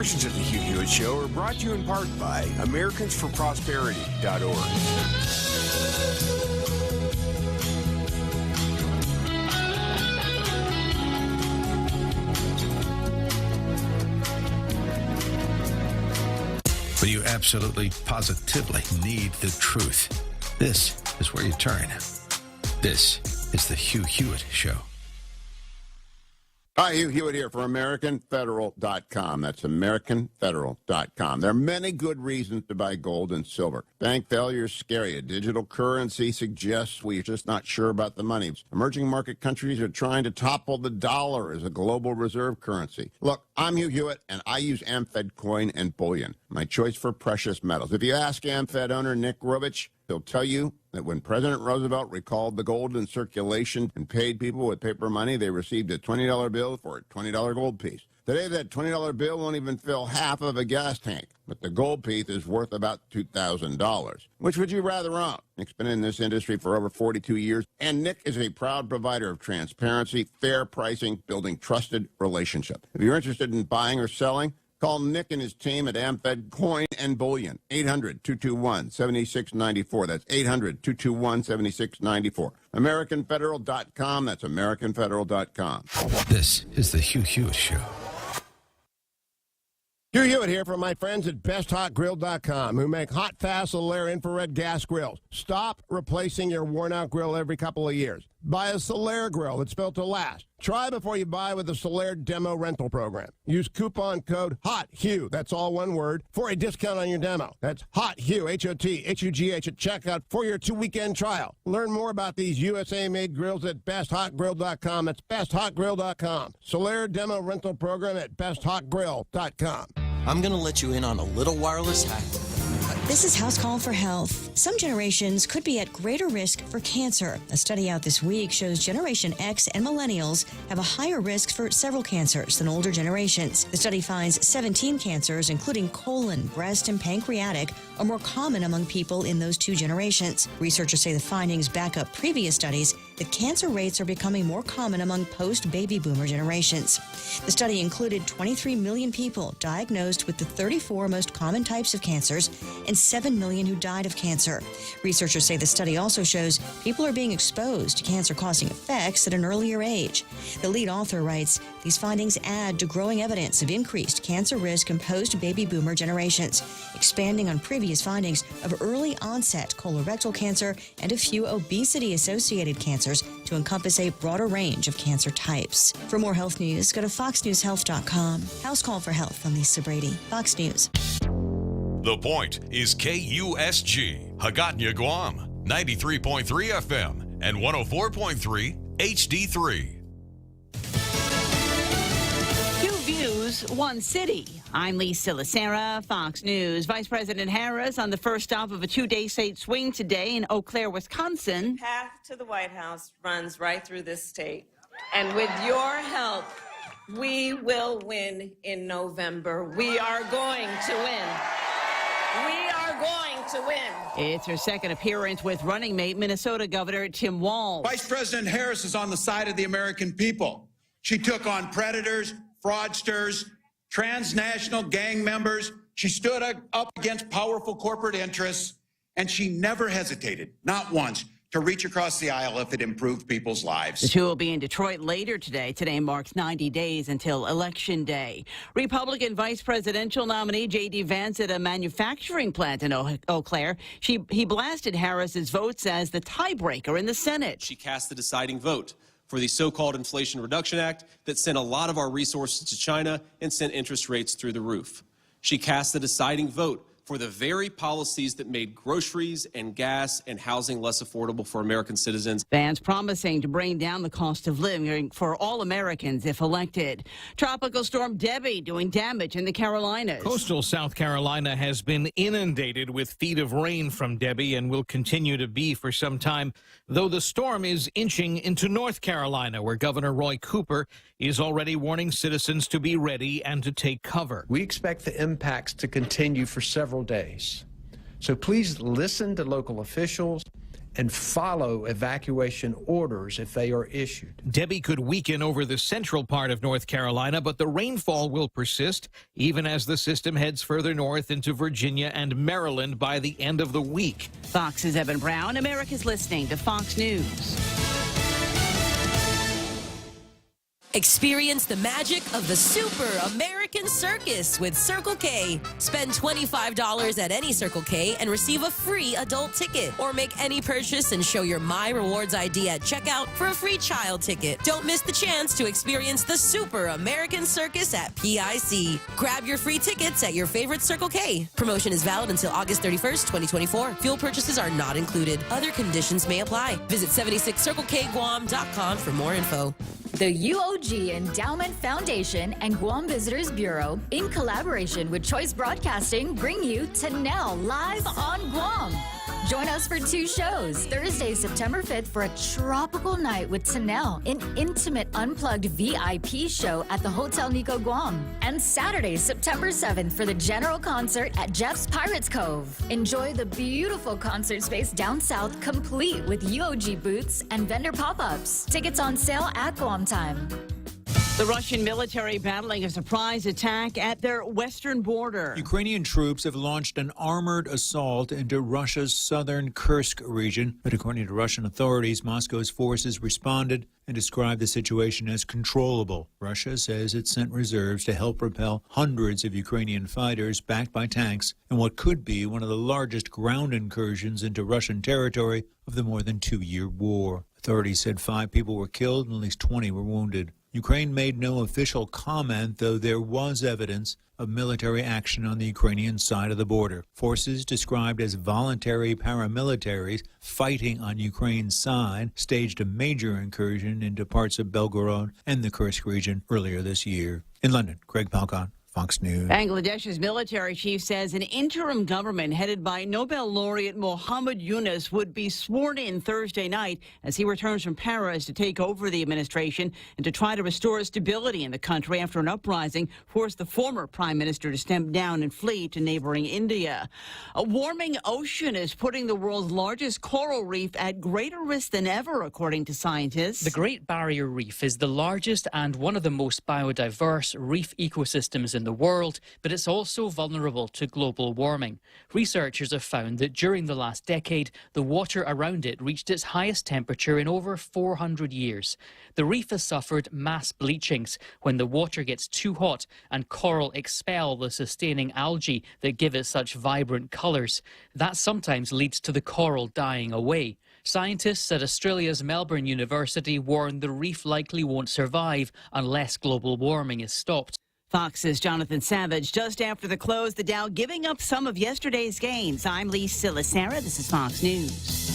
Versions of the Hugh Hewitt Show are brought to you in part by AmericansForProsperity.org. When you absolutely, positively need the truth, this is where you turn. This is the Hugh Hewitt Show. Hi, Hugh Hewitt here for AmericanFederal.com. That's AmericanFederal.com. There are many good reasons to buy gold and silver. Bank failure is scary. A digital currency suggests we're just not sure about the money. Emerging market countries are trying to topple the dollar as a global reserve currency. Look, I'm Hugh Hewitt, and I use AmFed coin and bullion, my choice for precious metals. If you ask AmFed owner Nick Rovich, he'll tell you that when President Roosevelt recalled the gold in circulation and paid people with paper money, they received a $20 bill for a $20 gold piece. Today, that $20 bill won't even fill half of a gas tank, but the gold piece is worth about $2,000. Which would you rather own? Nick's been in this industry for over 42 years, and Nick is a proud provider of transparency, fair pricing, building trusted relationships. If you're interested in buying or selling, call Nick and his team at AmFed Coin and Bullion, 800-221-7694. That's 800-221-7694. AmericanFederal.com. That's AmericanFederal.com. This is the Hugh Hewitt Show. Hugh Hewitt here from my friends at BestHotGrill.com, who make hot, fast, Solaire infrared gas grills. Stop replacing your worn-out grill every couple of years. Buy a Solaire grill that's built to last. Try before you buy with the Solaire Demo Rental Program. Use coupon code HOTHUGH, that's all one word, for a discount on your demo. That's HOTHUGH, H-O-T-H-U-G-H at checkout for your 2-weekend trial. Learn more about these USA-made grills at BestHotGrill.com. That's BestHotGrill.com. Solaire Demo Rental Program at BestHotGrill.com. I'm going to let you in on a little wireless hack. This is House Call for Health. Some generations could be at greater risk for cancer. A study out this week shows Generation X and millennials have a higher risk for several cancers than older generations. The study finds 17 cancers, including colon, breast, and pancreatic, are more common among people in those two generations. Researchers say the findings back up previous studies that cancer rates are becoming more common among post-baby boomer generations. The study included 23 million people diagnosed with the 34 most common types of cancers and 7 million who died of cancer. Researchers say the study also shows people are being exposed to cancer-causing effects at an earlier age. The lead author writes, these findings add to growing evidence of increased cancer risk in post-baby boomer generations, expanding on previous findings of early onset colorectal cancer and a few obesity-associated cancers to encompass a broader range of cancer types. For more health news, go to foxnewshealth.com. House Call for Health on Lisa Brady, Fox News. The Point is KUSG, Hagåtña, Guam, 93.3 FM and 104.3 HD3. Two views, one city. I'm Lisa Lacera, Fox News. Vice President Harris on the first stop of a 2-day state swing today in Eau Claire, Wisconsin. Path to the White House runs right through this state. And with your help, we will win in November. We are going to win. We are going to win. It's her second appearance with running mate Minnesota Governor Tim Walz. Vice President Harris is on the side of the American people. She took on predators, fraudsters, transnational gang members. She stood up against powerful corporate interests, and she never hesitated, not once, to reach across the aisle if it improved people's lives. The two will be in Detroit later today. Today marks 90 days until Election Day. Republican vice presidential nominee J.D. Vance at a manufacturing plant in Eau Claire. He blasted Harris's votes as the tiebreaker in the Senate. She cast the deciding vote for the so-called Inflation Reduction Act that sent a lot of our resources to China and sent interest rates through the roof. She cast the deciding vote for the very policies that made groceries and gas and housing less affordable for American citizens. Vance promising to bring down the cost of living for all Americans if elected. Tropical storm Debbie doing damage in the Carolinas. Coastal South Carolina has been inundated with feet of rain from Debbie and will continue to be for some time, though the storm is inching into North Carolina, where Governor Roy Cooper is already warning citizens to be ready and to take cover. We expect the impacts to continue for several days. So please listen to local officials and follow evacuation orders if they are issued. Debbie could weaken over the central part of North Carolina, but the rainfall will persist even as the system heads further north into Virginia and Maryland by the end of the week. Fox's Evan Brown. America's listening to Fox News. Experience the magic of the Super American Circus with Circle K. Spend $25 at any Circle K and receive a free adult ticket. Or make any purchase and show your My Rewards ID at checkout for a free child ticket. Don't miss the chance to experience the Super American Circus at PIC. Grab your free tickets at your favorite Circle K. Promotion is valid until August 31st, 2024. Fuel purchases are not included. Other conditions may apply. Visit 76circlekguam.com for more info. The UOG Endowment Foundation and Guam Visitors Bureau, in collaboration with Choice Broadcasting, bring you Tanel Live on Guam. Join us for 2 shows. Thursday, September 5th for a tropical night with Tanel, an intimate unplugged VIP show at the Hotel Nico Guam. And Saturday, September 7th for the general concert at Jeff's Pirates Cove. Enjoy the beautiful concert space down south, complete with UOG booths and vendor pop-ups. Tickets on sale at Guam time. The Russian military battling a surprise attack at their western border. Ukrainian troops have launched an armored assault into Russia's southern Kursk region. But according to Russian authorities, Moscow's forces responded and described the situation as controllable. Russia says it sent reserves to help repel hundreds of Ukrainian fighters backed by tanks in what could be one of the largest ground incursions into Russian territory of the more than 2-year war. Authorities said 5 people were killed and at least 20 were wounded. Ukraine made no official comment, though there was evidence of military action on the Ukrainian side of the border. Forces described as voluntary paramilitaries fighting on Ukraine's side staged a major incursion into parts of Belgorod and the Kursk region earlier this year. In London, Greg Palcon, Fox News. Bangladesh's military chief says an interim government headed by Nobel laureate Muhammad Yunus would be sworn in Thursday night as he returns from Paris to take over the administration and to try to restore stability in the country after an uprising forced the former prime minister to step down and flee to neighboring India. A warming ocean is putting the world's largest coral reef at greater risk than ever, according to scientists. The Great Barrier Reef is the largest and one of the most biodiverse reef ecosystems in the world, but it's also vulnerable to global warming. Researchers have found that during the last decade, the water around it reached its highest temperature in over 400 years. The reef has suffered mass bleachings when the water gets too hot and coral expel the sustaining algae that give it such vibrant colours. That sometimes leads to the coral dying away. Scientists at Australia's Melbourne University warn the reef likely won't survive unless global warming is stopped. Fox's Jonathan Savage. Just after the close, the Dow giving up some of yesterday's gains. I'm Lee Silasara. This is Fox News.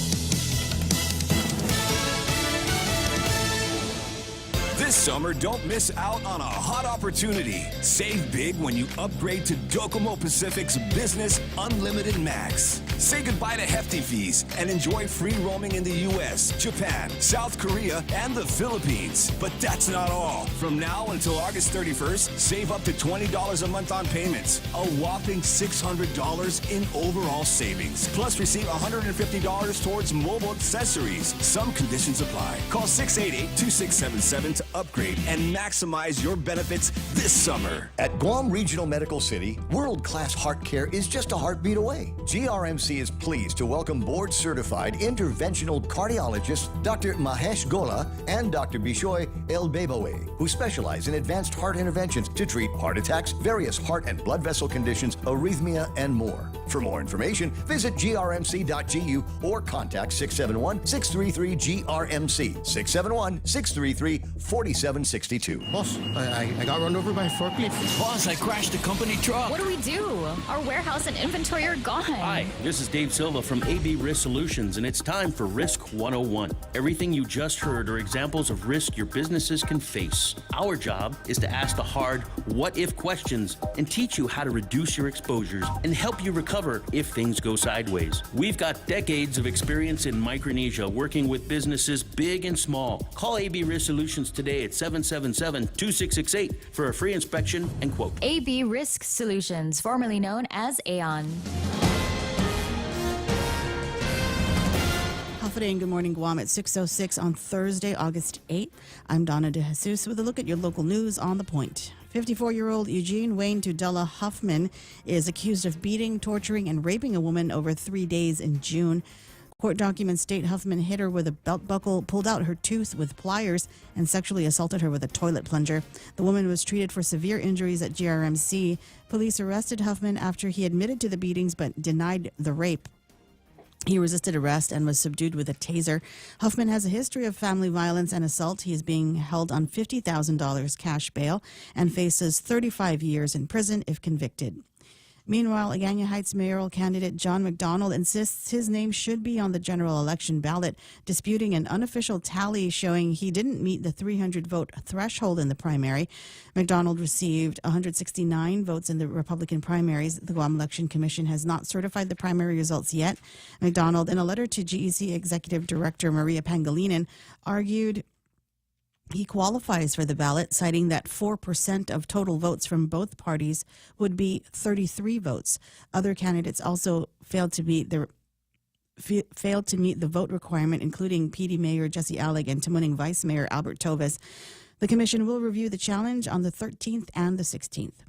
This summer, don't miss out on a hot opportunity. Save big when you upgrade to Docomo Pacific's Business Unlimited Max. Say goodbye to hefty fees and enjoy free roaming in the U.S., Japan, South Korea, and the Philippines. But that's not all. From now until August 31st, save up to $20 a month on payments. A whopping $600 in overall savings. Plus, receive $150 towards mobile accessories. Some conditions apply. Call 688-2677 to upgrade and maximize your benefits this summer. At Guam Regional Medical City, world-class heart care is just a heartbeat away. GRMC is pleased to welcome board-certified interventional cardiologist Dr. Mahesh Gola and Dr. Bishoy Elbebawe, who specialize in advanced heart interventions to treat heart attacks, various heart and blood vessel conditions, arrhythmia, and more. For more information, visit grmc.gu or contact 671-633-GRMC, 671-633-4762. Boss, I got run over by a forklift. Boss, I crashed a company truck. What do we do? Our warehouse and inventory are gone. Hi, this is Dave Silva from AB Risk Solutions, and it's time for Risk 101. Everything you just heard are examples of risk your businesses can face. Our job is to ask the hard what-if questions and teach you how to reduce your exposures and help you recover if things go sideways. We've got decades of experience in Micronesia working with businesses big and small. Call AB Risk Solutions today at 777-2668 for a free inspection and quote. AB Risk Solutions, formerly known as Aon. A Alfred and Good Morning Guam at 6:06 on Thursday, August 8th. I'm Donna De Jesus with a look at your local news on The Point. 54-year-old Eugene Wayne Tudela Huffman is accused of beating, torturing, and raping a woman over 3 days in June. Court documents state Huffman hit her with a belt buckle, pulled out her tooth with pliers, and sexually assaulted her with a toilet plunger. The woman was treated for severe injuries at GRMC. Police arrested Huffman after he admitted to the beatings but denied the rape. He resisted arrest and was subdued with a taser. Huffman has a history of family violence and assault. He is being held on $50,000 cash bail and faces 35 years in prison if convicted. Meanwhile, Agana Heights mayoral candidate John McDonald insists his name should be on the general election ballot, disputing an unofficial tally showing he didn't meet the 300-vote threshold in the primary. McDonald received 169 votes in the Republican primaries. The Guam Election Commission has not certified the primary results yet. McDonald, in a letter to GEC Executive Director Maria Pangilinan, argued he qualifies for the ballot, citing that 4% of total votes from both parties would be 33 votes. Other candidates also failed to meet the vote requirement, including PD Mayor Jesse Alleg and Tamuning Vice Mayor Albert Toves. The commission will review the challenge on the 13th and the 16th.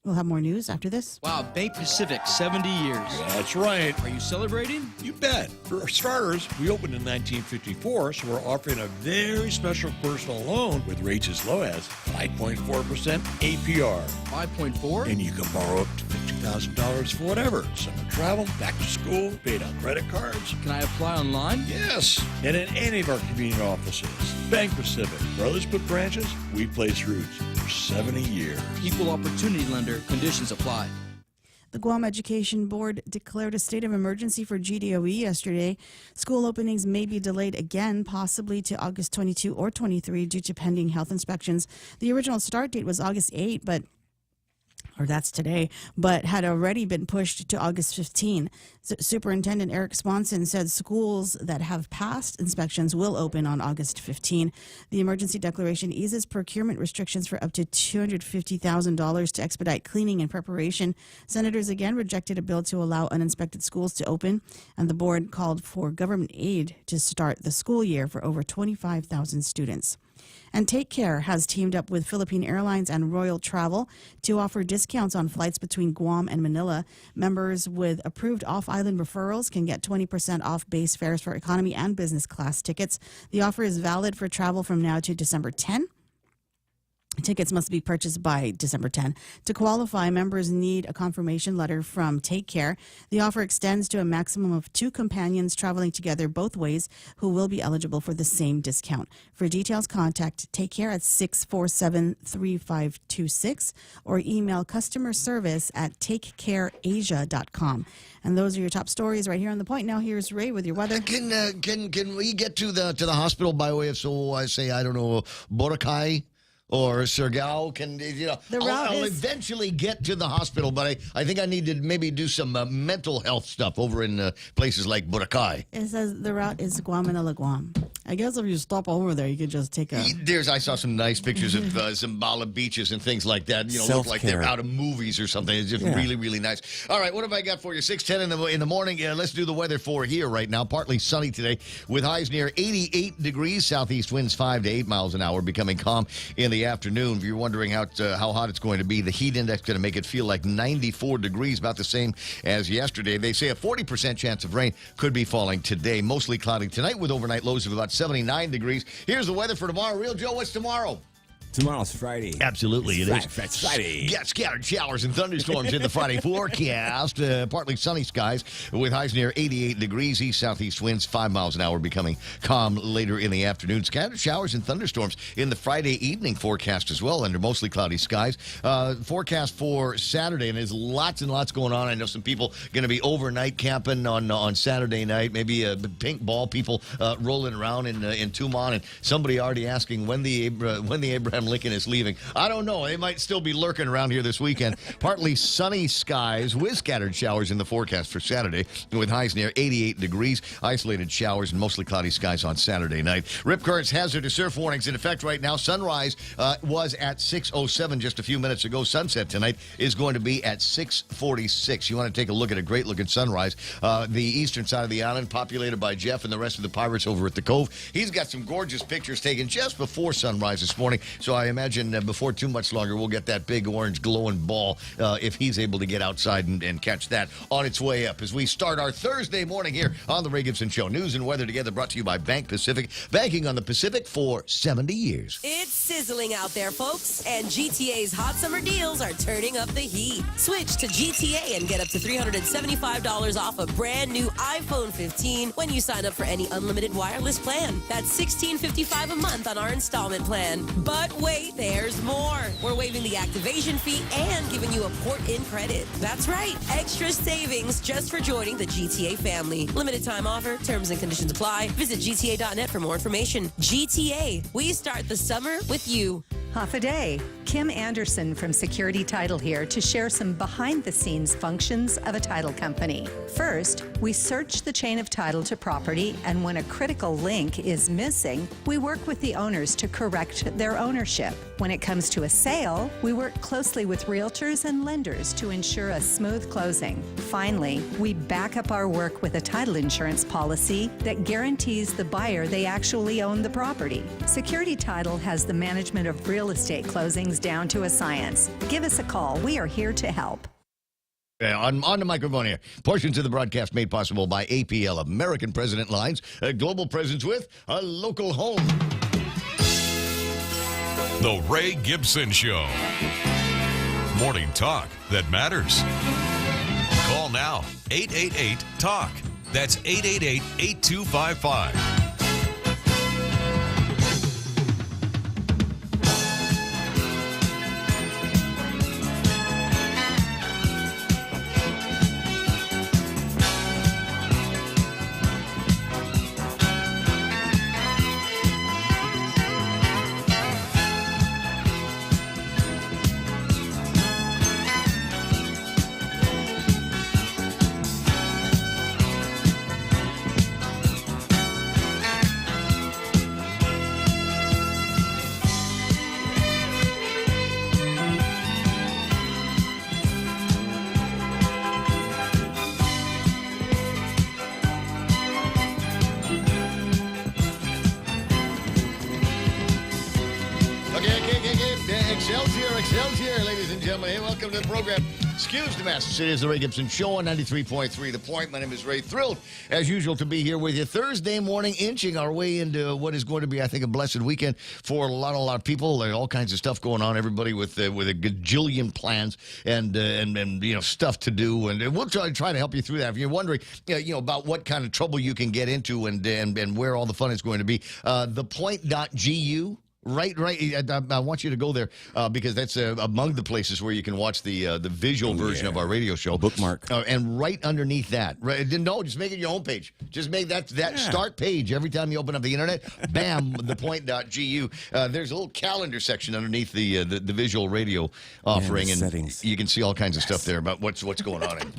We'll have more news after this. Wow, Bank Pacific, 70 years. That's right. Are you celebrating? You bet. For starters, we opened in 1954, so we're offering a very special personal loan with rates as low as 5.4% APR. 5.4? And you can borrow up to $50,000 for whatever. Summer travel, back to school, paid on credit cards. Can I apply online? Yes. And in any of our convenient offices. Bank Pacific. Where others put branches, we place roots for 70 years. Equal opportunity lender. Conditions apply. The Guam Education Board declared a state of emergency for GDOE yesterday. School openings may be delayed again, possibly to August 22 or 23 due to pending health inspections. The original start date was August 8, that's today, but had already been pushed to August 15. Superintendent Eric Swanson said schools that have passed inspections will open on August 15. The emergency declaration eases procurement restrictions for up to $250,000 to expedite cleaning and preparation. Senators again rejected a bill to allow uninspected schools to open, and the board called for government aid to start the school year for over 25,000 students. And Take Care has teamed up with Philippine Airlines and Royal Travel to offer discounts on flights between Guam and Manila. Members with approved off-island referrals can get 20% off base fares for economy and business class tickets. The offer is valid for travel from now to December 10. Tickets must be purchased by December 10. To qualify, members need a confirmation letter from Take Care. The offer extends to a maximum of 2 companions traveling together both ways who will be eligible for the same discount. For details, contact Take Care at 647-3526 or email customer service at takecareasia.com. And those are your top stories right here on The Point. Now here's Ray with your weather. Can we get to the hospital by way of, Boracay? Or Surigao, I'll eventually get to the hospital, but I think I need to maybe do some mental health stuff over in places like Boracay. It says the route is Guam, Manila, Guam. I guess if you stop over there, you could just take a... I saw some nice pictures of Zambala beaches and things like that. Look like they're out of movies or something. It's just really, really nice. All right, what have I got for you? 6:10 in the morning. Let's do the weather for here right now. Partly sunny today with highs near 88 degrees. Southeast winds 5 to 8 miles an hour, becoming calm in the afternoon. If you're wondering how hot it's going to be, the heat index going to make it feel like 94 degrees, about the same as yesterday. They say a 40% chance of rain could be falling today. Mostly cloudy tonight with overnight lows of about 79 degrees. Here's the weather for tomorrow. Real Joe, what's tomorrow? Tomorrow's Friday. Absolutely, it is. Friday. Got scattered showers and thunderstorms in the Friday forecast. Partly sunny skies with highs near 88 degrees. East-southeast winds 5 miles an hour, becoming calm later in the afternoon. Scattered showers and thunderstorms in the Friday evening forecast as well, under mostly cloudy skies. Forecast for Saturday, and there's lots and lots going on. I know some people going to be overnight camping on Saturday night. Maybe paintball people rolling around in Tumon, and somebody already asking when the Abraham Abraham Lincoln is leaving. I don't know. They might still be lurking around here this weekend. Partly sunny skies with scattered showers in the forecast for Saturday, with highs near 88 degrees. Isolated showers and mostly cloudy skies on Saturday night. Rip Current's hazardous surf warnings in effect right now. Sunrise was at 6:07 just a few minutes ago. Sunset tonight is going to be at 6:46. You want to take a look at a great-looking sunrise. The eastern side of the island, populated by Jeff and the rest of the pirates over at the Cove. He's got some gorgeous pictures taken just before sunrise this morning, so I imagine before too much longer we'll get that big orange glowing ball if he's able to get outside and catch that on its way up as we start our Thursday morning here on the Ray Gibson Show. News and weather together, brought to you by Bank Pacific, banking on the Pacific for 70 years. It's sizzling out there, folks, and GTA's hot summer deals are turning up the heat. Switch to GTA and get up to $375 off a brand new iPhone 15 when you sign up for any unlimited wireless plan. That's $16.55 a month on our installment plan. But wait, there's more. We're waiving the activation fee and giving you a port-in credit. That's right, extra savings just for joining the GTA family. Limited time offer, terms and conditions apply. Visit GTA.net for more information. GTA, we start the summer with you. Half a day. Kim Anderson from Security Title here to share some behind-the-scenes functions of a title company. First, we search the chain of title to property, and when a critical link is missing, we work with the owners to correct their ownership. When it comes to a sale, we work closely with realtors and lenders to ensure a smooth closing. Finally, we back up our work with a title insurance policy that guarantees the buyer they actually own the property. Security Title has the management of real estate closings down to a science. Give us a call. We are here to help. On the microphone here. Portions of the broadcast made possible by APL, American President Lines, a global presence with a local home. The Ray Gibson Show. Morning talk that matters. Call now, 888-TALK. That's 888-8255. Excelsior, ladies and gentlemen. Hey, welcome to the program. Excuse the mess. It is the Ray Gibson Show on 93.3 The Point. My name is Ray. Thrilled, as usual, to be here with you Thursday morning, inching our way into what is going to be, I think, a blessed weekend for a lot of people. There's all kinds of stuff going on. Everybody with a gajillion plans and stuff to do, and we'll try to help you through that. If you're wondering, about what kind of trouble you can get into and where all the fun is going to be, thepoint.gu. Right. I want you to go there because that's among the places where you can watch the visual version of our radio show. Bookmark. And right underneath that, just make it your homepage. Just make that start page every time you open up the internet. Bam, thepoint.gu. There's a little calendar section underneath the visual radio offering, and settings. You can see all kinds of stuff there about what's going on and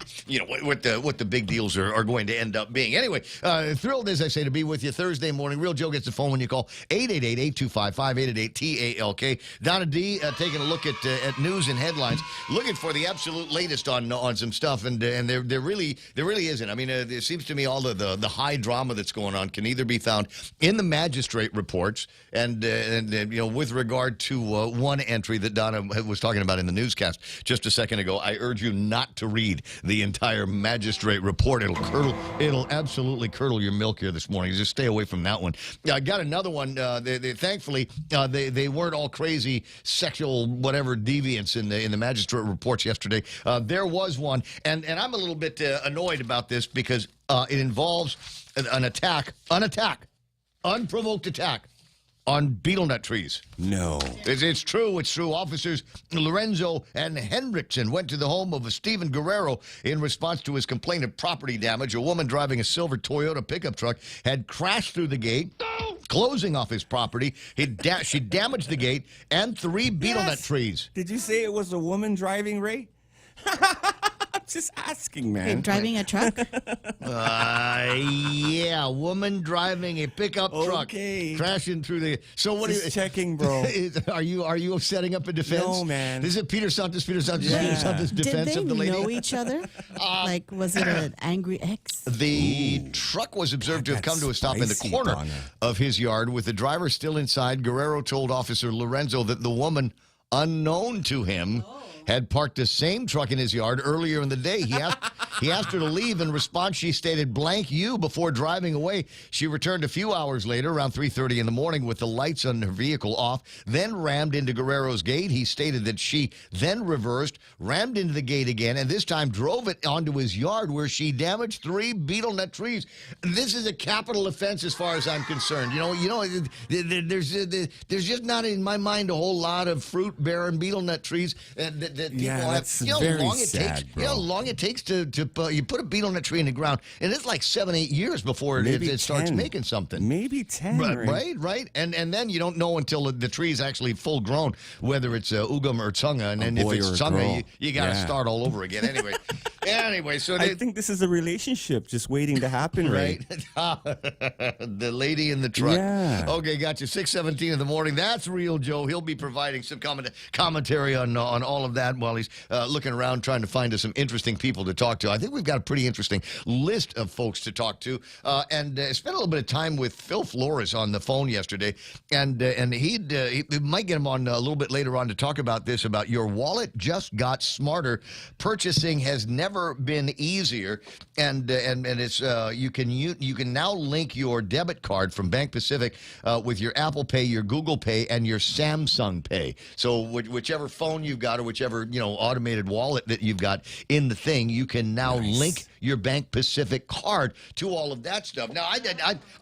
what the big deals are going to end up being. Anyway, thrilled, as I say, to be with you Thursday morning. Real Joe gets the phone when you call 888-8255. 888-TALK. Donna D taking a look at news and headlines, looking for the absolute latest on some stuff, and there really isn't. I mean, it seems to me all the high drama that's going on can either be found in the magistrate reports, and with regard to one entry that Donna was talking about in the newscast just a second ago. I urge you not to read the entire magistrate report. It'll absolutely curdle your milk here this morning. Just stay away from that one. I got another one. Thankfully. They weren't all crazy sexual whatever deviants in the magistrate reports yesterday. There was one, and I'm a little bit annoyed about this because it involves an unprovoked attack on betel nut trees. No. It's true. Officers Lorenzo and Hendrickson went to the home of Stephen Guerrero in response to his complaint of property damage. A woman driving a silver Toyota pickup truck had crashed through the gate, closing off his property. She damaged the gate and 3 betel nut trees. Did you say it was a woman driving, Ray? I'm just asking, man. Driving a truck? Yeah, woman driving a pickup truck, crashing through the. So what? Just checking, bro. Are you setting up a defense? No, man. Is it Peter Santos' defense Did of the they lady? know each other? Like, was it an angry ex? The truck was observed to have come to a stop in the corner of his yard with the driver still inside. Guerrero told Officer Lorenzo that the woman, unknown to him, had parked the same truck in his yard earlier in the day. He asked her to leave. In response, she stated, "blank you," before driving away. She returned a few hours later, around 3:30 in the morning, with the lights on her vehicle off, then rammed into Guerrero's gate. He stated that she then reversed, rammed into the gate again, and this time drove it onto his yard, where she damaged 3 betel nut trees. This is a capital offense as far as I'm concerned. There's just not in my mind a whole lot of fruit-bearing betel nut trees that people have. That's very sad, bro. You know how long it takes to you put a betel nut tree in the ground, and it's like 7-8 years before it starts making something. Maybe 10. Right. And then you don't know until the tree is actually full grown whether it's ugam or tsunga, and then if it's tsunga, you got to start all over again. Anyway, so I think this is a relationship just waiting to happen, right? The lady in the truck. Yeah. Okay, got you. 6:17 in the morning. That's Real Joe. He'll be providing some commentary on all of that while he's looking around trying to find us some interesting people to talk to. I think we've got a pretty interesting list of folks to talk to, and spent a little bit of time with Phil Flores on the phone yesterday, and he might get him on a little bit later on to talk about this, about your wallet just got smarter. Purchasing has never been easier, and it's you can now link your debit card from Bank Pacific with your Apple Pay, your Google Pay, and your Samsung Pay. So whichever phone you've got, or whichever automated wallet that you've got in the thing, you can now link your Bank Pacific card to all of that stuff. Now,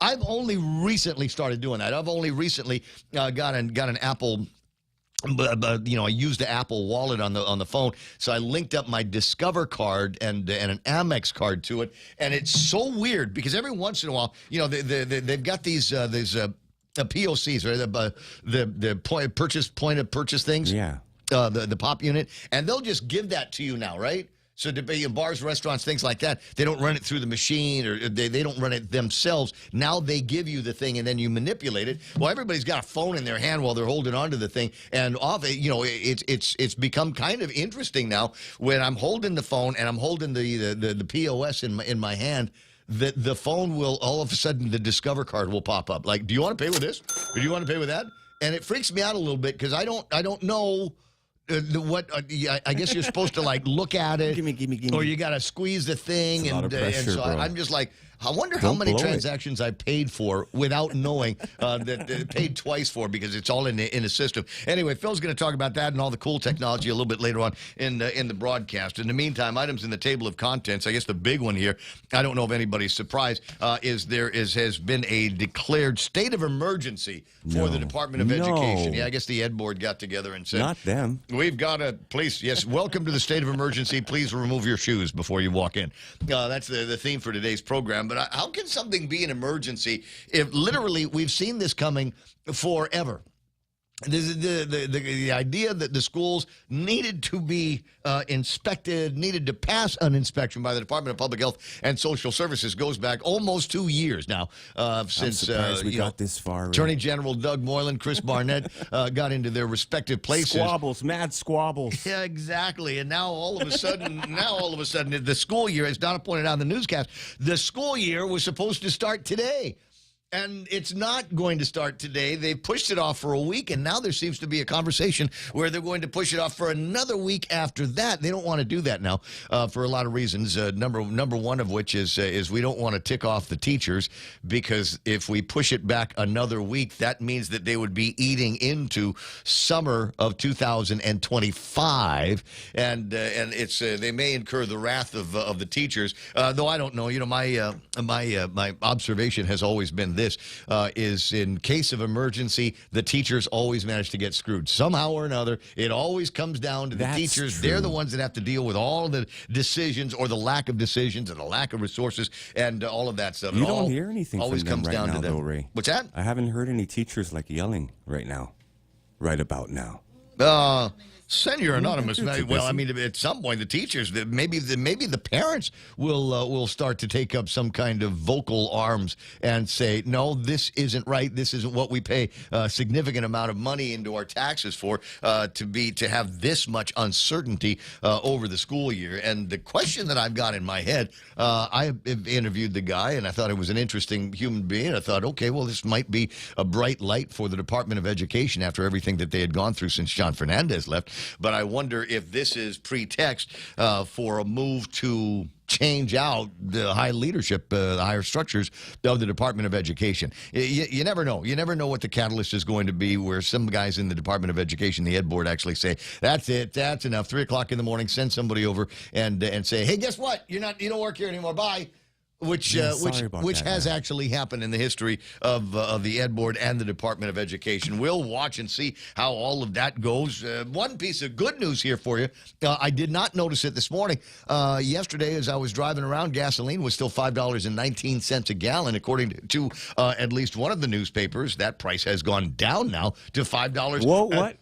I've only recently started doing that. I've only recently got an Apple. But I used the Apple Wallet on the phone, so I linked up my Discover card and an Amex card to it, and it's so weird because every once in a while, they've got these POCs, right? The point of purchase things. Yeah. The pop unit, and they'll just give that to you now, right? So to be in bars, restaurants, things like that, they don't run it through the machine, or they don't run it themselves. Now they give you the thing, and then you manipulate it. Well, everybody's got a phone in their hand while they're holding onto the thing, and it's become kind of interesting now when I'm holding the phone and I'm holding the POS in my hand. The phone will, all of a sudden, the Discover card will pop up. Like, do you want to pay with this, or do you want to pay with that? And it freaks me out a little bit because I don't know. I guess you're supposed to look at it. Gimme. Or you got to squeeze the thing, and so I'm just like, I wonder how many transactions I paid for without knowing that paid twice for, because it's all in the system. Anyway, Phil's going to talk about that and all the cool technology a little bit later on in the broadcast. In the meantime, items in the table of contents. I guess the big one here, I don't know if anybody's surprised, has been a declared state of emergency for the Department of Education. Yeah, I guess the Ed Board got together and said, not them. We've got a place. Yes, welcome to the state of emergency. Please remove your shoes before you walk in. That's the theme for today's program. But how can something be an emergency if literally we've seen this coming forever? The idea that the schools needed to be inspected, needed to pass an inspection by the Department of Public Health and Social Services goes back almost 2 years now since we got this far. Attorney General Doug Moylan, Chris Barnett got into their respective places. Mad squabbles. Yeah, exactly. And now all of a sudden, the school year, as Donna pointed out in the newscast, the school year was supposed to start today. And it's not going to start today. They pushed it off for a week, and now there seems to be a conversation where they're going to push it off for another week after that. They don't want to do that now for a lot of reasons. Number one of which is we don't want to tick off the teachers, because if we push it back another week, that means that they would be eating into summer of 2025, and it's they may incur the wrath of the teachers. Though I don't know. My observation has always been this. this is in case of emergency, the teachers always manage to get screwed. Somehow or another, it always comes down to the teachers. They're the ones that have to deal with all the decisions or the lack of decisions and the lack of resources and all of that stuff. You don't hear anything always from them comes right down now, to them. though, Ray. What's that? I haven't heard any teachers like yelling right now, right about now. Send your anonymous. Well, I mean, at some point, the teachers, maybe the parents will start to take up some kind of vocal arms and say, no, this isn't right. This isn't what we pay a significant amount of money into our taxes for to have this much uncertainty over the school year. And the question that I've got in my head, I interviewed the guy, and I thought it was an interesting human being. I thought, okay, well, this might be a bright light for the Department of Education after everything that they had gone through since John Fernandez left. But I wonder if this is pretext for a move to change out the high leadership, the higher structures of the Department of Education. You never know. You never know what the catalyst is going to be, where some guys in the Department of Education, the Ed Board, actually say, that's it, that's enough. 3 o'clock in the morning, send somebody over and say, hey, guess what? You don't work here anymore. Bye. Which has actually happened in the history of the Ed Board and the Department of Education. We'll watch and see how all of that goes. One piece of good news here for you. I did not notice it this morning. Yesterday, as I was driving around, gasoline was still $5.19 a gallon, according to at least one of the newspapers. That price has gone down now to $5. Whoa, what?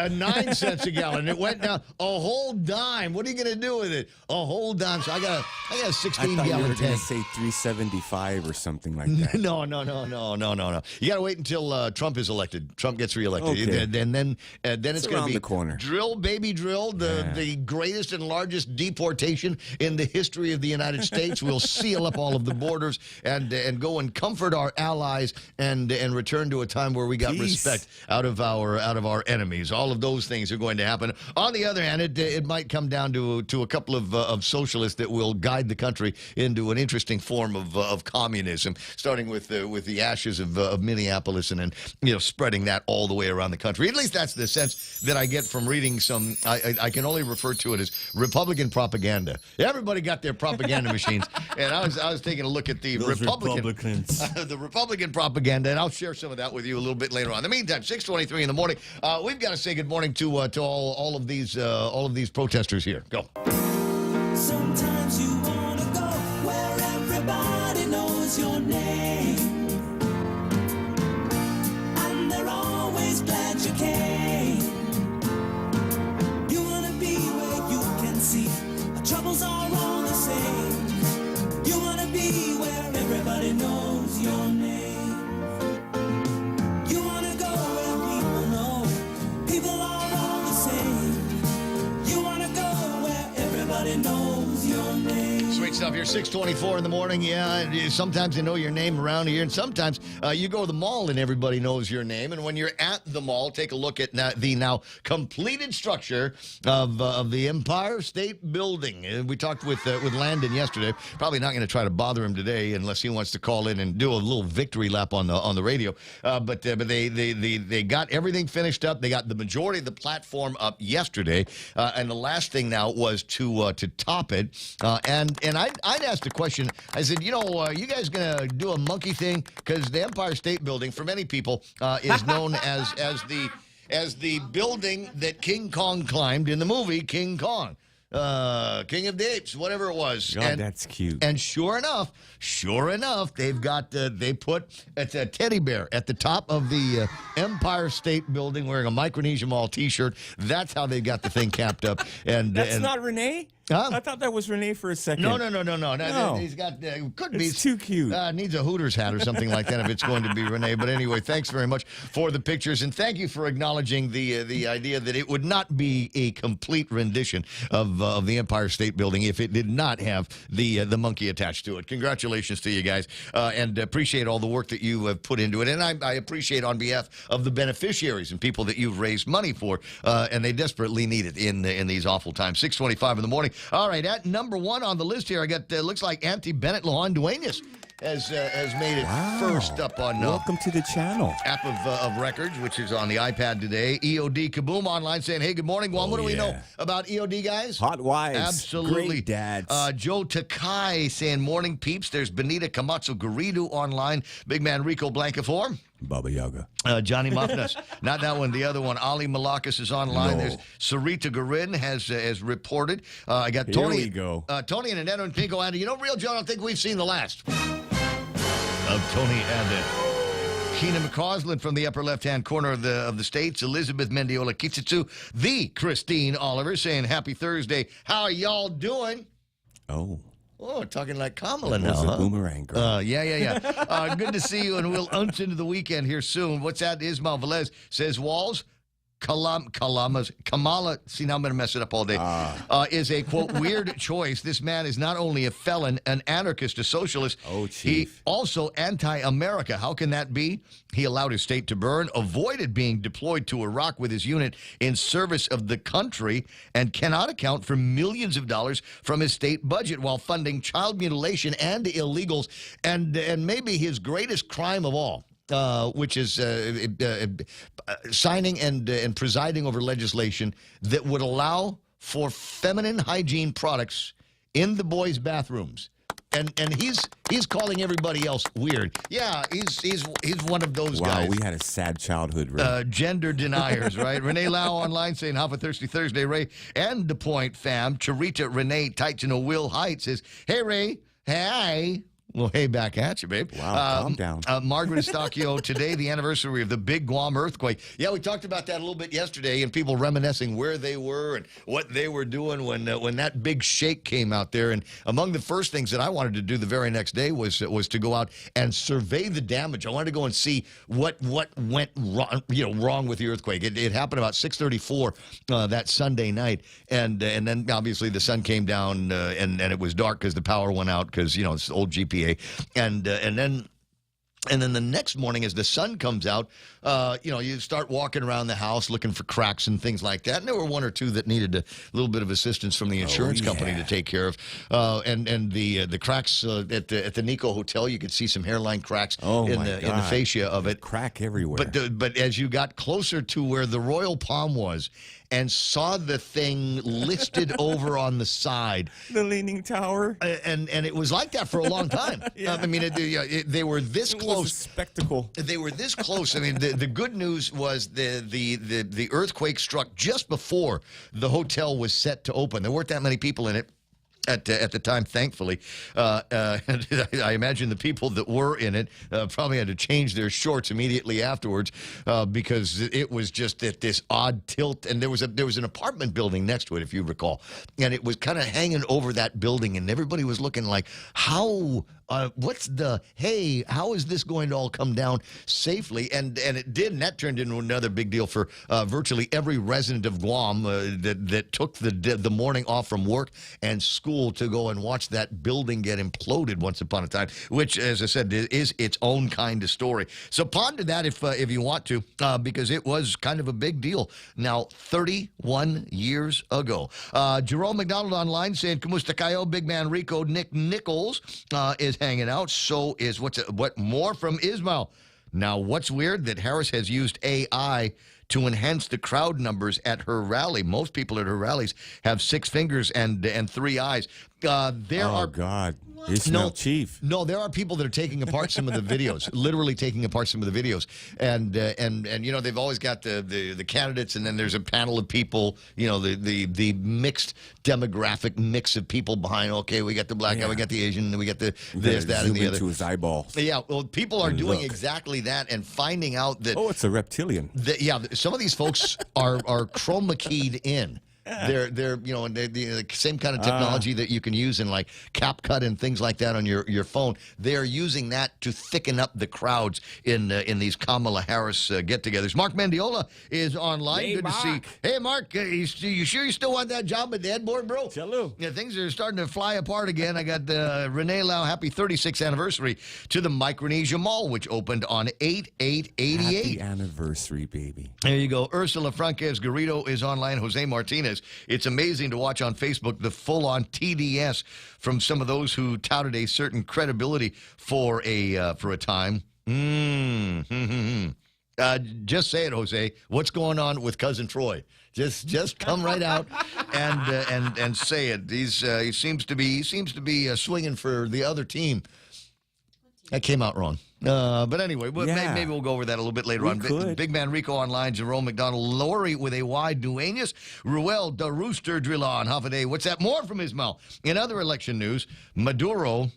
9 cents a gallon. It went down a whole dime. What are you going to do with it? A whole dime. So I got a 16-gallon tank. I thought you were going to say 375 or something like that. No. You got to wait until Trump is elected. Trump gets reelected. Okay. And then it's going to be the corner. Drill, baby, drill. The greatest and largest deportation in the history of the United States. We'll seal up all of the borders and go and comfort our allies and return to a time where we got respect out of our enemies. All of those things are going to happen. On the other hand, it might come down to a couple of socialists that will guide the country into an interesting form of communism, starting with the ashes of Minneapolis and then spreading that all the way around the country. At least that's the sense that I get from reading some. I can only refer to it as Republican propaganda. Everybody got their propaganda machines, and I was taking a look at the Republicans. the Republican propaganda, and I'll share some of that with you a little bit later on. In the meantime, 6:23 in the morning. We've got to say good morning to all of these protesters here. Go. Sometimes you want to go where everybody knows your name, and they're always glad you came. You want to be where you can see our troubles are all the same. You want to be where everybody knows your name. You want to go where people know people are all the same. You want to go where everybody knows your name. Sweet stuff here, 6:24 in the morning. Yeah, sometimes you know your name around here, and sometimes you go to the mall and everybody knows your name. And when you're at the mall, take a look at the now completed structure of the Empire State Building. We talked with Landon yesterday. Probably not going to try to bother him today unless he wants to call in and do a little victory lap on the radio. But they got everything finished up. They got the majority of the platform up yesterday, and the last thing now was to top it. And I'd asked a question. I said, you guys gonna do a monkey thing? Because the Empire State Building, for many people, is known as the building that King Kong climbed in the movie King Kong. King of the Apes, whatever it was. God, that's cute. And sure enough, they've got they put a teddy bear at the top of the Empire State Building wearing a Micronesia Mall T-shirt. That's how they got the thing capped up. And that's not Renee. Huh? I thought that was Renee for a second. No. He's got could be. It's too cute. Needs a Hooters hat or something like that if it's going to be Renee. But anyway, thanks very much for the pictures, and thank you for acknowledging the idea that it would not be a complete rendition of the Empire State Building if it did not have the monkey attached to it. Congratulations to you guys, and appreciate all the work that you have put into it. And I appreciate on behalf of the beneficiaries and people that you've raised money for, and they desperately need it in these awful times. 6:25 in the morning. All right, at number one on the list here, I got looks like Auntie Bennett Lawan Duenas. has made it first up on Welcome to the channel. app of records, which is on the iPad today. EOD Kaboom online saying, hey, good morning, Guam. What do we know about EOD, guys? Hot wives. Absolutely. Great dads. Joe Takai saying, morning, peeps. There's Benita Camacho Garrido online. Big man Rico Blancafor. Baba Yaga. Johnny Muffness. Not that one, the other one. Ali Malakis is online. No. There's Sarita Garin has reported. I got Tony. Here we go. Tony and Annette and Pinko. And you know, Real Joe, I don't think we've seen the last of Tony and Keena McCausland from the upper left-hand corner of the States. Elizabeth Mendiola Kitsitsu. The Christine Oliver saying, happy Thursday. How are y'all doing? Oh. Oh, talking like Kamala That now, was a huh? boomerang, girl. Yeah. Good to see you, and we'll unch into the weekend here soon. What's that? Ismail Velez says, Walls, Kamala, see, now I'm going to mess it up all day, is a, quote, weird choice. This man is not only a felon, an anarchist, a socialist, he also anti-America. How can that be? He allowed his state to burn, avoided being deployed to Iraq with his unit in service of the country, and cannot account for millions of dollars from his state budget while funding child mutilation and illegals, and maybe his greatest crime of all. Which is signing and presiding over legislation that would allow for feminine hygiene products in the boys' bathrooms. And he's calling everybody else weird. Yeah, he's one of those guys. Wow, we had a sad childhood, Ray. Gender deniers, right? Renee Lau online saying, have a thirsty Thursday, Ray. And the point, fam. Charita Renee Titan Will Height says, hey, Ray. Hey. Well, hey, back at you, babe. Wow, calm down. Margaret Estacchio, today, the anniversary of the big Guam earthquake. Yeah, we talked about that a little bit yesterday, and people reminiscing where they were and what they were doing when that big shake came out there. And among the first things that I wanted to do the very next day was to go out and survey the damage. I wanted to go and see what went wrong with the earthquake. It happened about 6:34 that Sunday night, and then obviously the sun came down and it was dark because the power went out because it's old GPA. And then the next morning, as the sun comes out, you start walking around the house looking for cracks and things like that. And there were one or two that needed a little bit of assistance from the insurance company to take care of. And the cracks at the Nico Hotel, you could see some hairline cracks in the fascia of it. Crack everywhere. But as you got closer to where the Royal Palm was and saw the thing listed over on the side. The Leaning Tower. And it was like that for a long time. I mean, they were this close. It was a spectacle. They were this close. I mean, the good news was the earthquake struck just before the hotel was set to open. There weren't that many people in it at the time, thankfully. And I imagine the people that were in it probably had to change their shorts immediately afterwards because it was just at this odd tilt. And there was an apartment building next to it, if you recall. And it was kind of hanging over that building. And everybody was looking like, how is this going to all come down safely? And it did, and that turned into another big deal for virtually every resident of Guam that took the morning off from work and school to go and watch that building get imploded once upon a time, which, as I said, is its own kind of story. So ponder that if you want to, because it was kind of a big deal. Now, 31 years ago. Jerome McDonald online saying, Kumusta kayo, big man Rico. Nick Nichols is hanging out. So is what more from Ismail. Now, what's weird that Harris has used AI to enhance the crowd numbers at her rally. Most people at her rallies have 6 fingers and 3 eyes. God. Ismail Chief. No, there are people that are taking apart some of the videos, literally taking apart some of the videos. And they've always got the candidates, and then there's a panel of people, the mixed demographic mix of people behind. Okay, we got the black guy, we got the Asian, we got the this, that, and the other. Into his eyeballs. Yeah, well, people are doing exactly that and finding out that... Oh, it's a reptilian. Some of these folks are chroma keyed in. They're the same kind of technology that you can use in like CapCut and things like that on your phone. They are using that to thicken up the crowds in these Kamala Harris get-togethers. Mark Mendiola is online. Hey, Good Mark. to see. Hey, Mark, you sure you still want that job at the Ed Board, bro? Hello. Yeah, things are starting to fly apart again. I got Renee Lau, happy 36th anniversary to the Micronesia Mall, which opened on 8/8/88. Happy anniversary, baby. There you go. Ursula Franquez Garrido is online. Jose Martinez because it's amazing to watch on Facebook the full-on TDS from some of those who touted a certain credibility for a time. Just say it, Jose. What's going on with Cousin Troy? Just come right out and say it. He seems to be swinging for the other team. That came out wrong. But anyway, maybe we'll go over that a little bit later on. Big Man Rico online, Jerome McDonald, Lori with a Y, Duenas, Ruel the Rooster Drillon, half a day. What's that? More from his mouth. In other election news, Maduro,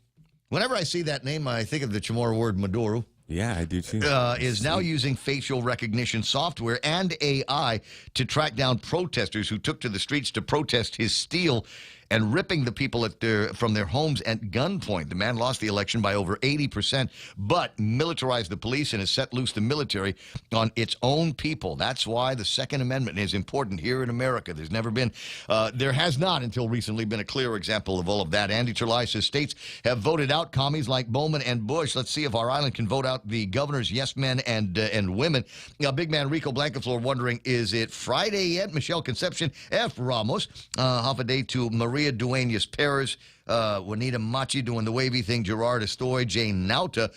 whenever I see that name, I think of the Chamorro word Maduro. Yeah, I do too. Is now using facial recognition software and AI to track down protesters who took to the streets to protest his steal and ripping the people from their homes at gunpoint. The man lost the election by over 80%, but militarized the police and has set loose the military on its own people. That's why the Second Amendment is important here in America. There has not until recently been a clear example of all of that. Andy Terlai says states have voted out commies like Bowman and Bush. Let's see if our island can vote out the governors, yes men and women. Big Man Rico Blancaflor wondering, is it Friday yet? Michelle Conception, F. Ramos, half a day to Maria Duenas Perez, Juanita Machi doing the wavy thing, Gerard Estoy, Jane Nauta,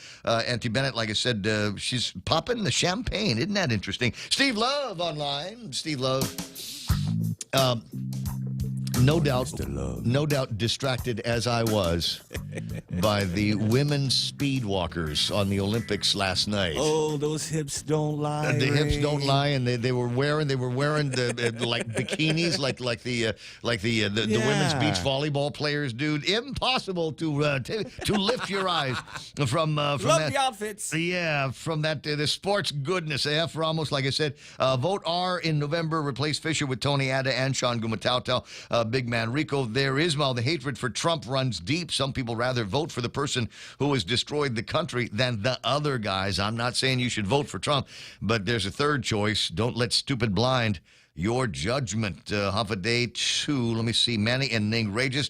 Auntie Bennett, like I said, she's popping the champagne. Isn't that interesting? Steve Love online. Steve Love. No doubt distracted as I was by the women's speed walkers on the Olympics last night. Oh, those hips don't lie. The hips don't lie, and they were wearing like bikinis, like the women's beach volleyball players, dude. Impossible to lift your eyes from Love that, the outfits. Yeah, from that the sports goodness. F. Ramos, like I said, vote R in November. Replace Fisher with Tony Ada and Sean Gumatautau. Big Man Rico, there is the hatred for Trump runs deep. Some people rather vote for the person who has destroyed the country than the other guys. I'm not saying you should vote for Trump, but there's a third choice. Don't let stupid blind your judgment. Half a day to, let me see, Manny and Ningrageous,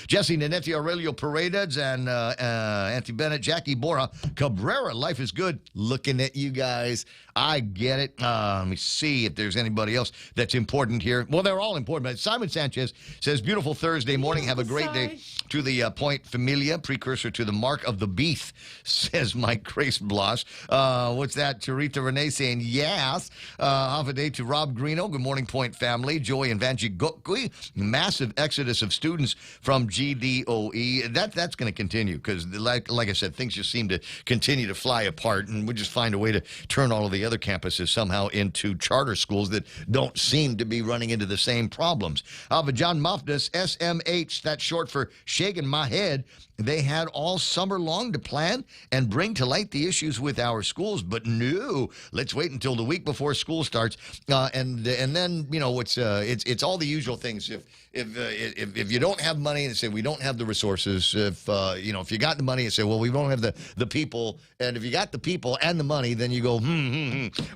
Jesse Nanette, Aurelio Paredes, and Auntie Bennett, Jackie Bora, Cabrera. Life is good. Looking at you guys. I get it. Let me see if there's anybody else that's important here. Well, they're all important, but Simon Sanchez says, beautiful Thursday morning. Have a great day. To the Point Familia, precursor to the Mark of the Beast, says Mike Grace Bloss. What's that? Charita Renee saying, yes. Half a day to Rob Greeno. Good morning, Point family. Joy and Vanji Gokui. Massive exodus of students from GDOE. That's going to continue because, like I said, things just seem to continue to fly apart, and we just find a way to turn all of the other campuses somehow into charter schools that don't seem to be running into the same problems. But John Mofdas, SMH, that's short for shaking my head. They had all summer long to plan and bring to light the issues with our schools, but no, let's wait until the week before school starts, and then it's all the usual things. If you don't have money and say we don't have the resources, if you got the money and say, well, we don't have the people, and if you got the people and the money, then you go,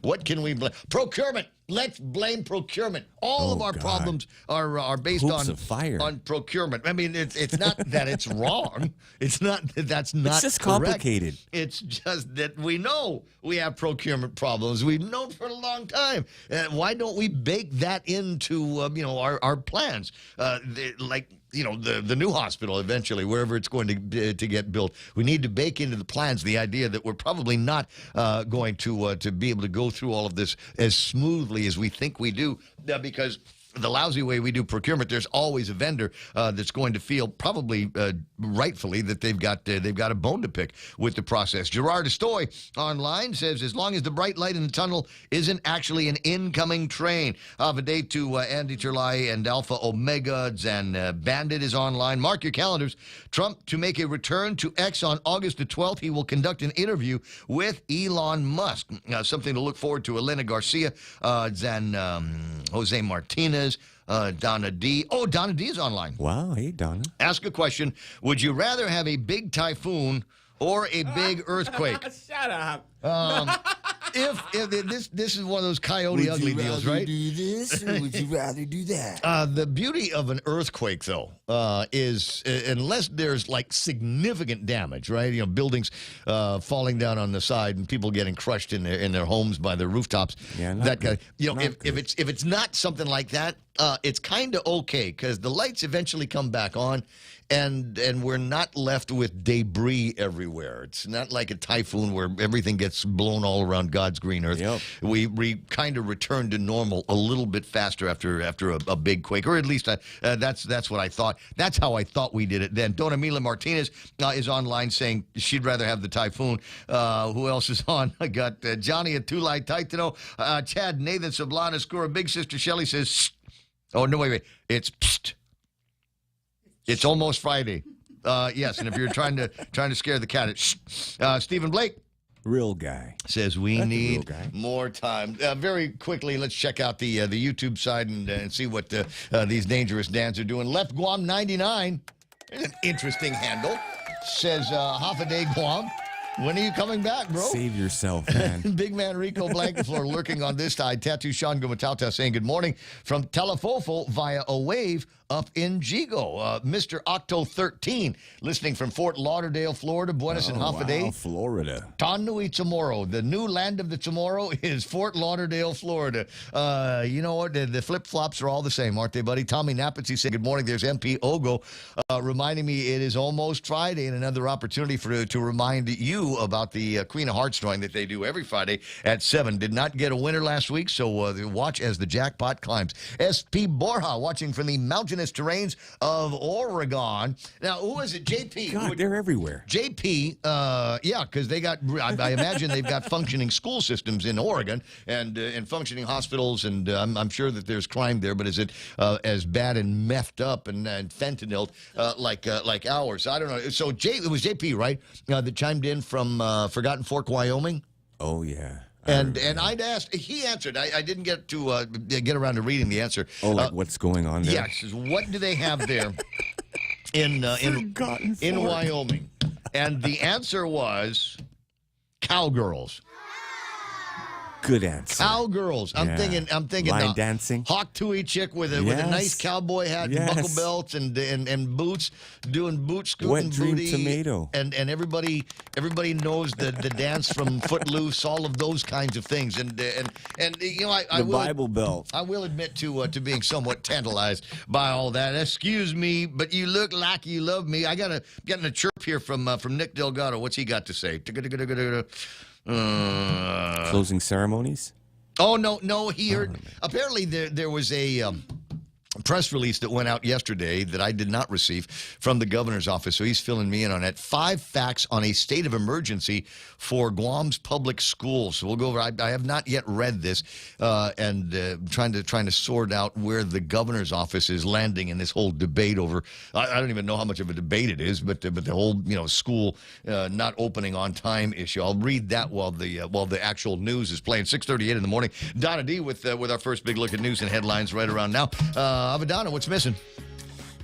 what can we blame? Procurement. Let's blame procurement. All of our problems are based on procurement. I mean, it's not that it's wrong. It's not that that's not It's just correct. complicated. It's just that we know we have procurement problems. We've known for a long time. Why don't we bake that into our plans? The new hospital eventually, wherever it's going to get built. We need to bake into the plans the idea that we're probably not going to be able to go through all of this as smoothly as we think we do, because the lousy way we do procurement, there's always a vendor that's going to feel probably rightfully that they've got a bone to pick with the process. Gerard Estoy online says, as long as the bright light in the tunnel isn't actually an incoming train. Have a day to Andy Terlai and Alpha Omegas, and Bandit is online. Mark your calendars. Trump to make a return to X on August the 12th. He will conduct an interview with Elon Musk. Something to look forward to. Elena Garcia, Jose Martinez, Donna D. Oh, Donna D is online. Wow, hey, Donna. Ask a question. Would you rather have a big typhoon or a big earthquake? Shut up. if this is one of those coyote ugly deals, right? Would you rather do this or would you rather do that? The beauty of an earthquake, though, is unless there's like significant damage, right? You know, buildings falling down on the side and people getting crushed in their homes by the rooftops. Yeah, that kind. You know, if it's not something like that, it's kind of okay because the lights eventually come back on. And we're not left with debris everywhere. It's not like a typhoon where everything gets blown all around God's green earth. Yep. We kind of return to normal a little bit faster after a big quake, or at least that's what I thought. That's how I thought we did it then. Dona Mila Martinez is online saying she'd rather have the typhoon. Who else is on? I got Johnny at Tulay Taitano, Chad, Nathan Sablana, Skura. Big Sister Shelley says, "Shh." Oh, no, wait. It's psst. It's almost Friday. Yes, and if you're trying to scare the cat, it's Stephen Blake. Real guy. Says we need more time. Very quickly, let's check out the YouTube side and see what these dangerous Dans are doing. Left Guam 99. There's an interesting handle. Says half a day Guam. When are you coming back, bro? Save yourself, man. Big man Rico Blankenfleur lurking on this side. Tattoo Sean Gumatauta saying good morning from Telefofo via a wave up in Jigo. Mr. Octo 13 listening from Fort Lauderdale, Florida. Buenos and half a day. Florida. Tanui Chamorro. The new land of the Chamorro is Fort Lauderdale, Florida. You know what? The flip-flops are all the same, aren't they, buddy? Tommy Napatsi saying good morning. There's MP Ogo reminding me it is almost Friday and another opportunity to remind you about the Queen of Hearts drawing that they do every Friday at 7. Did not get a winner last week, so watch as the jackpot climbs. SP Borja watching from the mountainous terrains of Oregon. Now, who is it? JP. God, they're everywhere. JP, yeah, because they got, I imagine they've got functioning school systems in Oregon and functioning hospitals, and I'm sure that there's crime there, but is it as bad and methed up and fentanyl like ours? I don't know. So it was JP, right, that chimed in from Forgotten Fork, Wyoming? Oh, yeah. And I'd asked, he answered. I didn't get to get around to reading the answer. Oh, like what's going on there? Yes. What do they have there in Wyoming? And the answer was cowgirls. Good answer. Cowgirls. I'm thinking line dancing. Hawk Tui chick with a nice cowboy hat and buckle belts and boots, doing boot scooting Wet dream booty. tomato. And everybody knows the dance from Footloose, all of those kinds of things. And you know, I the will, Bible Belt. I will admit to being somewhat tantalized by all that. Excuse me, but you look like you love me. I getting a chirp here from Nick Delgado. What's he got to say? Closing ceremonies? Oh, no, he heard. Apparently, there was a press release that went out yesterday that I did not receive from the governor's office, so he's filling me in on it. 5 facts on a state of emergency for Guam's public schools. So we'll go over. I have not yet read this, and trying to sort out where the governor's office is landing in this whole debate over. I don't even know how much of a debate it is, but the whole school not opening on time issue. I'll read that while the actual news is playing. 6:38 in the morning. Donna D with our first big look at news and headlines right around now. Avadana, what's missing?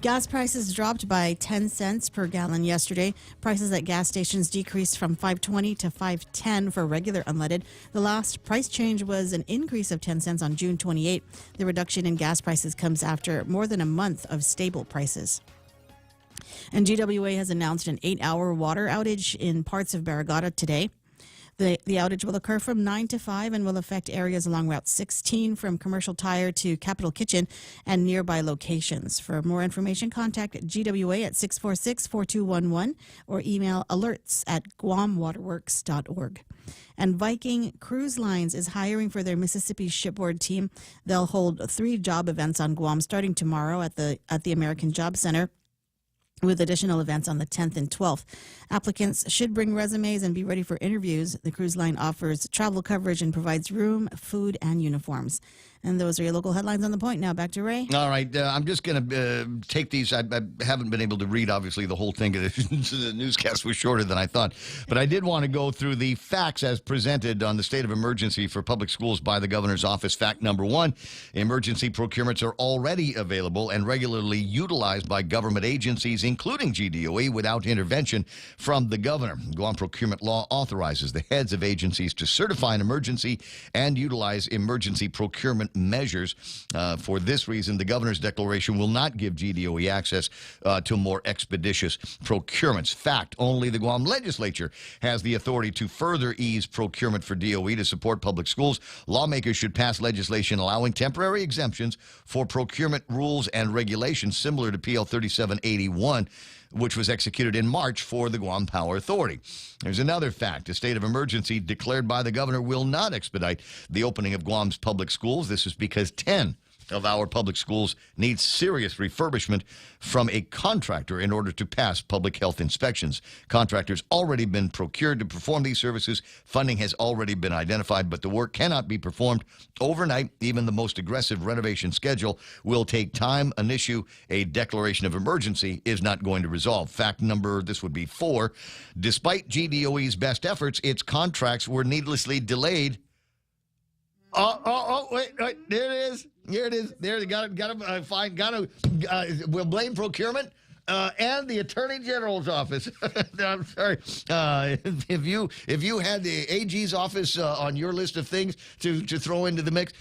Gas prices dropped by 10 cents per gallon yesterday. Prices at gas stations decreased from $5.20 to $5.10 for regular unleaded. The last price change was an increase of 10 cents on June 28. The reduction in gas prices comes after more than a month of stable prices. And GWA has announced an 8-hour water outage in parts of Barrigada today. The outage will occur from 9 to 5 and will affect areas along Route 16 from Commercial Tire to Capitol Kitchen and nearby locations. For more information, contact GWA at 646-4211 or email alerts@guamwaterworks.org. And Viking Cruise Lines is hiring for their Mississippi shipboard team. They'll hold 3 job events on Guam starting tomorrow at the American Job Center, with additional events on the 10th and 12th. Applicants should bring resumes and be ready for interviews. The cruise line offers travel coverage and provides room, food, and uniforms. And those are your local headlines on The Point. Now back to Ray. All right, I'm just going to take these. I haven't been able to read, obviously, the whole thing. The newscast was shorter than I thought. But I did want to go through the facts as presented on the state of emergency for public schools by the governor's office. Fact number one, emergency procurements are already available and regularly utilized by government agencies, including GDOE, without intervention from the governor. Guam procurement law authorizes the heads of agencies to certify an emergency and utilize emergency procurement measures. For this reason, the governor's declaration will not give GDOE access to more expeditious procurements. Fact, only the Guam legislature has the authority to further ease procurement for DOE to support public schools. Lawmakers should pass legislation allowing temporary exemptions for procurement rules and regulations similar to PL 3781, which was executed in March for the Guam Power Authority. There's another fact. A state of emergency declared by the governor will not expedite the opening of Guam's public schools. This is because 10 of our public schools need serious refurbishment from a contractor in order to pass public health inspections. Contractors already been procured to perform these services. Funding has already been identified, but the work cannot be performed overnight. Even the most aggressive renovation schedule will take time. An issue a declaration of emergency is not going to resolve. Fact number, this would be 4. Despite GDOE's best efforts, its contracts were needlessly delayed. Wait, there it is. Here it is. There, we'll blame procurement and the Attorney General's office. I'm sorry. If you had the AG's office on your list of things to throw into the mix,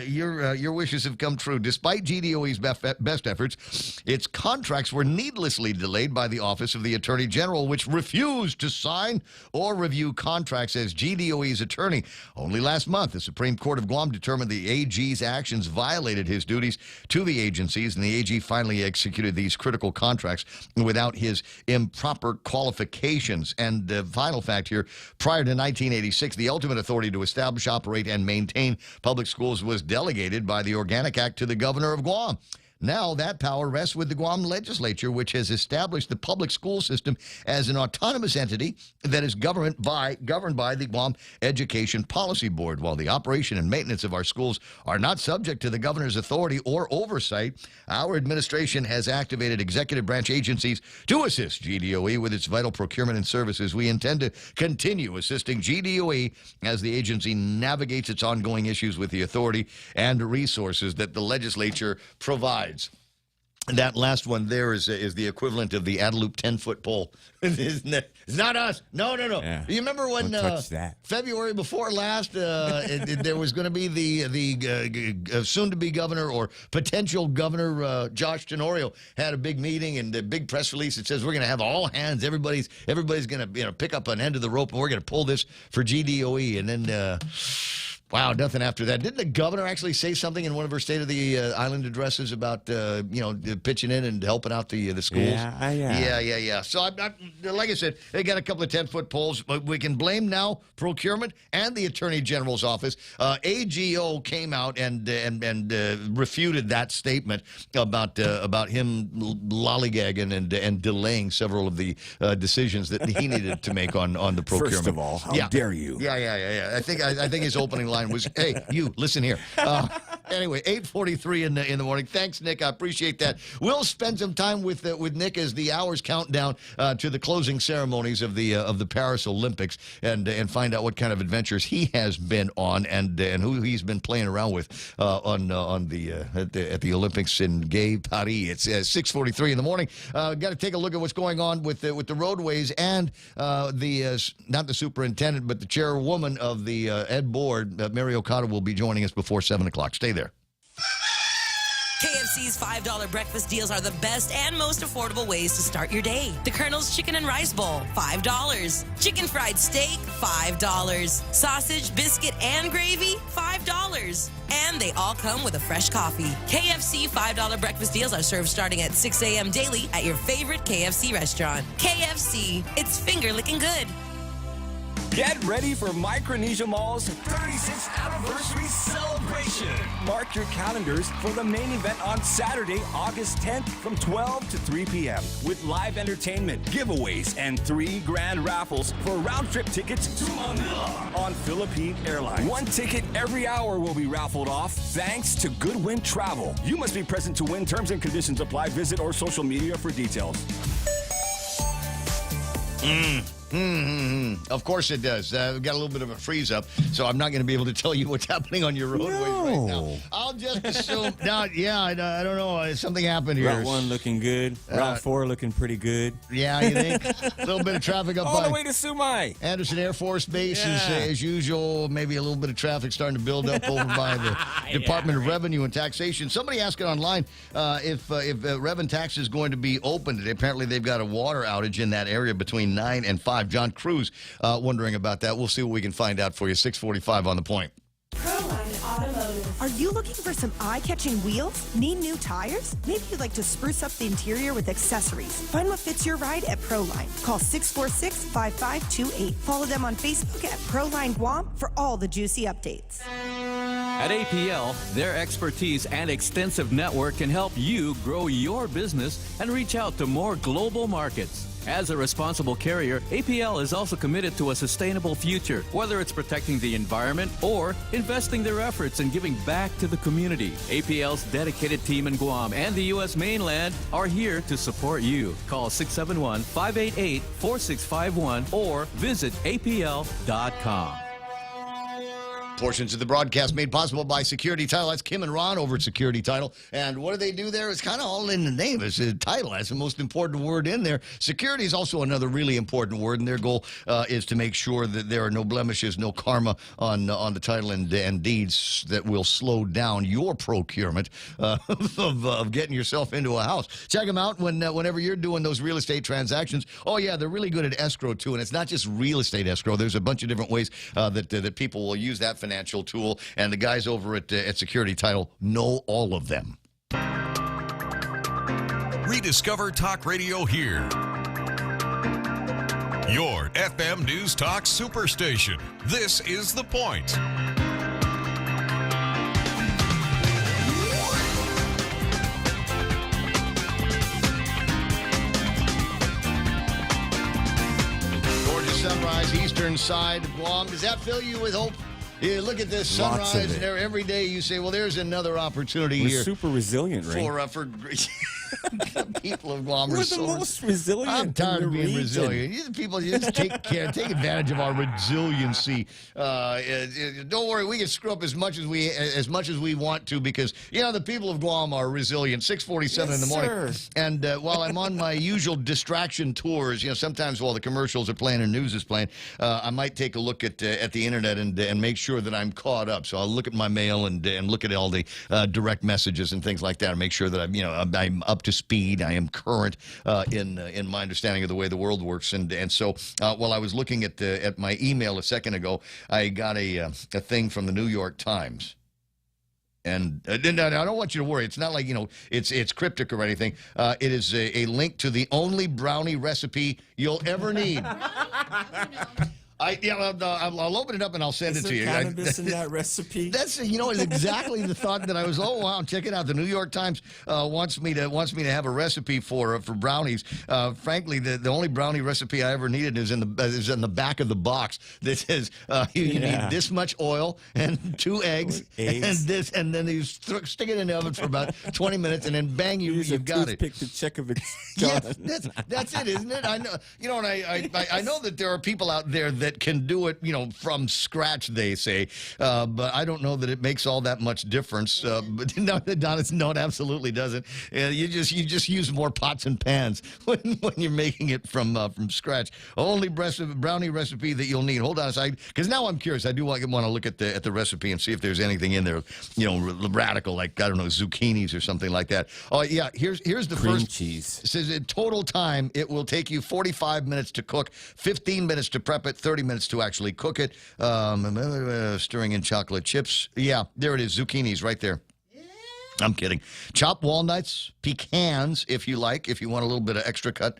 your wishes have come true. Despite GDOE's best efforts, its contracts were needlessly delayed by the Office of the Attorney General, which refused to sign or review contracts as GDOE's attorney. Only last month, the Supreme Court of Guam determined the AG's actions violated his duties to the agencies, and the AG finally executed these critical contracts without his improper qualifications. And the final fact here, prior to 1986, the ultimate authority to establish, operate, and maintain public schools was delegated by the Organic Act to the governor of Guam. Now that power rests with the Guam legislature, which has established the public school system as an autonomous entity that is governed by the Guam Education Policy Board. While the operation and maintenance of our schools are not subject to the governor's authority or oversight, our administration has activated executive branch agencies to assist GDOE with its vital procurement and services. We intend to continue assisting GDOE as the agency navigates its ongoing issues with the authority and resources that the legislature provides. That last one there is the equivalent of the Adeloop 10-foot pole. It's not us. No. Yeah. You remember when February before last, there was going to be the soon-to-be governor or potential governor, Josh Tenorio, had a big meeting and a big press release that says we're going to have all hands. Everybody's going to pick up an end of the rope and we're going to pull this for GDOE. And then... wow, nothing after that. Didn't the governor actually say something in one of her State of the Island addresses about, pitching in and helping out the schools? Yeah. So, like I said, they got a couple of 10-foot poles. But we can blame now procurement and the Attorney General's office. AGO came out and refuted that statement about him lollygagging and delaying several of the decisions that he needed to make on the procurement. First of all, how dare you? Yeah. I think his opening line was, "Hey, you, listen here." Anyway, 8:43 in the morning. Thanks, Nick. I appreciate that. We'll spend some time with Nick as the hours count down to the closing ceremonies of the Paris Olympics and find out what kind of adventures he has been on and who he's been playing around with at the Olympics in Gay Paris. It's 6:43 in the morning. Got to take a look at what's going on with the roadways and not the superintendent, but the chairwoman of the Ed board. Mary Okada will be joining us before 7 o'clock. Stay there. KFC's $5 breakfast deals are the best and most affordable ways to start your day. The Colonel's Chicken and Rice Bowl, $5. Chicken fried steak, $5. Sausage, biscuit, and gravy, $5. And they all come with a fresh coffee. KFC $5 breakfast deals are served starting at 6 a.m. daily at your favorite KFC restaurant. KFC, it's finger-licking good. Get ready for Micronesia Mall's 36th anniversary celebration. Mark your calendars for the main event on Saturday, August 10th from 12 to 3 p.m. with live entertainment, giveaways, and 3 grand raffles for round-trip tickets to Manila on Philippine Airlines. 1 ticket every hour will be raffled off thanks to Goodwin Travel. You must be present to win. Terms and conditions apply. Visit our social media for details. Of course it does. We've got a little bit of a freeze up, so I'm not going to be able to tell you what's happening on your roadways right now. I'll just assume. I don't know. Something happened here. Route 1 looking good. Route 4 looking pretty good. Yeah, you think? A little bit of traffic up all by the way to Sumai. Anderson Air Force Base is, as usual, maybe a little bit of traffic starting to build up over by the Department of Revenue and Taxation. Somebody asking online if Rev and Tax is going to be open today. Apparently, they've got a water outage in that area between 9 and 5. John Cruz wondering about that. We'll see what we can find out for you. 6:45 on The Point. Are you looking for some eye-catching wheels? Need new tires? Maybe you'd like to spruce up the interior with accessories. Find what fits your ride at Proline. Call 646-5528. Follow them on Facebook at Proline Guam for all the juicy updates. At APL, their expertise and extensive network can help you grow your business and reach out to more global markets. As a responsible carrier, APL is also committed to a sustainable future, whether it's protecting the environment or investing their efforts in giving back to the community. APL's dedicated team in Guam and the U.S. mainland are here to support you. Call 671-588-4651 or visit apl.com. Portions of the broadcast made possible by Security Title. That's Kim and Ron over at Security Title. And what do they do there? It's kind of all in the name. It's a title. That's the most important word in there. Security is also another really important word, and their goal is to make sure that there are no blemishes, no karma on the title and deeds that will slow down your procurement of getting yourself into a house. Check them out whenever you're doing those real estate transactions. Oh, yeah, they're really good at escrow, too. And it's not just real estate escrow. There's a bunch of different ways that people will use that financial tool, and the guys over at Security Title know all of them. Rediscover Talk Radio here. Your FM News Talk Superstation. This is The Point. Gorgeous sunrise, eastern side of Guam. Does that fill you with hope? You look at this sunrise, and every day you say, well, there's another opportunity We're here. super resilient, right? For people of Guam. We're the most resilient. I'm tired of being region. resilient. You people just take advantage of our resiliency. Don't worry, we can screw up as much as we want to, because the people of Guam are resilient. 6:47 in the morning, and while I'm on my usual distraction tours, sometimes while the commercials are playing and news is playing, I might take a look at the internet and make sure that I'm caught up. So I'll look at my mail and look at all the direct messages and things like that, and make sure that I'm up to speed. I am current in my understanding of the way the world works. And so while I was looking at my email a second ago, I got a thing from the New York Times. And I don't want you to worry. It's not like, it's cryptic or anything. It is a link to the only brownie recipe you'll ever need. I'll open it up and I'll send it to you. Cannabis in that recipe? That's it's exactly the thought that I was. Oh wow, check it out. The New York Times wants me to have a recipe for brownies. Frankly, the only brownie recipe I ever needed is in the back of the box. That says you need this much oil and 2 eggs and then you stick it in the oven for about 20 minutes, and then bang, you've got it. Pick to check if it's done. Yes, that's it, isn't it? I know. And I know that there are people out there that can do it, from scratch, they say. But I don't know that it makes all that much difference. But no, it absolutely doesn't. You just use more pots and pans when you're making it from scratch. Only brownie recipe that you'll need. Hold on a second, because now I'm curious. I do want to look at the recipe and see if there's anything in there, radical, like, I don't know, zucchinis or something like that. Oh yeah, here's the cream first cheese. It says in total time it will take you 45 minutes to cook, 15 minutes to prep it, 30 minutes to actually cook it. Stirring in chocolate chips. Yeah, there it is. Zucchinis right there. I'm kidding. Chopped walnuts, pecans, if you like, if you want a little bit of extra cut,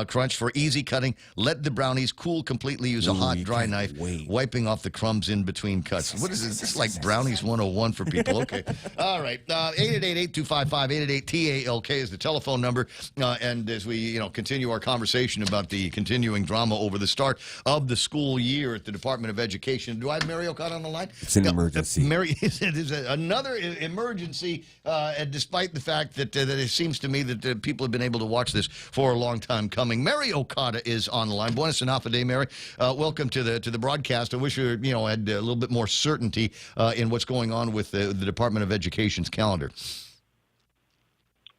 crunch for easy cutting. Let the brownies cool completely. Use a hot, dry knife, wiping off the crumbs in between cuts. What is this? This is like Brownies 101 for people. Okay. All right. 888-8255-888-TALK is the telephone number. And as we continue our conversation about the continuing drama over the start of the school year at the Department of Education. Do I have Mary Okada on the line? It's an emergency. Mary, it is another emergency. And despite the fact that it seems to me that people have been able to watch this for a long time coming. Mary Okada is on the line. Buenos and Day, Mary. Welcome to the broadcast. I wish you had a little bit more certainty in what's going on with the Department of Education's calendar.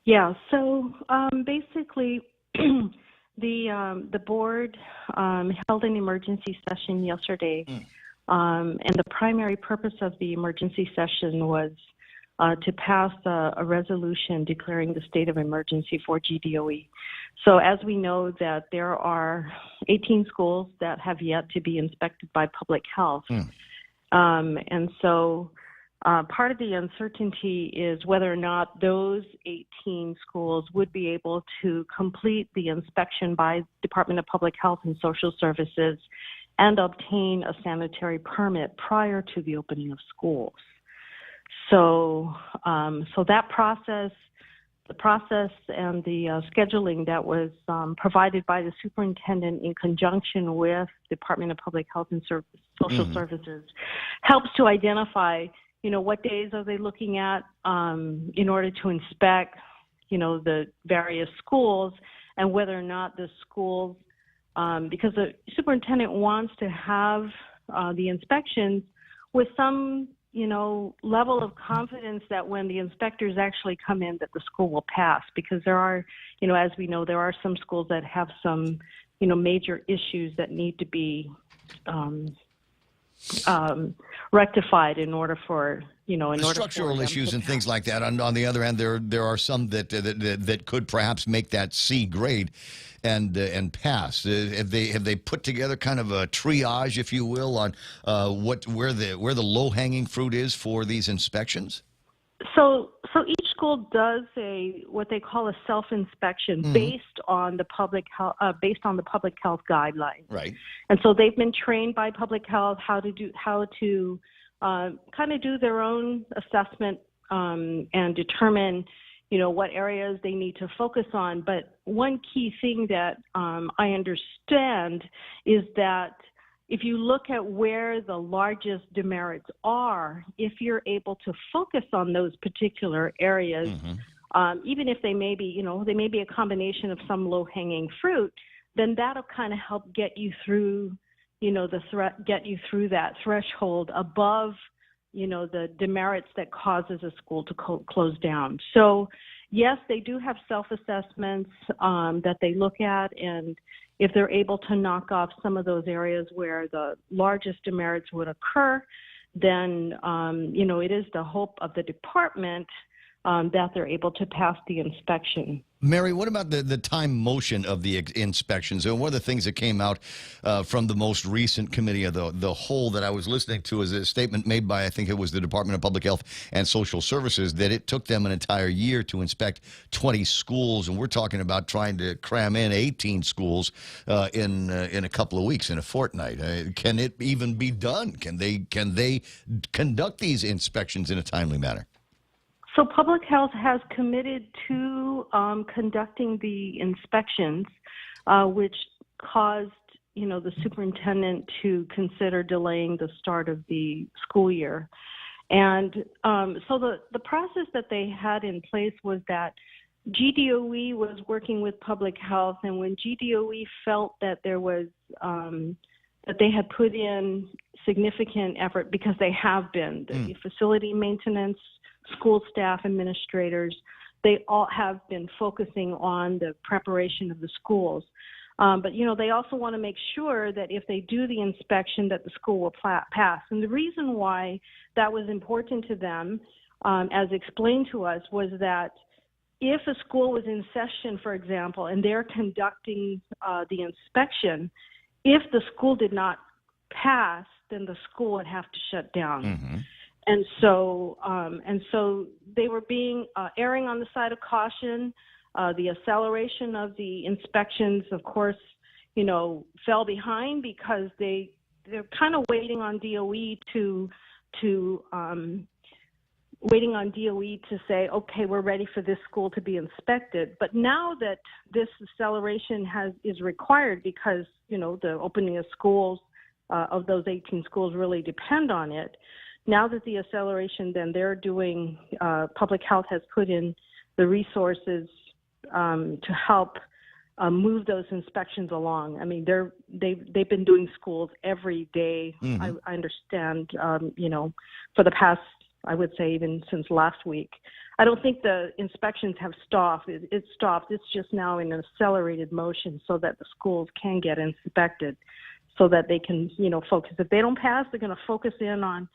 Yeah. So basically, the board held an emergency session yesterday, and the primary purpose of the emergency session was to pass a resolution declaring the state of emergency for GDOE. So as we know that there are 18 schools that have yet to be inspected by public health. And so part of the uncertainty is whether or not those 18 schools would be able to complete the inspection by Department of Public Health and Social Services and obtain a sanitary permit prior to the opening of schools. So, that process, the process and the scheduling that was provided by the superintendent in conjunction with Department of Public Health and Social Services helps to identify, what days are they looking at in order to inspect, the various schools and whether or not the schools, because the superintendent wants to have the inspections with some level of confidence that when the inspectors actually come in that the school will pass, because there are, as we know, there are some schools that have some, major issues that need to be rectified in order for, structural issues and things like that. On the other hand, there are some that could perhaps make that C grade and pass. Have they put together kind of a triage, if you will, on where the low hanging fruit is for these inspections? So each school does what they call a self-inspection based on the public health guidelines. Right. And so they've been trained by public health how to kind of do their own assessment and determine, what areas they need to focus on. But one key thing that I understand is that if you look at where the largest demerits are, if you're able to focus on those particular areas, even if they may be, they may be a combination of some low-hanging fruit, then that'll kind of help get you through, get you through that threshold above, the demerits that causes a school to close down. So, yes, they do have self-assessments that they look at, and if they're able to knock off some of those areas where the largest demerits would occur, then, it is the hope of the department that they're able to pass the inspection. Mary, what about the time motion of the inspections? And one of the things that came out from the most recent committee of the whole that I was listening to is a statement made by, I think it was the Department of Public Health and Social Services, that it took them an entire year to inspect 20 schools. And we're talking about trying to cram in 18 schools in a couple of weeks, in a fortnight. Can it even be done? Can they conduct these inspections in a timely manner? So public health has committed to conducting the inspections, which caused, the superintendent to consider delaying the start of the school year. And so the process that they had in place was that GDOE was working with public health, and when GDOE felt that there was that they had put in significant effort, because they have been, the facility maintenance, school staff, administrators, they all have been focusing on the preparation of the schools. But, they also want to make sure that if they do the inspection that the school will pass. And the reason why that was important to them, as explained to us, was that if a school was in session, for example, and they're conducting the inspection, if the school did not pass, then the school would have to shut down. so they were being erring on the side of caution. The acceleration of the inspections, of course, fell behind because they're kind of waiting on DOE to say, okay, we're ready for this school to be inspected. But now that this acceleration is required because the opening of schools of those 18 schools really depend on it. Now that the acceleration, then they're doing, public health has put in the resources to help move those inspections along. I mean, they've been doing schools every day. Mm-hmm. I understand, for the past, I would say even since last week. I don't think the inspections have stopped. It stopped. It's just now in an accelerated motion so that the schools can get inspected, so that they can, focus. If they don't pass, they're going to focus in on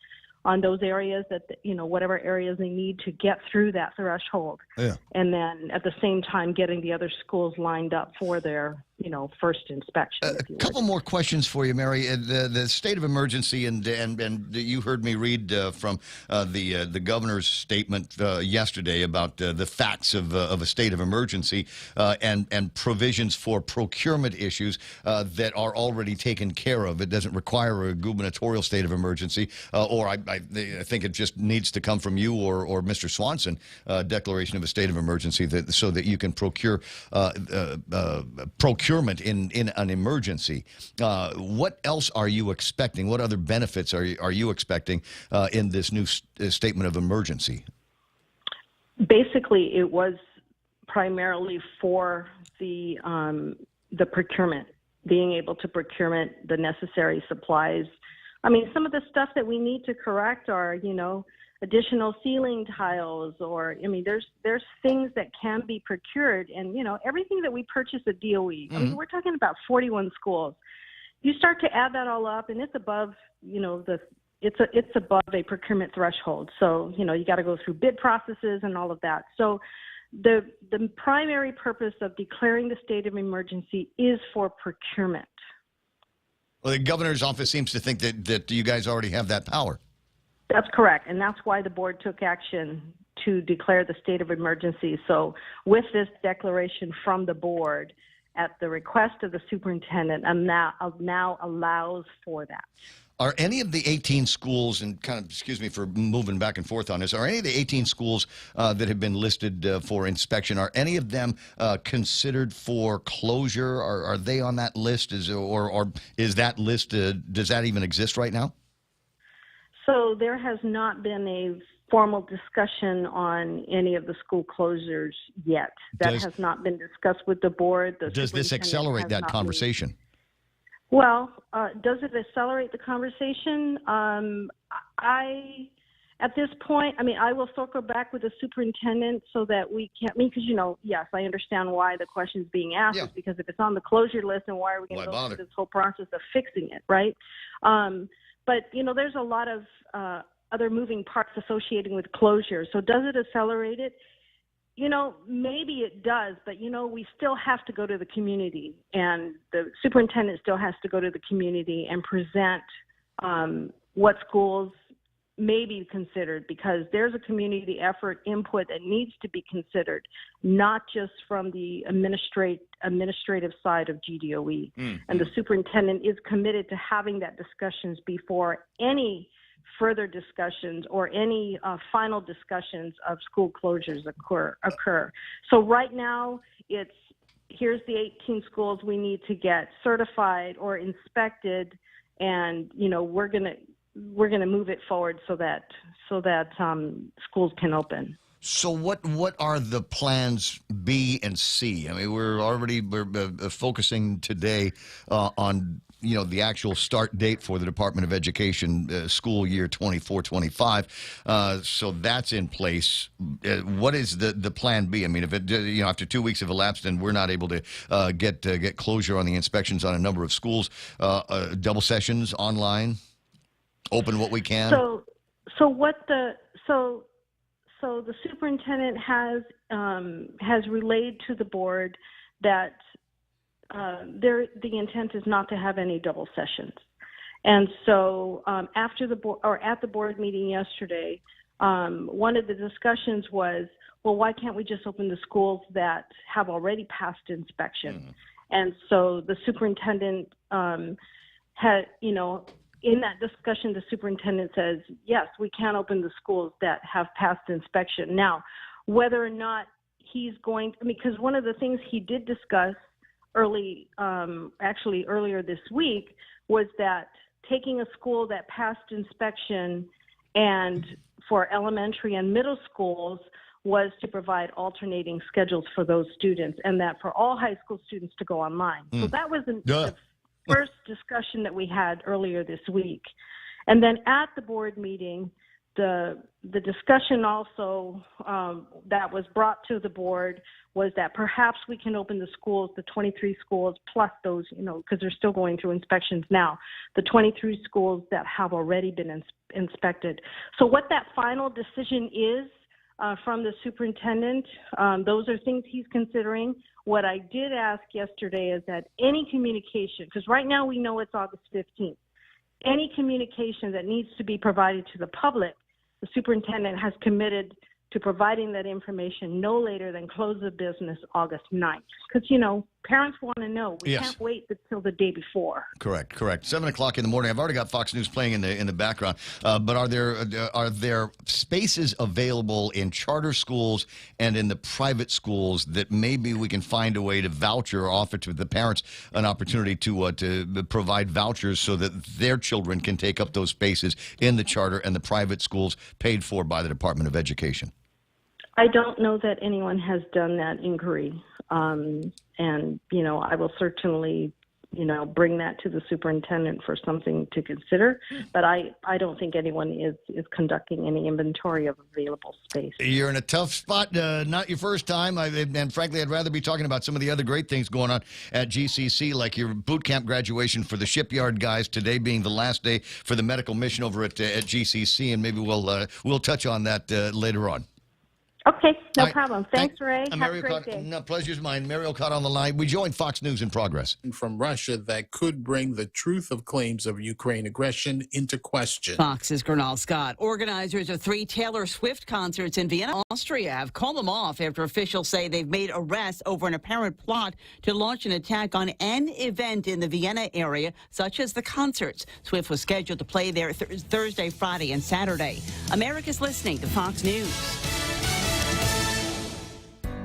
those areas that, whatever areas they need to get through that threshold. Yeah. And then at the same time, getting the other schools lined up for their, first inspection. A couple more questions for you, Mary. The state of emergency, and you heard me read from the governor's statement yesterday about the facts of a state of emergency and provisions for procurement issues that are already taken care of. It doesn't require a gubernatorial state of emergency, or I think it just needs to come from you or Mr. Swanson, declaration of a state of emergency, so that you can procure procurement in an emergency. What else are you expecting? What other benefits are you expecting in this new statement of emergency? Basically, it was primarily for the procurement, being able to procure the necessary supplies. I mean, some of the stuff that we need to correct are, additional ceiling tiles, or there's things that can be procured, and everything that we purchase at DOE. I mean, we're talking about 41 schools. You start to add that all up, and it's above it's above a procurement threshold. So you got to go through bid processes and all of that. So the primary purpose of declaring the state of emergency is for procurement. Well, the governor's office seems to think that you guys already have that power. That's correct, and that's why the board took action to declare the state of emergency. So with this declaration from the board, at the request of the superintendent, now allows for that. Are any of the 18 schools, and kind of, excuse me for moving back and forth on this, are any of the 18 schools that have been listed for inspection, are any of them considered for closure? Are they on that list? Or is that list, does that even exist right now? So there has not been a formal discussion on any of the school closures yet. That has not been discussed with the board. Does this accelerate that conversation? Well, does it accelerate the conversation? At this point, I will circle back with the superintendent so that we can, because, yes, I understand why the question is being asked, is because if it's on the closure list, then why are we going to go through this whole process of fixing it, right? But, there's a lot of other moving parts associated with closure. So does it accelerate it? Maybe it does, but, we still have to go to the community, and the superintendent still has to go to the community and present what schools may be considered, because there's a community effort input that needs to be considered, not just from the administrative side of GDOE. And the superintendent is committed to having that discussions before any further discussions or any final discussions of school closures occur. So right now, here's the 18 schools we need to get certified or inspected, and we're gonna move it forward so that schools can open. So what are the plans B and C? I mean, we're focusing today on the actual start date for the Department of Education school year 24-25. So that's in place. What is the plan B? I mean, if it after 2 weeks have elapsed and we're not able to get closure on the inspections on a number of schools, double sessions online, open what we can. So the superintendent has relayed to the board that the intent is not to have any double sessions, And so after the board, or at the board meeting yesterday, one of the discussions was, well, why can't we just open the schools that have already passed inspection? And so the superintendent had, you know, in that discussion, the superintendent says, yes, we can open the schools that have passed inspection. Now, whether or not he's going, because one of the things he did discuss earlier this week was that taking a school that passed inspection and for elementary and middle schools was to provide alternating schedules for those students, and that for all high school students to go online. So that was the first discussion that we had earlier this week. And then at the board meeting, the discussion also that was brought to the board was that perhaps we can open the schools, the 23 schools, plus those, you know, because they're still going through inspections now, the 23 schools that have already been inspected. So what that final decision is from the superintendent, those are things he's considering. What I did ask yesterday is that any communication, because right now we know it's August 15th, any communication that needs to be provided to the public, the superintendent has committed to providing that information no later than close of business August 9th. Because, you know, parents want to know. We can't wait until the day before. Correct. 7 o'clock in the morning. I've already got Fox News playing in the background. But are there spaces available in charter schools and in the private schools that maybe we can find a way to voucher or offer to the parents an opportunity to provide vouchers so that their children can take up those spaces in the charter and the private schools paid for by the Department of Education? I don't know that anyone has done that inquiry. And, you know, I will certainly, you know, bring that to the superintendent for something to consider. But I don't think anyone is conducting any inventory of available space. You're in a tough spot. Not your first time. And frankly, I'd rather be talking about some of the other great things going on at GCC, like your boot camp graduation for the shipyard guys, today being the last day for the medical mission over at GCC. And maybe we'll touch on that later on. Okay, no problem. Thanks, Ray. Have a great day. No, pleasure's mine. Mary O'Connor on the line. We join Fox News in progress. From Russia that could bring the truth of claims of Ukraine aggression into question. Fox's Gernal Scott. Organizers of 3 Taylor Swift concerts in Vienna, Austria have called them off after officials say they've made arrests over an apparent plot to launch an attack on an event in the Vienna area, such as the concerts. Swift was scheduled to play there Thursday, Friday, and Saturday. America's listening to Fox News.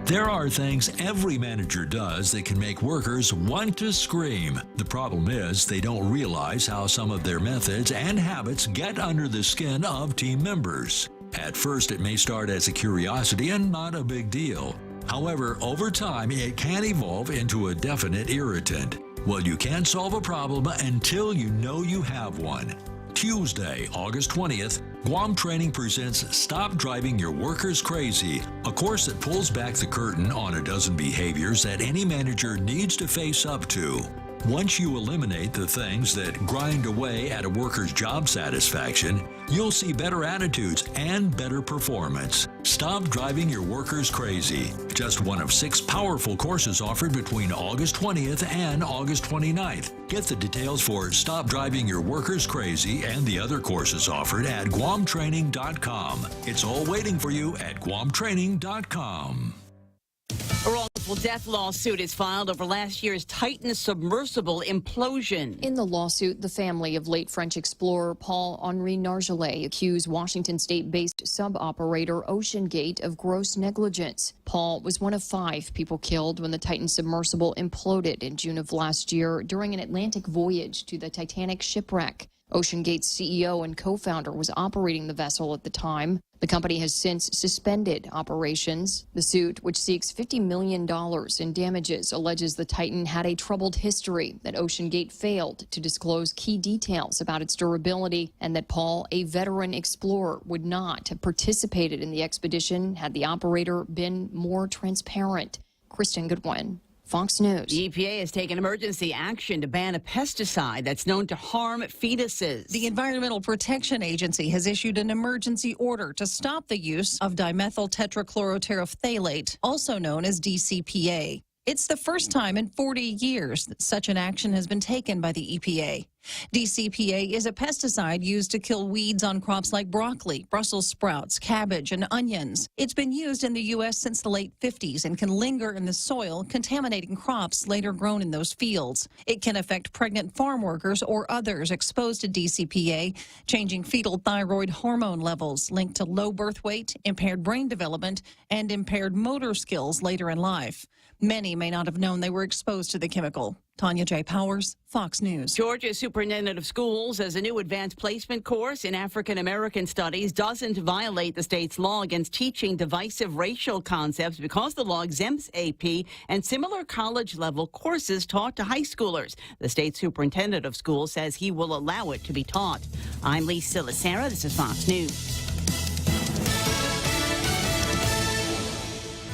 There are things every manager does that can make workers want to scream. The problem is they don't realize how some of their methods and habits get under the skin of team members. At first, it may start as a curiosity and not a big deal. However, over time, it can evolve into a definite irritant. Well, you can't solve a problem until you know you have one. Tuesday, August 20th, Guam Training presents Stop Driving Your Workers Crazy, a course that pulls back the curtain on a dozen behaviors that any manager needs to face up to. Once you eliminate the things that grind away at a worker's job satisfaction, you'll see better attitudes and better performance. Stop Driving Your Workers Crazy. Just one of 6 powerful courses offered between August 20th and August 29th. Get the details for Stop Driving Your Workers Crazy and the other courses offered at guamtraining.com. It's all waiting for you at guamtraining.com. A wrongful death lawsuit is filed over last year's Titan submersible implosion. In the lawsuit, the family of late French explorer Paul-Henri Nargeolet accused Washington state-based sub-operator OceanGate of gross negligence. Paul was one of 5 people killed when the Titan submersible imploded in June of last year during an Atlantic voyage to the Titanic shipwreck. OceanGate's CEO and co-founder was operating the vessel at the time. The company has since suspended operations. The suit, which seeks $50 million in damages, alleges the Titan had a troubled history, that OceanGate failed to disclose key details about its durability, and that Paul, a veteran explorer, would not have participated in the expedition had the operator been more transparent. Kristen Goodwin, Fox News. The EPA has taken emergency action to ban a pesticide that's known to harm fetuses. The Environmental Protection Agency has issued an emergency order to stop the use of dimethyl tetrachloroterephthalate, also known as DCPA. It's the first time in 40 years that such an action has been taken by the EPA. DCPA is a pesticide used to kill weeds on crops like broccoli, Brussels sprouts, cabbage, and onions. It's been used in the U.S. since the late 50s and can linger in the soil, contaminating crops later grown in those fields. It can affect pregnant farm workers or others exposed to DCPA, changing fetal thyroid hormone levels linked to low birth weight, impaired brain development, and impaired motor skills later in life. Many may not have known they were exposed to the chemical. Tanya J. Powers, Fox News. Georgia's superintendent of schools says a new advanced placement course in African American studies doesn't violate the state's law against teaching divisive racial concepts because the law exempts AP and similar college-level courses taught to high schoolers. The state superintendent of schools says he will allow it to be taught. I'm Lisa Lacera. This is Fox News.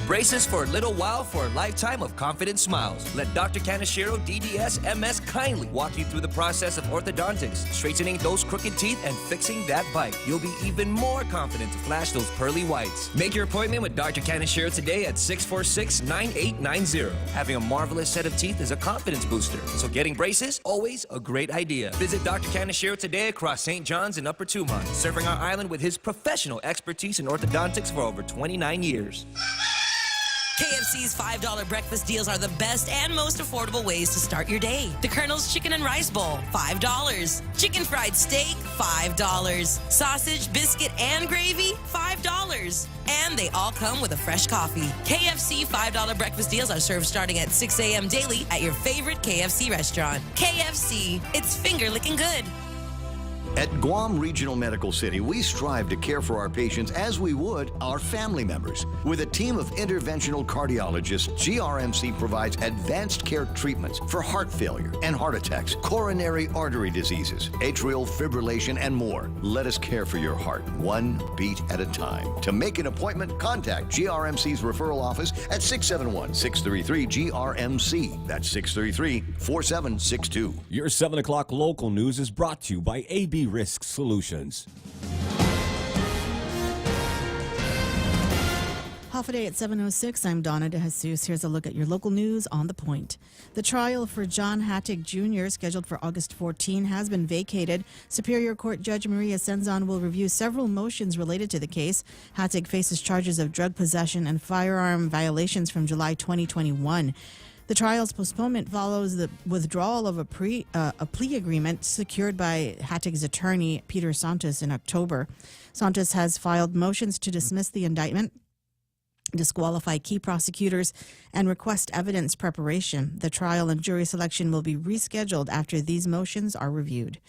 Braces for a little while for a lifetime of confident smiles. Let Dr. Kaneshiro DDS MS kindly walk you through the process of orthodontics, straightening those crooked teeth and fixing that bite. You'll be even more confident to flash those pearly whites. Make your appointment with Dr. Kaneshiro today at 646-9890. Having a marvelous set of teeth is a confidence booster, so getting braces, always a great idea. Visit Dr. Kaneshiro today across St. John's and Upper Tumont, serving our island with his professional expertise in orthodontics for over 29 years. KFC's $5 breakfast deals are the best and most affordable ways to start your day. The Colonel's Chicken and Rice Bowl, $5. Chicken fried steak, $5. Sausage, biscuit, and gravy, $5. And they all come with a fresh coffee. KFC $5 breakfast deals are served starting at 6 a.m. daily at your favorite KFC restaurant. KFC, it's finger-licking good. At Guam Regional Medical City, we strive to care for our patients as we would our family members. With a team of interventional cardiologists, GRMC provides advanced care treatments for heart failure and heart attacks, coronary artery diseases, atrial fibrillation, and more. Let us care for your heart, one beat at a time. To make an appointment, contact GRMC's referral office at 671-633-GRMC. That's 633-4762. Your 7 o'clock local news is brought to you by AB Risk Solutions. Half a day at 7:06. I'm Donna DeJesus. Here's a look at your local news on The Point. The trial for John Hattig Jr., scheduled for August 14, has been vacated. Superior Court Judge Maria Senzon will review several motions related to the case. Hattig faces charges of drug possession and firearm violations from July 2021. The trial's postponement follows the withdrawal of a plea agreement secured by Hattig's attorney, Peter Santos, in October. Santos has filed motions to dismiss the indictment, disqualify key prosecutors, and request evidence preparation. The trial and jury selection will be rescheduled after these motions are reviewed.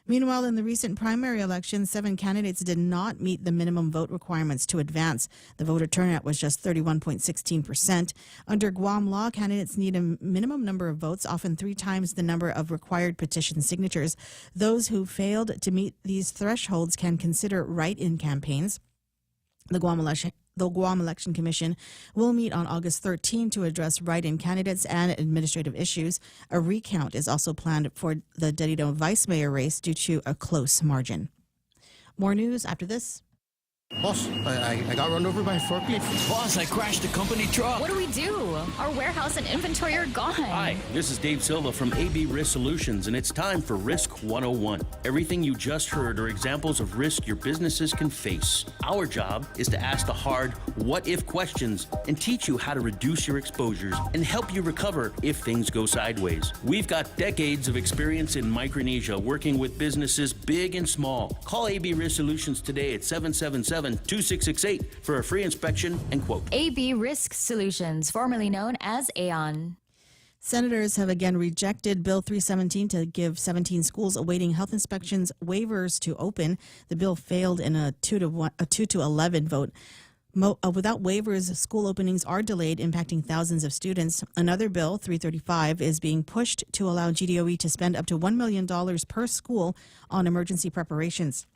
Meanwhile, in the recent primary election, 7 candidates did not meet the minimum vote requirements to advance. The voter turnout was just 31.16%. Under Guam law, candidates need a minimum number of votes, often 3 times the number of required petition signatures. Those who failed to meet these thresholds can consider write-in campaigns. The Guam Election Commission will meet on August 13 to address write-in candidates and administrative issues. A recount is also planned for the Dedido vice mayor race due to a close margin. More news after this. Boss, I got run over by a forklift. Boss, I crashed a company truck. What do we do? Our warehouse and inventory are gone. Hi, this is Dave Silva from AB Risk Solutions, and it's time for Risk 101. Everything you just heard are examples of risk your businesses can face. Our job is to ask the hard what-if questions and teach you how to reduce your exposures and help you recover if things go sideways. We've got decades of experience in Micronesia working with businesses big and small. Call AB Risk Solutions today at 777-2668 for a free inspection and quote. AB Risk Solutions, formerly known as Aon. Senators have again rejected Bill 317 to give 17 schools awaiting health inspections waivers to open. The bill failed in a 2-11 vote. Without waivers, school openings are delayed, impacting thousands of students. Another bill, 335, is being pushed to allow GDOE to spend up to $1 million per school on emergency preparations.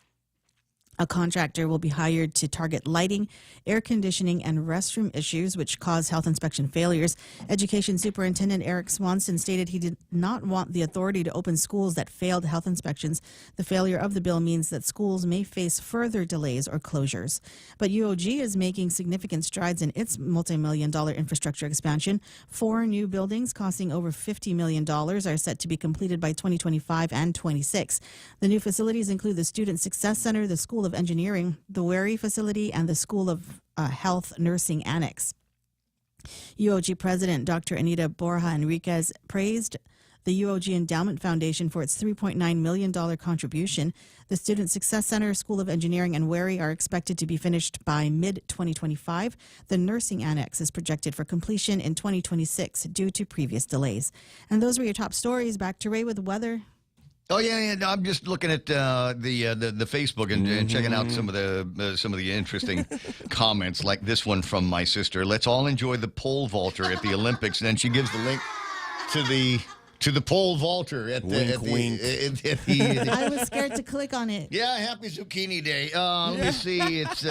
A contractor will be hired to target lighting, air conditioning, and restroom issues which cause health inspection failures. Education Superintendent Eric Swanson stated he did not want the authority to open schools that failed health inspections. The failure of the bill means that schools may face further delays or closures. But UOG is making significant strides in its multi-million-dollar infrastructure expansion. 4 new buildings costing over $50 million are set to be completed by 2025 and 26. The new facilities include the Student Success Center, the School of Engineering, the Wary facility, and the School of Health Nursing Annex. UOG President Dr. Anita Borja Enriquez praised the UOG Endowment Foundation for its $3.9 million contribution. The Student Success Center, School of Engineering, and Wary are expected to be finished by mid-2025. The Nursing Annex is projected for completion in 2026 due to previous delays. And those were your top stories. Back to Ray with weather. Oh yeah, no, I'm just looking at the Facebook and checking out some of the interesting comments, like this one from my sister. Let's all enjoy the pole vaulter at the Olympics, and then she gives the link to the pole vaulter at the I was scared to click on it. Yeah, happy Zucchini Day. Let me see. It's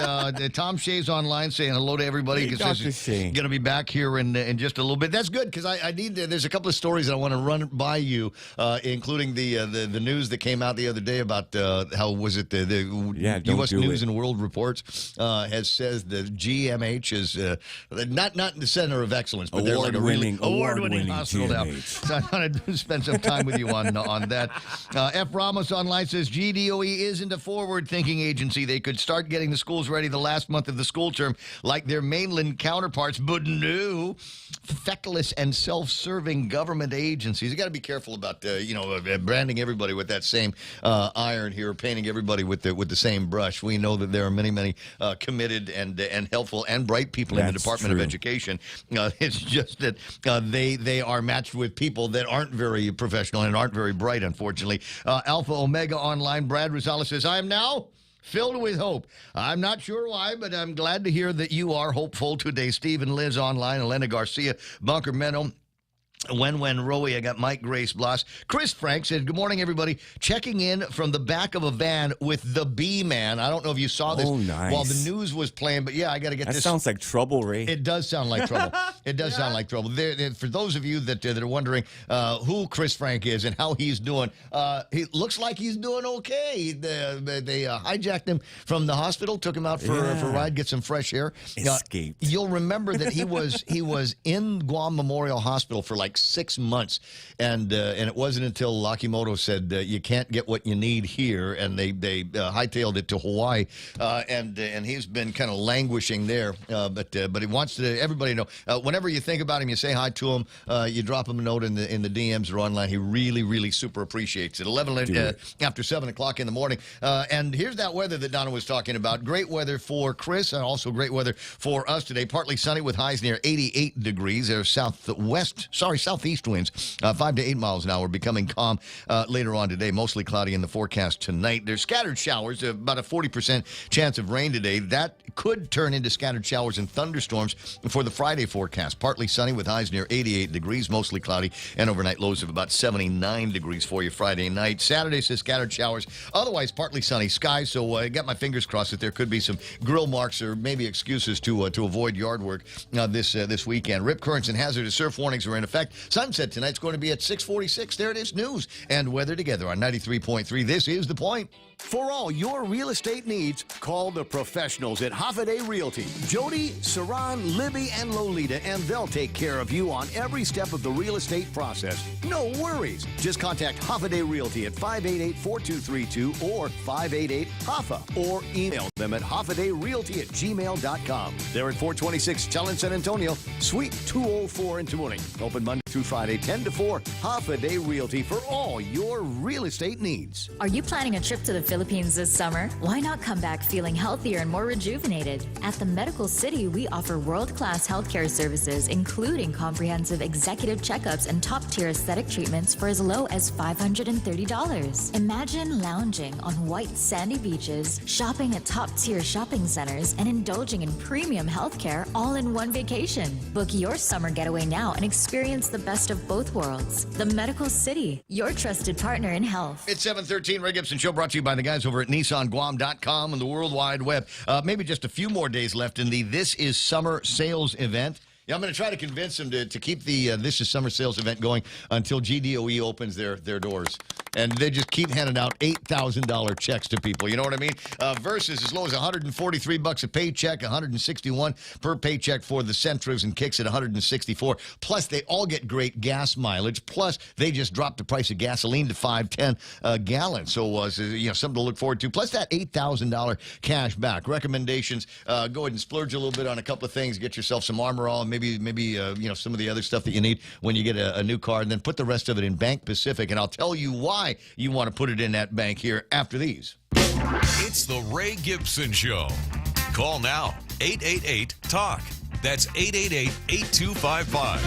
Tom Shea's online saying hello to everybody. Hey, Dr. Shea. Going to be back here in just a little bit. That's good because I need to, there's a couple of stories that I want to run by you, including the news that came out the other day about how was it the U.S. News and World Reports says the GMH is not in the center of excellence, but they're like a really award-winning hospital now. So I want to spend some time with you on that. F. Ramos online says GDOE isn't a forward-thinking agency. They could start getting the schools ready the last month of the school term like their mainland counterparts, but no. Feckless and self-serving government agencies. You got to be careful about branding everybody with that same iron here, painting everybody with the same brush. We know that there are many committed and helpful and bright people in the Department of Education. It's just that they are matched with people that aren't very professional and aren't very bright, unfortunately. Alpha Omega Online, Brad Rosales says, I am now filled with hope. I'm not sure why, but I'm glad to hear that you are hopeful today. Stephen Liz Online, Elena Garcia, Bunker Menno, Wen Rowie, I got Mike Grace Bloss. Chris Frank said, good morning, everybody. Checking in from the back of a van with the B-Man. I don't know if you saw this while the news was playing, but yeah, I got to get this. That sounds like trouble, Ray. It does sound like trouble. It does sound like trouble. For those of you that are wondering who Chris Frank is and how he's doing, he looks like he's doing okay. They hijacked him from the hospital, took him out for a ride, get some fresh air. Escaped. You'll remember that he was in Guam Memorial Hospital for like 6 months, and it wasn't until Lakimoto said you can't get what you need here, and they hightailed it to Hawaii, and he's been kind of languishing there. But he wants everybody to know whenever you think about him, you say hi to him, you drop him a note in the DMs or online. He really super appreciates it. After 7 o'clock in the morning, and here's that weather that Donna was talking about. Great weather for Chris, and also great weather for us today. Partly sunny with highs near 88 degrees. There's southeast winds, 5 to 8 miles an hour, becoming calm later on today. Mostly cloudy in the forecast tonight. There's scattered showers, about a 40% chance of rain today. That could turn into scattered showers and thunderstorms for the Friday forecast. Partly sunny with highs near 88 degrees, mostly cloudy, and overnight lows of about 79 degrees for you Friday night. Saturday says scattered showers, otherwise partly sunny skies. So I got my fingers crossed that there could be some grill marks or maybe excuses to avoid yard work this weekend. Rip currents and hazardous surf warnings are in effect. Sunset tonight's going to be at 6:46. There it is, news and weather together on 93.3. This is The Point. For all your real estate needs, call the professionals at Hoffaday Realty. Jody, Saran, Libby, and Lolita, and they'll take care of you on every step of the real estate process. No worries. Just contact Hoffaday Realty at 588-4232 or 588-HOFFA or email them at hoffadayrealty@gmail.com. They're at 426 Challenge San Antonio, Suite 204 in Tamuning. Open Monday through Friday, 10 to 4. Hoffaday Realty for all your real estate needs. Are you planning a trip to the Philippines this summer? Why not come back feeling healthier and more rejuvenated? At the Medical City, we offer world-class healthcare services, including comprehensive executive checkups and top-tier aesthetic treatments for as low as $530. Imagine lounging on white sandy beaches, shopping at top-tier shopping centers, and indulging in premium healthcare all in one vacation. Book your summer getaway now and experience experience the best of both worlds. The Medical City, your trusted partner in health. It's 7:13. Ray Gibson Show brought to you by the guys over at NissanGuam.com and the World Wide Web. Maybe just a few more days left in the This Is Summer sales event. Yeah, I'm going to try to convince them to keep the This Is Summer sales event going until GDOE opens their doors. And they just keep handing out $8,000 checks to people. You know what I mean? Versus as low as $143 a paycheck, $161 per paycheck for the Sentras and Kicks at $164. Plus, they all get great gas mileage. Plus, they just dropped the price of gasoline to $5.10 a gallon. So, something to look forward to. Plus, that $8,000 cash back. Recommendations: go ahead and splurge a little bit on a couple of things. Get yourself some Armor All, and maybe some of the other stuff that you need when you get a new car, and then put the rest of it in Bank Pacific. And I'll tell you why you want to put it in that bank here after these. It's the Ray Gibson Show. Call now, 888-TALK. That's 888-8255.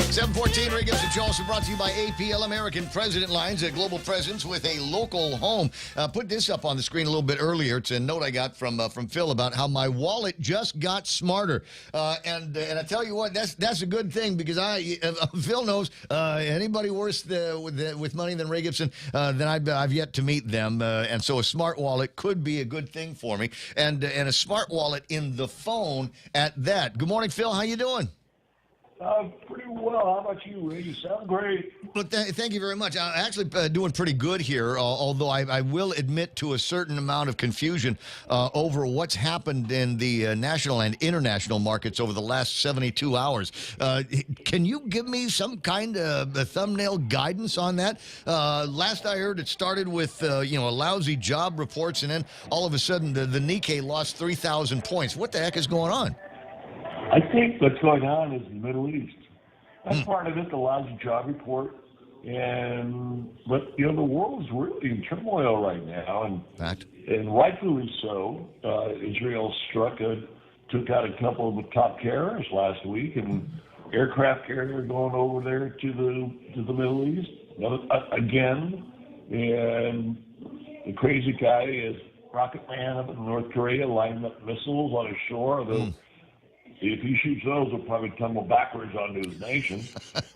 7:14, Ray Gibson Show, also brought to you by APL American President Lines, a global presence with a local home. Put this up on the screen a little bit earlier. It's a note I got from Phil about how my wallet just got smarter. And I tell you what, that's a good thing, because Phil knows anybody worse with money than Ray Gibson, then I've yet to meet them. And so a smart wallet could be a good thing for me, and a smart wallet in the phone at that. Good morning, Phil. How you doing? Pretty well. How about you, Ray? You sound great. Well, thank you very much. I'm actually doing pretty good here, although I will admit to a certain amount of confusion over what's happened in the national and international markets over the last 72 hours. Can you give me some kind of a thumbnail guidance on that? Last I heard, it started with lousy job reports, and then all of a sudden the Nikkei lost 3,000 points. What the heck is going on? I think what's going on is the Middle East. That's part of it, the lousy job report. But the world is really in turmoil right now, and rightfully so. Israel took out a couple of the top carriers last week, and aircraft carrier going over there to the Middle East again. And the crazy guy is Rocket Man up in North Korea, lining up missiles on his shore. If he shoots those, he'll probably tumble backwards onto his nation.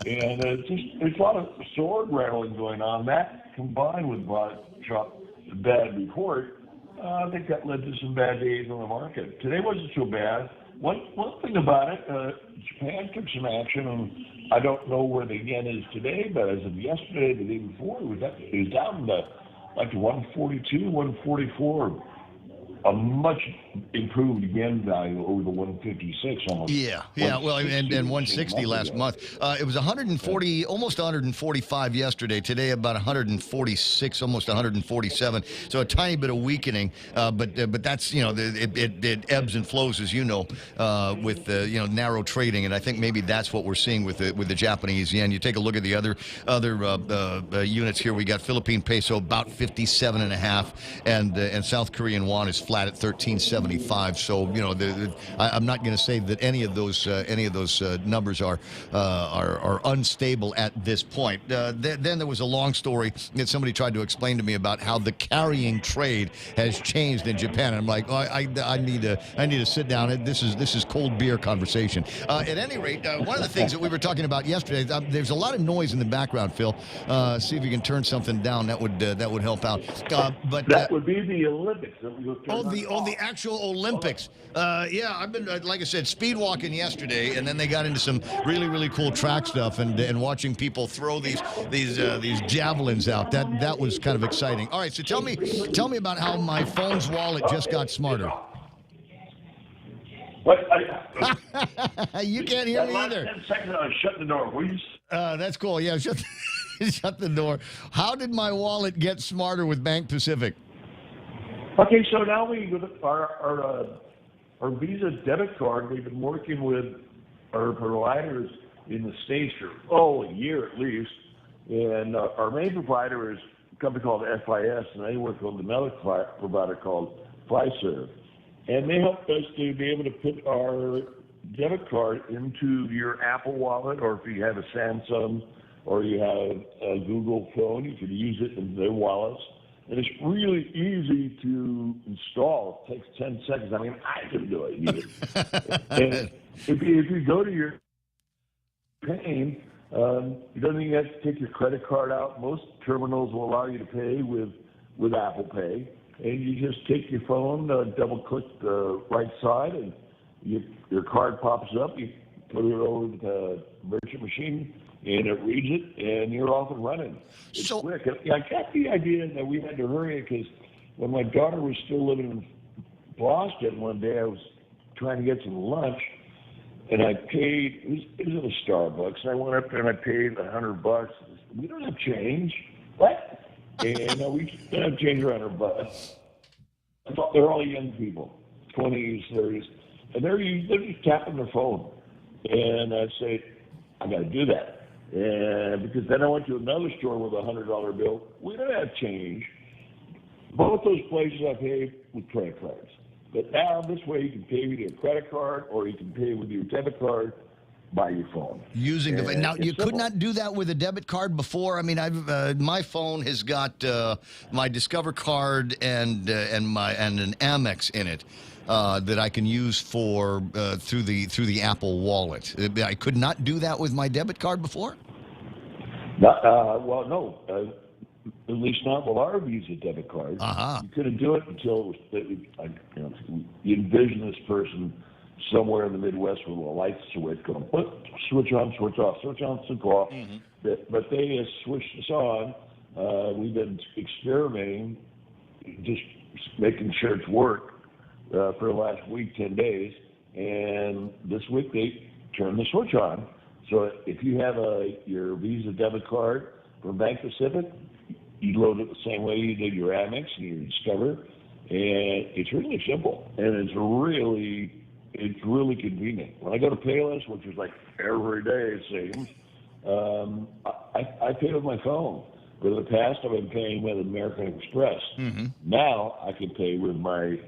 And there's a lot of sword rattling going on. That, combined with the bad report, I think that led to some bad days on the market. Today wasn't so bad. One thing about it, Japan took some action, and I don't know where the yen is today, but as of yesterday, the day before, it was down to like 142, 144. A much improved yen value over the 156 almost. Yeah. Well, and 160 last month. It was 140, almost 145 yesterday. Today, about 146, almost 147. So a tiny bit of weakening, but that's it ebbs and flows, as you know, with narrow trading, and I think maybe that's what we're seeing with the Japanese yen. You take a look at the other units here. We got Philippine peso about 57.5, and South Korean won is flat at 13.75. So I'm not going to say that any of those numbers are unstable at this point. Then there was a long story that somebody tried to explain to me about how the carrying trade has changed in Japan. And I'm like, I need to sit down. This is cold beer conversation. At any rate, one of the things that we were talking about yesterday, there's a lot of noise in the background, Phil. See if you can turn something down. That would help out. But that would be the Olympics. The actual Olympics. I've been, like I said, speed walking yesterday, and then they got into some really, really cool track stuff, and watching people throw these javelins out. That was kind of exciting. All right, so tell me about how my phone's wallet just got smarter. What? You can't hear me either. 10 seconds, I was shutting the door. Will you? That's cool. Yeah, shut the door. How did my wallet get smarter with Bank Pacific? Okay, so now our Visa debit card, we've been working with our providers in the States for a year at least, and our main provider is a company called FIS, and they work with another provider called Fiserv, and they help us to be able to put our debit card into your Apple Wallet, or if you have a Samsung or you have a Google phone, you can use it in their wallets. and it's really easy to install. It takes 10 seconds. I mean, I can do it. And if you go to your paying, you don't even have to take your credit card out. Most terminals will allow you to pay with Apple Pay, and you just take your phone, double-click the right side, and your card pops up. You put it over the merchant machine, and it reads it, and you're off and running. It's quick. I got the idea that we had to hurry because when my daughter was still living in Boston, one day I was trying to get some lunch, and I paid. It was at a Starbucks, and I went up there and I paid $100. We don't have change. What? And we don't have change for $100. They're all young people, 20s, 30s, and they're just tapping their phone. And I say, I got to do that. And because then I went to another store with a $100 bill. We don't have change. Both those places I paid with credit cards. But now this way you can pay with your credit card or you can pay with your debit card by your phone. Using the now, you simple. could not do that with a debit card before. I mean, my phone has got my Discover card and an Amex in it. That I can use for through the Apple Wallet. I could not do that with my debit card before. Well, no, at least not with our Visa debit card. You couldn't do it until you envision this person somewhere in the Midwest with a light switch going, switch on, switch off, switch on, switch off. But they have switched us on. We've been experimenting, just making sure it's work. For the last week, 10 days, and this week they turned the switch on. So if you have your Visa debit card from Bank Pacific, you load it the same way you did your Amex and your Discover, and it's really simple, and it's really convenient. When I go to Payless, which is like every day it seems, I pay with my phone. For the past, I've been paying with American Express. Now I can pay with my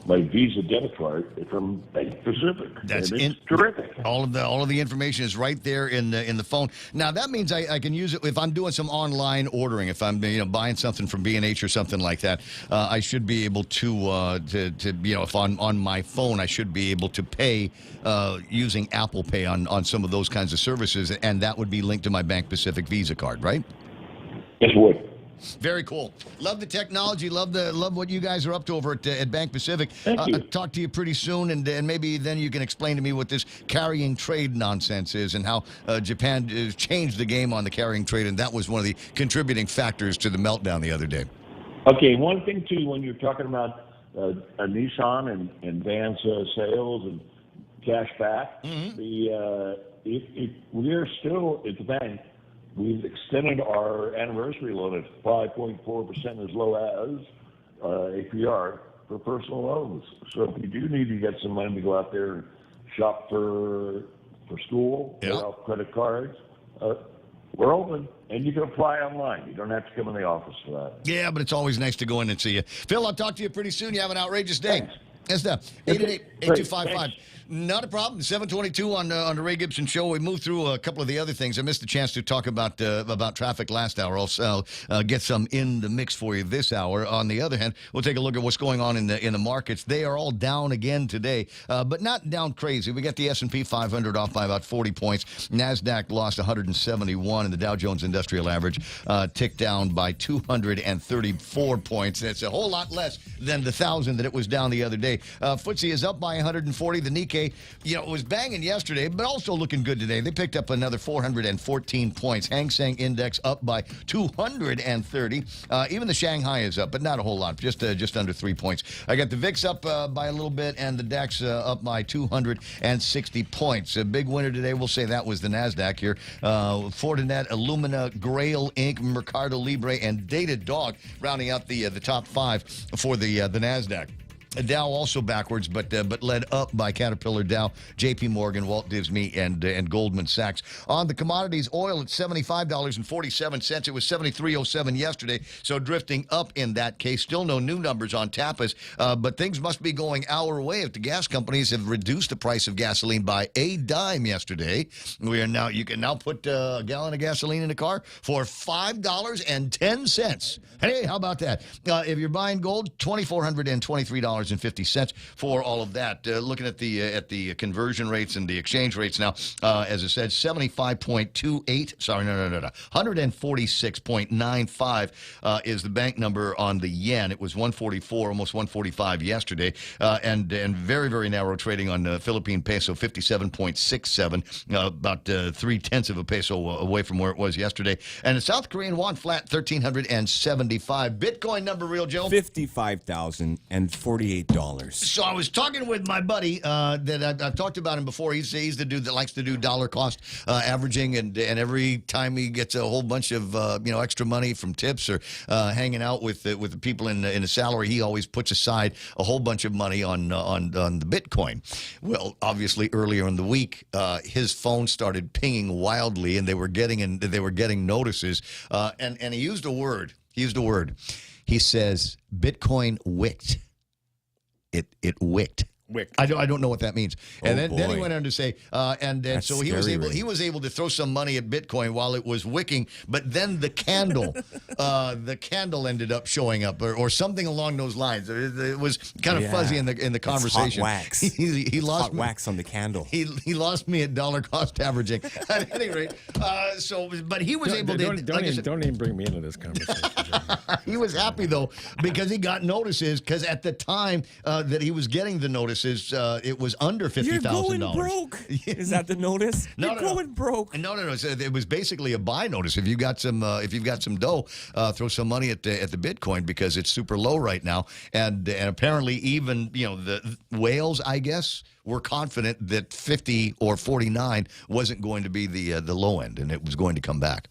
my Visa debit card from Bank Pacific. That's terrific. All of the information is right there in the phone. Now that means I can use it if I'm doing some online ordering. If I'm buying something from B&H or something like that, I should be able to if on my phone I should be able to pay using Apple Pay on some of those kinds of services, and that would be linked to my Bank Pacific Visa card, right? Yes, it would. Very cool. Love the technology. Love what you guys are up to over at Bank Pacific. Thank you. Talk to you pretty soon, and maybe then you can explain to me what this carrying trade nonsense is and how Japan changed the game on the carrying trade, and that was one of the contributing factors to the meltdown the other day. Okay, one thing too, when you're talking about a Nissan and Vans sales and cash back, we are still at the bank. We've extended our anniversary loan at 5.4% as low as APR for personal loans. So if you do need to get some money to go out there and shop for school, pay off credit cards, we're open, and you can apply online. You don't have to come in the office for that. Yeah, but it's always nice to go in and see you. Phil, I'll talk to you pretty soon. You have an outrageous day. That's the 888-8255. Not a problem. 722 on the Ray Gibson Show. We moved through a couple of the other things. I missed the chance to talk about traffic last hour. I'll get some in the mix for you this hour. On the other hand, we'll take a look at what's going on in the markets. They are all down again today, but not down crazy. We got the S&P 500 off by about 40 points. NASDAQ lost 171, and the Dow Jones Industrial Average ticked down by 234 points. That's a whole lot less than the 1,000 that it was down the other day. FTSE is up by 140. The Nikkei, it was banging yesterday, but also looking good today. They picked up another 414 points. Hang Seng Index up by 230. Even the Shanghai is up, but not a whole lot, just under 3 points. I got the VIX up by a little bit, and the DAX up by 260 points. A big winner today, we'll say that was the NASDAQ here. Fortinet, Illumina, Grail Inc., Mercado Libre, and Datadog rounding out the top five for the NASDAQ. Dow also backwards, but led up by Caterpillar, Dow, J.P. Morgan, Walt Disney, and Goldman Sachs. On the commodities, oil at $75.47. It was $73.07 yesterday, so drifting up in that case. Still no new numbers on tapas, but things must be going our way if the gas companies have reduced the price of gasoline by a dime yesterday. You can now put a gallon of gasoline in a car for $5.10. Hey, how about that? If you're buying gold, $2,423.50 for all of that. Looking at the conversion rates and the exchange rates now, as I said, 75.28. Sorry, no. 146.95 is the bank number on the yen. It was 144, almost 145 yesterday, and very, very narrow trading on the Philippine peso, 57.67, about 0.3 of a peso away from where it was yesterday. And the South Korean won flat, 1,375. Bitcoin number, Real Joe? $55,048. So I was talking with my buddy that I've talked about him before. He's the dude that likes to do dollar cost averaging, and every time he gets a whole bunch of extra money from tips or hanging out with the people in the salary, he always puts aside a whole bunch of money on the Bitcoin. Well, obviously earlier in the week, his phone started pinging wildly, and they were getting notices, and he used a word. He says Bitcoin wicked. It wicked. I don't know what that means. And then he went on to say, and so he was able to throw some money at Bitcoin while it was wicking, but then the candle ended up showing up, or something along those lines. It was kind of fuzzy in the conversation. Hot wax. He lost hot wax on the candle. He lost me at dollar cost averaging. At any rate, but he was able to. Don't even bring me into this conversation. He was happy though because he got notices. Because at the time that he was getting the notices, it was under $50,000. You're going broke. Is that the notice? No, You're going broke. No. It was basically a buy notice. If you've got some dough, throw some money at the Bitcoin because it's super low right now. And apparently even the whales, I guess, were confident that 50 or 49 wasn't going to be the low end, and it was going to come back.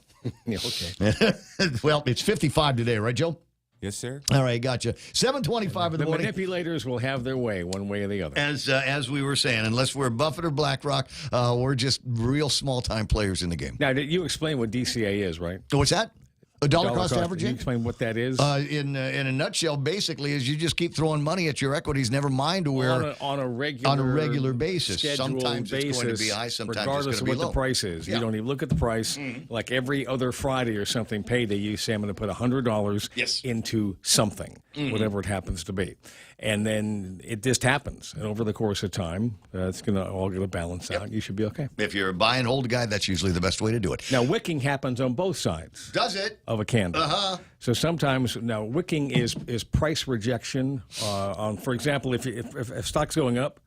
Okay. Well, it's 55 today, right, Joe? Yes, sir. All right, gotcha. 7:25 in the morning. Manipulators will have their way, one way or the other. As we were saying, unless we're Buffett or BlackRock, we're just real small-time players in the game. Now, you explain what DCA is, right? What's that? A dollar cost averaging? Can you explain what that is? In a nutshell, basically, is you just keep throwing money at your equities, never mind where on a regular basis. Sometimes it's going to be high, sometimes regardless it's going to be of what low. the price is. Yeah. You don't even look at the price. Like every other Friday or something payday, you say I'm going to put $100 into something, whatever it happens to be. And then it just happens. And over the course of time, it's all going to balance out. You should be okay. If you're a buy and hold guy, that's usually the best way to do it. Now, wicking happens on both sides. Does it? Of a candle. Uh-huh. So sometimes, now, wicking is price rejection. For example, if stock's going up,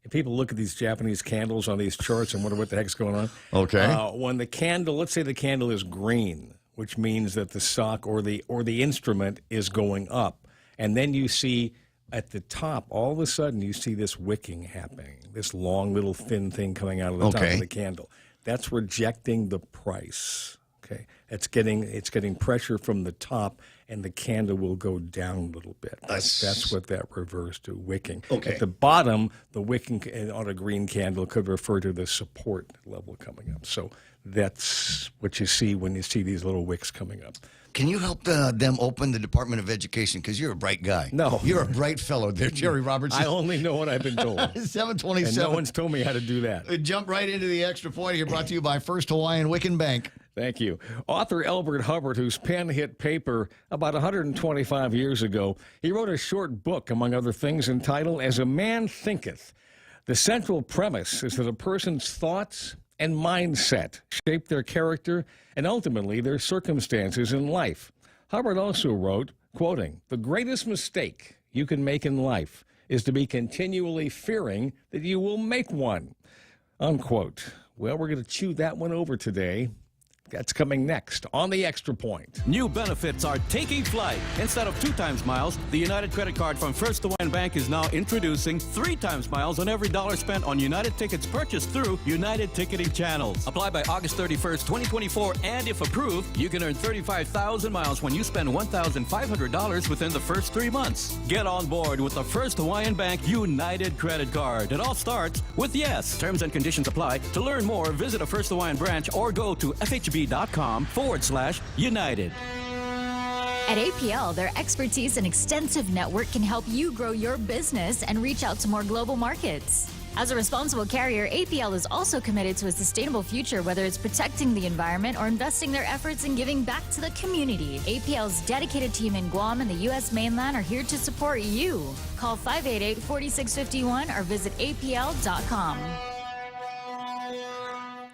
if people look at these Japanese candles on these charts and wonder what the heck's going on. Okay. When the candle, let's say the candle is green, which means that the stock or the instrument is going up. And then you see at the top, all of a sudden, you see this wicking happening, this long little thin thing coming out of the top of the candle. That's rejecting the price. Okay, it's getting pressure from the top, and the candle will go down a little bit. That's what that refers to, wicking. Okay. At the bottom, the wicking on a green candle could refer to the support level coming up. So that's what you see when you see these little wicks coming up. Can you help them open the Department of Education? Because you're a bright guy. No. You're a bright fellow there, Jerry Robertson. I only know what I've been told. 7:27. And no one's told me how to do that. Jump right into the extra point here, brought to you by First Hawaiian Wiccan Bank. Thank you. Author Elbert Hubbard, whose pen hit paper about 125 years ago, he wrote a short book, among other things, entitled As a Man Thinketh. The central premise is that a person's thoughts and mindset shape their character and ultimately their circumstances in life. Hubbard also wrote, quoting, "The greatest mistake you can make in life is to be continually fearing that you will make one," unquote. Well, we're going to chew that one over today. That's coming next on The Extra Point. New benefits are taking flight. Instead of 2 times miles, the United credit card from First Hawaiian Bank is now introducing 3 times miles on every dollar spent on United tickets purchased through United ticketing channels. Apply by August 31st, 2024, and if approved, you can earn 35,000 miles when you spend $1,500 within the first 3 months. Get on board with the First Hawaiian Bank United credit card. It all starts with yes. Terms and conditions apply. To learn more, visit a First Hawaiian branch or go to fhb.com/United. At APL, their expertise and extensive network can help you grow your business and reach out to more global markets. As a responsible carrier, APL is also committed to a sustainable future, whether it's protecting the environment or investing their efforts in giving back to the community. APL's dedicated team in Guam and the U.S. mainland are here to support you. Call 588-4651 or visit apl.com.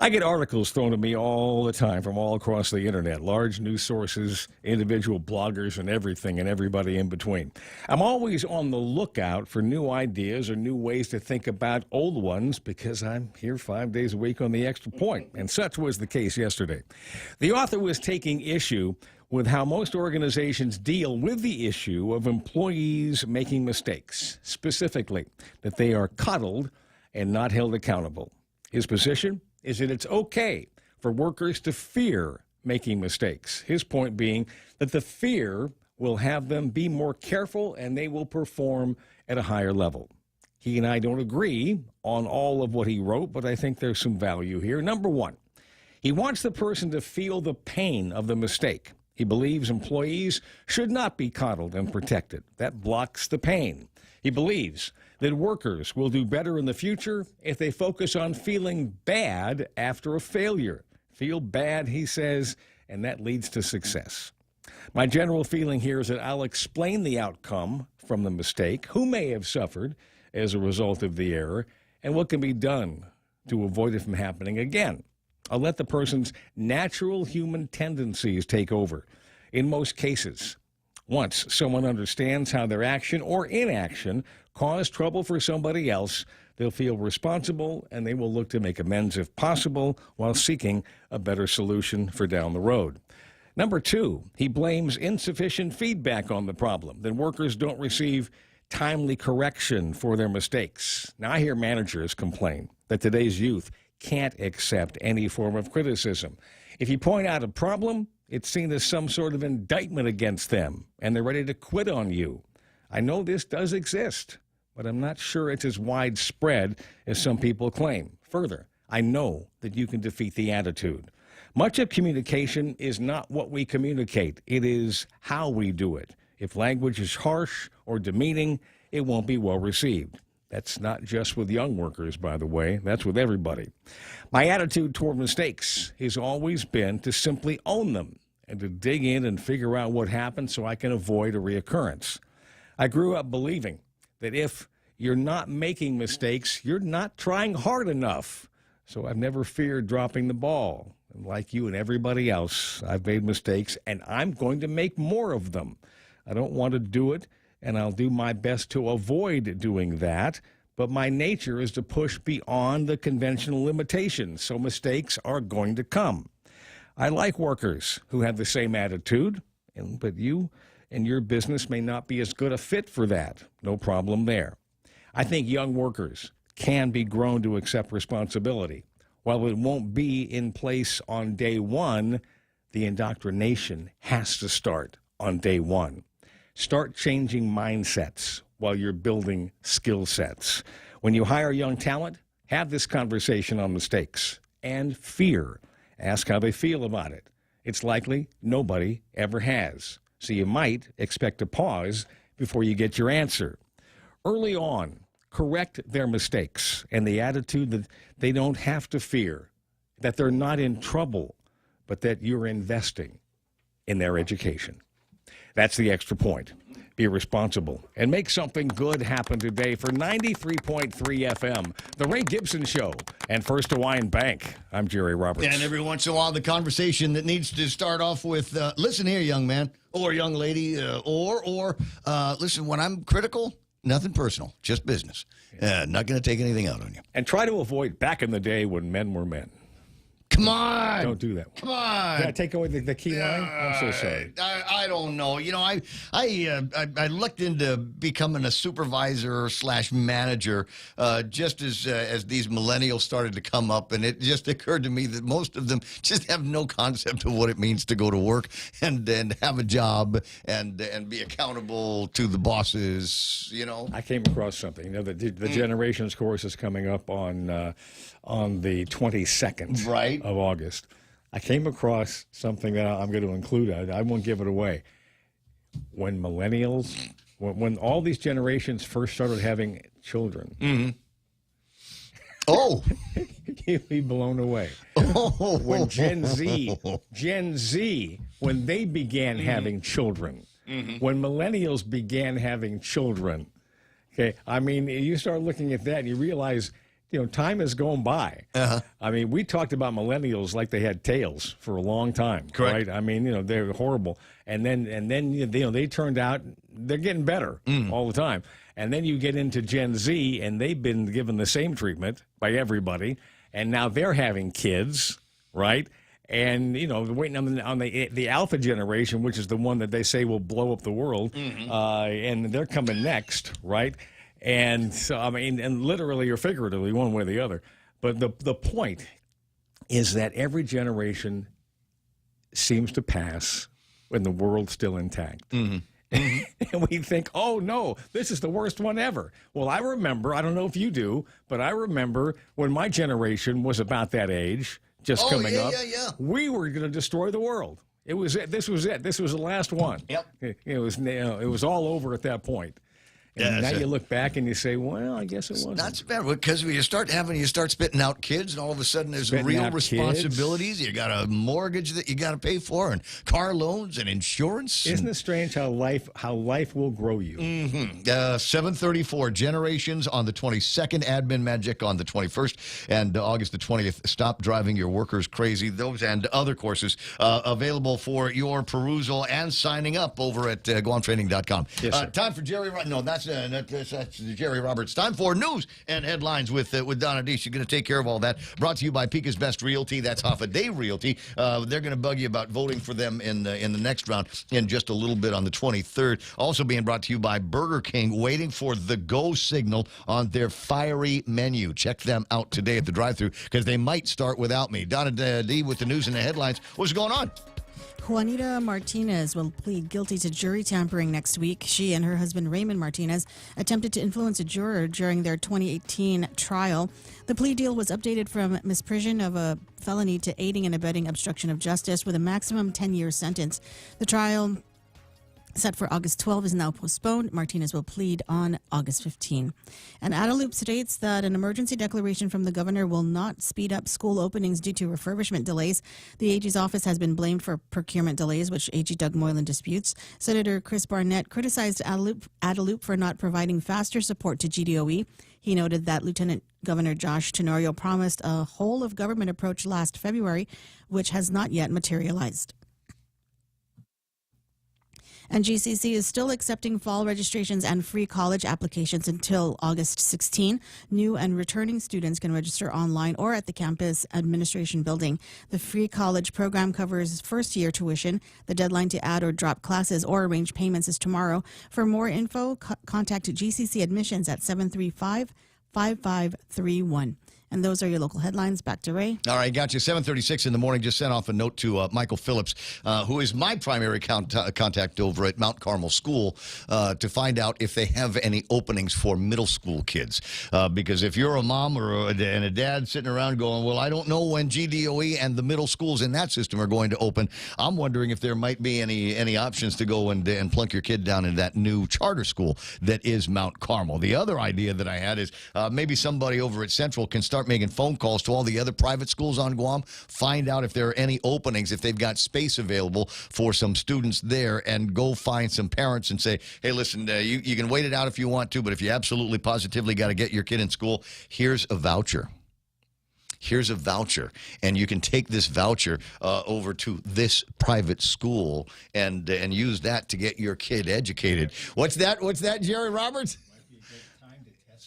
I get articles thrown at me all the time from all across the internet, large news sources, individual bloggers, and everything and everybody in between. I'm always on the lookout for new ideas or new ways to think about old ones because I'm here 5 days a week on The Extra Point, and such was the case yesterday. The author was taking issue with how most organizations deal with the issue of employees making mistakes, specifically that they are coddled and not held accountable. His position is that it's okay for workers to fear making mistakes. His point being that the fear will have them be more careful and they will perform at a higher level. He and I don't agree on all of what he wrote, but I think there's some value here. Number one, he wants the person to feel the pain of the mistake. He believes employees should not be coddled and protected. That blocks the pain. He believes that workers will do better in the future if they focus on feeling bad after a failure. Feel bad, he says, and that leads to success. My general feeling here is that I'll explain the outcome from the mistake, who may have suffered as a result of the error, and what can be done to avoid it from happening again. I'll let the person's natural human tendencies take over. In most cases, once someone understands how their action or inaction caused trouble for somebody else, they'll feel responsible and they will look to make amends if possible while seeking a better solution for down the road. Number two, he blames insufficient feedback on the problem, that workers don't receive timely correction for their mistakes. Now, I hear managers complain that today's youth can't accept any form of criticism. If you point out a problem, it's seen as some sort of indictment against them, and they're ready to quit on you. I know this does exist, but I'm not sure it's as widespread as some people claim. Further, I know that you can defeat the attitude. Much of communication is not what we communicate. It is how we do it. If language is harsh or demeaning, it won't be well received. That's not just with young workers, by the way. That's with everybody. My attitude toward mistakes has always been to simply own them and to dig in and figure out what happened so I can avoid a reoccurrence. I grew up believing that if you're not making mistakes, you're not trying hard enough. So I've never feared dropping the ball. And like you and everybody else, I've made mistakes, and I'm going to make more of them. I don't want to do it, and I'll do my best to avoid doing that, but my nature is to push beyond the conventional limitations, so mistakes are going to come. I like workers who have the same attitude, but you and your business may not be as good a fit for that. No problem there. I think young workers can be grown to accept responsibility. While it won't be in place on day one, the indoctrination has to start on day one. Start changing mindsets while you're building skill sets. When you hire young talent, have this conversation on mistakes and fear. Ask how they feel about it. It's likely nobody ever has. So you might expect a pause before you get your answer. Early on, correct their mistakes and the attitude that they don't have to fear, that they're not in trouble, but that you're investing in their education. That's the extra point. Be responsible and make something good happen today for 93.3 FM, The Ray Gibson Show, and First Hawaiian Bank. I'm Jerry Roberts. And every once in a while, the conversation that needs to start off with, listen here, young man or young lady, listen, when I'm critical, nothing personal, just business. Not going to take anything out on you. And try to avoid back in the day when men were men. Come on. Don't do that. Come on. Did I take away the key line? I'm so sorry. I don't know. You know, I looked into becoming a supervisor / manager just as these millennials started to come up, and it just occurred to me that most of them just have no concept of what it means to go to work and have a job and be accountable to the bosses. You know, I came across something. You know, the Generations course is coming up on the 22nd of August. I came across something that I'm going to include. I won't give it away. When millennials, when all these generations first started having children. Mm-hmm. Oh. You'd be blown away. Oh. When Gen Z, when they began having children, when millennials began having children, okay, I mean, you start looking at that and you realize, you know, time has gone by. I mean, we talked about millennials like they had tails for a long time. Correct. Right? I mean, you know, they're horrible. And then you know, they turned out, they're getting better all the time. And then you get into Gen Z, and they've been given the same treatment by everybody. And now they're having kids, right? And, you know, waiting on the alpha generation, which is the one that they say will blow up the world. And they're coming next, right? And so, I mean, and literally or figuratively, one way or the other. But the point is that every generation seems to pass when the world's still intact. And we think, oh, no, this is the worst one ever. Well, I remember, I don't know if you do, but I remember when my generation was about that age, just coming up, we were going to destroy the world. It was it. This was it. This was the last one. Yep. It was all over at that point. And now you look back and you say, well, I guess it wasn't. Not so bad, because when you start spitting out kids, and all of a sudden there's real responsibilities. You got a mortgage that you got to pay for, and car loans and insurance. Isn't it strange how life will grow you? 7:34 Generations on the 22nd, Admin Magic on the 21st, and August the 20th. Stop driving your workers crazy. Those and other courses available for your perusal and signing up over at GuamTraining.com. Yes, sir. Time for Jerry. No, that's Jerry Roberts. Time for news and headlines with Donna D. She's going to take care of all that. Brought to you by Pika's Best Realty. That's Half a Day Realty. They're going to bug you about voting for them in the next round in just a little bit on the 23rd. Also being brought to you by Burger King, waiting for the go signal on their fiery menu. Check them out today at the drive-thru, because they might start without me. Donna D. with the news and the headlines. What's going on? Juanita Martinez will plead guilty to jury tampering next week. She and her husband Raymond Martinez attempted to influence a juror during their 2018 trial. The plea deal was updated from misprision of a felony to aiding and abetting obstruction of justice with a maximum 10-year sentence. The trial, set for August 12, is now postponed. Martinez will plead on August 15. And Adelup states that an emergency declaration from the governor will not speed up school openings due to refurbishment delays. The AG's office has been blamed for procurement delays, which AG Doug Moylan disputes. Senator Chris Barnett criticized Adelup for not providing faster support to GDOE. He noted that Lieutenant Governor Josh Tenorio promised a whole-of-government approach last February, which has not yet materialized. And GCC is still accepting fall registrations and free college applications until August 16. New and returning students can register online or at the campus administration building. The free college program covers first-year tuition. The deadline to add or drop classes or arrange payments is tomorrow. For more info, contact GCC Admissions at 735-5531. And those are your local headlines. Back to Ray. All right, got you. 7:36 in the morning. Just sent off a note to Michael Phillips, who is my primary contact over at Mount Carmel School, to find out if they have any openings for middle school kids. Because if you're a mom or and a dad sitting around going, well, I don't know when GDOE and the middle schools in that system are going to open, I'm wondering if there might be any options to go and plunk your kid down in that new charter school that is Mount Carmel. The other idea that I had is maybe somebody over at Central can start making phone calls to all the other private schools on Guam, find out if there are any openings, if they've got space available for some students there, and go find some parents and say, hey, listen, you can wait it out if you want to, but if you absolutely positively got to get your kid in school, here's a voucher. Here's a voucher, and you can take this voucher over to this private school and use that to get your kid educated. What's that, Jerry Roberts?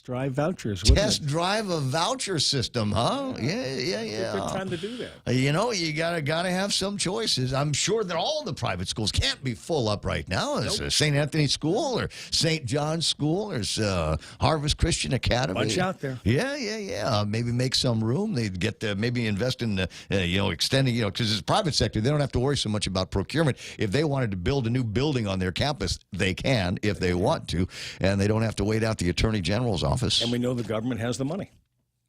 Test drive vouchers. Test drive a voucher system, huh? Yeah. It's a good time to do that. You know, you gotta have some choices. I'm sure that all the private schools can't be full up right now. There's St. Anthony's School or St. John's School. There's Harvest Christian Academy. Bunch out there. Yeah. Maybe make some room. They'd get maybe invest in extending. Because it's private sector, they don't have to worry so much about procurement. If they wanted to build a new building on their campus, they can if they want to, and they don't have to wait out the Attorney General's office. And we know the government has the money.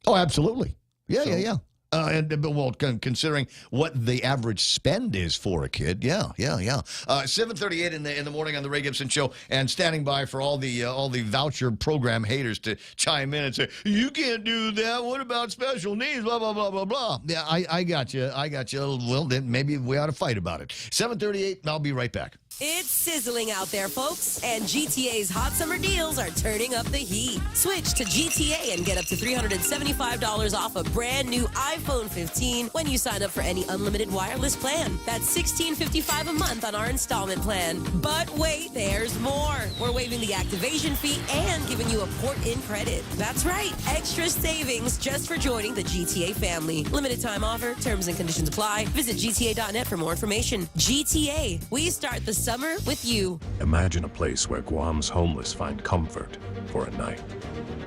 Oh, absolutely. Yeah. Considering what the average spend is for a kid, yeah. 7:38 in the morning on the Ray Gibson Show, and standing by for all the voucher program haters to chime in and say, you can't do that. What about special needs? Blah blah blah blah blah. Yeah, I got you. Well, then maybe we ought to fight about it. 7:38. I'll be right back. It's sizzling out there, folks, and GTA's hot summer deals are turning up the heat. Switch to GTA and get up to $375 off a brand new iPhone 15 when you sign up for any unlimited wireless plan. That's $16.55 a month on our installment plan. But wait, there's more. We're waiving the activation fee and giving you a port-in credit. That's right, extra savings just for joining the GTA family. Limited time offer, terms and conditions apply. Visit GTA.net for more information. GTA, we start the summer with you. Imagine a place where Guam's homeless find comfort for a night.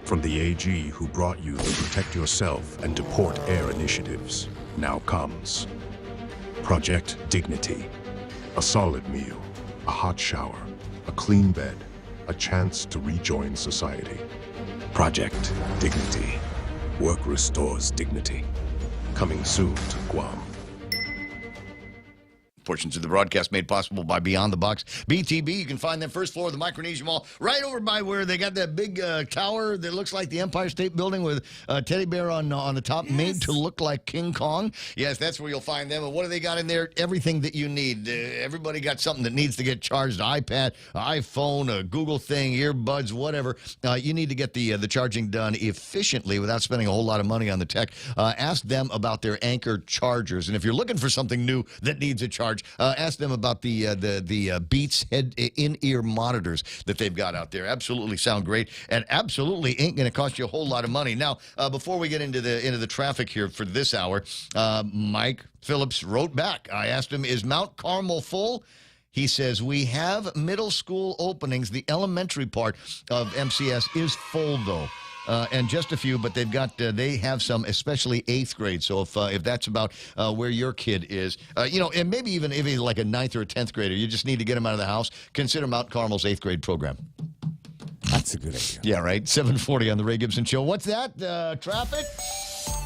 From the AG who brought you the Protect Yourself and Deport Air initiatives, now comes Project Dignity. A solid meal, a hot shower, a clean bed, a chance to rejoin society. Project Dignity. Work restores dignity. Coming soon to Guam. Portions of the broadcast made possible by Beyond the Box. BTB, you can find them first floor of the Micronesia Mall, right over by where they got that big tower that looks like the Empire State Building with a teddy bear on the top, made to look like King Kong. Yes, that's where you'll find them. And what do they got in there? Everything that you need. Everybody got something that needs to get charged. iPad, iPhone, a Google thing, earbuds, whatever. You need to get the charging done efficiently without spending a whole lot of money on the tech. Ask them about their Anchor chargers. And if you're looking for something new that needs a charge, ask them about the Beats in-ear monitors that they've got out there. Absolutely sound great, and absolutely ain't going to cost you a whole lot of money. Now, before we get into the traffic here for this hour, Mike Phillips wrote back. I asked him, is Mount Carmel full? He says, we have middle school openings. The elementary part of MCS is full, though. And just a few, but they have some, especially 8th grade. So if that's about where your kid is, and maybe even if he's like a 9th or a 10th grader, you just need to get him out of the house. Consider Mount Carmel's 8th grade program. That's a good idea. Yeah, right. 7:40 on the Ray Gibson Show. What's that? Traffic?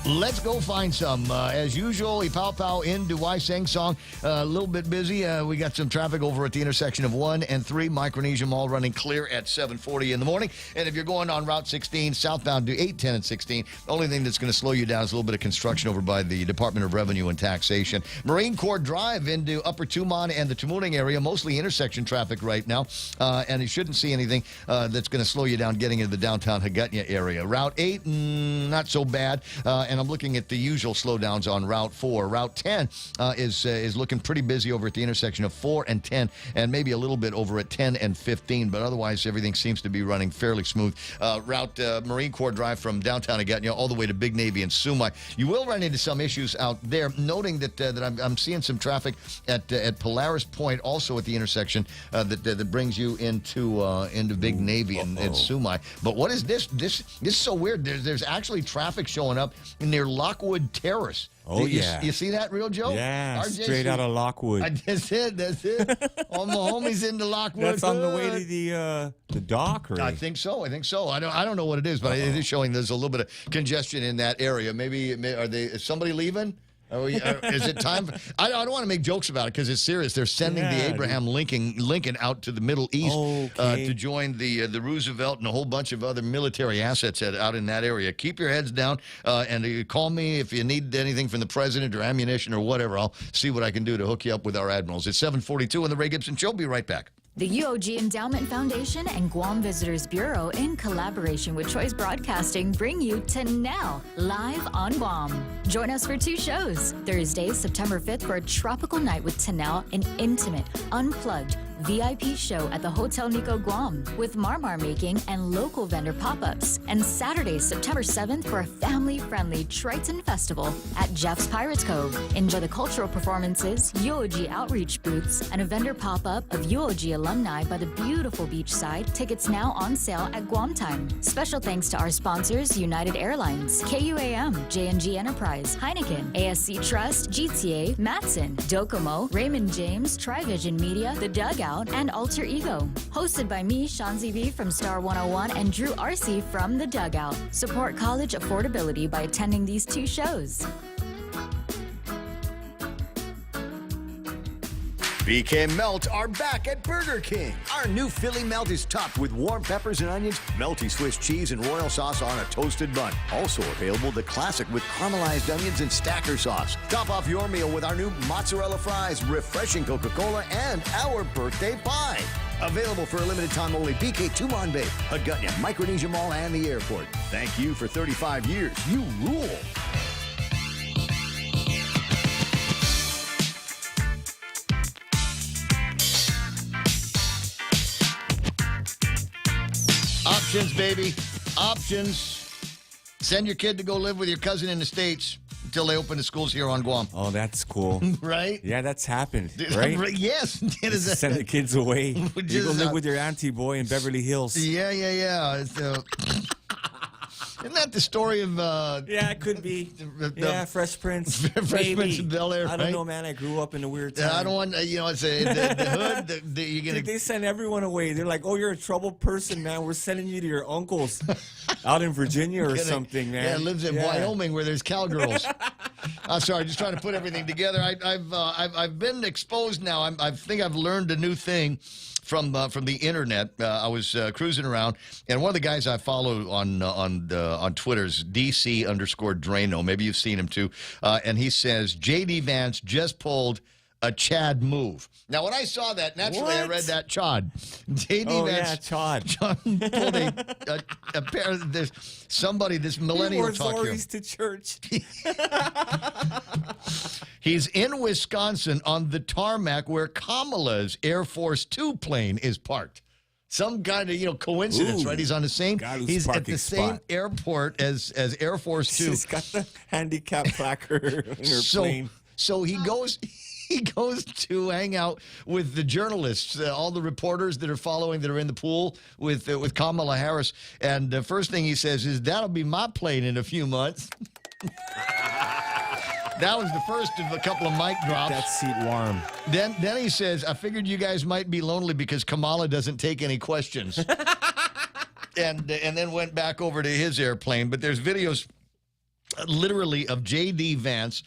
Let's go find some. As usual, Ipow into Waiseng Song. A little bit busy. We got some traffic over at the intersection of 1 and 3. Micronesia Mall running clear at 7:40 in the morning. And if you're going on Route 16, southbound to 8, 10, and 16, the only thing that's going to slow you down is a little bit of construction over by the Department of Revenue and Taxation. Marine Corps Drive into Upper Tumon and the Tamuning area, mostly intersection traffic right now. And you shouldn't see anything that's going to slow you down getting into the downtown Hagutnya area. Route 8, not so bad. And I'm looking at the usual slowdowns on Route 4. Route 10 is looking pretty busy over at the intersection of 4 and 10, and maybe a little bit over at 10 and 15, but otherwise everything seems to be running fairly smooth. Route Marine Corps Drive from downtown Hagutnya all the way to Big Navy and Sumai. You will run into some issues out there, noting that I'm seeing some traffic at Polaris Point, also at the intersection that brings you into Big Navy and Sumai. But what is this? This is so weird. There's actually traffic showing up near Lockwood Terrace. Oh, yeah. You see that, Real Joe? Yeah, RJ, straight out of Lockwood. That's it. All my homies into Lockwood. That's on the way to the dock, right? I think so. I don't know what it is, but it is showing there's a little bit of congestion in that area. Is somebody leaving? Is it time? I don't want to make jokes about it because it's serious. They're sending the Abraham Lincoln out to the Middle East to join the Roosevelt and a whole bunch of other military assets out in that area. Keep your heads down and call me if you need anything from the president or ammunition or whatever. I'll see what I can do to hook you up with our admirals. It's 7:42 on the Ray Gibson Show. Be right back. The UOG Endowment Foundation and Guam Visitors Bureau, in collaboration with Choice Broadcasting, bring you Now, live on Guam. Join us for 2 shows. Thursday, September 5th, for a tropical night with Tanao, an intimate, unplugged, VIP show at the Hotel Nico Guam with Marmar making and local vendor pop-ups. And Saturday, September 7th for a family-friendly Triton Festival at Jeff's Pirates Cove. Enjoy the cultural performances, UOG outreach booths, and a vendor pop-up of UOG alumni by the beautiful beachside. Tickets now on sale at Guam time. Special thanks to our sponsors, United Airlines, KUAM, J&G Enterprise, Heineken, ASC Trust, GTA, Matson, Docomo, Raymond James, Trivision Media, The Dugout, and Alter Ego. Hosted by me, Shanzi B from Star 101, and Drew Arcee from The Dugout. Support college affordability by attending these two shows. BK Melt are back at Burger King. Our new Philly Melt is topped with warm peppers and onions, melty Swiss cheese, and royal sauce on a toasted bun. Also available, the classic with caramelized onions and stacker sauce. Top off your meal with our new mozzarella fries, refreshing Coca-Cola, and our birthday pie. Available for a limited time only. BK Tumon Bay, Hagutnya, Micronesia Mall, and the airport. Thank you for 35 years. You rule. Options, baby. Options. Send your kid to go live with your cousin in the States until they open the schools here on Guam. Oh, that's cool. Right? Yeah, that's happened, right? Yes. Just send the kids away. You go live with your auntie boy in Beverly Hills. Yeah. Isn't that the story of... yeah, it could be. Fresh Prince. Fresh Prince of Bel-Air, I don't know, man. I grew up in a weird time. I don't want... it's the hood. You're gonna... They send everyone away. They're like, oh, you're a troubled person, man. We're sending you to your uncle's out in Virginia or something, man. Yeah, lives in Wyoming where there's cowgirls. I'm sorry, just trying to put everything together. I've been exposed now. I think I've learned a new thing from the internet. I was cruising around, and one of the guys I follow on Twitter is DC_Drano. Maybe you've seen him too. And he says J.D. Vance just pulled a Chad move. Now, when I saw that, naturally I read that Chad. J.D. Vance. Chad. John pulled a pair of this millennial talk here. To church. He's in Wisconsin on the tarmac where Kamala's Air Force Two plane is parked. Some kind of coincidence, right? He's on the same. He's at the same airport as Air Force Two. She's got the handicap placard in her plane. So he goes. He goes to hang out with the journalists, all the reporters that are in the pool with Kamala Harris. And the first thing he says is, "That'll be my plane in a few months." That was the first of a couple of mic drops. That seat warm. Then he says, "I figured you guys might be lonely because Kamala doesn't take any questions." and then went back over to his airplane. But there's videos literally of J.D. Vance,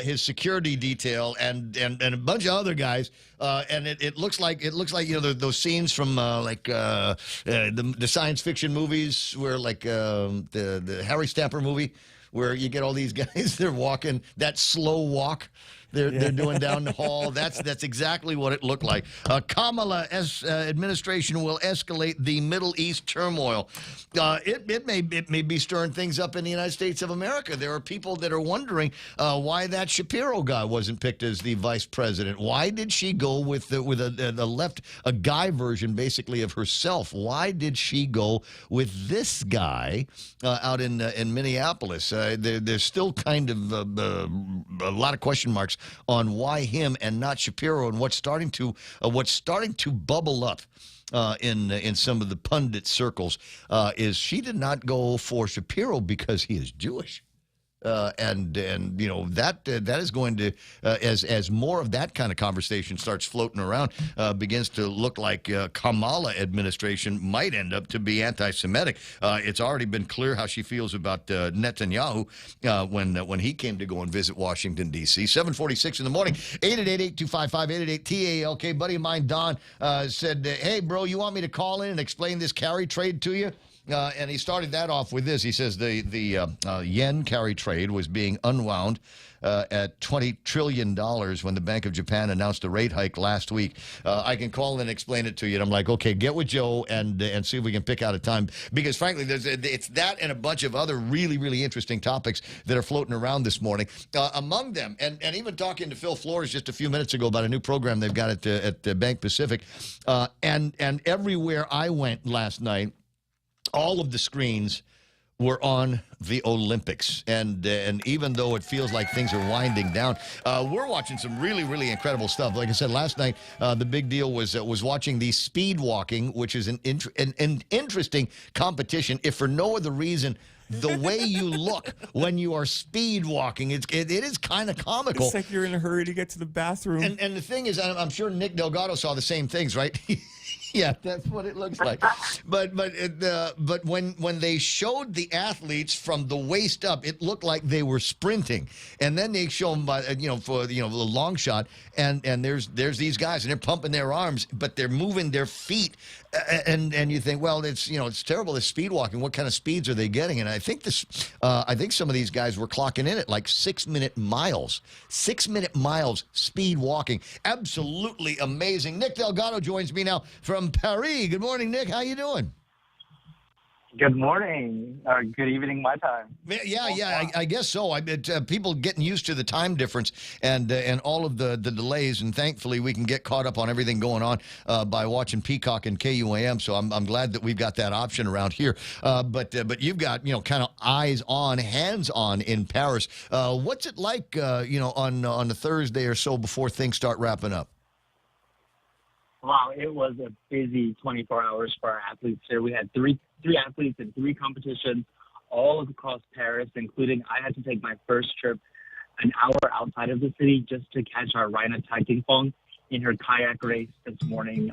his security detail, and a bunch of other guys, and it looks like those scenes from the science fiction movies where the Harry Stamper movie where you get all these guys, they're walking that slow walk. They're doing down the hall. That's exactly what it looked like. Kamala administration will escalate the Middle East turmoil. It may be stirring things up in the United States of America. There are people that are wondering why that Shapiro guy wasn't picked as the vice president. Why did she go with a guy version basically of herself? Why did she go with this guy out in Minneapolis? There's still kind of a lot of question marks on why him and not Shapiro, and what's starting to bubble up in some of the pundit circles is she did not go for Shapiro because he is Jewish. And that is going to as more of that kind of conversation starts floating around, begins to look like Kamala administration might end up to be anti-Semitic. It's already been clear how she feels about Netanyahu when he came to go and visit Washington D.C. 7:46 in the morning. 888-255-888 TALK. Buddy of mine, Don, said, "Hey, bro, you want me to call in and explain this carry trade to you?" And he started that off with this. He says the yen carry trade was being unwound at $20 trillion when the Bank of Japan announced a rate hike last week. I can call and explain it to you. And I'm like, okay, get with Joe and see if we can pick out a time. Because, frankly, it's that and a bunch of other really, really interesting topics that are floating around this morning. Among them, and even talking to Phil Flores just a few minutes ago about a new program they've got at Bank Pacific. And everywhere I went last night, all of the screens were on the Olympics. And even though it feels like things are winding down, we're watching some really, really incredible stuff. Like I said, last night, the big deal was watching the speed walking, which is an interesting competition, if for no other reason. The way you look when you are speed walking, it is kind of comical. It's like you're in a hurry to get to the bathroom. And the thing is, I'm sure Nick Delgado saw the same things, right? Yeah, that's what it looks like. But when they showed the athletes from the waist up, it looked like they were sprinting. And then they show them by for the long shot, and there's these guys and they're pumping their arms, but they're moving their feet. And you think, well, it's terrible. This speed walking. What kind of speeds are they getting? And I think some of these guys were clocking in at like 6-minute miles. 6-minute miles speed walking. Absolutely amazing. Nick Delgado joins me now from Paris. Good morning, Nick. How you doing? Good morning. Good evening, my time. Yeah, I guess so. People getting used to the time difference and all of the delays, and thankfully we can get caught up on everything going on by watching Peacock and KUAM. So I'm glad that we've got that option around here. But you've got kind of eyes on, hands on in Paris. What's it like on the Thursday or so before things start wrapping up? Wow, it was a busy 24 hours for our athletes here. We had three athletes in 3 competitions, all across Paris, including I had to take my first trip an hour outside of the city just to catch our Raina Taitingfeng in her kayak race this morning.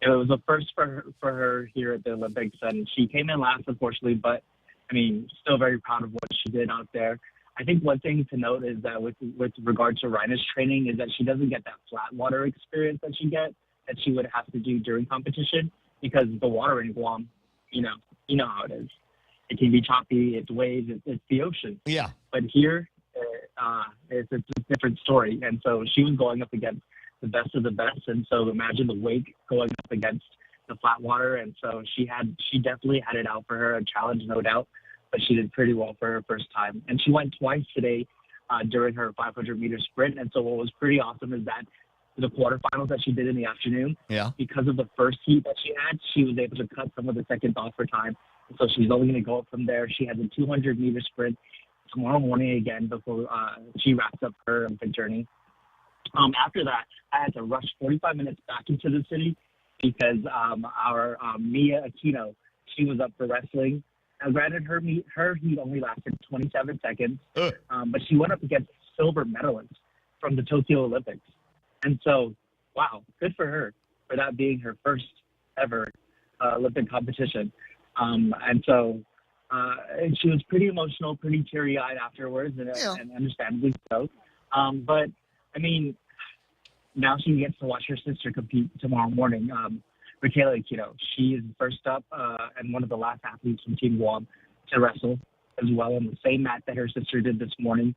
It was a first for her here at the Olympics, and she came in last, unfortunately, but, I mean, still very proud of what she did out there. I think one thing to note is that with regard to Raina's training is that she doesn't get that flat water experience that she would have to do during competition, because the water in Guam, you know how it is. It can be choppy, it's waves, it's the ocean. Yeah. But here, it's a different story. And so she was going up against the best of the best. And so imagine the wake going up against the flat water. And so she definitely had it out for her, a challenge, no doubt. But she did pretty well for her first time. And she went twice today during her 500-meter sprint. And so what was pretty awesome is that the quarterfinals that she did in the afternoon, because of the first heat that she had, she was able to cut some of the seconds off her time. So she's only going to go up from there. She has a 200-meter sprint tomorrow morning again before she wraps up her Olympic journey. After that, I had to rush 45 minutes back into the city because our Mia Aquino, she was up for wrestling. Now, granted, her heat only lasted 27 seconds, but she went up against silver medalists from the Tokyo Olympics. And so, wow, good for her for that being her first ever Olympic competition. And so and she was pretty emotional, pretty teary-eyed afterwards, and understandably so. But, I mean, now she gets to watch her sister compete tomorrow morning. Michaela Aquino, she is first up and one of the last athletes from Team Guam to wrestle as well on the same mat that her sister did this morning.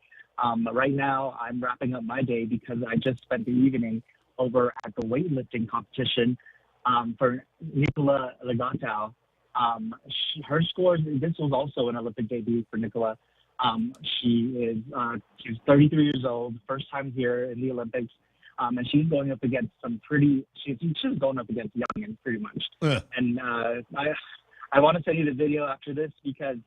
Right now, I'm wrapping up my day because I just spent the evening over at the weightlifting competition for Nicola Legatau. Her scores, this was also an Olympic debut for Nicola. She's 33 years old, first time here in the Olympics. And she's going up against she was going up against youngins pretty much. And I want to send you the video after this because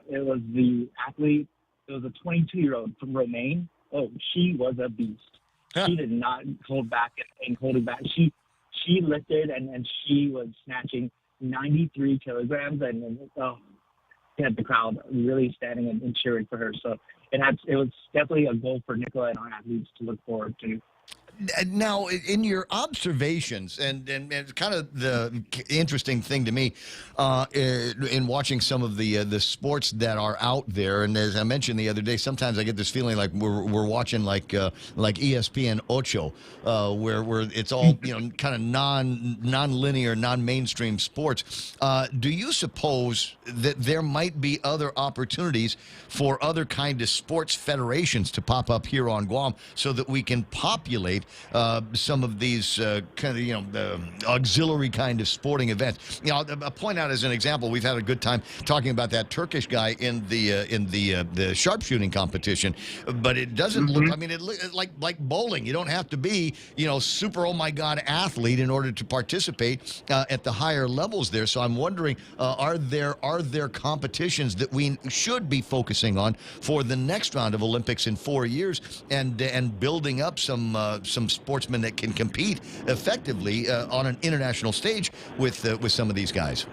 it was the athlete. It was a 22-year-old from Romaine. Oh, she was a beast. She did not hold back and holding back. She lifted and she was snatching 93 kilograms and she had the crowd really standing and cheering for her. So it was definitely a goal for Nicola and our athletes to look forward to. Now, in your observations, and kind of the interesting thing to me in watching some of the sports that are out there, and as I mentioned the other day, sometimes I get this feeling like we're watching like ESPN Ocho, where it's all kind of non-linear, non-mainstream sports. Do you suppose that there might be other opportunities for other kind of sports federations to pop up here on Guam so that we can populate some of these kind of auxiliary kind of sporting events? I'll point out as an example, we've had a good time talking about that Turkish guy in the sharpshooting competition, but it doesn't look. I mean, it looks like bowling. You don't have to be super oh my god athlete in order to participate at the higher levels there. So I'm wondering, are there competitions that we should be focusing on for the next round of Olympics in 4 years, and building up some sportsmen that can compete effectively on an international stage with some of these guys?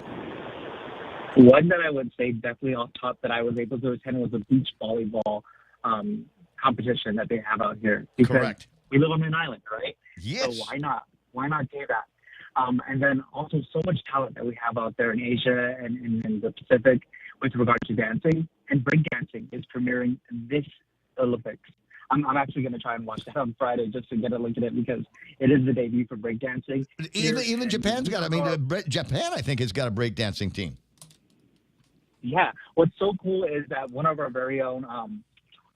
One that I would say definitely off top that I was able to attend was a beach volleyball competition that they have out here. Because Correct. We live on an island, right? Yes. So why not? Why not do that? And then also so much talent that we have out there in Asia and in the Pacific with regard to dancing. And breakdancing is premiering this Olympics. I'm actually going to try and watch that on Friday just to get a look at it because it is the debut for breakdancing. Even Japan's got. I mean, Japan I think has got a breakdancing team. Yeah. What's so cool is that one of our very own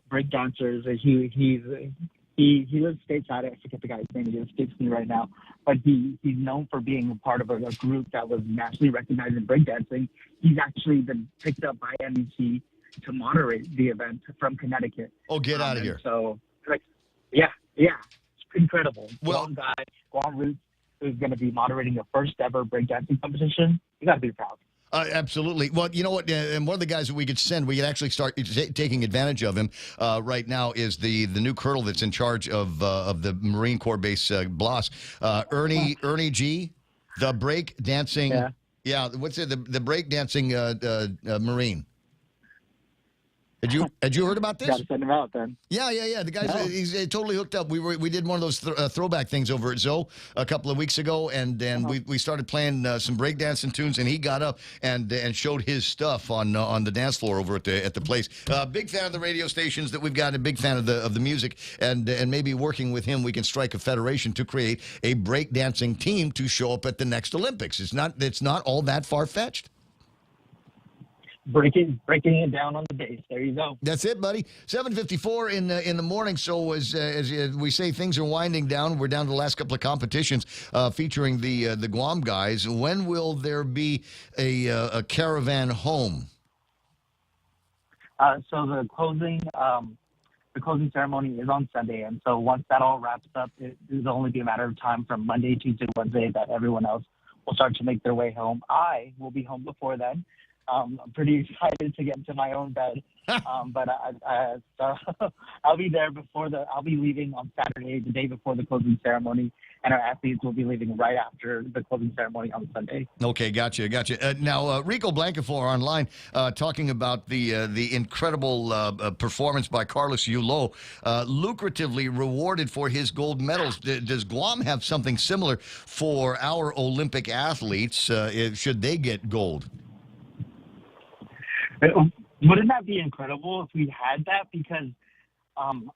breakdancers, he lives stateside. I forget the guy's name. He escapes me right now. But he's known for being a part of a group that was nationally recognized in breakdancing. He's actually been picked up by NBC to moderate the event from Connecticut. Oh, get out of here. So, yeah. It's incredible. Well, Guam Roots, who's going to be moderating the first ever breakdancing competition. You got to be proud. Absolutely. Well, you know what? And one of the guys that we could actually start taking advantage of him right now is the new colonel that's in charge of the Marine Corps base, Blas, Ernie G, the break dancing. Yeah. What's it? The break dancing Marine. Had you heard about this? Got to send him out then. Yeah. The guy's he's totally hooked up. We did one of those throwback things over at Zoe a couple of weeks ago, and we started playing some breakdancing tunes, and he got up and showed his stuff on the dance floor over at the place. Big fan of the radio stations that we've got, a big fan of the music, and maybe working with him, we can strike a federation to create a breakdancing team to show up at the next Olympics. It's not all that far fetched. Breaking it down on the base. There you go. That's it, buddy. 7:54 in the morning. So as we say, things are winding down. We're down to the last couple of competitions featuring the Guam guys. When will there be a caravan home? So the closing ceremony is on Sunday, and so once that all wraps up, it will only be a matter of time from Monday, Tuesday, Wednesday that everyone else will start to make their way home. I will be home before then. I'm pretty excited to get into my own bed, but I'll be there I'll be leaving on Saturday, the day before the closing ceremony, and our athletes will be leaving right after the closing ceremony on Sunday. Okay, gotcha. Now, Rico Blancafor online talking about the incredible performance by Carlos Yulo, lucratively rewarded for his gold medals. Does Guam have something similar for our Olympic athletes should they get gold? Wouldn't that be incredible if we had that? Because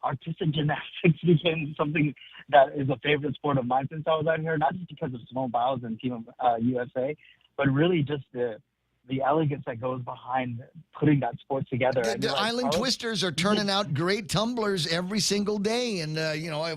artistic gymnastics became something that is a favorite sport of mine since I was out here, not just because of Simone Biles and Team USA, but really just the elegance that goes behind putting that sport together. The Island Twisters are turning out great tumblers every single day, and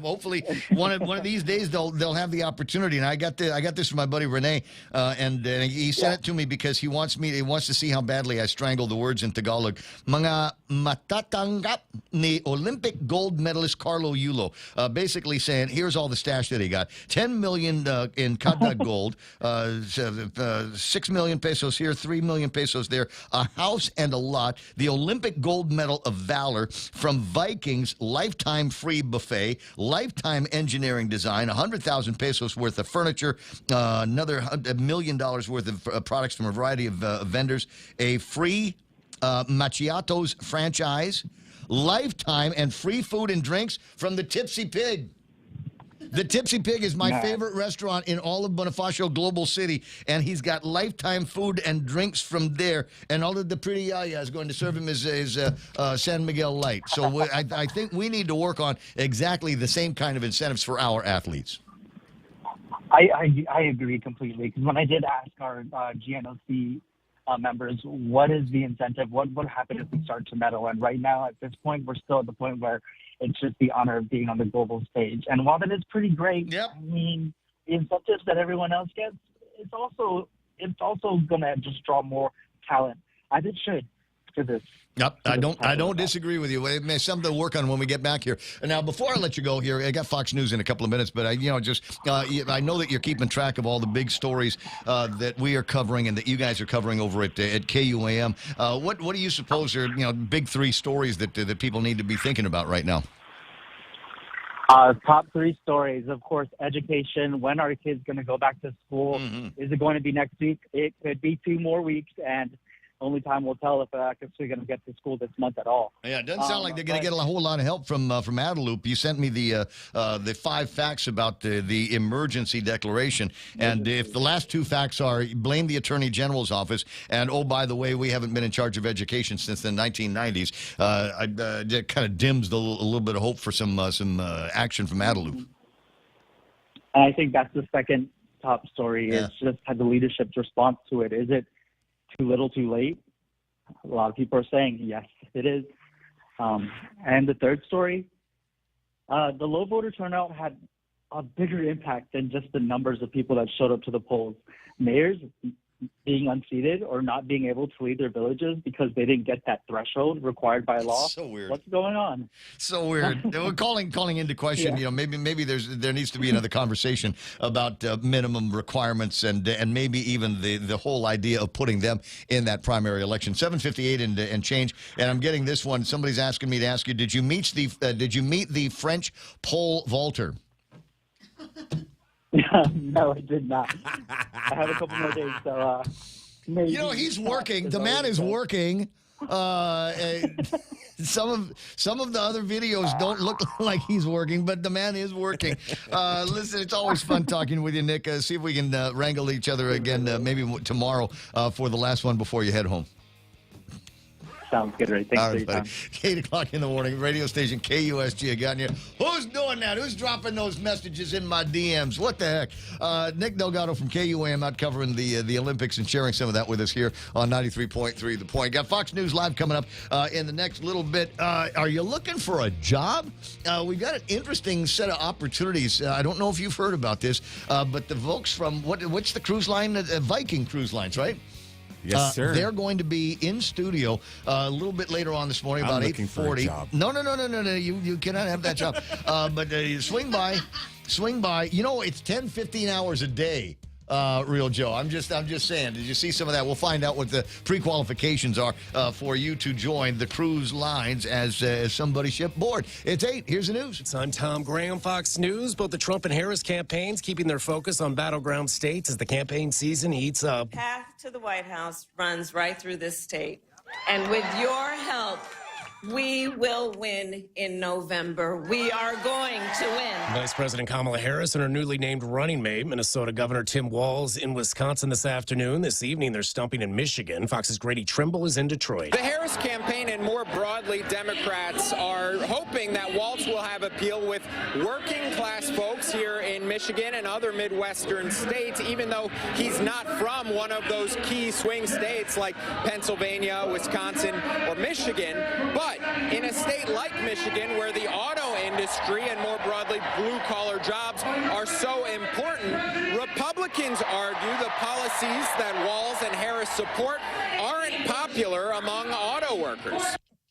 hopefully one of these days they'll have the opportunity. And I got this from my buddy Rene, and he sent it to me because he wants to see how badly I strangle the words in Tagalog. Mga matatanggap ni Olympic gold medalist Carlo Yulo, basically saying here's all the stash that he got: 10 million in kada gold, 6 million pesos here, 3 million pesos there, a house and a lot, the Olympic gold medal of valor from Vikings, lifetime free buffet, lifetime engineering design, 100,000 pesos worth of furniture, another $1 million worth of products from a variety of vendors, a free Macchiatos franchise, lifetime and free food and drinks from the Tipsy Pig. The Tipsy Pig is my favorite restaurant in all of Bonifacio Global City, and he's got lifetime food and drinks from there, and all of the pretty yaya is going to serve him his San Miguel Light. So I think we need to work on exactly the same kind of incentives for our athletes. I agree completely, because when I did ask our GNOC members, what is the incentive? What would happen if we start to medal? And right now, at this point, we're still at the point where it's just the honor of being on the global stage. And while that is pretty great, I mean, the incentives that everyone else gets, it's also going to just draw more talent, as it should, to this. Yep, I don't disagree with you. It may something to work on when we get back here. Now, before I let you go here, I got Fox News in a couple of minutes, but I know that you're keeping track of all the big stories that we are covering and that you guys are covering over at KUAM. What do you suppose are big three stories that people need to be thinking about right now? Top three stories, of course, education. When are kids going to go back to school? Is it going to be next week? It could be 2 more weeks, and only time will tell if they're actually going to get to school this month at all. Yeah, it doesn't sound like they're going to get a whole lot of help from Adeloop. You sent me the 5 facts about the emergency declaration, and if the last 2 facts are blame the Attorney General's office, and oh, by the way, we haven't been in charge of education since the 1990s, it kind of dims a little bit of hope for some action from Adeloop. And I think that's the second top story is just the leadership's response to it. Is it too little, too late? A lot of people are saying yes, it is. And the third story, the low voter turnout had a bigger impact than just the numbers of people that showed up to the polls. Mayors being unseated or not being able to lead their villages because they didn't get that threshold required by law. So weird. What's going on? So weird. We're calling into question. Maybe there needs to be another conversation about minimum requirements and maybe even the whole idea of putting them in that primary election. 7:58 and change. And I'm getting this one. Somebody's asking me to ask you: Did you meet the French pole vaulter? No, I did not. I have a couple more days, so maybe. He's working. The man is working. Some of the other videos don't look like he's working, but the man is working. Listen, it's always fun talking with you, Nick. See if we can wrangle each other again maybe tomorrow for the last one before you head home. Sounds good, Ray. Thanks for your time. 8 o'clock in the morning, radio station KUSG. I got you. Who's doing that? Who's dropping those messages in my DMs? What the heck? Nick Delgado from KUAM out covering the Olympics and sharing some of that with us here on 93.3 The Point. Got Fox News Live coming up in the next little bit. Are you looking for a job? We've got an interesting set of opportunities. I don't know if you've heard about this, but the folks from, what's the cruise line? Viking Cruise Lines, right? Yes, sir. They're going to be in studio a little bit later on this morning, about 8:40. No. You cannot have that job. But swing by. It's 10, 15 hours a day. Real Joe. I'm just saying. Did you see some of that? We'll find out what the pre-qualifications are for you to join the cruise lines as somebody shipboard. It's 8. Here's the news. I'm Tom Graham, Fox News. Both the Trump and Harris campaigns keeping their focus on battleground states as the campaign season heats up. Path to the White House runs right through this state. And with your help, we will win in November. We are going to win. Vice President Kamala Harris and her newly named running mate, Minnesota Governor Tim Walz, in Wisconsin this afternoon. This evening, they're stumping in Michigan. Fox's Grady Trimble is in Detroit. The Harris campaign and more broadly, Democrats are hoping that Walz will have appeal with working class folks here in Michigan and other Midwestern states, even though he's not from one of those key swing states like Pennsylvania, Wisconsin, or Michigan. But in a state like Michigan, where the auto industry and more broadly blue-collar jobs are so important, Republicans argue the policies that Walz and Harris support aren't popular among auto workers.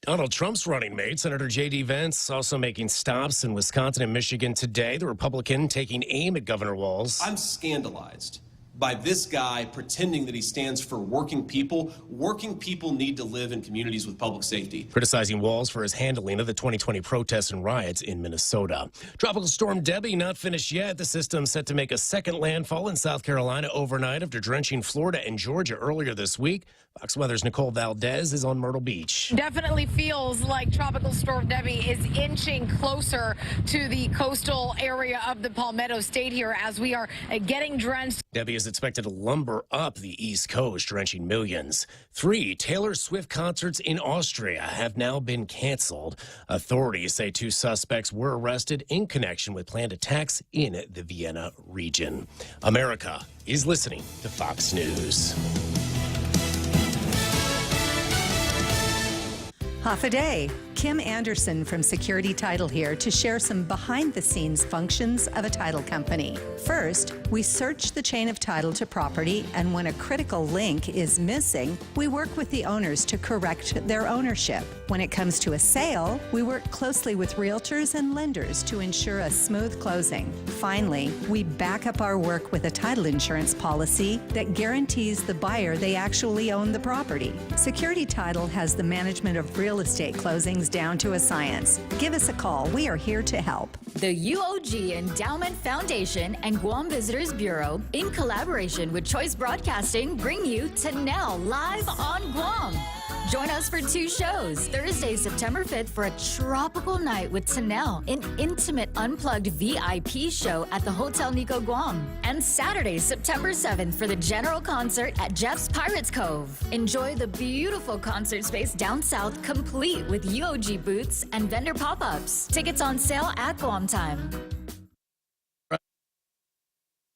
Donald Trump's running mate, Senator J.D. Vance, also making stops in Wisconsin and Michigan today. The Republican taking aim at Governor Walz. I'm scandalized by this guy pretending that he stands for working people. Working people need to live in communities with public safety. Criticizing Walz for his handling of the 2020 protests and riots in Minnesota. Tropical storm Debbie not finished yet. The system set to make a second landfall in South Carolina overnight after drenching Florida and Georgia earlier this week. Fox Weather's Nicole Valdez is on Myrtle Beach. Definitely feels like Tropical Storm Debbie is inching closer to the coastal area of the Palmetto State here as we are getting drenched. Debbie is expected to lumber up the East Coast, drenching millions. 3 Taylor Swift concerts in Austria have now been canceled. Authorities say 2 suspects were arrested in connection with planned attacks in the Vienna region. America is listening to Fox News. Half a day. Kim Anderson from Security Title here to share some behind-the-scenes functions of a title company. First, we search the chain of title to property, and when a critical link is missing, we work with the owners to correct their ownership. When it comes to a sale, we work closely with realtors and lenders to ensure a smooth closing. Finally, we back up our work with a title insurance policy that guarantees the buyer they actually own the property. Security Title has the management of real estate closings down to a science. Give us a call. We are here to help. The UOG Endowment Foundation and Guam Visitors Bureau, in collaboration with Choice Broadcasting, bring you Tanel live on Guam. Join us for 2 shows. Thursday, September 5th for a tropical night with Tanel, an intimate unplugged VIP show at the Hotel Nico Guam. And Saturday, September 7th for the general concert at Jeff's Pirates Cove. Enjoy the beautiful concert space down south, complete with UOG booths and vendor pop-ups. Tickets on sale at Guam time.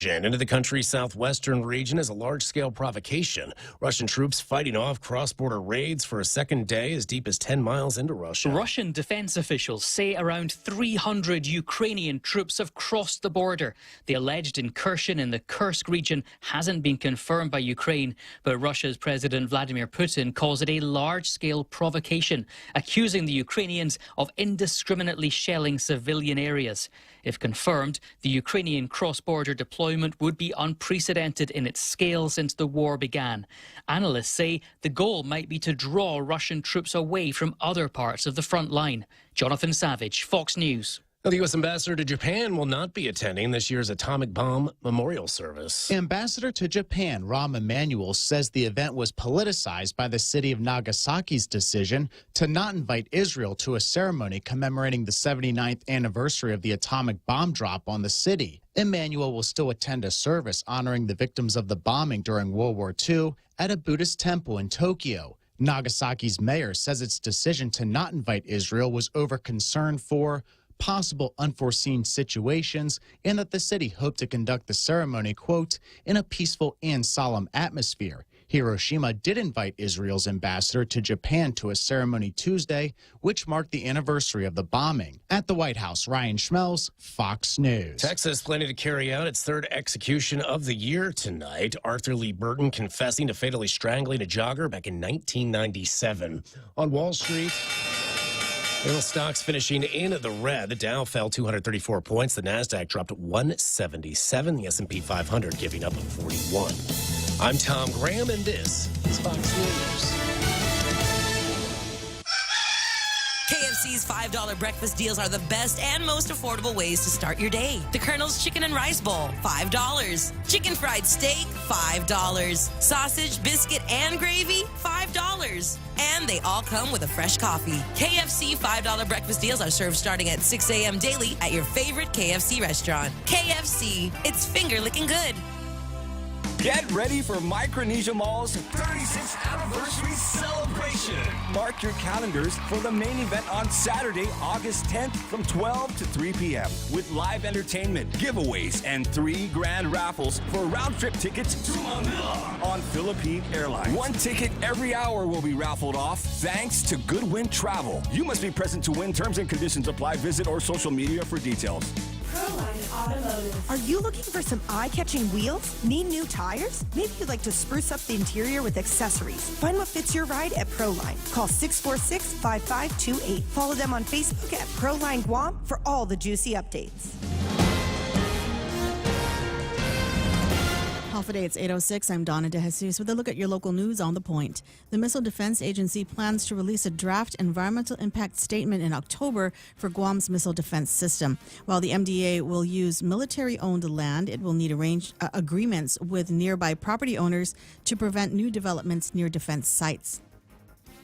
Into the country's southwestern region is a large-scale provocation. Russian troops fighting off cross-border raids for a second day as deep as 10 miles into Russia. Russian defense officials say around 300 Ukrainian troops have crossed the border. The alleged incursion in the Kursk region hasn't been confirmed by Ukraine, but Russia's President Vladimir Putin calls it a large-scale provocation, accusing the Ukrainians of indiscriminately shelling civilian areas. If confirmed, the Ukrainian cross-border deployment would be unprecedented in its scale since the war began. Analysts say the goal might be to draw Russian troops away from other parts of the front line. Jonathan Savage, Fox News. The U.S. ambassador to Japan will not be attending this year's atomic bomb memorial service. Ambassador to Japan Rahm Emanuel says the event was politicized by the city of Nagasaki's decision to not invite Israel to a ceremony commemorating the 79th anniversary of the atomic bomb drop on the city. Emanuel will still attend a service honoring the victims of the bombing during World War II at a Buddhist temple in Tokyo. Nagasaki's mayor says its decision to not invite Israel was over concern for possible unforeseen situations, and that the city hoped to conduct the ceremony, quote, in a peaceful and solemn atmosphere. Hiroshima did invite Israel's ambassador to Japan to a ceremony Tuesday, which marked the anniversary of the bombing. At the White House, Ryan Schmelz, Fox News. Texas planning to carry out its 3rd execution of the year tonight. Arthur Lee Burton confessing to fatally strangling a jogger back in 1997. On Wall Street, oil stocks finishing in the red. The Dow fell 234 points. The Nasdaq dropped 177. The S&P 500 giving up 41. I'm Tom Graham, and this is Fox News. KFC's $5 breakfast deals are the best and most affordable ways to start your day. The Colonel's Chicken and Rice Bowl, $5. Chicken fried steak, $5. Sausage, biscuit, and gravy, $5. And they all come with a fresh coffee. KFC $5 breakfast deals are served starting at 6 a.m. daily at your favorite KFC restaurant. KFC, it's finger-licking good. Get ready for Micronesia Mall's 36th anniversary celebration. Mark your calendars for the main event on Saturday, August 10th from 12 to 3 p.m. with live entertainment, giveaways, and 3 grand raffles for round-trip tickets to Manila on Philippine Airlines. 1 ticket every hour will be raffled off thanks to Goodwin Travel. You must be present to win. Terms and conditions apply. Visit our social media for details. Proline Automotive. Are you looking for some eye-catching wheels? Need new tires? Maybe you'd like to spruce up the interior with accessories. Find what fits your ride at Proline. Call 646-5528. Follow them on Facebook at Proline Guam for all the juicy updates. Alpha Day, it's 8:06. I'm Donna DeJesus with a look at your local news on The Point. The Missile Defense Agency plans to release a draft environmental impact statement in October for Guam's missile defense system. While the MDA will use military-owned land, it will need agreements with nearby property owners to prevent new developments near defense sites.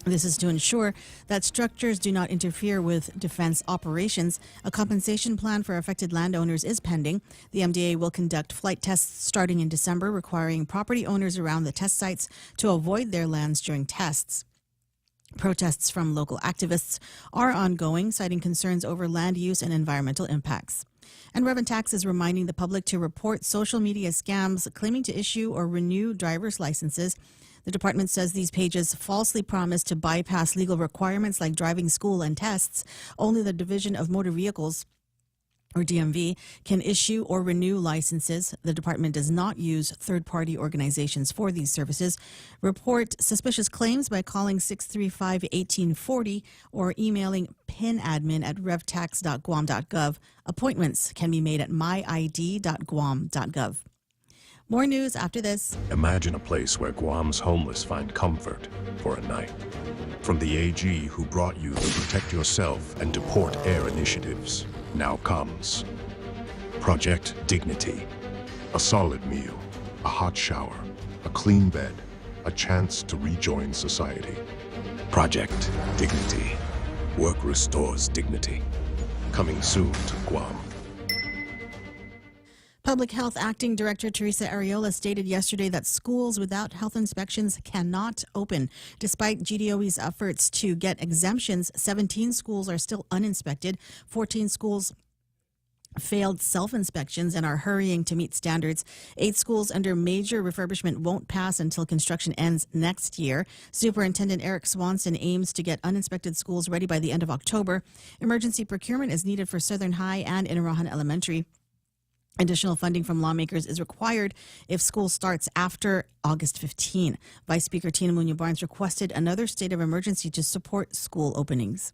This is to ensure that structures do not interfere with defense operations. A compensation plan for affected landowners is pending. The MDA will conduct flight tests starting in December, requiring property owners around the test sites to avoid their lands during tests. Protests from local activists are ongoing, citing concerns over land use and environmental impacts. And Reverend Tax is reminding the public to report social media scams claiming to issue or renew driver's licenses. The department says these pages falsely promise to bypass legal requirements like driving school and tests. Only the Division of Motor Vehicles, or DMV, can issue or renew licenses. The department does not use third-party organizations for these services. Report suspicious claims by calling 635-1840 or emailing pinadmin@revtax.guam.gov. Appointments can be made at myid.guam.gov. More news after this. Imagine a place where Guam's homeless find comfort for a night. From the AG who brought you the Protect Yourself and Deport Air initiatives, now comes Project Dignity. A solid meal, a hot shower, a clean bed, a chance to rejoin society. Project Dignity. Work restores dignity. Coming soon to Guam. Public Health Acting Director Teresa Arreola stated yesterday that schools without health inspections cannot open. Despite GDOE's efforts to get exemptions, 17 schools are still uninspected. 14 schools failed self-inspections and are hurrying to meet standards. 8 schools under major refurbishment won't pass until construction ends next year. Superintendent Eric Swanson aims to get uninspected schools ready by the end of October. Emergency procurement is needed for Southern High and Inarahan Elementary. Additional funding from lawmakers is required if school starts after August 15. Vice Speaker Tina Muñoz-Barnes requested another state of emergency to support school openings.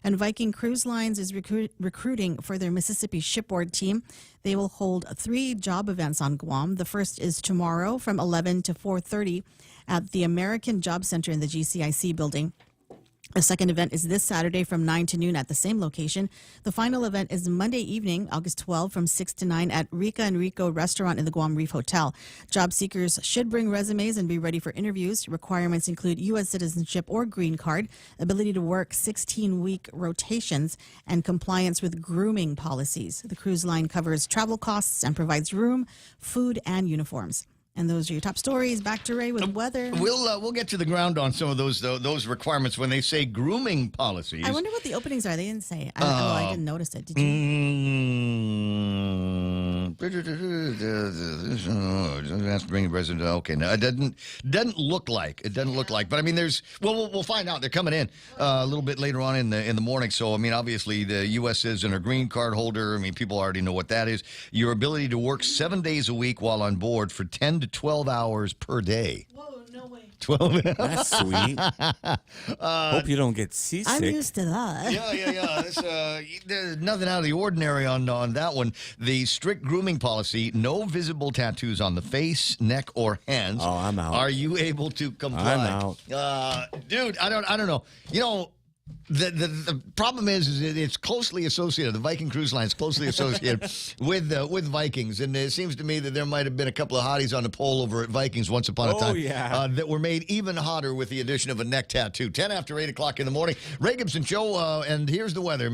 And Viking Cruise Lines is recruiting for their Mississippi shipboard team. They will hold 3 job events on Guam. The first is tomorrow from 11 to 4:30 at the American Job Center in the GCIC building. A second event is this Saturday from 9 to noon at the same location. The final event is Monday evening, August 12, from 6 to 9 at Rica and Rico Restaurant in the Guam Reef Hotel. Job seekers should bring resumes and be ready for interviews. Requirements include U.S. citizenship or green card, ability to work 16-week rotations, and compliance with grooming policies. The cruise line covers travel costs and provides room, food, and uniforms. And those are your top stories. Back to Ray with weather. We'll get to the ground on some of those requirements when they say grooming policies. I wonder what the openings are. They didn't say. I didn't notice it. Did you? Has to bring a resident. Okay, no, it doesn't look like. It doesn't look like. But I mean, we'll find out. They're coming in a little bit later on in the morning. So I mean, obviously the U.S. citizen or green card holder. I mean, people already know what that is. Your ability to work 7 days a week while on board for 10 to 12 hours per day. Whoa, no way. 12. That's sweet. Hope you don't get seasick. I'm used to that. Yeah. There's nothing out of the ordinary on that one. The strict grooming policy, no visible tattoos on the face, neck, or hands. Oh, I'm out. Are you able to comply? I'm out. Dude, I don't know. You know, the problem is it's closely associated. The Viking Cruise Line is closely associated with Vikings, and it seems to me that there might have been a couple of hotties on the pole over at Vikings once upon a time that were made even hotter with the addition of a neck tattoo. 10 after 8 o'clock in the morning. Ray Gibson Show, and here's the weather.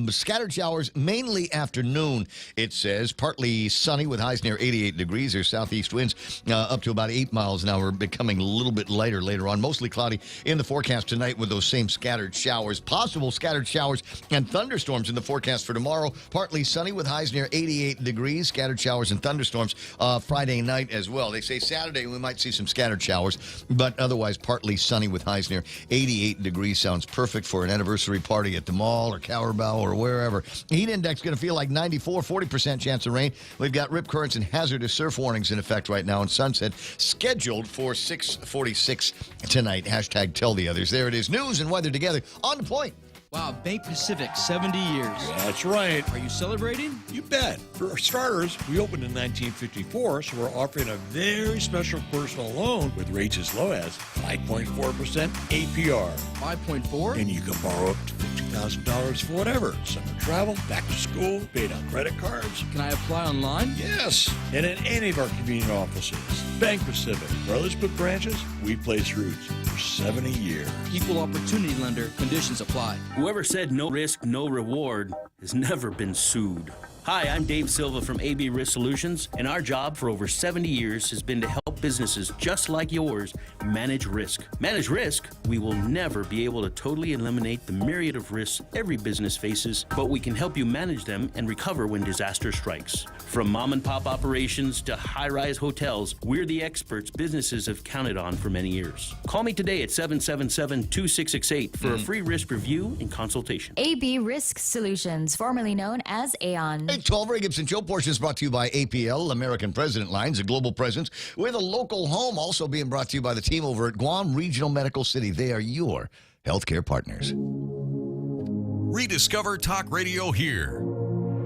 Scattered showers, mainly afternoon, it says. Partly sunny with highs near 88 degrees. There's southeast winds up to about 8 miles an hour, becoming a little bit lighter later on. Mostly cloudy in the forecast tonight with those same scattered showers. Possible scattered showers and thunderstorms in the forecast for tomorrow. Partly sunny with highs near 88 degrees. Scattered showers and thunderstorms Friday night as well. They say Saturday we might see some scattered showers, but otherwise partly sunny with highs near 88 degrees. Sounds perfect for an anniversary party at the mall or Cowerbow or wherever. Heat index going to feel like 94, 40% chance of rain. We've got rip currents and hazardous surf warnings in effect right now, and sunset scheduled for 6:46 tonight. Hashtag tell the others. There it is. News and weather together on The Point. Wow, Bank Pacific, 70 years. That's right. Are you celebrating? You bet. For starters, we opened in 1954, so we're offering a very special personal loan with rates as low as 5.4% APR. 5.4? And you can borrow up to $50,000 for whatever. Summer travel, back to school, paid on credit cards. Can I apply online? Yes, and in any of our convenient offices. Bank Pacific, where let's put branches, we place roots for 70 years. Equal opportunity lender. Conditions apply. Whoever said no risk, no reward has never been sued. Hi, I'm Dave Silva from AB Risk Solutions, and our job for over 70 years has been to help businesses just like yours manage risk. Manage risk? We will never be able to totally eliminate the myriad of risks every business faces, but we can help you manage them and recover when disaster strikes. From mom and pop operations to high-rise hotels, we're the experts businesses have counted on for many years. Call me today at 777-2668 for a free risk review and consultation. AB Risk Solutions, formerly known as Aon. 812 Ray Gibson Show portion is brought to you by APL, American President Lines, a global presence with a local home. Also being brought to you by the team over at Guam Regional Medical City. They are your healthcare partners. Rediscover talk radio here.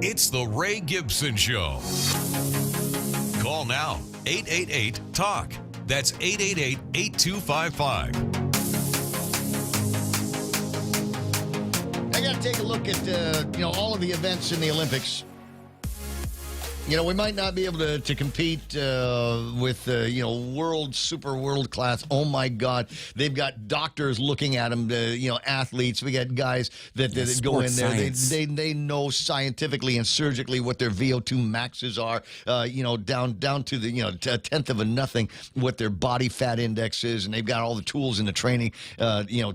It's the Ray Gibson Show. Call now, 888-TALK. That's 888-8255. I got to take a look at, all of the events in the Olympics. We might not be able to compete with, world class. Oh, my God. They've got doctors looking at them, athletes. We got guys that go in there. They know scientifically and surgically what their VO2 maxes are, down to the, a tenth of a nothing, what their body fat index is. And they've got all the tools and the training,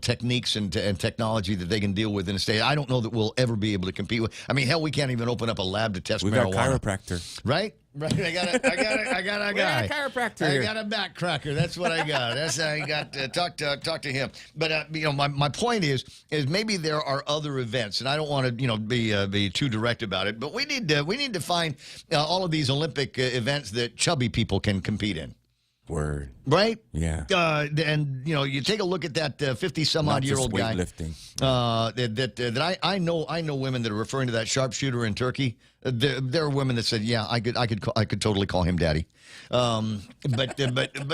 techniques and technology that they can deal with in a state. I don't know that we'll ever be able to compete with. I mean, hell, we can't even open up a lab to test marijuana. We've got chiropractor. Right? I got a guy. We got a chiropractor I here. got a back cracker. That's what I got. That's how I got to talk to him. But my point is maybe there are other events, and I don't want to be too direct about it. But we need to find all of these Olympic events that chubby people can compete in. Word. Right? Yeah. And you take a look at that 50-some-odd-year-old guy. Weightlifting. That I know women that are referring to that sharpshooter in Turkey. There are women that said, "Yeah, I could totally call him daddy." But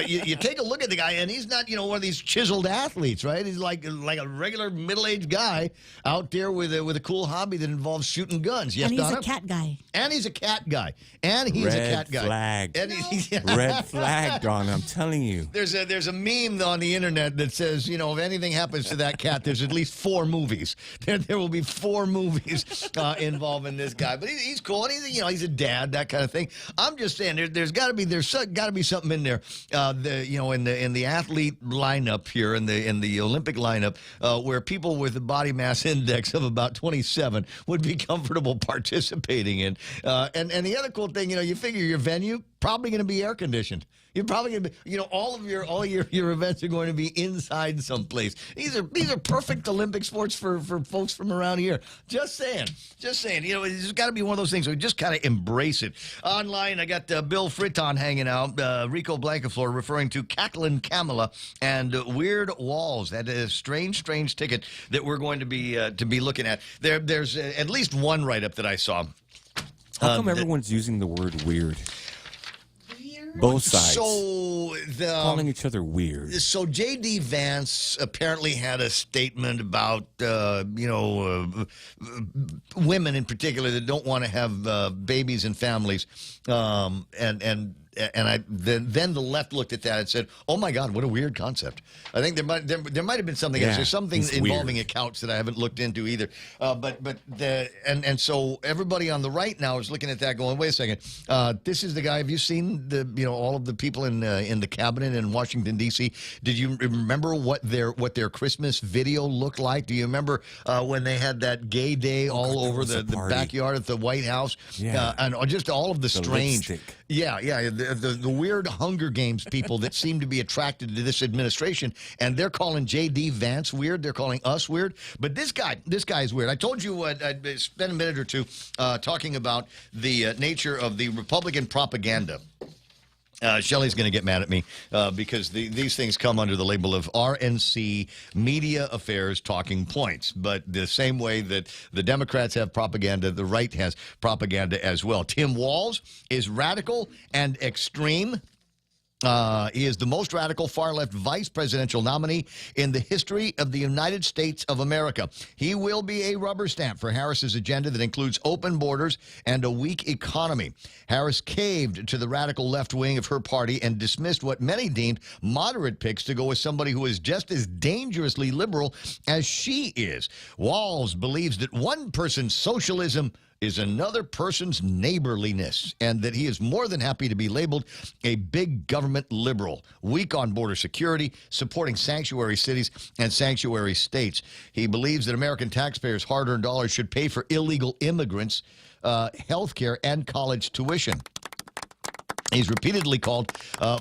you take a look at the guy, and he's not one of these chiseled athletes, right? He's like a regular middle-aged guy out there with a cool hobby that involves shooting guns. Yes, and he's Donna? a cat guy. And he's a cat guy. And he's a cat guy. Flag. And Red flag, Don. I'm telling you. There's a meme on the internet that says, if anything happens to that cat, there's at least 4 movies. There will be 4 movies involving this guy. But he's cool, and he's a dad, that kind of thing. I'm just saying there's got to be something in there, in the athlete lineup here, in the Olympic lineup, where people with a body mass index of about 27 would be comfortable participating in. And the other cool thing, you figure your venue probably going to be air conditioned. You're probably going to be, all your events are going to be inside someplace. These are perfect Olympic sports for folks from around here. Just saying. It's got to be one of those things. We just kind of embrace it. Online, I got Bill Fritton hanging out. Rico Blancaflor referring to Cackling Camilla and Weird Walls. That is a strange ticket that we're going to be looking at. There's at least one write-up that I saw. How come everyone's using the word weird? Both sides. So calling each other weird. So J.D. Vance apparently had a statement about women in particular that don't want to have babies and families, and then the left looked at that and said, "Oh my God, what a weird concept." I think there might have been something else. There's something involving accounts that I haven't looked into either. And so everybody on the right now is looking at that, going, "Wait a second, this is the guy." Have you seen all of the people in the cabinet in Washington D.C.? Did you remember what their Christmas video looked like? Do you remember when they had that gay day all over the backyard at the White House? Yeah. And just all of the strange. Lipstick. Yeah. The weird Hunger Games people that seem to be attracted to this administration, and they're calling J.D. Vance weird. They're calling us weird. But this guy is weird. I told you I'd spend a minute or two talking about the nature of the Republican propaganda. Shelley's going to get mad at me because these things come under the label of RNC Media Affairs Talking Points. But the same way that the Democrats have propaganda, the right has propaganda as well. Tim Walz is radical and extreme. He is the most radical far-left vice presidential nominee in the history of the United States of America. He will be a rubber stamp for Harris's agenda that includes open borders and a weak economy. Harris caved to the radical left wing of her party and dismissed what many deemed moderate picks to go with somebody who is just as dangerously liberal as she is. Walz believes that one person's socialism is another person's neighborliness, and that he is more than happy to be labeled a big government liberal, weak on border security, supporting sanctuary cities and sanctuary states. He believes that American taxpayers' hard-earned dollars should pay for illegal immigrants, health care, and college tuition. He's repeatedly called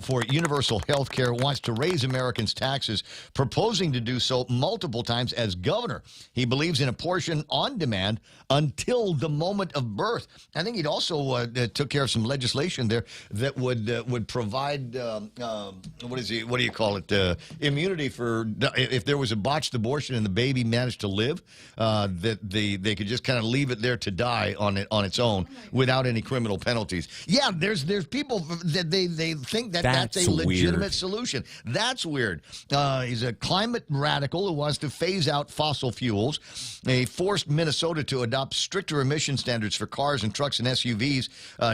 for universal health care, wants to raise Americans' taxes, proposing to do so multiple times as governor. He believes in abortion on demand until the moment of birth. I think he'd also took care of some legislation there that would provide, what do you call it, immunity for if there was a botched abortion and the baby managed to live, that they could just kind of leave it there to die on its own without any criminal penalties. Yeah, there's people that they think that's a legitimate weird solution. That's weird. He's a climate radical who wants to phase out fossil fuels. He forced Minnesota to adopt stricter emission standards for cars and trucks and SUVs,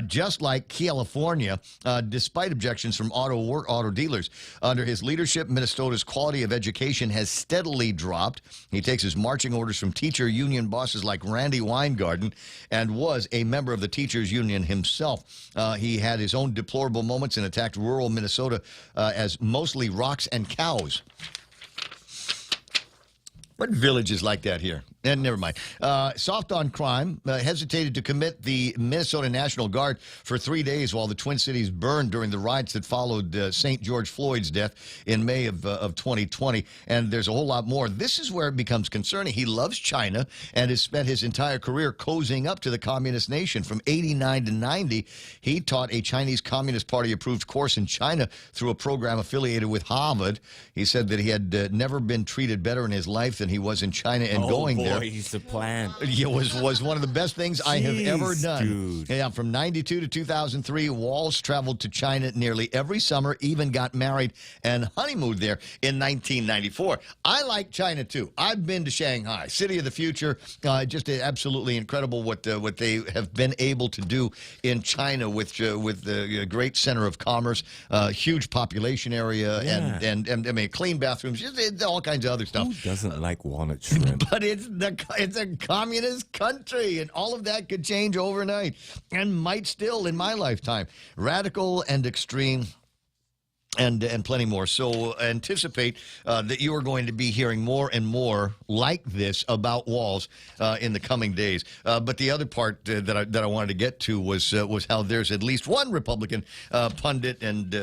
just like California, despite objections from auto dealers. Under his leadership, Minnesota's quality of education has steadily dropped. He takes his marching orders from teacher union bosses like Randy Weingarten and was a member of the teachers union himself. He had his own deplorable moments and attacked rural Minnesota as mostly rocks and cows. What village is like that here? And never mind. Soft on crime, hesitated to commit the Minnesota National Guard for 3 days while the Twin Cities burned during the riots that followed St. George Floyd's death in May of 2020. And there's a whole lot more. This is where it becomes concerning. He loves China and has spent his entire career cozying up to the communist nation. From 89 to 90, he taught a Chinese Communist Party-approved course in China through a program affiliated with Harvard. He said that he had never been treated better in his life than he was in China, and going there. He's the plan. It was one of the best things I have ever done. Dude. Yeah, from 92 to 2003, Walz traveled to China nearly every summer, even got married and honeymooned there in 1994. I like China, too. I've been to Shanghai, city of the future. Just absolutely incredible what they have been able to do in China with the great center of commerce, huge population area, and I mean, clean bathrooms, just all kinds of other stuff. Who doesn't like walnut shrimp? But it's a communist country, and all of that could change overnight, and might still in my lifetime. Radical and extreme, and plenty more. So anticipate that you are going to be hearing more and more like this about Walz in the coming days. But the other part that I wanted to get to was how there's at least one Republican pundit and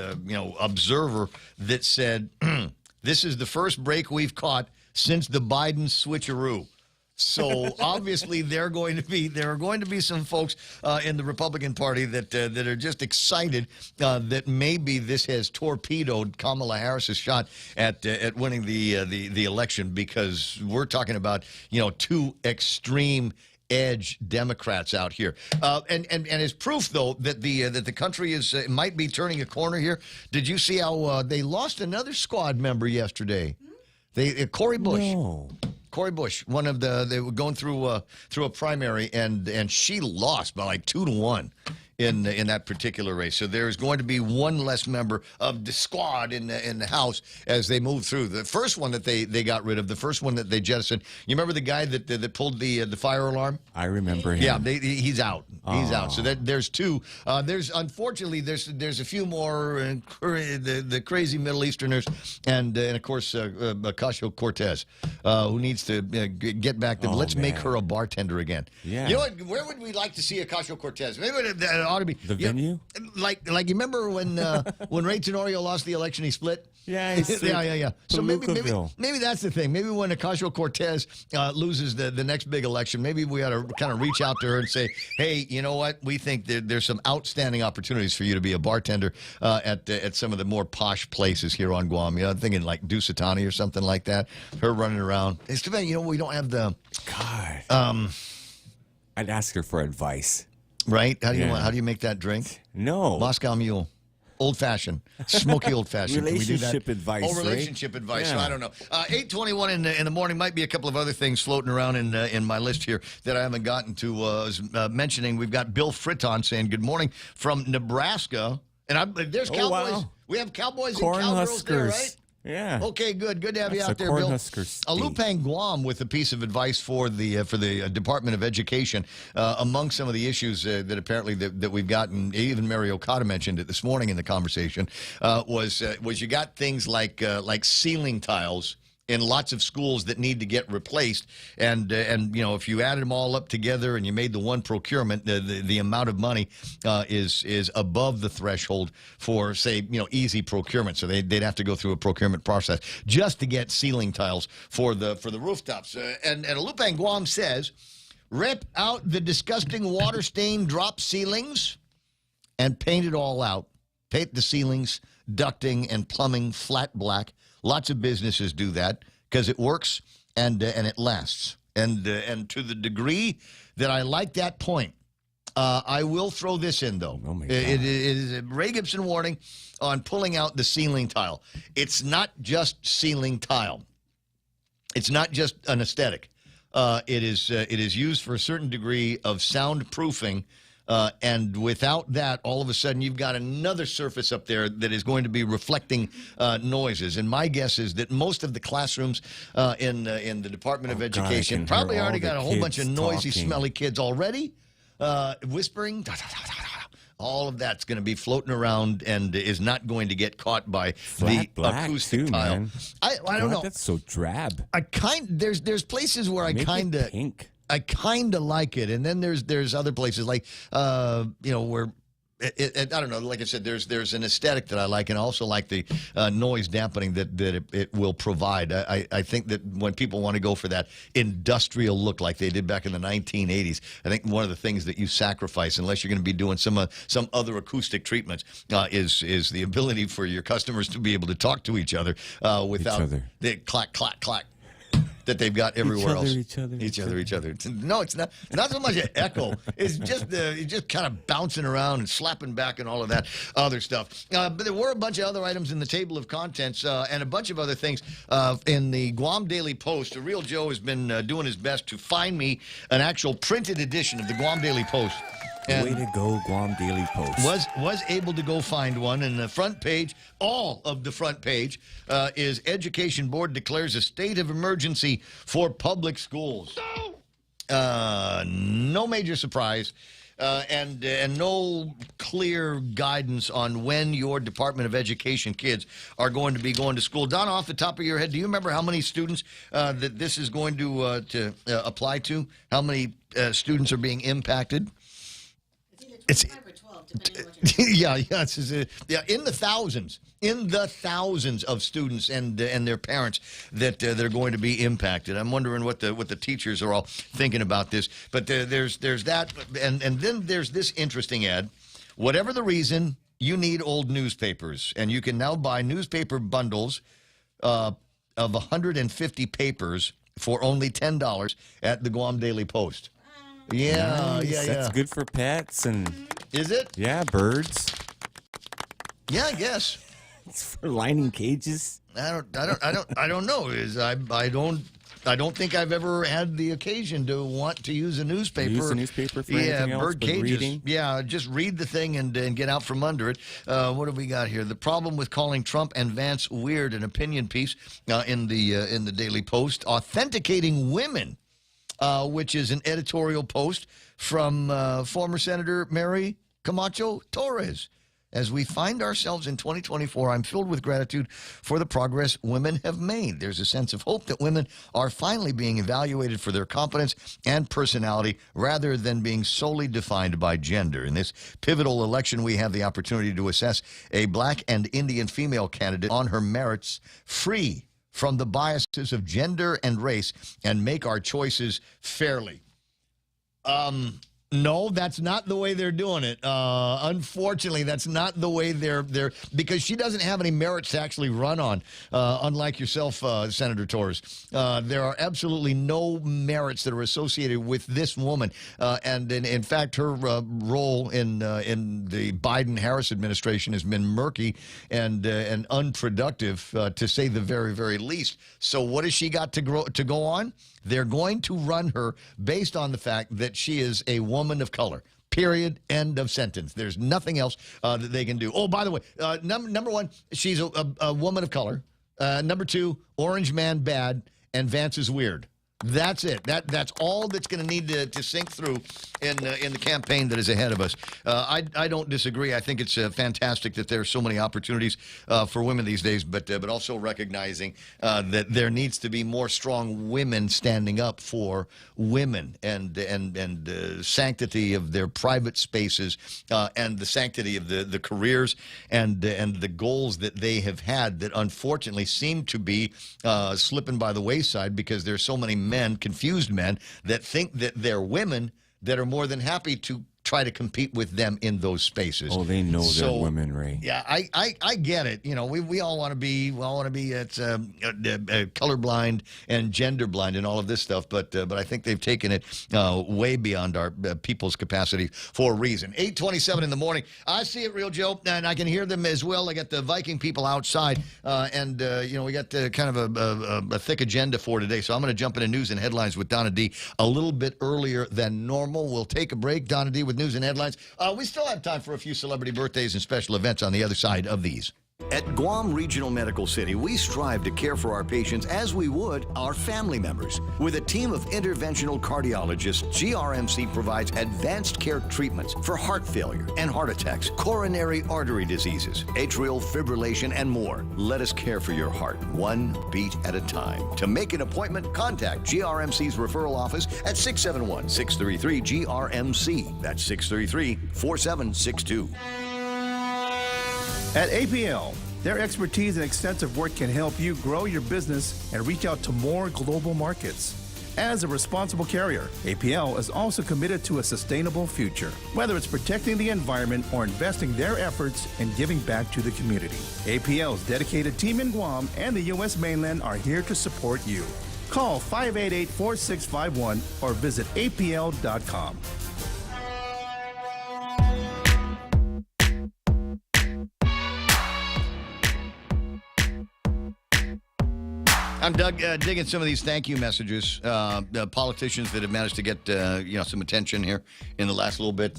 observer that said this is the first break we've caught since the Biden switcheroo. So obviously there are going to be some folks in the Republican Party that are just excited that maybe this has torpedoed Kamala Harris's shot at winning the election, because we're talking about two extreme edge Democrats out here, and as proof though that the country is might be turning a corner here. Did you see how they lost another squad member yesterday? Cori Bush. No. Cori Bush, they were going through a primary, and she lost by like 2-1 in that particular race. So there's going to be one less member of the squad in the House as they move through. The first one that they got rid of, the first one that they jettisoned. You remember the guy that pulled the fire alarm? I remember him. Yeah, he's out. He's out. So there's two. Unfortunately there's a few more the crazy Middle Easterners, and of course Ocasio-Cortez, who needs to get back to. Let's make her a bartender again. Yeah. You know what? Where would we like to see Ocasio-Cortez? Maybe ought to be. The venue? Like you remember when Ray Tenorio lost the election, he split? Yeah, yeah. So maybe Palookaville. that's the thing. Maybe when Ocasio-Cortez loses the next big election, maybe we ought to kind of reach out to her and say, hey, you know what? We think there's some outstanding opportunities for you to be a bartender at some of the more posh places here on Guam. I'm thinking like Dusitani or something like that. Her running around. It's too bad, we don't have the... God. I'd ask her for advice. Right? How do you make that drink? No. Moscow Mule. Old-fashioned. Smoky old-fashioned. Relationship advice, Oh, relationship right? advice. Yeah. So I don't know. 8:21 in the morning. Might be a couple of other things floating around in my list here that I haven't gotten to. Was mentioning we've got Bill Fritton saying good morning from Nebraska. And there's Cowboys. Wow. We have Cowboys Corn and Cowgirls there, Huskers. right? Yeah. Okay, good. Good to have you That's out the there, Bill. Cornhuskers state. Lupang Guam with a piece of advice for the Department of Education among some of the issues that apparently that we've gotten. Even Mary Okada mentioned it this morning in the conversation. Was you got things like ceiling tiles in lots of schools that need to get replaced, and if you added them all up together and you made the one procurement, the amount of money is above the threshold for, say, easy procurement. So they'd have to go through a procurement process just to get ceiling tiles for the rooftops. And Lupang Guam says, rip out the disgusting water stain drop ceilings and paint it all out. Paint the ceilings, ducting, and plumbing flat black. Lots of businesses do that because it works and it lasts. And to the degree that I like that point, I will throw this in, though. Oh my God. It is a Ray Gibson warning on pulling out the ceiling tile. It's not just ceiling tile. It's not just an aesthetic. It is used for a certain degree of soundproofing. And without that, all of a sudden, you've got another surface up there that is going to be reflecting noises. And my guess is that most of the classrooms in the Department of Education probably already got a whole bunch of noisy, smelly kids already whispering. All of that's going to be floating around and is not going to get caught by the acoustic tile. Man. I don't know. That's so drab. There's places where I kind of pink. I kind of like it, and then there's other places like where I don't know. Like I said, there's an aesthetic that I like, and I also like the noise dampening that it will provide. I think that when people want to go for that industrial look like they did back in the 1980s, I think one of the things that you sacrifice, unless you're going to be doing some other acoustic treatments, is the ability for your customers to be able to talk to each other without the clack clack clack that they've got everywhere else. Each other. No, it's not so much an echo. It's just kind of bouncing around and slapping back and all of that other stuff. But there were a bunch of other items in the table of contents and a bunch of other things in the Guam Daily Post. The Real Joe has been doing his best to find me an actual printed edition of the Guam Daily Post. Way to go, Guam Daily Post. Was able to go find one, and the front page, all of the front page, is Education Board declares a state of emergency for public schools. No major surprise, and no clear guidance on when your Department of Education kids are going to be going to school. Donna, off the top of your head, do you remember how many students that this is going to apply to? How many students are being impacted? It's 5 or 12, depending on what you're in the thousands of students and their parents that they're going to be impacted. I'm wondering what the teachers are all thinking about this. But there's that, and then there's this interesting ad. Whatever the reason, you need old newspapers, and you can now buy newspaper bundles of 150 papers for only $10 at the Guam Daily Post. Yeah. That's good for pets and. Is it? Yeah, birds. Yeah, I guess. It's for lining cages. I don't know. I don't think I've ever had the occasion to want to use a newspaper. Use a newspaper for anything else bird but cages. reading? Yeah, just read the thing and get out from under it. What have we got here? The problem with calling Trump and Vance weird, an opinion piece in the Daily Post. Authenticating women. Which is an editorial post from former Senator Mary Camacho Torres. As we find ourselves in 2024, I'm filled with gratitude for the progress women have made. There's a sense of hope that women are finally being evaluated for their competence and personality rather than being solely defined by gender. In this pivotal election, we have the opportunity to assess a black and Indian female candidate on her merits, free from the biases of gender and race, and make our choices fairly. No, that's not the way they're doing it. Unfortunately, that's not the way they're because she doesn't have any merits to actually run on, unlike yourself, Senator Torres. There are absolutely no merits that are associated with this woman. And in fact, her role in the Biden-Harris administration has been murky and unproductive, to say the very, very least. So what has she got to go on? They're going to run her based on the fact that she is a woman of color. Period. End of sentence. There's nothing else that they can do. Oh, by the way, number one, she's a woman of color. Number two, orange man bad, and Vance is weird. That's it. That's all that's going to need to sink through in the campaign that is ahead of us. I don't disagree. I think it's fantastic that there are so many opportunities for women these days, but also recognizing that there needs to be more strong women standing up for women and sanctity of their private spaces and the sanctity of the careers and the goals that they have had that unfortunately seem to be slipping by the wayside because there's so many men, confused men, that think that they're women that are more than happy to try to compete with them in those spaces. Oh, they know they're women, Ray. Yeah, I get it. You know, we all want to be colorblind and gender blind and all of this stuff, but I think they've taken it way beyond our people's capacity for a reason. 8:27 in the morning. I see it, Real Joe, and I can hear them as well. I got the Viking people outside, and we got kind of a thick agenda for today. So I'm going to jump into news and headlines with Donna D a little bit earlier than normal. We'll take a break. Donna D with news and headlines. We still have time for a few celebrity birthdays and special events on the other side of these. At Guam Regional Medical City, we strive to care for our patients as we would our family members. With a team of interventional cardiologists, GRMC provides advanced care treatments for heart failure and heart attacks, coronary artery diseases, atrial fibrillation, and more. Let us care for your heart, one beat at a time. To make an appointment, contact GRMC's referral office at 671-633-GRMC. That's 633-4762. At APL, their expertise and extensive work can help you grow your business and reach out to more global markets. As a responsible carrier, APL is also committed to a sustainable future, whether it's protecting the environment or investing their efforts in giving back to the community. APL's dedicated team in Guam and the U.S. mainland are here to support you. Call 588-4651 or visit apl.com. I'm digging some of these thank you messages. Politicians that have managed to get some attention here in the last little bit.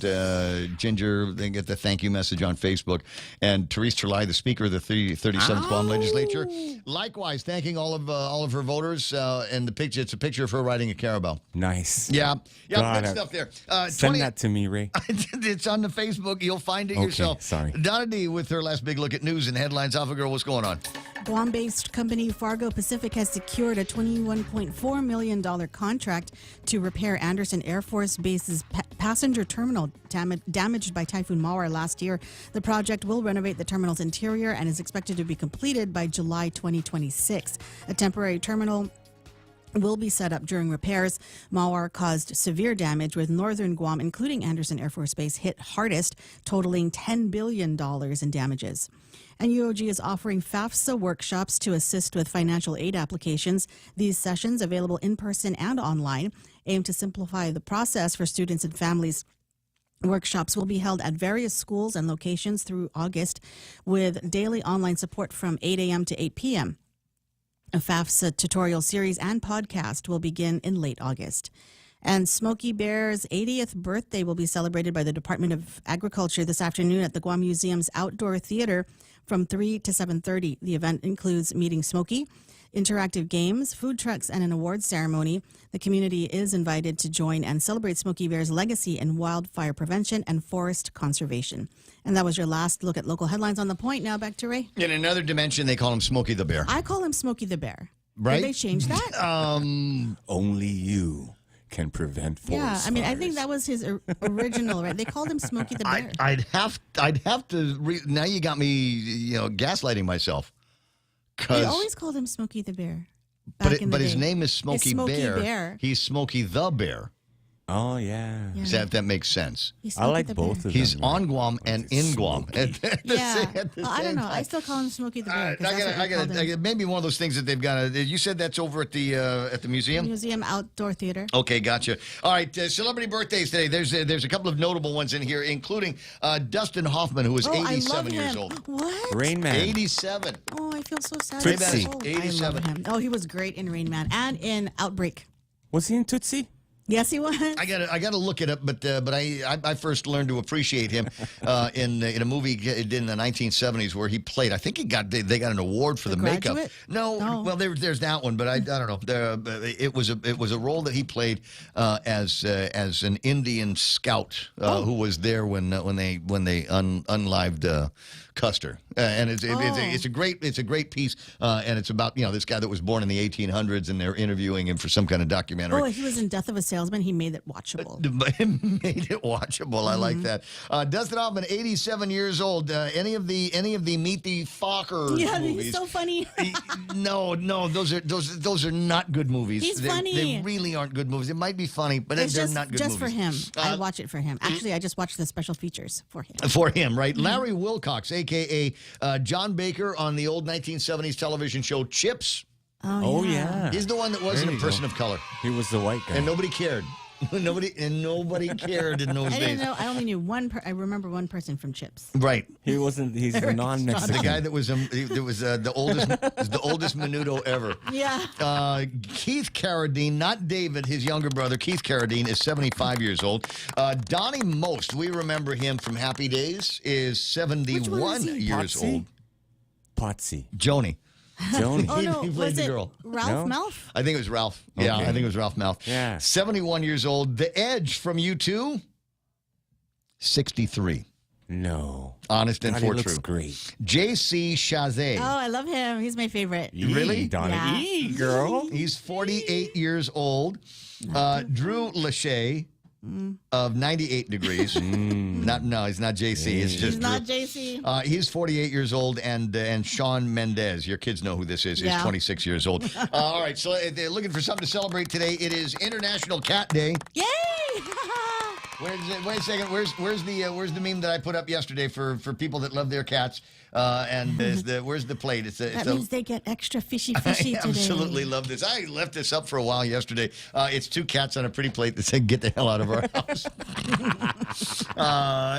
Ginger, they get the thank you message on Facebook, and Therese Terlai, the Speaker of the 37th Guam Legislature, likewise thanking all of her voters. And the picture, it's a picture of her riding a carabao. Nice. Yeah, God, good stuff there. Send that to me, Ray. It's on the Facebook. You'll find it yourself. Sorry. Donna D with her last big look at news and headlines. Alpha Girl, what's going on? Guam-based company Fargo Pacific has secured a $21.4 million contract to repair Andersen Air Force Base's passenger terminal damaged by Typhoon Mawar last year. The project will renovate the terminal's interior and is expected to be completed by July 2026. A temporary terminal will be set up during repairs. Mawar caused severe damage, with northern Guam, including Andersen Air Force Base, hit hardest, totaling $10 billion in damages. And UOG is offering FAFSA workshops to assist with financial aid applications. These sessions, available in person and online, aim to simplify the process for students and families. Workshops will be held at various schools and locations through August, with daily online support from 8 a.m. to 8 p.m. A FAFSA tutorial series and podcast will begin in late August. And Smokey Bear's 80th birthday will be celebrated by the Department of Agriculture this afternoon at the Guam Museum's Outdoor Theater from 3 to 7:30. The event includes meeting Smokey, interactive games, food trucks, and an awards ceremony. The community is invited to join and celebrate Smokey Bear's legacy in wildfire prevention and forest conservation. And that was your last look at local headlines on The Point. Now back to Ray. In another dimension, they call him Smokey the Bear. I call him Smokey the Bear. Right? Did they change that? Only you can prevent forest Yeah, I mean, I fires. think that was his original, right? They called him Smokey the Bear. I'd have to. Now you got me, gaslighting myself. They always called him Smokey the Bear. But his name is Smokey, Smokey Bear. Bear. He's Smokey the Bear. Oh, yeah. That makes sense. I like both of them. He's on Guam and in Guam. Yeah. Well, I don't know. I still call him Smokey the Bear. 'Cause that's what we called him. Maybe one of those things that they've got. You said that's over at the museum? Museum Outdoor Theater. Okay, gotcha. All right, celebrity birthdays today. There's a couple of notable ones in here, including Dustin Hoffman, who is 87 years old. What? Rain Man. 87. Oh, I feel so sad. Tootsie. He's so old. I 87. love him. Oh, he was great in Rain Man and in Outbreak. Was he in Tootsie? Yes, he was. I got to look it up, but I first learned to appreciate him in a movie in the 1970s where he played. I think they got an award for the makeup. Graduate? No, well there's that one, but I don't know. It was a role that he played as an Indian scout who was there when they unlived Custer, and it's a great piece, and it's about this guy that was born in the 1800s, and they're interviewing him for some kind of documentary. Oh, he was in Death of a Salesman. He made it watchable. Made it watchable. I like that. Dustin Hoffman, 87 years old. Any of the Meet the Fockers movies? He's so funny. No, those are not good movies. He's They funny. really aren't good movies. It might be funny, but It's they're just, not good just movies. for him. I watch it for him. Actually, I just watched the special features for him. For him, right? Larry Wilcox, a.k.a. John Baker on the old 1970s television show Chips. Oh, yeah. He's the one that wasn't a person of color. He was the white guy. And nobody cared. Nobody cared in those I days. didn't know. I only knew one. I remember one person from Chips. Right. He wasn't. He's the non-Mexican. The guy that was the oldest menudo ever. Yeah. Keith Carradine, not David, his younger brother. Keith Carradine is 75 years old. Donnie Most, we remember him from Happy Days, is 71 years Potsy? old. Potsy. Joni. Joni. Oh no, he played was the it girl. Ralph No? Malph? I think it was Ralph. Yeah, Okay. I think it was Ralph Malph. Yeah. 71 years old. The Edge from U2, 63. No. Honest and God, for he looks true. great. J.C. Chazé. Oh, I love him. He's my favorite. Really? Donnie Yeah. E, girl. He's 48 years old. Drew Lachey of 98 Degrees. No, he's not JC. It's just He's not Drew. JC. He's 48 years old, and Shawn Mendes, your kids know who this is, Yeah. is 26 years old. All right, so they're looking for something to celebrate today. It is International Cat Day. Yay! Wait a second. Where's the meme that I put up yesterday for people that love their cats? Where's the plate? That means they get extra fishy today. I absolutely love this. I left this up for a while yesterday. It's two cats on a pretty plate that said, "Get the hell out of our house."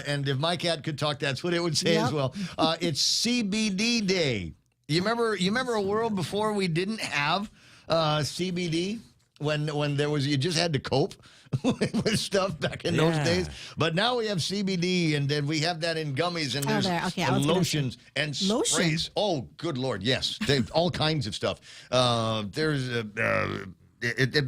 And if my cat could talk, that's what it would say as well. It's CBD Day. You remember a world before we didn't have CBD? When there was, you just had to cope with stuff back in those days. But now we have CBD, and then we have that in gummies, and there's and lotions and sprays. Oh, good Lord, yes. All kinds of stuff. There's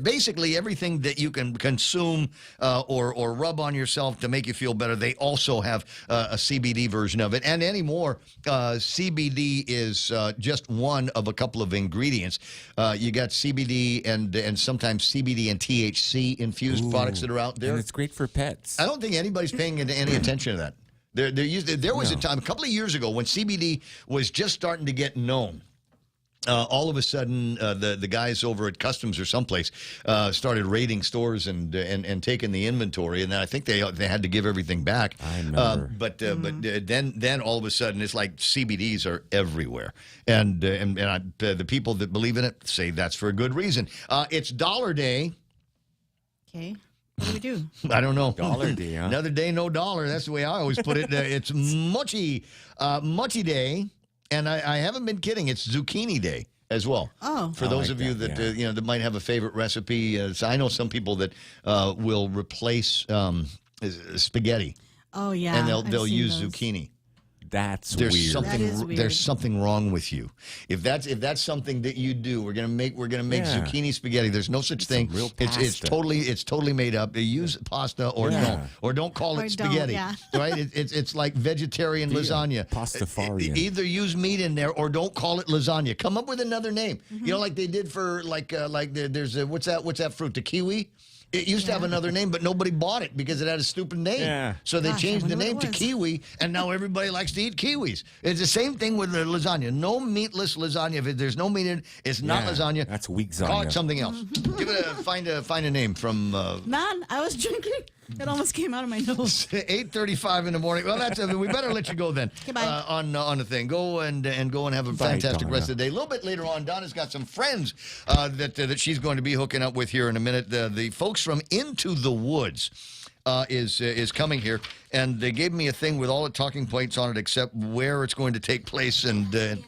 basically everything that you can consume or rub on yourself to make you feel better. They also have a CBD version of it. And anymore, CBD is just one of a couple of ingredients. You got CBD and sometimes CBD and THC infused products that are out there. And it's great for pets. I don't think anybody's paying any attention to that. There was a time, a couple of years ago, when CBD was just starting to get known. All of a sudden, the guys over at Customs or someplace started raiding stores and taking the inventory, and then I think they had to give everything back. I remember. But then all of a sudden, it's like CBDs are everywhere, and the people that believe in it say that's for a good reason. It's Dollar Day. Okay. What do we do? I don't know. Dollar Day, huh? Another day, no dollar. That's the way I always put it. It's Mochi Day. And I haven't been kidding. It's Zucchini Day as well. Oh. For those of you that that might have a favorite recipe. So I know some people that will replace spaghetti. Oh yeah. And I've they'll seen use those. zucchini. That's there's weird. something That is weird. there's something wrong with you. If that's something that you do, we're gonna make Yeah. zucchini spaghetti. There's no such thing. real It's pasta. totally made up. You use pasta or Yeah. don't call Or it don't, spaghetti. yeah. Right? It's like vegetarian lasagna. Pastafarian. Either use meat in there or don't call it lasagna. Come up with another name. You know, like they did for there's what's that fruit? The kiwi. It used to have another name, but nobody bought it because it had a stupid name. Yeah. So they Gosh, I changed the wonder name what to it was. kiwi, and now everybody likes to eat kiwis. It's the same thing with the lasagna. No meatless lasagna. If there's no meat in it, it's not Yeah, lasagna. that's weak Call it lasagna. something else. Give it find a name from. Man, I was drinking. It almost came out of my nose. 8:35 in the morning. Well, we better let you go then. Goodbye. On the thing. Go and have a Bye, fantastic Donna. rest of the day. A little bit later on, Donna's got some friends that she's going to be hooking up with here in a minute. The folks from Into the Woods is coming here, and they gave me a thing with all the talking points on it except where it's going to take place and.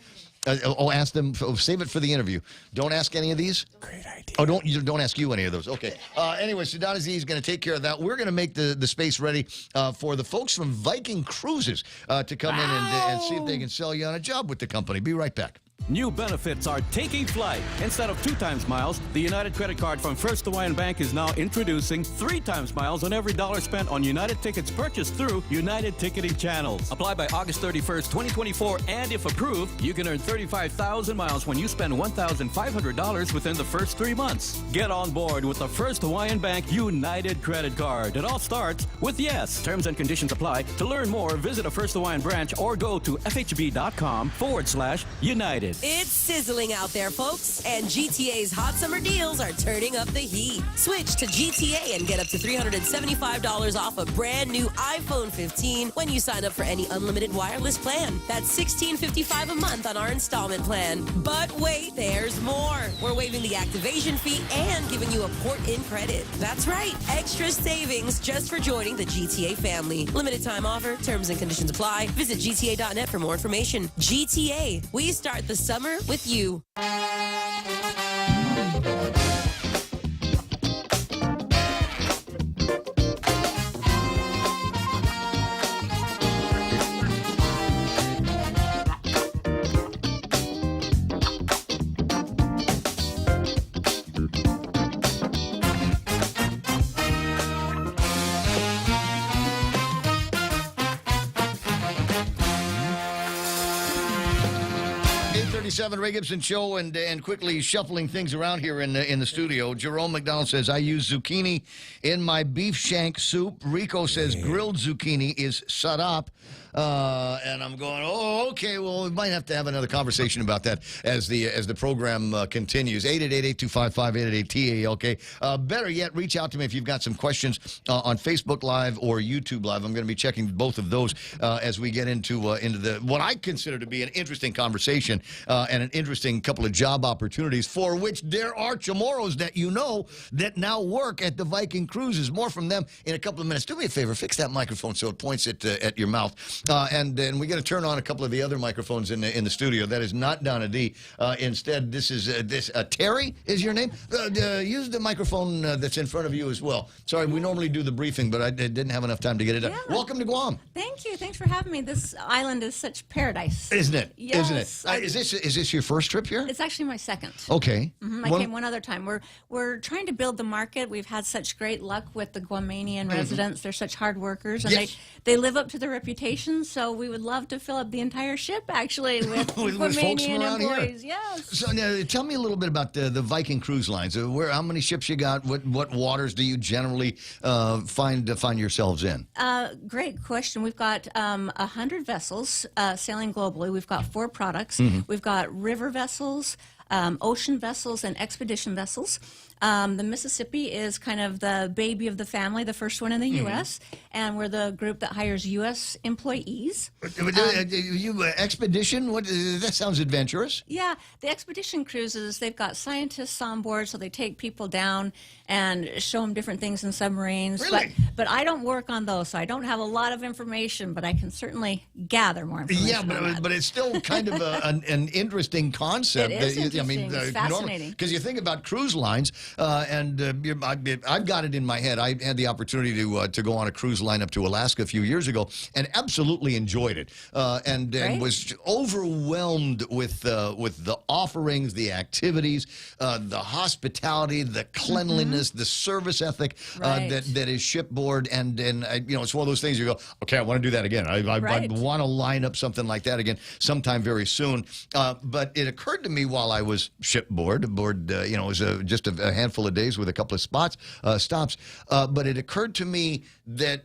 Ask them. Save it for the interview. Don't ask any of these. Great idea. Oh, don't ask you any of those. Okay. Anyway, so Donna Z is going to take care of that. We're going to make the space ready for the folks from Viking Cruises to come in and see if they can sell you on a job with the company. Be right back. New benefits are taking flight. Instead of 2 times miles, the United credit card from First Hawaiian Bank is now introducing 3 times miles on every dollar spent on United tickets purchased through United ticketing channels. Apply by August 31st, 2024, and if approved, you can earn 35,000 miles when you spend $1,500 within the first 3 months. Get on board with the First Hawaiian Bank United credit card. It all starts with yes. Terms and conditions apply. To learn more, visit a First Hawaiian branch or go to fhb.com/United. It's sizzling out there, folks, and GTA's hot summer deals are turning up the heat. Switch to GTA and get up to $375 off a brand new iPhone 15 when you sign up for any unlimited wireless plan. That's $16.55 a month on our installment plan. But wait, there's more. We're waiving the activation fee and giving you a port-in credit. That's right, extra savings just for joining the GTA family. Limited time offer, terms and conditions apply. Visit GTA.net for more information. GTA, we start the summer with you. 8:37, Ray Gibson Show, and quickly shuffling things around here in the studio. Jerome McDonald says, I use zucchini in my beef shank soup. Rico says grilled zucchini is sarap. And I'm going, oh, okay, well, we might have to have another conversation about that as the program continues. 888-255-888-TALK. Better yet, reach out to me if you've got some questions on Facebook Live or YouTube Live. I'm going to be checking both of those as we get into the what I consider to be an interesting conversation and an interesting couple of job opportunities for which there are Chamorros that you know that now work at the Viking Cruises. More from them in a couple of minutes. Do me a favor, fix that microphone so it points at your mouth. And then we got to turn on a couple of the other microphones in the studio. That is not Donna D. Instead, this is Terry is your name. Use the microphone that's in front of you as well. Sorry, we normally do the briefing, but I didn't have enough time to get it done. Yeah. Welcome to Guam. Thank you. Thanks for having me. This island is such paradise. Isn't it? Yes. Isn't it? Is this your first trip here? It's actually my second. Okay. I came one other time. We're trying to build the market. We've had such great luck with the Guamanian residents. They're such hard workers, and they live up to their reputation. So we would love to fill up the entire ship, actually, with Guamanian employees. Yes. So tell me a little bit about the Viking Cruise Lines. How many ships you got? What waters do you generally find yourselves in? Great question. We've got 100 vessels sailing globally. We've got 4 products. We've got river vessels, ocean vessels, and expedition vessels. The Mississippi is kind of the baby of the family, the first one in the U.S., and we're the group that hires U.S. employees. Expedition? That sounds adventurous. Yeah, the expedition cruises, they've got scientists on board, so they take people down and show them different things in submarines. Really? But I don't work on those, so I don't have a lot of information, but I can certainly gather more information. Yeah, but it's still kind of an interesting concept. It is interesting. It's fascinating. Because you think about cruise lines, I've got it in my head. I had the opportunity to go on a cruise line up to Alaska a few years ago and absolutely enjoyed it, and was overwhelmed with the offerings, the activities, the hospitality, the cleanliness, the service ethic that is shipboard, and it's one of those things you go, okay, I want to do that again. I want to line up something like that again sometime very soon. But it occurred to me while I was shipboard, it was just a handful of days with a couple of stops. But it occurred to me that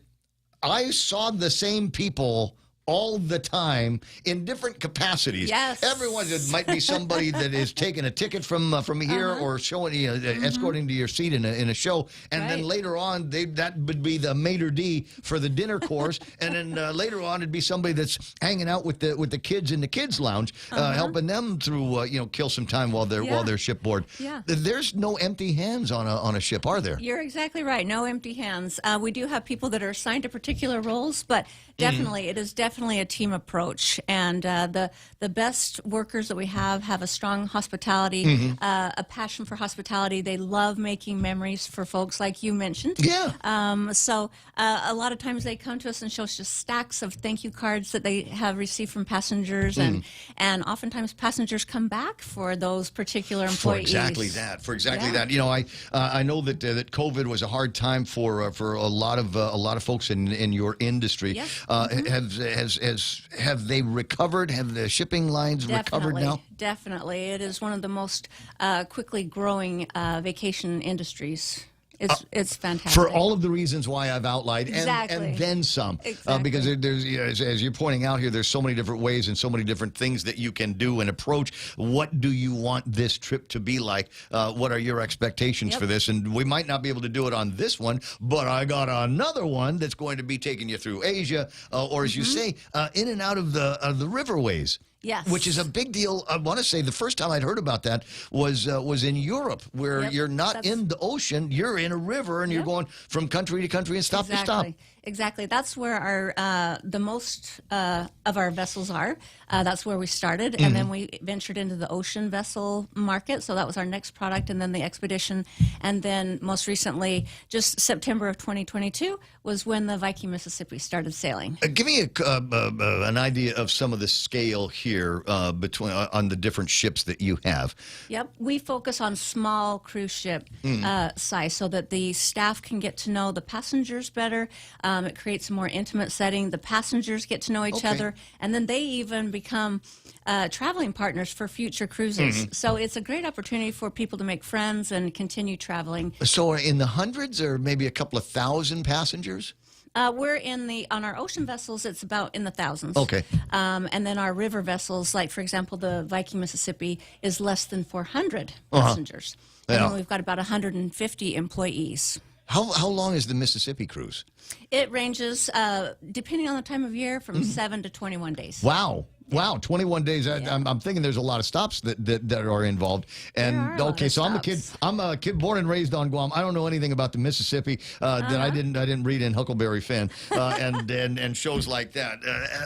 I saw the same people all the time in different capacities. Yes. Everyone, it might be somebody that is taking a ticket from here or showing escorting to your seat in a show, and then later on that would be the maitre d' for the dinner course, and then later on it'd be somebody that's hanging out with the kids in the kids lounge, helping them through kill some time while they're shipboard. Yeah. There's no empty hands on a ship, are there? You're exactly right. No empty hands. We do have people that are assigned to particular roles, but definitely it is definitely a team approach, and the best workers that we have a strong hospitality, a passion for hospitality. They love making memories for folks, like you mentioned. Yeah. So a lot of times they come to us and show us just stacks of thank you cards that they have received from passengers, and oftentimes passengers come back for those particular employees. For exactly that. I know that COVID was a hard time for a lot of folks in your industry. Yes. Have they recovered? Have the shipping lines recovered now? Definitely. It is one of the most quickly growing vacation industries. It's fantastic. For all of the reasons why I've outlined, Exactly. and then some. Exactly. Because there's, as you're pointing out here, there's so many different ways and so many different things that you can do and approach. What do you want this trip to be like? What are your expectations for this? And we might not be able to do it on this one, but I got another one that's going to be taking you through Asia, or as you say, in and out of the riverways. Yes. Which is a big deal. I want to say the first time I'd heard about that was in Europe, where you're not in the ocean, you're in a river, and you're going from country to country and stop to stop. Exactly. That's where our the most of our vessels are. That's where we started, and then we ventured into the ocean vessel market. So that was our next product, and then the expedition, and then most recently, just September of 2022, was when the Viking Mississippi started sailing. Give me an idea of some of the scale here between on the different ships that you have. Yep, we focus on small cruise ship size, so that the staff can get to know the passengers better. It creates a more intimate setting. The passengers get to know each other, and then they even become traveling partners for future cruises. So it's a great opportunity for people to make friends and continue traveling. So in the hundreds, or maybe a couple of thousand passengers? We're on our ocean vessels, it's about in the thousands. Okay. And then our river vessels, like for example, the Viking Mississippi, is less than 400 passengers. And then we've got about 150 employees. How long is the Mississippi cruise? It ranges, depending on the time of year, from 7 to 21 days. Wow, 21 days. I'm thinking there's a lot of stops that are involved. And okay, so I'm a kid born and raised on Guam. I don't know anything about the Mississippi that I didn't read in Huckleberry Finn and shows like that.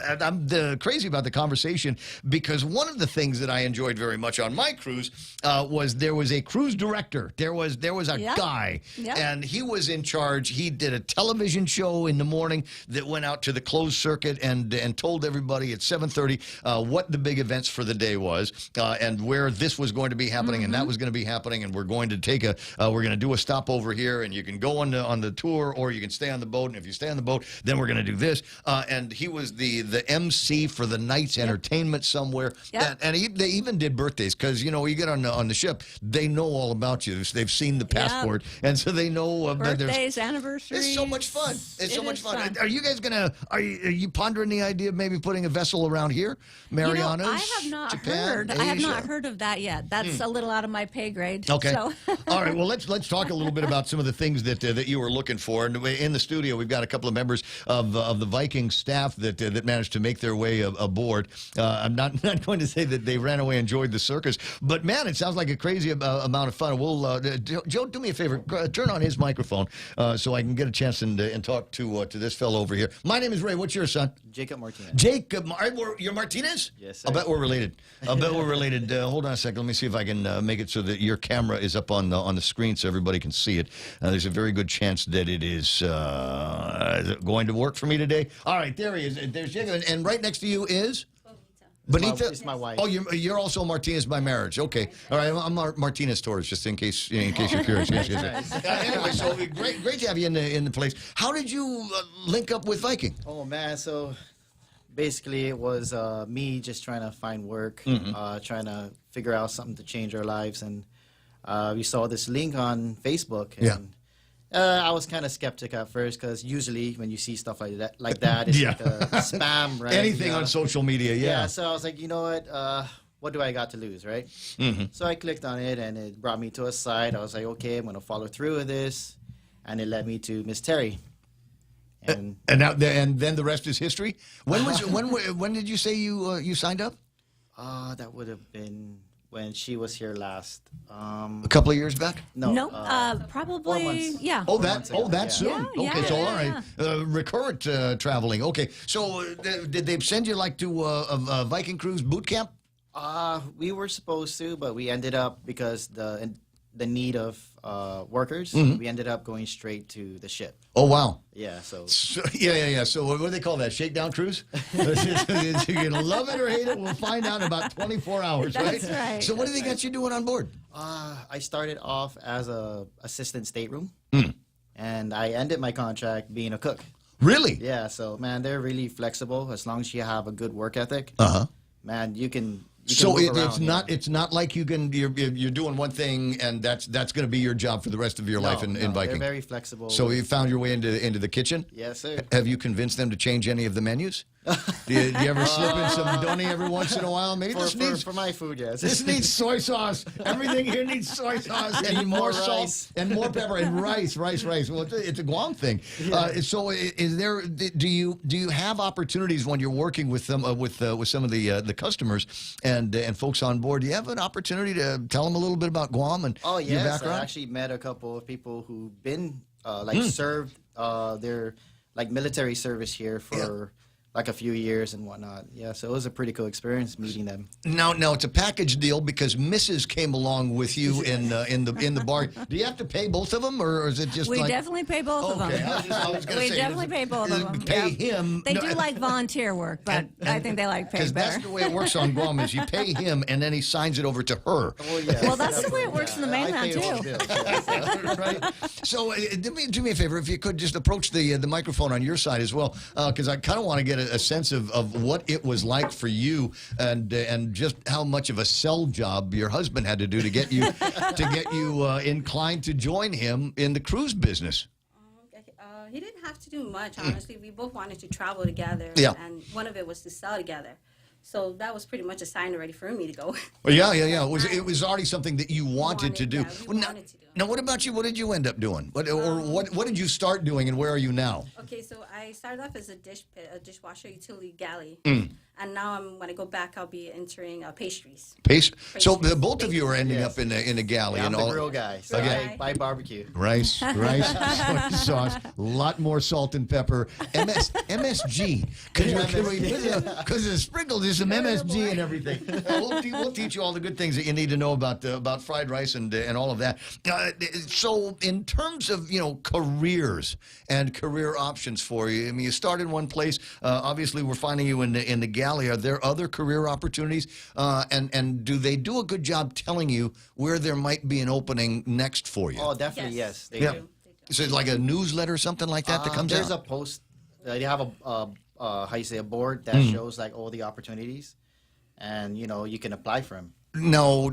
And I'm crazy about the conversation, because one of the things that I enjoyed very much on my cruise was there was a cruise director. There was a guy, and he was in charge. He did a television show in the morning that went out to the closed circuit and told everybody at 7:30 what the big events for the day was, and where this was going to be happening, and that was going to be happening, and we're going to take we're going to do a stop over here, and you can go on the tour, or you can stay on the boat, and if you stay on the boat, then we're going to do this. And he was the MC for the night's entertainment somewhere, and they even did birthdays, because you get on the ship, they know all about you. They've seen the passport, and so they know birthdays, anniversaries. It's so much fun. It's so much fun. Are you guys are you pondering the idea of maybe putting a vessel around here? Marianas, I have not Japan, heard. Asia? I have not heard of that yet. That's a little out of my pay grade. Okay. So. All right. Well, let's talk a little bit about some of the things that you were looking for. And in the studio, we've got a couple of members of the Viking staff that managed to make their way aboard. I'm not going to say that they ran away and enjoyed the circus, but man, it sounds like a crazy amount of fun. We'll Joe, do me a favor, turn on his microphone so I can get a chance and talk to this fellow over here. My name is Ray. What's yours, son? Jacob Martinez. Jacob, you're Martinez. Martinez? Yes, sir. I'll bet we're related. Hold on a second. Let me see if I can make it so that your camera is up on the screen so everybody can see it. There's a very good chance that it is going to work for me today. All right, there he is. There's Jacob. And right next to you is? Bonita? It's my wife. Oh, you're also Martinez by marriage. Okay. All right, I'm Martinez Torres, just in case you're curious. Yes. Anyway, so great to have you in the place. How did you link up with Viking? Oh, man. So basically it was me just trying to find work, trying to figure out something to change our lives. And we saw this link on Facebook. And, I was kind of skeptic at first because usually when you see stuff like that, it's like a spam, right? Anything on social media, Yeah, so I was like, you know what do I got to lose, right? So I clicked on it, and it brought me to a site. I was like, okay, I'm going to follow through with this. And it led me to Miss Terry. And then the rest is history? When did you say you signed up? That would have been when she was here last. A couple of years back? No. Probably, 4 months. yeah. Oh, that soon? Yeah, okay, so all right. yeah. Recurrent traveling. Okay, so did they send you like to a Viking Cruise boot camp? We were supposed to, but we ended up, because the need of workers, we ended up going straight to the ship. Oh, wow. Yeah, so yeah. So what do they call that? Shakedown cruise? You're going to love it or hate it. We'll find out in about 24 hours, right? That's right. So what do they got you doing on board? I started off as a assistant stateroom, and I ended my contract being a cook. Really? Yeah, so, man, they're really flexible as long as you have a good work ethic. Man, you can So move it's around, not it's not like you're doing one thing and that's going to be your job for the rest of your life in Viking. They're very flexible. So you found your way into the kitchen? Yes, sir. Have you convinced them to change any of the menus? Do you ever slip in some donny every once in a while? Maybe for my food, yes. This needs soy sauce. Everything here needs soy sauce and more salt and more pepper and rice. Well, it's a Guam thing. So is there? Do you have opportunities when you're working with them with some of the customers and folks on board? Do you have an opportunity to tell them a little bit about Guam and your background? I actually met a couple of people who've been served their military service here for like a few years and whatnot. Yeah, so it was a pretty cool experience meeting them. Now it's a package deal because Mrs. came along with you in the bar. Do you have to pay both of them, or is it just We definitely pay both of them. I was gonna We say, definitely pay both of them. Pay him. They do like volunteer work, but I think they like pay better. Because that's the way it works on Guam is you pay him and then he signs it over to her. Well, that's the way it works in the mainland too. Right. So do me a favor, if you could just approach the microphone on your side as well, because I kind of want to get a sense of what it was like for you and just how much of a sell job your husband had to do to get you inclined to join him in the cruise business. He didn't have to do much, honestly. We both wanted to travel together, and one of it was to sell together. So that was pretty much a sign already for me to go. Well, yeah. It was already something that you wanted to do. Yeah, we wanted to do. Now, what about you? What did you end up doing? What did you start doing, and where are you now? Okay, so I started off as a dishwasher utility galley, and now when I go back, I'll be entering pastries. So the both of you are ending up in a galley. Yeah, I'm and the grill guy, so I buy barbecue. Rice, soy sauce, a lot more salt and pepper. MSG, because the sprinkle, there's some MSG and everything. We'll teach you all the good things that you need to know about fried rice and all of that. So in terms of careers and career options for you, I mean, you started one place. Obviously, we're finding you in the galley. Are there other career opportunities? And do they do a good job telling you where there might be an opening next for you? Oh, definitely, yes. They do. So it's like a newsletter or something like that that comes out? There's a post. They have a board that shows like all the opportunities, and you can apply for them. No,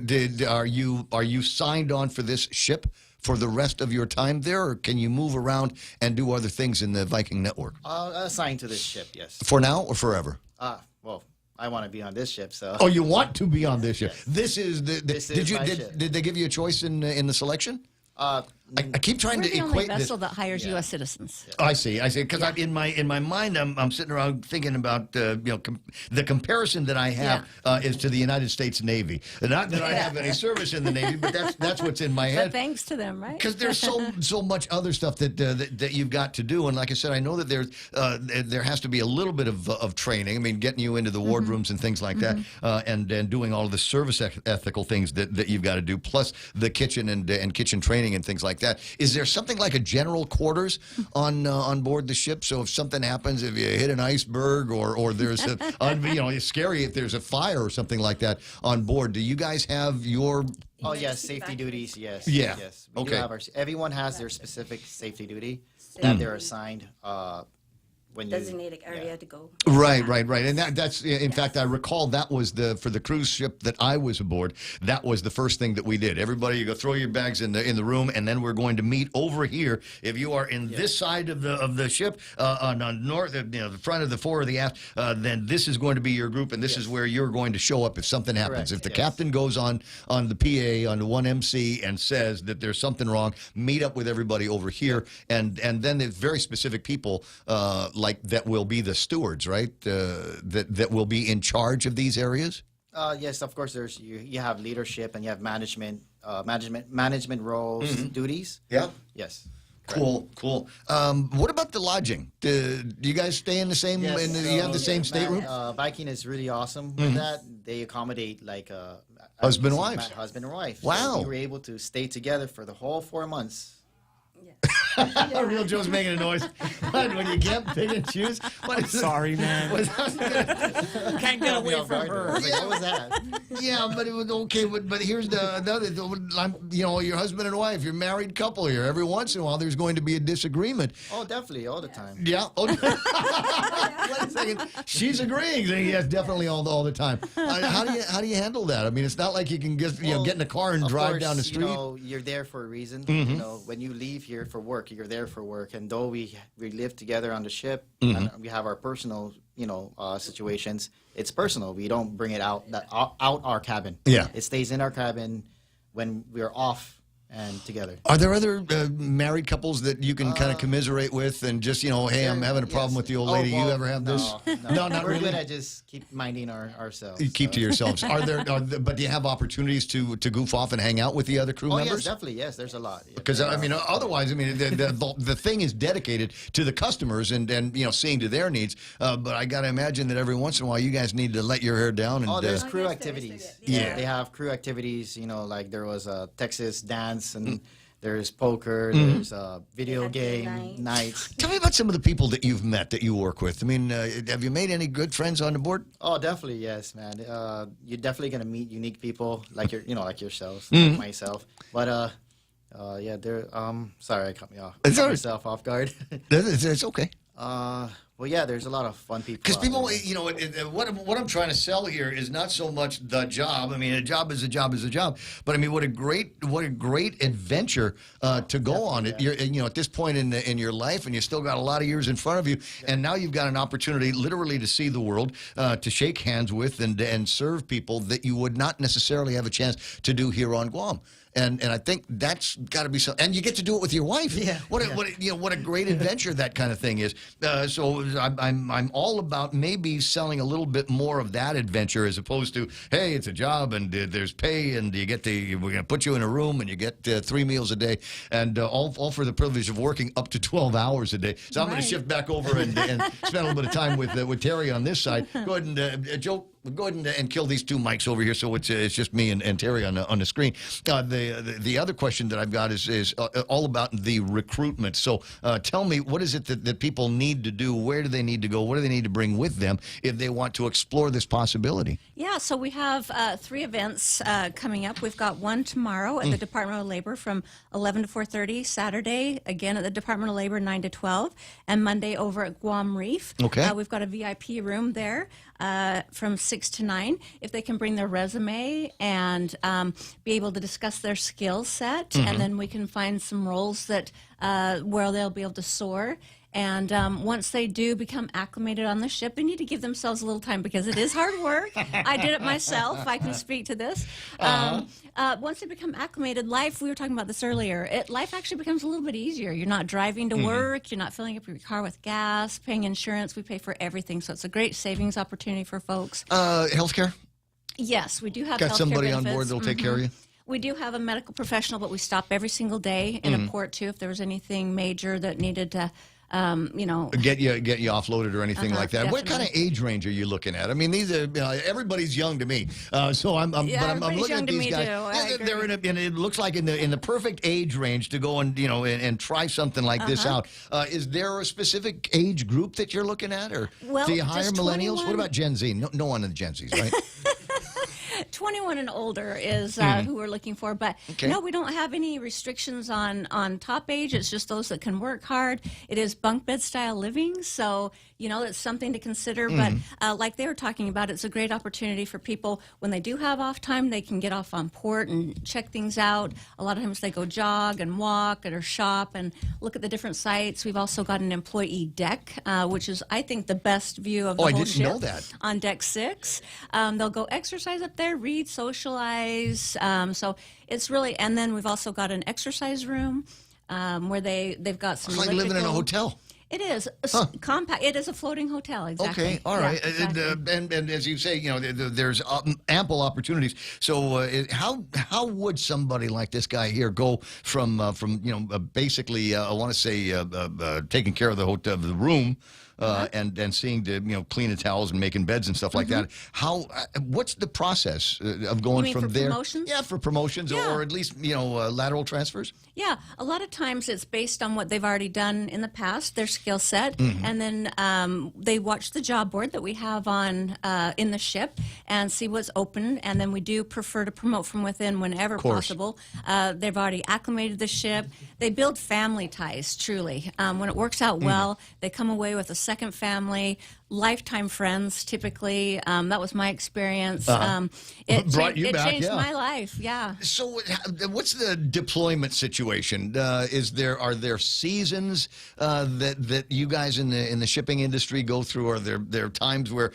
are you signed on for this ship for the rest of your time there, or can you move around and do other things in the Viking network? Assigned to this ship, yes. For now or forever? Well, I want to be on this ship, so. Oh, you want to be on this ship? Yes. This is my ship. Did they give you a choice in the selection? I keep trying We're to the only equate vessel this. that hires U.S. citizens. I see. Because in my mind, I'm sitting around thinking about the comparison that I have is to the United States Navy. Not that I have any service in the Navy, but that's what's in my head. But thanks to them, right? Because there's so much other stuff that you've got to do, and like I said, I know that there has to be a little bit of training. I mean, getting you into the wardrooms and things like that, and doing all of the service ethical things that you've got to do, plus the kitchen and kitchen training and things like that. Is there something like a general quarters on board the ship? So if something happens, if you hit an iceberg or there's it's scary if there's a fire or something like that on board. Do you guys have your Oh yes, safety duties. Yes. Yeah. Yes. We do Okay. have everyone has their specific safety duty that they're assigned when designated area to go. Right, and that's in fact I recall that was for the cruise ship that I was aboard. That was the first thing that we did. Everybody, you go throw your bags in the room, and then we're going to meet over here. If you are in this side of the ship on north, the front of the fore or the aft, then this is going to be your group, and this is where you're going to show up if something happens. Correct, If the captain goes on the PA on the 1MC and says that there's something wrong, meet up with everybody over here, and then there's very specific people like that will be the stewards, right? That will be in charge of these areas. Yes, of course. There's you have leadership and you have management roles, duties. Yeah. Yes. Cool. What about the lodging? Do you guys stay in the same? Yes, You have the same stateroom? Viking is really awesome with that. They accommodate like Husband and wives. Husband and wife. Wow. So we were able to stay together for the whole 4 months. Real Joe's making a noise. When you can't pick and choose. I'm sorry, man. Can't get away from her. What was that? Yeah, but it was okay. But here's the other. Your husband and wife. You're a married couple here. Every once in a while, there's going to be a disagreement. Oh, definitely, all the time. Yeah. Oh, wait a second. She's agreeing. Yes, definitely all the time. How do you handle that? I mean, it's not like you can get in a car and drive down the street. You're there for a reason. Mhm. When you leave here for work, you're there for work. And though we live together on the ship, Mhm. and we have our personal situations. It's personal. We don't bring it out our cabin. Yeah. It stays in our cabin when we're off and together. Are there other married couples that you can kind of commiserate with and just, hey, I'm having a problem with the old lady. You ever have this? No, not We're really. good at just keep minding ourselves. You keep to yourselves. But do you have opportunities to goof off and hang out with the other crew Yes, members? definitely. Yes, there's a lot. Because otherwise, the thing is dedicated to the customers and seeing to their needs. But I got to imagine that every once in a while, you guys need to let your hair down. And, there's crew activities. Yeah. They have crew activities. Like there was a Texas dance, and there's poker. Mhm. There's video game nights. Tell me about some of the people that you've met that you work with. I mean, have you made any good friends on the board? Oh, definitely, yes, man. You're definitely gonna meet unique people like like yourselves, Mhm. like myself. But yeah, they're sorry, I cut me off. It's Caught all right. myself off guard. It's okay. Well, yeah, there's a lot of fun people. Because out people, there. what I'm trying to sell here is not so much the job. I mean, a job is a job is a job. But I mean, what a great adventure to go on. You're, at this point in your life, and you still got a lot of years in front of you, and now you've got an opportunity, literally, to see the world, to shake hands with, and serve people that you would not necessarily have a chance to do here on Guam. And I think that's got to be something. And you get to do it with your wife. Yeah. What a great adventure that kind of thing is. So I'm all about maybe selling a little bit more of that adventure as opposed to, hey, it's a job and there's pay and we're going to put you in a room and you get 3 meals a day and all for the privilege of working up to 12 hours a day. So I'm going to shift back over and spend a little bit of time with Terry on this side. Go ahead and Joe. Go ahead and kill these 2 mics over here, so it's just me and Terry on the screen. The other question that I've got is all about the recruitment. So tell me, what is it that people need to do? Where do they need to go? What do they need to bring with them if they want to explore this possibility? Yeah, so we have 3 events coming up. We've got one tomorrow at the Department of Labor from 11 to 4:30, Saturday, again at the Department of Labor, 9 to 12, and Monday over at Guam Reef. Okay. We've got a VIP room there from 6 to 9. If they can bring their resume and be able to discuss their skill set, and then we can find some roles that where they'll be able to soar. And once they do become acclimated on the ship, they need to give themselves a little time because it is hard work. I did it myself. I can speak to this. Once they become acclimated, life, we were talking about this earlier, life actually becomes a little bit easier. You're not driving to work. You're not filling up your car with gas, paying insurance. We pay for everything. So it's a great savings opportunity for folks. Healthcare? Yes, we do have Got healthcare somebody on benefits. board that'll take care of you? We do have a medical professional, but we stop every single day in a port, too, if there was anything major that needed to, get you offloaded or anything like that. What kind of definitely. age range are you looking at? I mean, these are everybody's young to me, so I'm looking at these guys. They're it looks like in the perfect age range to go and try something like this out. Is there a specific age group that you're looking at, or do you hire millennials? 21? What about Gen Z? No one in the Gen Zs, right? 21 and older is who we're looking for, but no, we don't have any restrictions on top age. It's just those that can work hard. It is bunk bed style living, so it's something to consider. But like they were talking about, it's a great opportunity for people when they do have off time. They can get off on port and check things out. A lot of times they go jog and walk or shop and look at the different sites. We've also got an employee deck, which is, I think, the best view of the whole ship. I didn't know that. On deck 6, they'll go exercise up there, read, socialize. So it's really, and then we've also got an exercise room where they've got some. It's like living in a hotel. It is compact. It is a floating hotel. Exactly. Okay, all right. Exactly. And as you say, there's ample opportunities. So how would somebody like this guy here go from basically I want to say taking care of the hotel, the room. And seeing to cleaning towels and making beds and stuff like that. What's the process of going from there? Promotions? Yeah, for promotions or at least lateral transfers. Yeah, a lot of times it's based on what they've already done in the past, their skill set, and then they watch the job board that we have on in the ship and see what's open, and then we do prefer to promote from within whenever possible. They've already acclimated the ship. They build family ties, truly. When it works out well, they come away with a second family, lifetime friends, typically. That was my experience. It changed my life, yeah. So what's the deployment situation? Are there seasons that you guys in the shipping industry go through? Are there times where,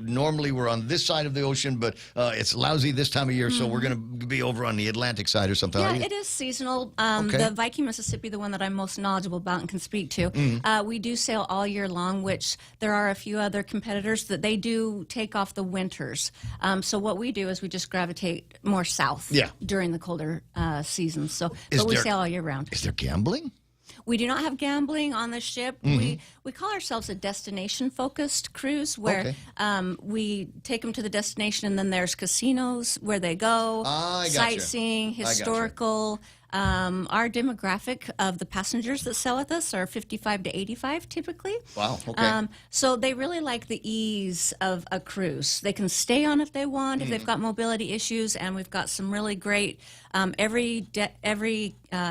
normally we're on this side of the ocean, but it's lousy this time of year, so we're going to be over on the Atlantic side or something? Yeah, it is seasonal. The Viking Mississippi, the one that I'm most knowledgeable about and can speak to, we do sail all year long, which there are a few other competitors that they do take off the winters. So what we do is we just gravitate more south during the colder seasons. But we sail all year round. Is there gambling? We do not have gambling on the ship. We call ourselves a destination-focused cruise where we take them to the destination, and then there's casinos where they go, sightseeing, historical. Our demographic of the passengers that sail with us are 55 to 85 typically. Wow, okay. So they really like the ease of a cruise. They can stay on if they want, if they've got mobility issues, and we've got some really great, every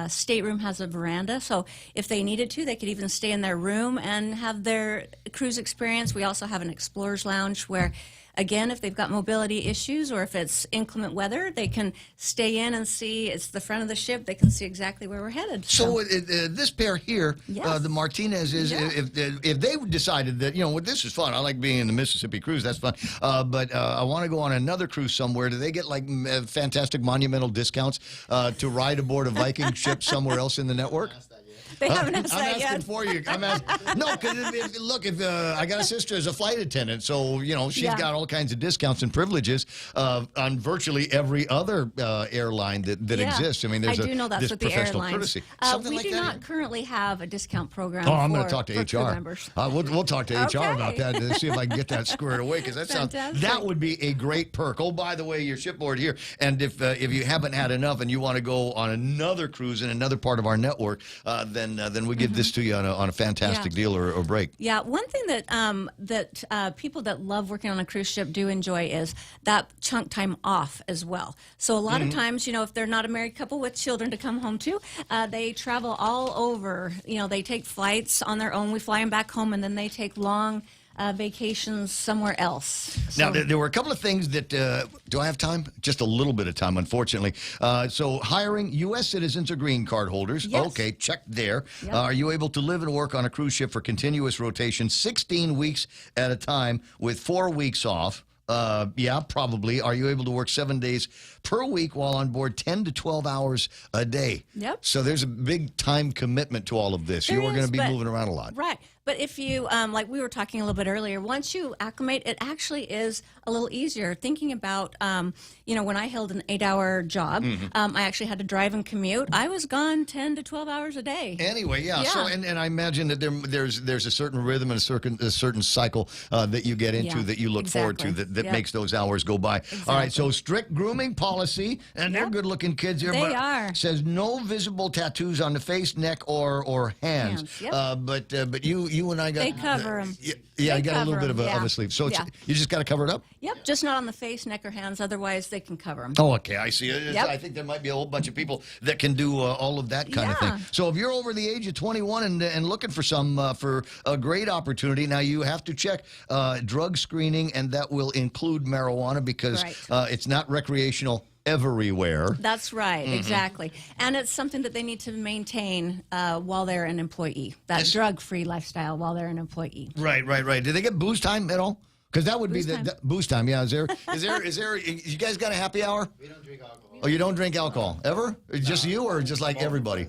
stateroom has a veranda, so if they needed to, they could even stay in their room and have their cruise experience. We also have an explorer's lounge where, again, if they've got mobility issues or if it's inclement weather, they can stay in and see. It's the front of the ship. They can see exactly where we're headed. So this pair here, the Martinez, if they decided that, this is fun. I like being in the Mississippi cruise. That's fun. But I want to go on another cruise somewhere. Do they get like fantastic monumental discounts to ride aboard a Viking ship somewhere else in the network? They haven't asked I'm that asking yet. for you. No, because look, if I got a sister as a flight attendant, so she's got all kinds of discounts and privileges on virtually every other airline that exists. I mean, there's I do know that's with the professional airlines. courtesy. We do not currently have a discount program. I'm going to talk to for crew HR. members. We'll talk to Okay. HR about that to see if I can get that squared away, because that would be a great perk. Oh, by the way, your shipboard here, and if you haven't had enough and you want to go on another cruise in another part of our network, then we give this to you on a fantastic deal or break. Yeah, one thing that people that love working on a cruise ship do enjoy is that chunk time off as well. So a lot of times, if they're not a married couple with children to come home to, they travel all over. They take flights on their own. We fly them back home, and then they take long vacations somewhere else. Now, So- there were a couple of things that, do I have time? Just a little bit of time, unfortunately. So hiring U.S. citizens or green card holders. Yes. Okay, check there. Yep. Are you able to live and work on a cruise ship for continuous rotation, 16 weeks at a time with 4 weeks off? Yeah, probably. Are you able to work 7 days per week while on board 10 to 12 hours a day? Yep. So there's a big time commitment to all of this. There You are going is, to be but- moving around a lot. Right. But if you, like we were talking a little bit earlier, once you acclimate, it actually is a little easier. Thinking about, when I held an 8-hour job, I actually had to drive and commute. I was gone 10 to 12 hours a day. Anyway, yeah. So, and I imagine that there's a certain rhythm and a certain cycle that you get into that you look forward to that makes those hours go by. All right. So strict grooming policy, and they're good-looking kids here. They but are. Says no visible tattoos on the face, neck, or hands. Yep. But you and I got They cover 'em. Yeah, They I got a little cover bit 'em, of a sleeve. So yeah. you just got to cover it up. Yep, just not on the face, neck, or hands. Otherwise, they can cover them. Oh, okay. I see. Yep. I think there might be a whole bunch of people that can do all of that kind of thing. So if you're over the age of 21 and looking for for a great opportunity, now you have to check drug screening, and that will include marijuana because it's not recreational everywhere. That's right, exactly. And it's something that they need to maintain while they're an employee, that drug-free lifestyle while they're an employee. Right. Do they get booze time at all? Because that would be the booze time. Yeah. Is there? You guys got a happy hour? We don't drink alcohol. Oh, you don't drink alcohol ever? Just you, or just like everybody?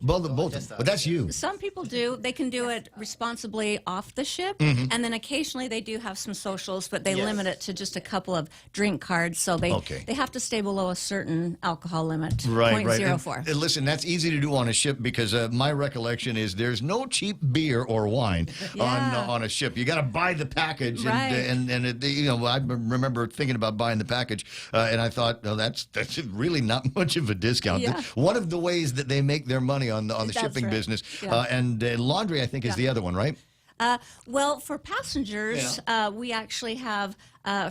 Both. But that's you. Some people do. They can do it responsibly off the ship, and then occasionally they do have some socials, but they limit it to just a couple of drink cards, so they have to stay below a certain alcohol limit, Right. 0.04. And listen, that's easy to do on a ship because my recollection is there's no cheap beer or wine on a ship. You got to buy the package, and I remember thinking about buying the package, and I thought, no, that's really not much of a discount. Yeah. One of the ways that they make their money on the That's shipping right. business, Yeah. and laundry, I think, is the other one, right? Well, for passengers, we actually have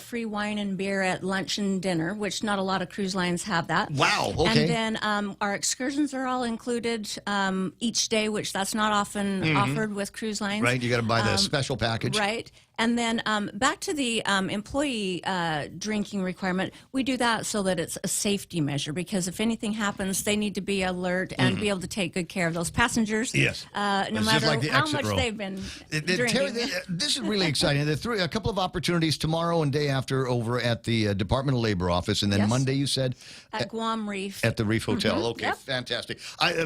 free wine and beer at lunch and dinner, which not a lot of cruise lines have that. Wow, okay. And then our excursions are all included each day, which that's not often offered with cruise lines. Right, you got to buy the special package. Right. And then back to the employee drinking requirement, we do that so that it's a safety measure because if anything happens, they need to be alert and be able to take good care of those passengers. Yes. No It's just matter like the how exit much row. they've been Terry, drinking. this is really exciting. There are a couple of opportunities tomorrow and day after over at the Department of Labor office, and then Yes. Monday you said At Guam Reef. at the Reef Hotel. Mhm. Okay, Yep. fantastic.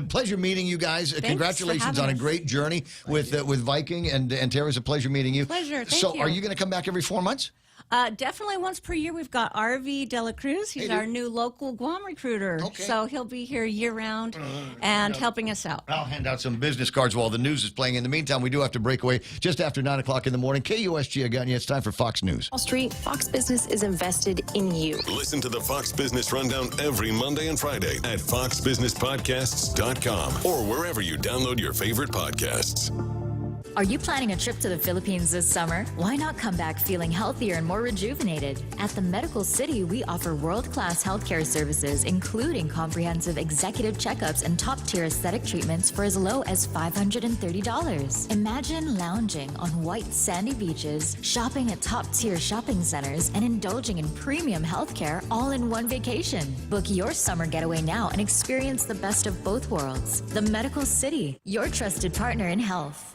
Pleasure meeting you guys. for Congratulations having on a us. great journey with Viking, and Terry, it's a pleasure meeting you. Pleasure. Thank so, you. are you going to come back every 4 months? Definitely once per year. We've got RV De La Cruz. He's our new local Guam recruiter. So he'll be here year-round and helping us out. I'll hand out some business cards while the news is playing. In the meantime, we do have to break away just after 9 o'clock in the morning. KUSG, I got you. It's time for Fox News. Wall Street, Fox Business is invested in you. Listen to the Fox Business Rundown every Monday and Friday at foxbusinesspodcasts.com or wherever you download your favorite podcasts. Are you planning a trip to the Philippines this summer? Why not come back feeling healthier and more rejuvenated? At the Medical City, we offer world-class healthcare services, including comprehensive executive checkups and top-tier aesthetic treatments for as low as $530. Imagine lounging on white sandy beaches, shopping at top-tier shopping centers, and indulging in premium healthcare all in one vacation. Book your summer getaway now and experience the best of both worlds. The Medical City, your trusted partner in health.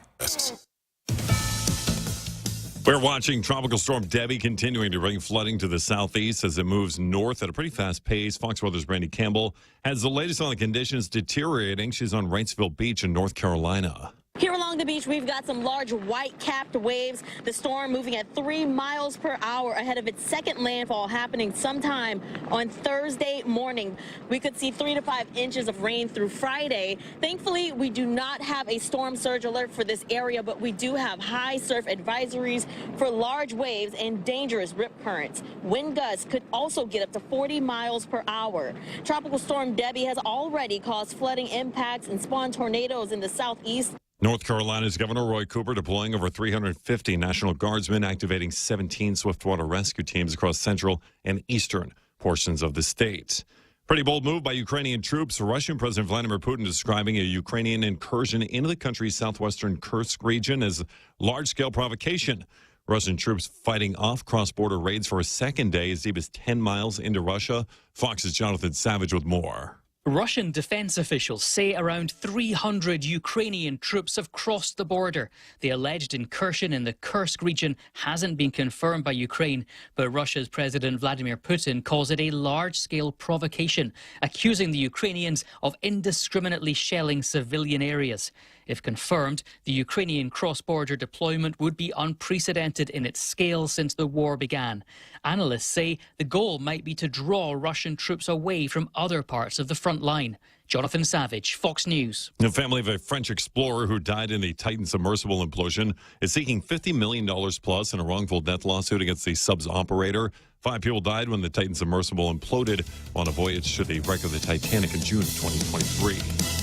We're watching Tropical Storm Debbie continuing to bring flooding to the southeast as it moves north at a pretty fast pace. Fox Weather's Brandy Campbell has the latest on the conditions deteriorating. She's on Wrightsville Beach in North Carolina. Here along the beach, we've got some large white-capped waves. The storm moving at 3 miles per hour ahead of its second landfall happening sometime on Thursday morning. We could see 3 to 5 inches of rain through Friday. Thankfully, we do not have a storm surge alert for this area, but we do have high surf advisories for large waves and dangerous rip currents. Wind gusts could also get up to 40 miles per hour. Tropical Storm Debbie has already caused flooding impacts and spawned tornadoes in the southeast. North Carolina's Governor Roy Cooper deploying over 350 National Guardsmen, activating 17 swiftwater rescue teams across central and eastern portions of the state. Pretty bold move by Ukrainian troops. Russian President Vladimir Putin describing a Ukrainian incursion into the country's southwestern Kursk region as large-scale provocation. Russian troops fighting off cross-border raids for a second day as deep as 10 miles into Russia. Fox's Jonathan Savage with more. Russian defense officials say around 300 Ukrainian troops have crossed the border. The alleged incursion in the Kursk region hasn't been confirmed by Ukraine, but Russia's President Vladimir Putin calls it a large-scale provocation, accusing the Ukrainians of indiscriminately shelling civilian areas. If confirmed, the Ukrainian cross-border deployment would be unprecedented in its scale since the war began. Analysts say the goal might be to draw Russian troops away from other parts of the front line. Jonathan Savage, Fox News. The family of a French explorer who died in the Titan submersible implosion is seeking $50 million plus in a wrongful death lawsuit against the sub's operator. 5 people died when the Titan submersible imploded on a voyage to the wreck of the Titanic in June of 2023.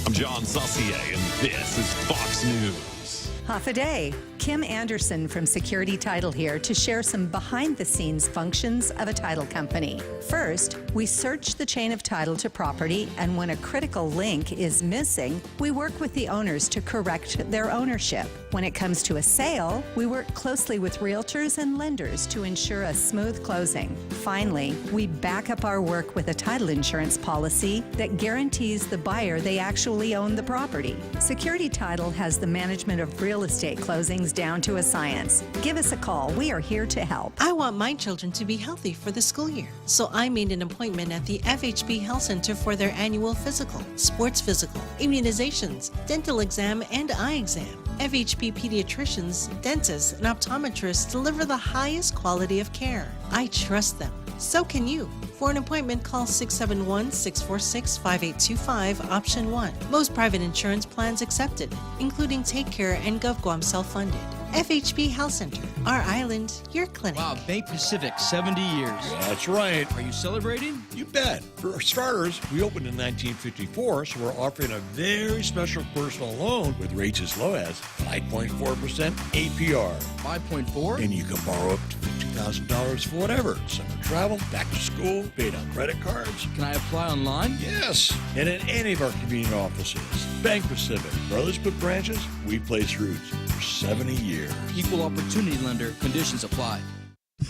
I'm John Saucier, and this is Fox News. Half a day. Kim Anderson from Security Title here to share some behind-the-scenes functions of a title company. First, we search the chain of title to property, and when a critical link is missing, we work with the owners to correct their ownership. When it comes to a sale, we work closely with realtors and lenders to ensure a smooth closing. Finally, we back up our work with a title insurance policy that guarantees the buyer they actually own the property. Security Title has the management of real estate closings down to a science. Give us a call. We are here to help. I want my children to be healthy for the school year, so I made an appointment at the FHB Health Center for their annual physical, sports physical, immunizations, dental exam, and eye exam. FHB pediatricians, dentists, and optometrists deliver the highest quality of care. I trust them. So can you. For an appointment, call 671-646-5825, option 1. Most private insurance plans accepted, including Take Care and GovGuam self-funded. FHB Health Center, our island, your clinic. Wow, Bank Pacific, 70 years. That's right. Are you celebrating? You bet. For starters, we opened in 1954, so we're offering a very special personal loan with rates as low as 5.4% APR. 5.4? And you can borrow up to $50,000 for whatever. Summer travel, back to school, paid on credit cards. Can I apply online? Yes. And in any of our convenient offices. Bank Pacific. For other split branches, we place routes for 70 years. Equal opportunity lender. Conditions apply.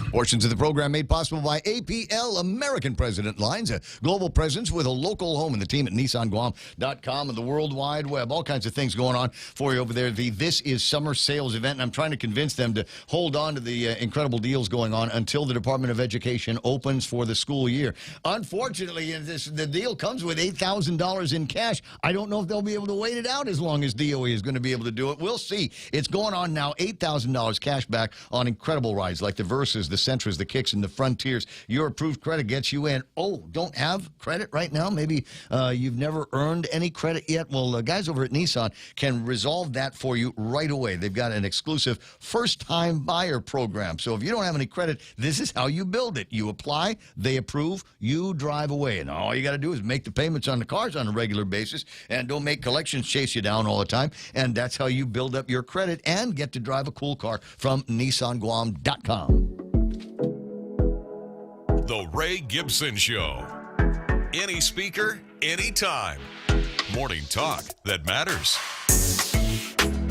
Portions of the program made possible by APL American President Lines, a global presence with a local home, and the team at NissanGuam.com and the World Wide Web. All kinds of things going on for you over there. The This Is Summer Sales event, and I'm trying to convince them to hold on to the incredible deals going on until the Department of Education opens for the school year. Unfortunately, the deal comes with $8,000 in cash. I don't know if they'll be able to wait it out as long as DOE is going to be able to do it. We'll see. It's going on now. $8,000 cash back on incredible rides like the Versa, the Sentras, the Kicks, and the Frontiers. Your approved credit gets you in. Oh, don't have credit right now? Maybe you've never earned any credit yet? Well, the guys over at Nissan can resolve that for you right away. They've got an exclusive first-time buyer program. So if you don't have any credit, this is how you build it. You apply, they approve, you drive away. And all you got to do is make the payments on the cars on a regular basis and don't make collections chase you down all the time. And that's how you build up your credit and get to drive a cool car from NissanGuam.com. The Ray Gibson Show. Any speaker, anytime. Morning talk that matters.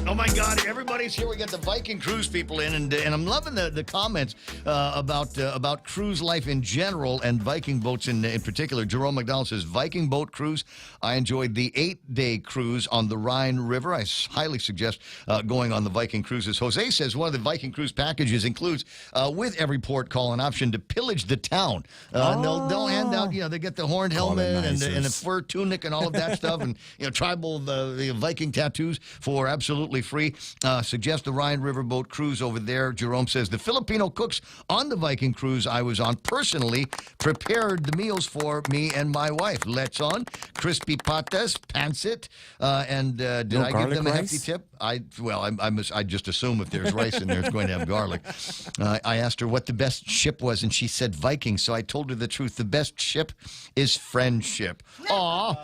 Oh, my God, everybody's here. We got the Viking Cruise people in, and I'm loving the comments about cruise life in general and Viking boats in particular. Jerome McDonald says, Viking boat cruise. I enjoyed the 8-day cruise on the Rhine River. I highly suggest going on the Viking cruises. Jose says one of the Viking cruise packages includes, with every port call, an option to pillage the town. They'll hand out, they get the horned helmet and the fur tunic and all of that stuff, and tribal the Viking tattoos for absolutely free. Suggest the Rhine Riverboat cruise over there. Jerome says the Filipino cooks on the Viking cruise I was on personally prepared the meals for me and my wife. Lechon, crispy patas, pancit, and did I give them a hefty tip? I just assume if there's rice in there, it's going to have garlic. I asked her what the best ship was, and she said Viking. So I told her the truth. The best ship is friendship. Aw,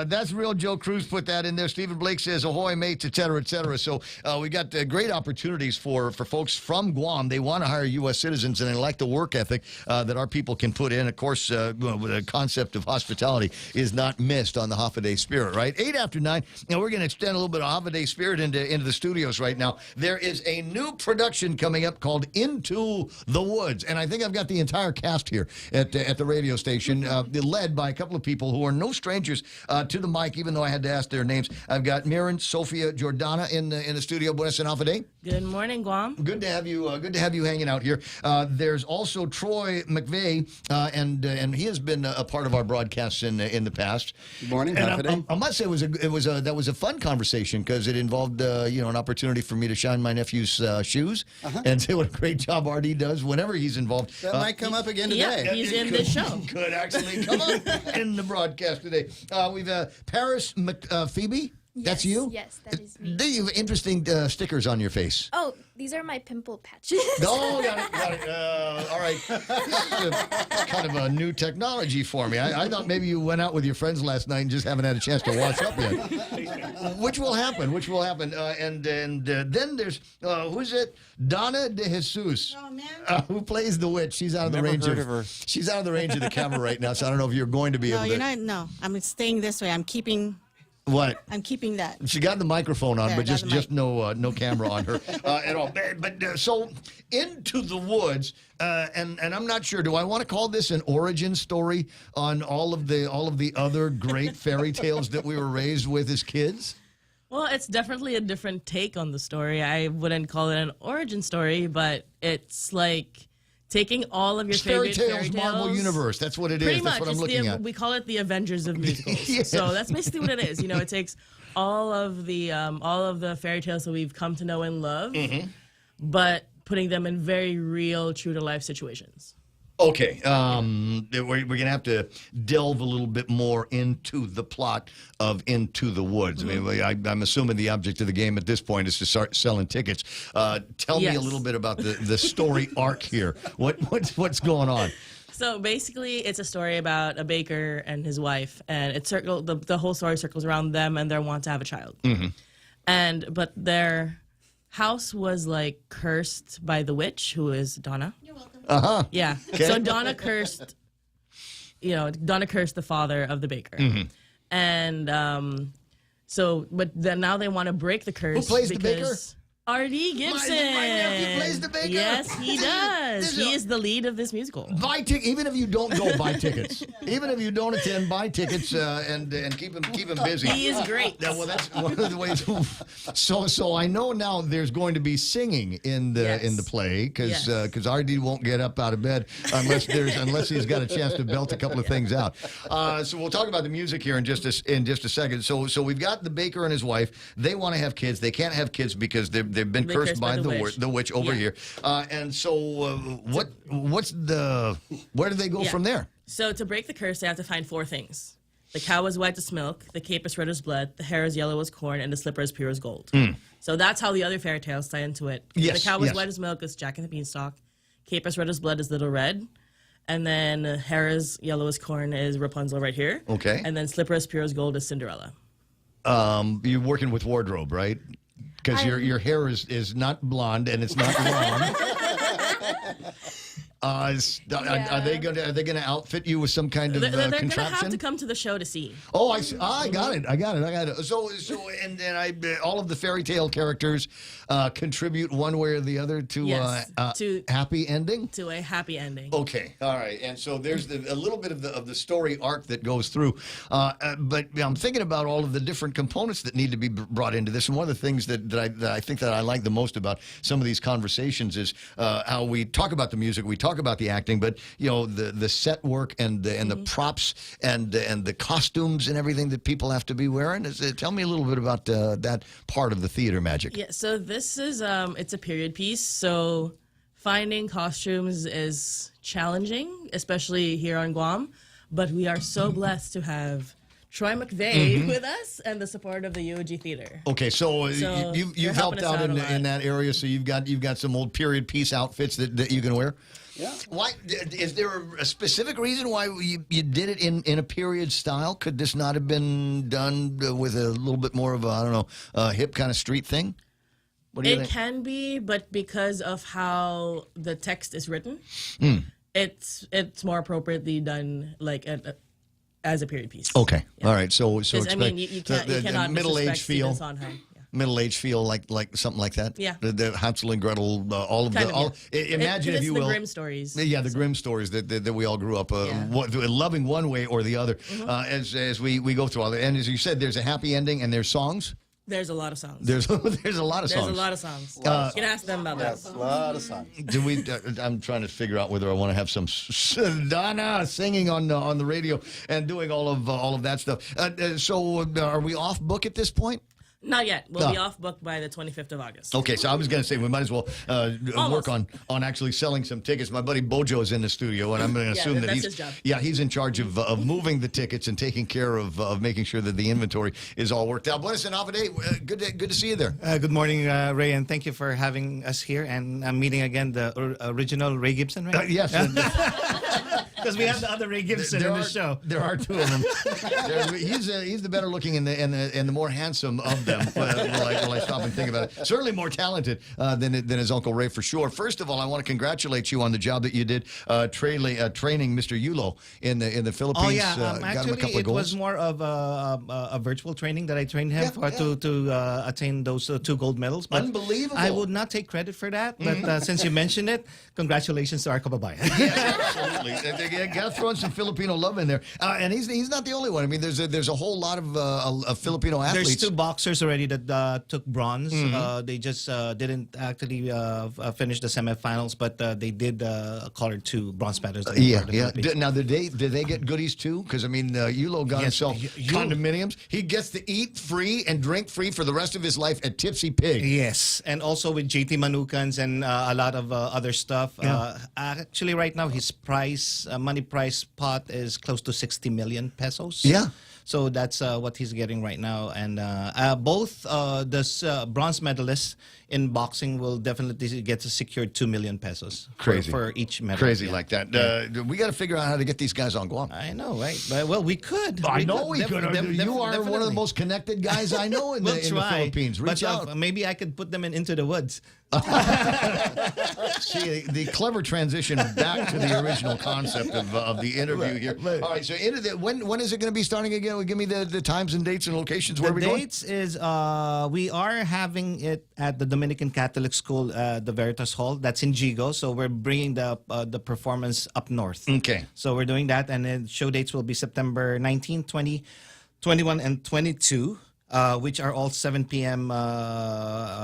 that's real. Joe Cruz put that in there. Stephen Blake says ahoy, mates, etc. cetera, et cetera. So we got great opportunities for folks from Guam. They want to hire U.S. citizens, and they like the work ethic that our people can put in. Of course, the concept of hospitality is not missed on the Holiday Spirit, right? 8 after 9. Now, we're going to extend a little bit of Holiday Spirit into the studios right now. There is a new production coming up called Into the Woods, and I think I've got the entire cast here at the radio station, led by a couple of people who are no strangers to the mic, even though I had to ask their names. I've got Mirren, Sophia, Jordana in the studio. Buenas noches. Good morning, Guam. Good to have you. Good to have you hanging out here. There's also Troy McVeigh, and he has been a part of our broadcasts in the past. Good morning. And I must say that was a fun conversation because it involved an opportunity for me to shine my nephew's shoes and say what a great job RD does whenever he's involved. That might come up again today. Yeah, he's in this show. Could actually come up in the broadcast today. We've Paris Phoebe. That's you? Yes, that is me. You have interesting stickers on your face. Oh, these are my pimple patches. Oh, got it. All right. This is kind of a new technology for me. I thought maybe you went out with your friends last night and just haven't had a chance to wash up yet. Which will happen. And then there's, who's it? Donna De Jesus. Oh, man. Who plays the witch. She's out of the range of her. She's out of the range of the camera right now, so I don't know if you're going to be able to. No, you're not. No, I'm staying this way. I'm keeping. What? I'm keeping that. She got the microphone on, There, but got the just no camera on her at all. But so Into the Woods, and I'm not sure. Do I want to call this an origin story on all of the other great fairy tales that we were raised with as kids? Well, it's definitely a different take on the story. I wouldn't call it an origin story, but it's like taking all of your favorite fairy tales, Marvel Universe. That's what it is. Pretty That's much. what I'm looking at. We call it the Avengers of musicals. Yes. So that's basically what it is. It takes all of the fairy tales that we've come to know and love, but putting them in very real, true to life situations. Okay, we're going to have to delve a little bit more into the plot of Into the Woods. I mean, I'm assuming the object of the game at this point is to start selling tickets. Tell me a little bit about the story arc here. What's going on? So basically, it's a story about a baker and his wife, and the whole story circles around them and their want to have a child. But their house was like cursed by the witch, who is Donna. You're welcome. Yeah. Okay. So Donna cursed the father of the baker. And but then now they want to break the curse. Who plays the baker? R.D. Gibson. My nephew plays the baker? Yes, he does. He is the lead of this musical. Buy tickets. Even if you don't go, buy tickets. Even if you don't attend, buy tickets and keep him busy. He is great. Yeah, well, that's one of the ways. So I know now there's going to be singing in the play because RD won't get up out of bed unless he's got a chance to belt a couple of things out. So we'll talk about the music here in just a second. So we've got the baker and his wife. They want to have kids. They can't have kids because they've been cursed by the witch over here. And so where do they go from there? So to break the curse, they have to find 4 things. The cow is white as milk, the cape is red as blood, the hair is yellow as corn, and the slipper is pure as gold. So that's how the other fairy tales tie into it. The cow is white as milk is Jack and the Beanstalk, cape is red as blood is Little Red, and then hair is yellow as corn is Rapunzel right here. Okay. And then slipper is pure as gold is Cinderella. You're working with wardrobe, right? Because your hair is not blonde and it's not long. Are they gonna outfit you with some kind of They're contraption? gonna have to come to the show to see. Oh, I see. I got it. So all of the fairy tale characters contribute one way or the other to happy ending. To a happy ending. Okay, all right. And so there's a little bit of the story arc that goes through. But I'm thinking about all of the different components that need to be brought into this. And one of the things that I think that I like the most about some of these conversations is how we talk about the music, we talk about the acting, but the set work and the props and the costumes and everything that people have to be wearing. Tell me a little bit about that part of the theater magic. Yeah, so this is it's a period piece, so finding costumes is challenging, especially here on Guam, but we are so blessed to have Troy McVeigh with us and the support of the UOG Theater. Okay, so you've helped out in that area, so you've got some old period piece outfits that you can wear. Yeah. Why is there a specific reason why you did it in a period style? Could this not have been done with a little bit more of a hip kind of street thing? What do you think? It can be, but because of how the text is written, it's more appropriately done like as a period piece. Okay, all right. So expect I mean, you cannot middle-aged feel. Sondheim. Middle-aged feel like something like that. Yeah. The Hansel and Gretel, all of imagine if you will. The Grimm stories. Yeah, the Grimm stories that we all grew up loving one way or the other. As we go through all that, and as you said, there's a happy ending and there's songs. There's a lot of songs. There's a lot of songs. There's a lot of songs. You can ask them about that. A lot of songs. Do we? I'm trying to figure out whether I want to have some Donna singing on the radio and doing all of that stuff. So are we off book at this point? Not yet. We'll be off book by the 25th of August. Okay, so I was going to say we might as well work on actually selling some tickets. My buddy Bojo is in the studio, and I'm going to assume that that's his job. Yeah, he's in charge of moving the tickets and taking care of making sure that the inventory is all worked out. Buenas and Avade, good to see you there. Good morning, Ray, and thank you for having us here. And I'm meeting again the original Ray Gibson, right? Yes. Because we have the other Ray Gibson in the show. There are two of them. He's the better looking and the more handsome of them. While I stop and think about it, certainly more talented than his Uncle Ray for sure. First of all, I want to congratulate you on the job that you did training Mr. Yulo in the Philippines. Oh yeah, got him a actually couple of it goals. was more of a virtual training that I trained him to attain those 2 gold medals. But unbelievable! I would not take credit for that, but since you mentioned it, congratulations to our kababayan. Yes, absolutely. Got to throw in some Filipino love in there, and he's not the only one. I mean, there's a whole lot of Filipino athletes. There's 2 boxers already that took bronze. They just didn't actually finish the semifinals, but they did color 2 bronze medals. Now, did they get goodies too? Because I mean, Yulo got himself condominiums. He gets to eat free and drink free for the rest of his life at Tipsy Pig. Yes, and also with JT Manukans and a lot of other stuff. Actually, right now his money prize pot is close to 60 million pesos. Yeah. So that's what he's getting right now. And both the bronze medalists in boxing will definitely get to secure 2 million pesos for each medal. Crazy like that. We got to figure out how to get these guys on Guam. I know, right? But, well, we could. I know we could. You are one of the most connected guys I know in the Philippines. Reach out. Maybe I could put them Into the Woods. See, the clever transition back to the original concept of the interview here. All right, so when is it going to be starting again? Give me the times and dates and locations. Where are we going? The dates is we are having it at the Dominican Catholic School, the Veritas Hall. That's in Jigo. So we're bringing the performance up north. Okay. So we're doing that, and then show dates will be September 19, 20, 21, and 22. Which are all 7 p.m.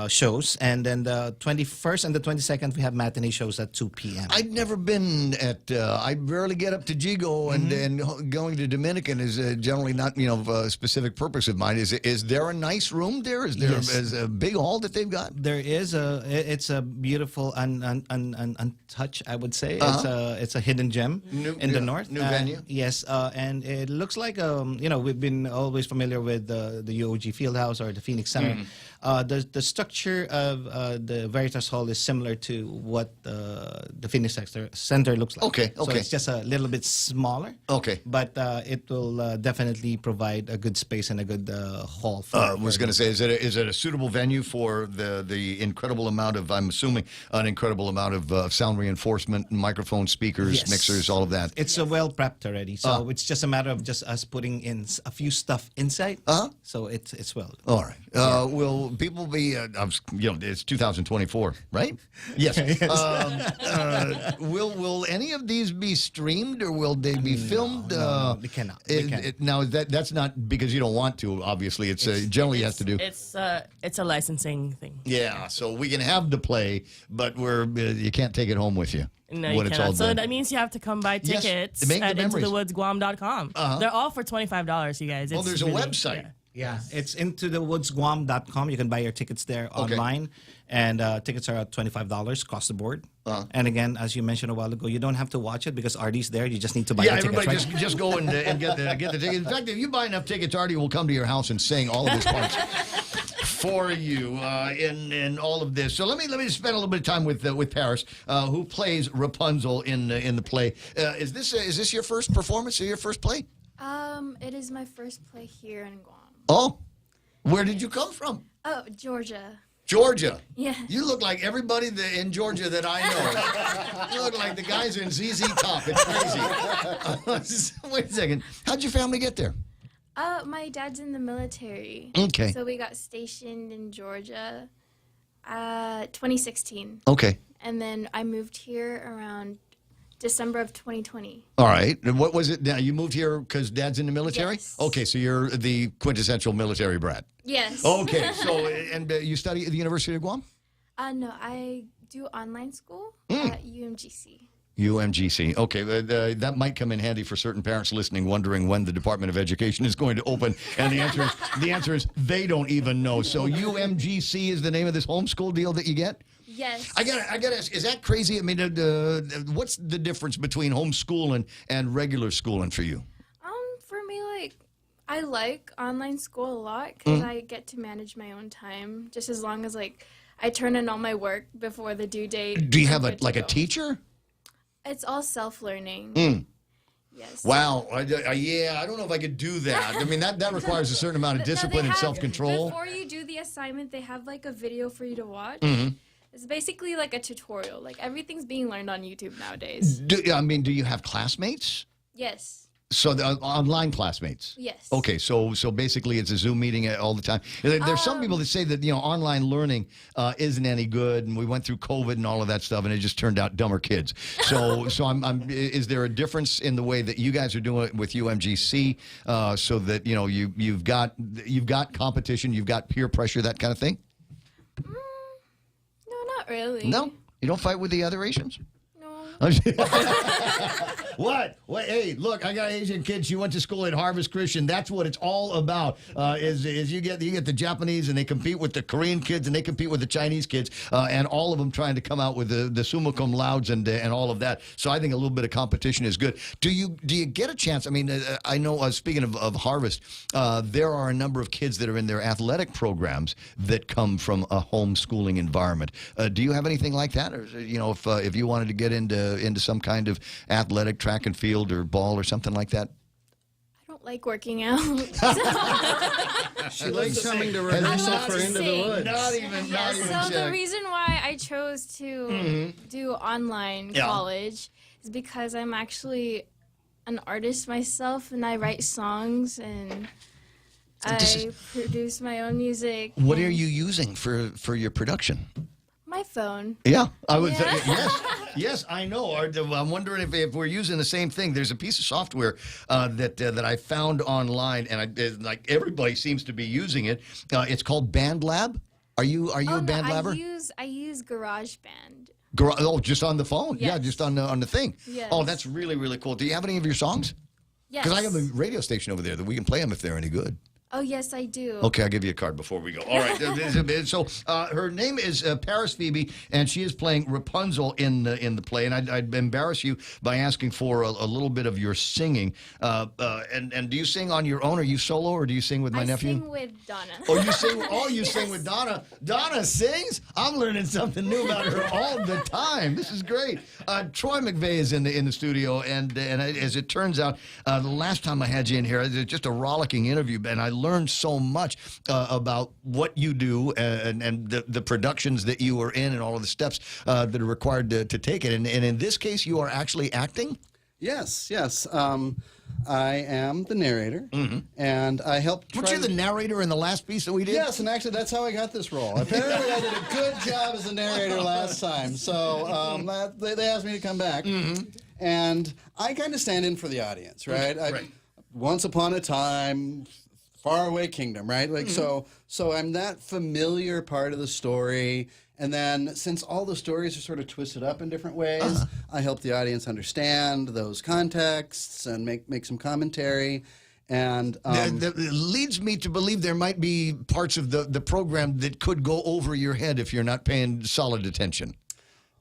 Shows. And then the 21st and the 22nd, we have matinee shows at 2 p.m. I've never been I rarely get up to Jigo, and going to Dominican is generally not, a specific purpose of mine. Is there a nice room there? Is there is a big hall that they've got? There is. It's a beautiful, untouched, I would say. It's a hidden gem in the north. New venue? Yes. And it looks like, we've been always familiar with the UOG Fieldhouse or the Phoenix Center. The structure of the Veritas Hall is similar to what the Phoenix Center looks like. Okay. So it's just a little bit smaller. Okay. But it will definitely provide a good space and a good hall. I was going to say, is it a suitable venue for the incredible amount of, I'm assuming, an incredible amount of sound reinforcement, microphone, speakers, mixers, all of that? It's well prepped already. So it's just a matter of just us putting in a few stuff inside. So it's well. All right. Will people be, it's 2024, right? Yes. Will any of these be streamed or will they be filmed? No, they cannot. Now, that's not because you don't want to, obviously. It's generally has to do. It's a licensing thing. Yeah, so we can have the play, but you can't take it home with you. No, you cannot. So that means you have to come buy tickets at IntoTheWoodsGuam.com. They're all for $25, you guys. Well, there's a website. Yeah, it's intothewoodsguam.com. You can buy your tickets there online, and tickets are at $25 across the board. And again, as you mentioned a while ago, you don't have to watch it because Artie's there. You just need to buy your tickets. Everybody just go and get the ticket. In fact, if you buy enough tickets, Artie will come to your house and sing all of his parts for you in all of this. So let me spend a little bit of time with Paris, who plays Rapunzel in the play. Is this your first performance or your first play? It is my first play here in Guam. Oh, where did you come from? Oh, Georgia. Georgia. Yeah. You look like everybody in Georgia that I know. You look like the guys in ZZ Top. It's crazy. Wait a second. How'd your family get there? My dad's in the military. Okay. So we got stationed in Georgia 2016. Okay. And then I moved here around December of 2020. All right. And what was it? Now, you moved here because Dad's in the military? Yes. Okay, so you're the quintessential military brat. Yes. Okay, so, and you study at the University of Guam? No, I do online school at UMGC. UMGC. Okay, that might come in handy for certain parents listening, wondering when the Department of Education is going to open. And the answer is they don't even know. So UMGC is the name of this homeschool deal that you get? Yes. I gotta ask, is that crazy? I mean, what's the difference between homeschooling and regular schooling for you? For me, I like online school a lot because I get to manage my own time, just as long as I turn in all my work before the due date. Do you have a teacher? It's all self-learning. Yes. Wow. Yeah, I don't know if I could do that. I mean, that requires a certain amount of discipline and self-control. Before you do the assignment, they have a video for you to watch. It's basically like a tutorial. Everything's being learned on YouTube nowadays. Do you have classmates? Yes. So the online classmates? Yes. Okay, so basically it's a Zoom meeting all the time. There's some people that say that online learning isn't any good, and we went through COVID and all of that stuff, and it just turned out dumber kids. So is there a difference in the way that you guys are doing it with UMGC, so that you've got competition, you've got peer pressure, that kind of thing? No, not really. No, you don't fight with the other Asians? What? Hey, look, I got Asian kids. She went to school at Harvest Christian. That's what it's all about. Is you get the Japanese, and they compete with the Korean kids, and they compete with the Chinese kids, and all of them trying to come out with the summa cum laudes and all of that. So I think a little bit of competition is good. Do you get a chance? I mean, I know. Speaking of Harvest, there are a number of kids that are in their athletic programs that come from a homeschooling environment. Do you have anything like that, or if you wanted to get into some kind of athletic, track and field or ball or something like that? I don't like working out. She likes coming to rehearsal for Into the Woods. Not even. So the reason why I chose to do online college is because I'm actually an artist myself, and I write songs and I produce my own music. What are you using for your production? My phone. Yeah, I would. Yes, I know. I'm wondering if we're using the same thing. There's a piece of software that I found online, and everybody seems to be using it. It's called BandLab. Are you a BandLabber? I use GarageBand. Just on the phone? Yes. Yeah, just on the thing. Yes. Oh, that's really, really cool. Do you have any of your songs? Yes. Because I have a radio station over there that we can play them if they're any good. Oh, yes, I do. Okay, I'll give you a card before we go. All right. So her name is Paris Phoebe, and she is playing Rapunzel in the play. And I'd embarrass you by asking for a little bit of your singing. And do you sing on your own? Are you solo, or do you sing with my nephew? I sing with Donna. Oh, you sing? Oh, you sing with Donna. Donna sings? I'm learning something new about her all the time. This is great. Troy McVeigh is in the studio, and as it turns out, the last time I had you in here, it was just a rollicking interview, and I learned so much about what you do and the productions that you are in and all of the steps that are required to take it. And in this case, you are actually acting? Yes. I am the narrator, and I helped. Weren't you the narrator in the last piece that we did? Yes, and actually that's how I got this role. Apparently I did a good job as a narrator last time, so they asked me to come back, and I kind of stand in for the audience, right? Right. Once upon a time, faraway kingdom, right? So I'm that familiar part of the story. And then, since all the stories are sort of twisted up in different ways, I help the audience understand those contexts and make some commentary. And that leads me to believe there might be parts of the program that could go over your head if you're not paying solid attention.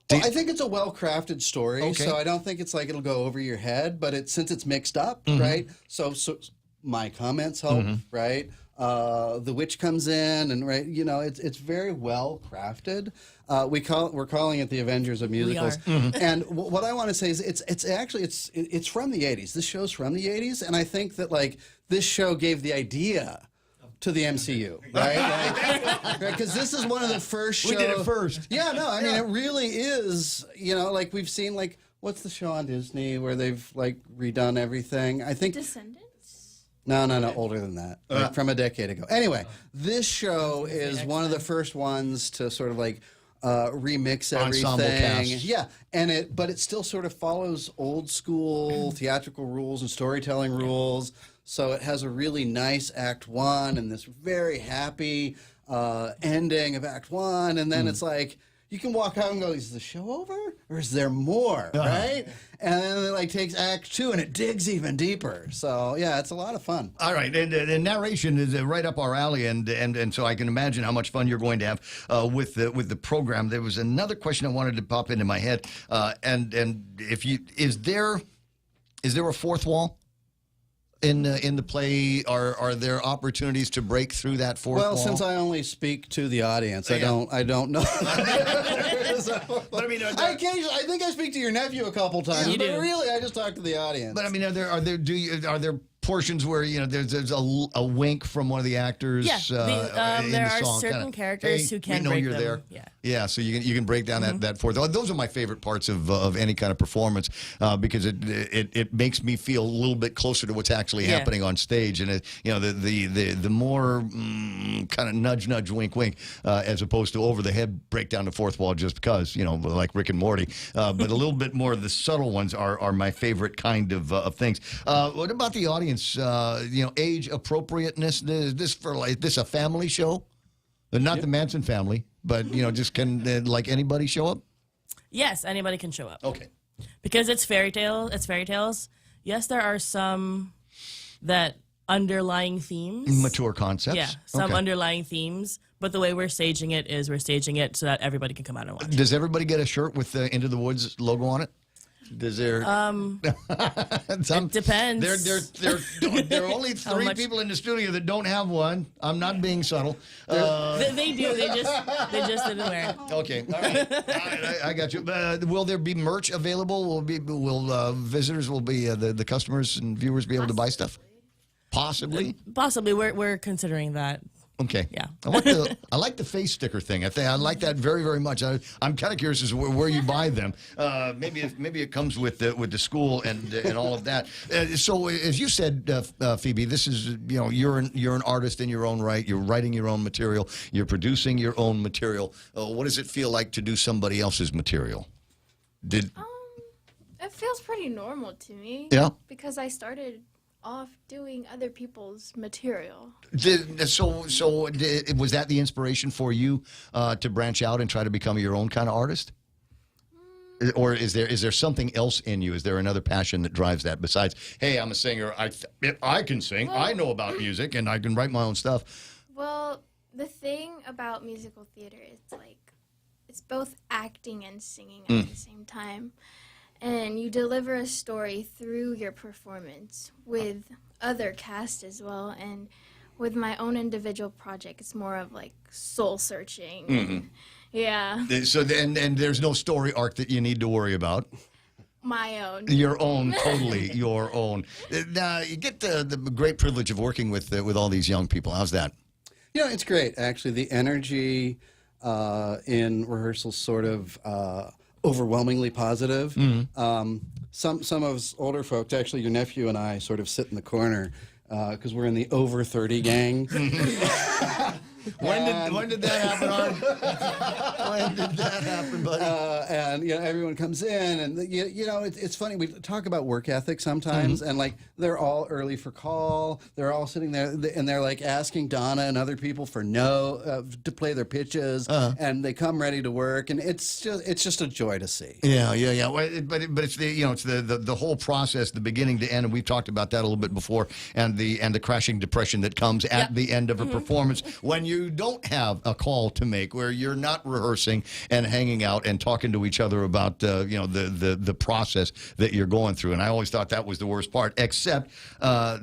Well, I think it's a well-crafted story, so I don't think it's like it'll go over your head. But since it's mixed up, right? So my comments help, right? The witch comes in, and it's very well crafted. We're calling it the Avengers of musicals. And what I want to say is it's from the 80s. This show's from the 80s, and I think that like this show gave the idea to the MCU, right? Because this is one of the first shows. We did it first. Yeah, no, I mean it really is. Like we've seen like what's the show on Disney where they've like redone everything? I think Descendants? No, older than that, like from a decade ago. Anyway, this show is one of the first ones to sort of like remix everything. Ensemble cast. Yeah, but it still sort of follows old school theatrical rules and storytelling rules. So it has a really nice Act 1 and this very happy ending of Act 1, and then it's like you can walk out and go, is the show over or is there more, right? And then it like takes Act 2 and it digs even deeper. So yeah, it's a lot of fun. All right, and narration is right up our alley, and so I can imagine how much fun you're going to have with the program. There was another question I wanted to pop into my head, and is there a fourth wall in the play? Are there opportunities to break through that fourth wall? Well, since I only speak to the audience, I don't know. But I mean, I think I speak to your nephew a couple times, but really, I just talk to the audience. But I mean, are there portions where there's a wink from one of the actors? Yeah, in there the are song, certain characters who can we know break you're them. there. Yeah, so you can break down that fourth. Those are my favorite parts of any kind of performance because it makes me feel a little bit closer to what's actually happening on stage, and the more kind of nudge wink as opposed to over the head break down the fourth wall just because like Rick and Morty, but a little bit more of the subtle ones are my favorite kind of things. What about the audience? Age appropriateness. Is this a family show? Not the Manson family, but just can like anybody show up? Yes, anybody can show up. Okay. Because it's fairy tales. Yes, there are some that underlying themes. Mature concepts. Yeah, some underlying themes. But the way we're staging it is we're staging it so that everybody can come out and watch. Does everybody get a shirt with the Into the Woods logo on it? Does there? It depends. There are only three people in the studio that don't have one. I'm not being subtle. They do. They just didn't wear it. Okay, all right. I got you. Will there be merch available? Will visitors the customers and viewers be able to buy stuff? Possibly. Possibly. We're considering that. Okay. Yeah. I like the face sticker thing. I like that very, very much. I'm kind of curious as to where you buy them. Maybe it comes with the school and all of that. So as you said, Phoebe, this is you're an artist in your own right. You're writing your own material. You're producing your own material. What does it feel like to do somebody else's material? It feels pretty normal to me. Yeah. Because I started off doing other people's material. So was that the inspiration for you to branch out and try to become your own kind of artist? Or is there something else in you? Is there another passion that drives that besides, hey, I'm a singer, I can sing, I know about music, and I can write my own stuff? Well, the thing about musical theater is it's both acting and singing at the same time. And you deliver a story through your performance with other cast as well. And with my own individual project, it's more of like soul searching. Yeah. So and there's no story arc that you need to worry about. My own. Your own, totally your own. Now you get the great privilege of working with all these young people. How's that? It's great actually. The energy in rehearsals sort of. Overwhelmingly positive. Some of us older folks, actually your nephew and I sort of sit in the corner because we're in the over 30 gang. When did that happen, Art? When did that happen, buddy? And everyone comes in, and it's funny. We talk about work ethic sometimes, and like they're all early for call. They're all sitting there, and they're like asking Donna and other people for to play their pitches, and they come ready to work, and it's just a joy to see. Yeah. Well, but it's the whole process, the beginning to end, and we've talked about that a little bit before, and the crashing depression that comes at the end of a performance when you don't have a call to make, where you're not rehearsing and hanging out and talking to each other about the process that you're going through. And I always thought that was the worst part. Except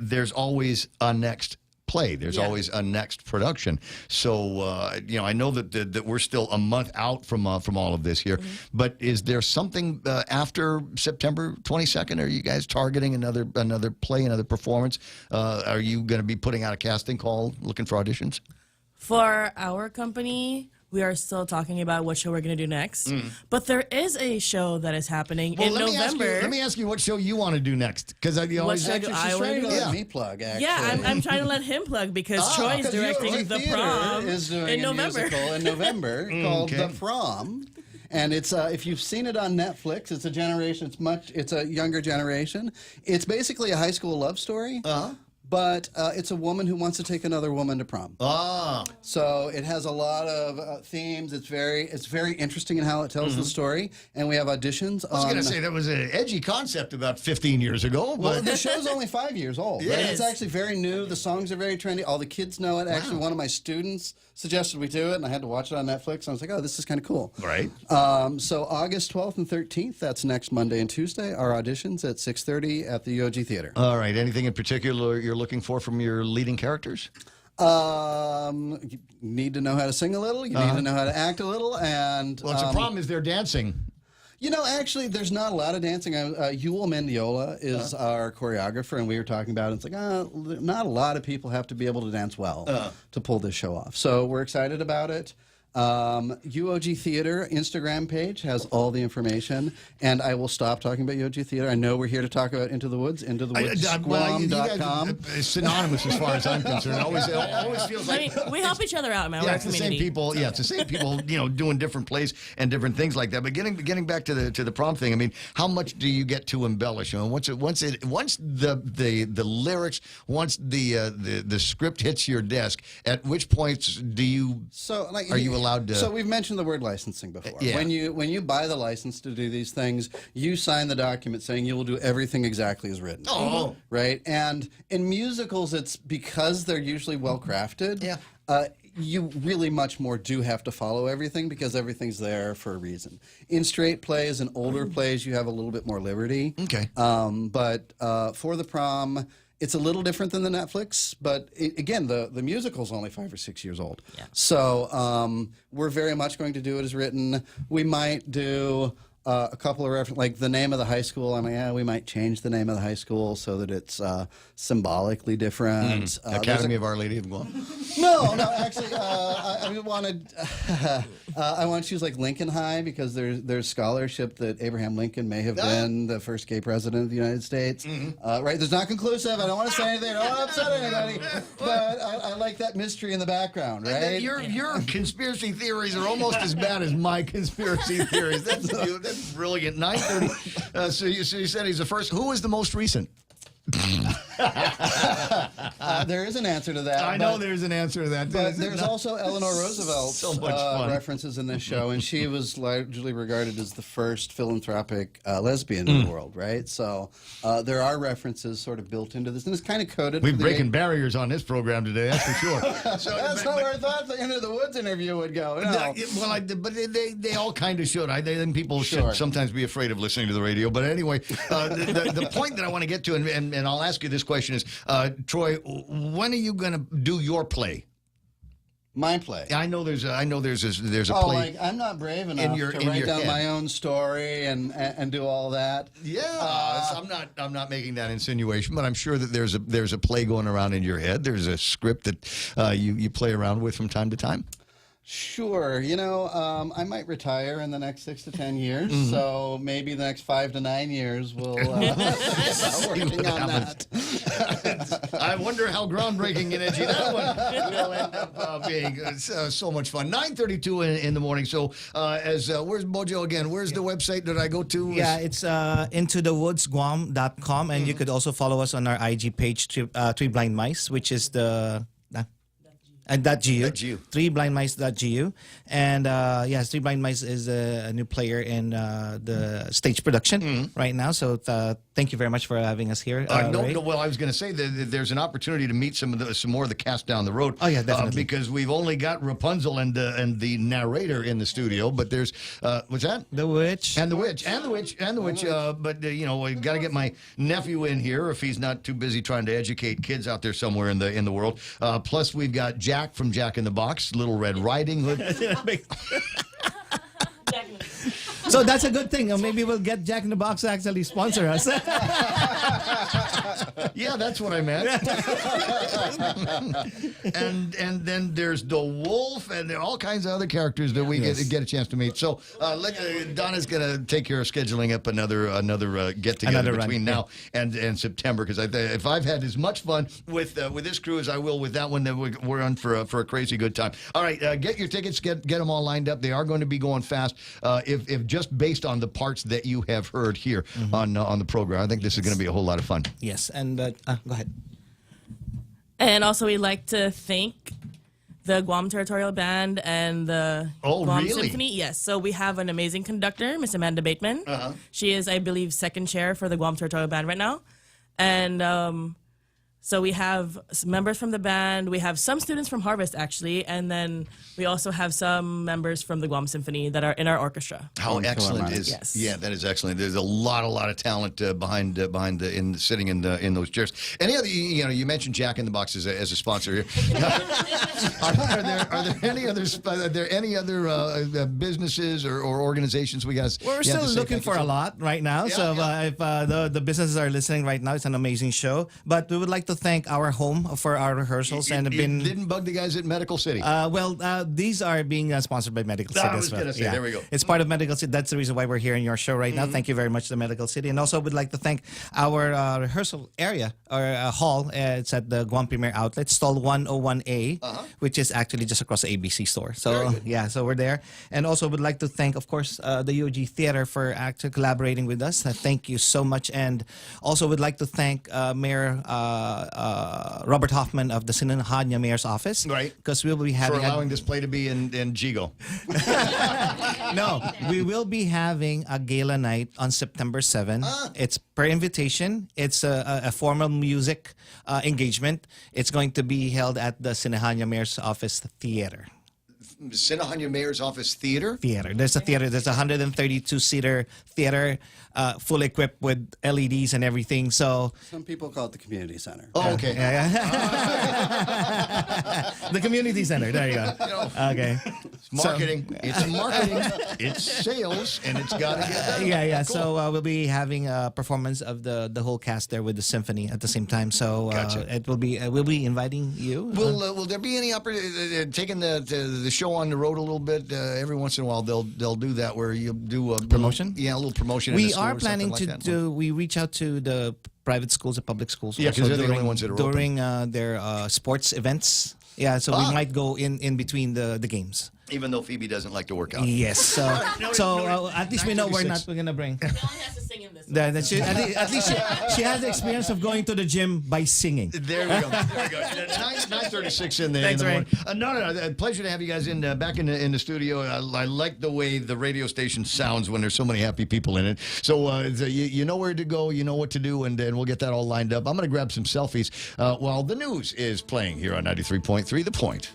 there's always a next play. There's always a next production. So I know that we're still a month out from all of this here. But is there something after September 22nd? Are you guys targeting another play, another performance? Are you going to be putting out a casting call, looking for auditions? For our company, we are still talking about what show we're going to do next. But there is a show that is happening in November. Let me ask you what show you want to do next. Because I always let me plug, actually. Yeah, I'm trying to let him plug because Troy is directing The Prom is doing in November. Musical in November called The Prom. And it's if you've seen it on Netflix, it's a generation. It's a younger generation. It's basically a high school love story. But it's a woman who wants to take another woman to prom. So it has a lot of themes. It's very interesting in how it tells the story. And we have auditions. I was going to say that was an edgy concept about 15 years ago. Well, the show's only 5 years old. Yeah, it's actually very new. The songs are very trendy. All the kids know it. Actually, one of my students suggested we do it, and I had to watch it on Netflix. And I was like, oh, this is kind of cool. Right. So August 12th and 13th, that's next Monday and Tuesday, our auditions at 6:30 at the UOG Theater. All right. Anything in particular you're looking for from your leading characters? You need to know how to sing a little. You need to know how to act a little. And well, it's a problem is they're dancing. Actually, there's not a lot of dancing. Yul Mendiola is our choreographer, and we were talking about it. It's like, not a lot of people have to be able to dance well to pull this show off. So we're excited about it. UOG Theater Instagram page has all the information, and I will stop talking about UOG Theater. I know we're here to talk about Into the Woods, intotherwoods.com. It's synonymous as far as I'm concerned. It always feels like we help each other out, man. Yeah, We're it's a the community. same people. Yeah, it's the same people. Doing different plays and different things like that. But getting back to the prom thing. I mean, how much do you get to embellish? Once the lyrics, once the script hits your desk, at which points do you? Are you allowed to? So we've mentioned the word licensing before. Yeah. When you buy the license to do these things, you sign the document saying you will do everything exactly as written. Oh. Right? And in musicals, it's because they're usually well crafted. Yeah. You really much more do have to follow everything because everything's there for a reason. In straight plays and older plays, you have a little bit more liberty. Okay. But for the prom, it's a little different than the Netflix, but again, the musical's only 5 or 6 years old. Yeah. So we're very much going to do it as written. We might do a couple of references, like the name of the high school. We might change the name of the high school so that it's symbolically different. Academy of Our Lady of Guam. No, actually, I want to choose like Lincoln High because there's scholarship that Abraham Lincoln may have been the first gay president of the United States. Right? There's not conclusive. I don't want to say anything. I don't want to upset anybody. But I like that mystery in the background, right? Your conspiracy theories are almost as bad as my conspiracy theories. That's brilliant. 9:30. So you said he's the first. Who was the most recent? There is an answer to that. I know there's an answer to that. But there's also Eleanor Roosevelt's so much fun. references in this show, and she was largely regarded as the first philanthropic lesbian in the world, right? So there are references sort of built into this, and it's kind of coded. We're breaking barriers on this program today, that's for sure. That's how I thought the Into the Woods interview would go. No. But they all kind of should. Then people should sometimes be afraid of listening to the radio. But anyway, the point that I want to get to, and I'll ask you this question is, Troy, when are you going to do your play? My play. I know there's a play. Like I'm not brave enough to write down my own story and do all that. Yeah, I'm not making that insinuation, but I'm sure that there's a play going around in your head. There's a script that you play around with from time to time. Sure. I might retire in the next 6 to 10 years. So maybe the next 5 to 9 years we'll start working on that. I wonder how groundbreaking and edgy that one will end up being. It's so much fun. 9:32 in the morning. So where's Mojo again? Where's the website that I go to? Yeah, it's intothewoodsguam.com, and you could also follow us on our IG page, Three Blind Mice, which is the... .gu. threeblindmice.gu. And yes, Three Blind Mice is a new player in the stage production right now. So thank you very much for having us here. Well, I was going to say that there's an opportunity to meet some more of the cast down the road. Oh yeah, definitely. Because we've only got Rapunzel and the narrator in the studio, but there's what's that? The Witch. And the Witch. But we've got to get my nephew in here if he's not too busy trying to educate kids out there somewhere in the world. Plus we've got Jack from Jack in the Box, Little Red Riding Hood. So that's a good thing. Maybe we'll get Jack in the Box to actually sponsor us. Yeah, that's what I meant. and then there's the Wolf, and there are all kinds of other characters that we get a chance to meet. So Donna's going to take care of scheduling up another get together between now and September. Because if I've had as much fun with this crew as I will with that one, then we're on for a crazy good time. All right, get your tickets, get them all lined up. They are going to be going fast. If just based on the parts that you have heard here on the program, I think this is going to be a whole lot of fun. Yes, and go ahead. And also, we'd like to thank the Guam Territorial Band and the Guam Symphony. Yes, so we have an amazing conductor, Miss Amanda Bateman. She is, I believe, second chair for the Guam Territorial Band right now. And so we have members from the band. We have some students from Harvest, actually. And then we also have some members from the Guam Symphony that are in our orchestra. How excellent is... Yes. Yeah, that is excellent. There's a lot of talent sitting in those chairs. Any other... You mentioned Jack in the Box as a sponsor here. Are there any other businesses or organizations we guys... We're still looking for a lot right now. If the businesses are listening right now, it's an amazing show. But we would like to thank our home for our rehearsals. It didn't bug the guys at Medical City. These are being sponsored by Medical City. I was going to say, there we go. It's part of Medical City. That's the reason why we're here in your show right now. Thank you very much to Medical City. And also would like to thank our rehearsal area or hall. It's at the Guam Premier Outlet, stall 101A, which is actually just across the ABC store. So so we're there. And also would like to thank, of course, the UOG Theater for actually collaborating with us. Thank you so much. And also would like to thank Mayor Robert Hoffman of the Sinanhanya Mayor's Office. Right. Because we'll be having... For allowing this play to be in Jigo. No, we will be having a gala night on September 7. It's per invitation. It's a formal music engagement. It's going to be held at the Sinanhanya Mayor's Office Theater. Sinanhanya Mayor's Office Theater? There's a theater. There's a 132-seater theater, fully equipped with LEDs and everything. So some people call it the community center. Oh, okay. The community center. There you go. Okay. It's marketing. It's marketing. It's sales, and it's got to get done. Cool. So we'll be having a performance of the whole cast there with the symphony at the same time. So it will be. We'll be inviting you. Will there be any opportunity taking the show on the road a little bit? Every once in a while, they'll do that where you do a promotion. A little promotion. We are planning to do. We reach out to the private schools and public schools. Yeah, because they're the only ones that are during their sports events. Yeah, so we might go in between the games. Even though Phoebe doesn't like to work out. Yes. So at least we know we're going to bring. She only has to sing in this. At least she has the experience of going to the gym by singing. There we go. 9:36 in the morning. No. Pleasure to have you guys back in the studio. I like the way the radio station sounds when there's so many happy people in it. So you know where to go, you know what to do, and we'll get that all lined up. I'm going to grab some selfies while the news is playing here on 93.3 The Point.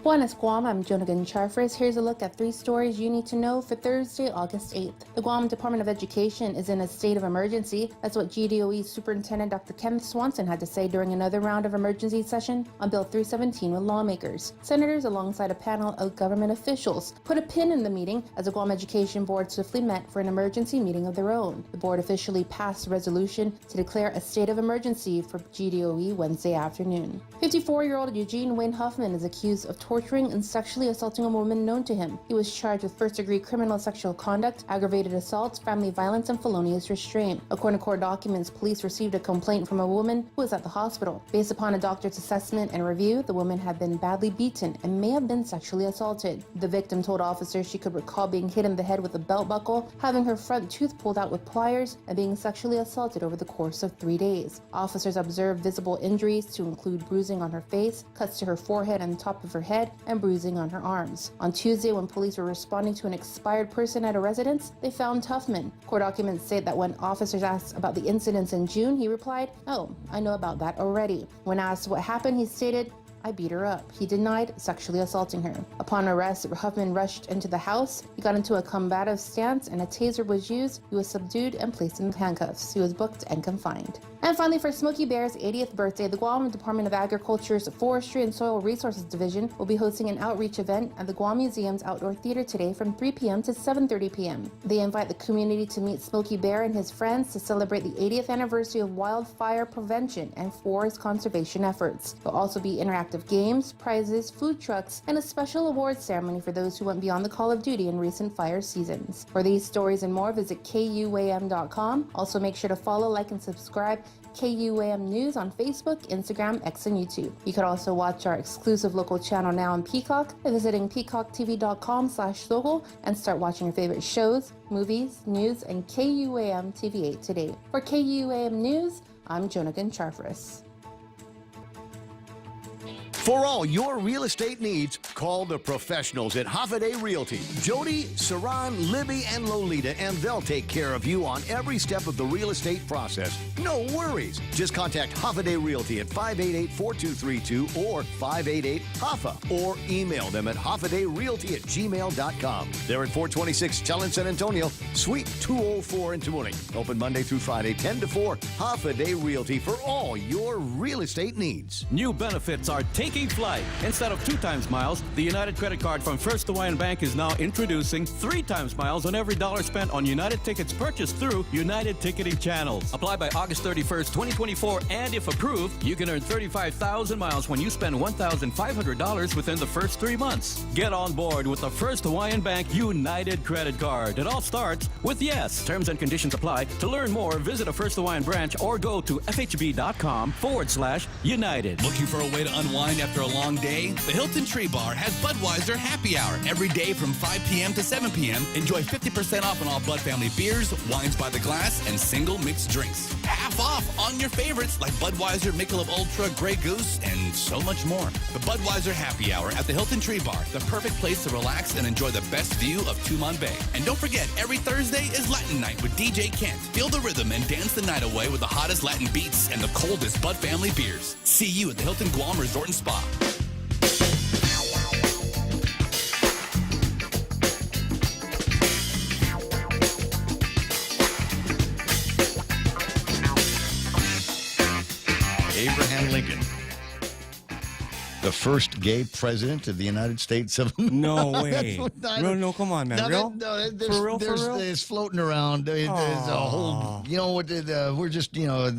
Buenas Guam, I'm Jonagan Charfris. Here's a look at 3 stories you need to know for Thursday, August 8th. The Guam Department of Education is in a state of emergency. That's what GDOE Superintendent Dr. Kenneth Swanson had to say during another round of emergency session on Bill 317 with lawmakers. Senators, alongside a panel of government officials, put a pin in the meeting as the Guam Education Board swiftly met for an emergency meeting of their own. The board officially passed a resolution to declare a state of emergency for GDOE Wednesday afternoon. 54-year-old Eugene Wayne Huffman is accused of torturing and sexually assaulting a woman known to him. He was charged with first-degree criminal sexual conduct, aggravated assault, family violence, and felonious restraint. According to court documents, police received a complaint from a woman who was at the hospital. Based upon a doctor's assessment and review, the woman had been badly beaten and may have been sexually assaulted. The victim told officers she could recall being hit in the head with a belt buckle, having her front tooth pulled out with pliers, and being sexually assaulted over the course of 3 days. Officers observed visible injuries to include bruising on her face, cuts to her forehead and top of her head, and bruising on her arms. On Tuesday, when police were responding to an expired person at a residence, they found Tuffman. Court documents say that when officers asked about the incidents in June, he replied, "Oh, I know about that already." When asked what happened, he stated, "I beat her up." He denied sexually assaulting her. Upon arrest, Huffman rushed into the house. He got into a combative stance and a taser was used. He was subdued and placed in handcuffs. He was booked and confined. And finally, for Smokey Bear's 80th birthday, the Guam Department of Agriculture's Forestry and Soil Resources Division will be hosting an outreach event at the Guam Museum's Outdoor Theater today from 3 p.m. to 7:30 p.m. They invite the community to meet Smokey Bear and his friends to celebrate the 80th anniversary of wildfire prevention and forest conservation efforts. There'll also be interactive games, prizes, food trucks, and a special awards ceremony for those who went beyond the call of duty in recent fire seasons. For these stories and more, visit KUAM.com. Also, make sure to follow, like, and subscribe KUAM News on Facebook, Instagram, X, and YouTube. You can also watch our exclusive local channel now on Peacock by visiting peacocktv.com/local and start watching your favorite shows, movies, news, and KUAM TV8 today. For KUAM News, I'm Jonagan Charfris. For all your real estate needs, call the professionals at Hoffaday Realty. Jody, Saran, Libby, and Lolita, and they'll take care of you on every step of the real estate process. No worries. Just contact Hoffaday Realty at 588-4232 or 588-HOFFA or email them at hoffadayrealty@gmail.com. They're at 426 Challenge San Antonio, Suite 204 in Tamuning. Open Monday through Friday, 10 to 4. Hoffaday Realty for all your real estate needs. New benefits are taking flight. Instead of 2 times miles, the United credit card from First Hawaiian Bank is now introducing 3 times miles on every dollar spent on United tickets purchased through United ticketing channels. Apply by August 31st, 2024, and if approved, you can earn 35,000 miles when you spend $1,500 within the first 3 months. Get on board with the First Hawaiian Bank United credit card. It all starts with yes. Terms and conditions apply. To learn more, visit a First Hawaiian branch or go to fhb.com/United. Looking for a way to unwind after a long day? The Hilton Tree Bar has Budweiser Happy Hour every day from 5 p.m. to 7 p.m. Enjoy 50% off on all Bud family beers, wines by the glass, and single mixed drinks. Half off on your favorites like Budweiser, Michelob Ultra, Grey Goose, and so much more. The Budweiser Happy Hour at the Hilton Tree Bar, the perfect place to relax and enjoy the best view of Tumon Bay. And don't forget, every Thursday is Latin Night with DJ Kent. Feel the rhythm and dance the night away with the hottest Latin beats and the coldest Bud family beers. See you at the Hilton Guam Resort and Spa. Abraham Lincoln, the first gay president of the United States of No way. No, come on, man. No, Real? For real? There's floating around. There's a whole, you know what, we're just, you know,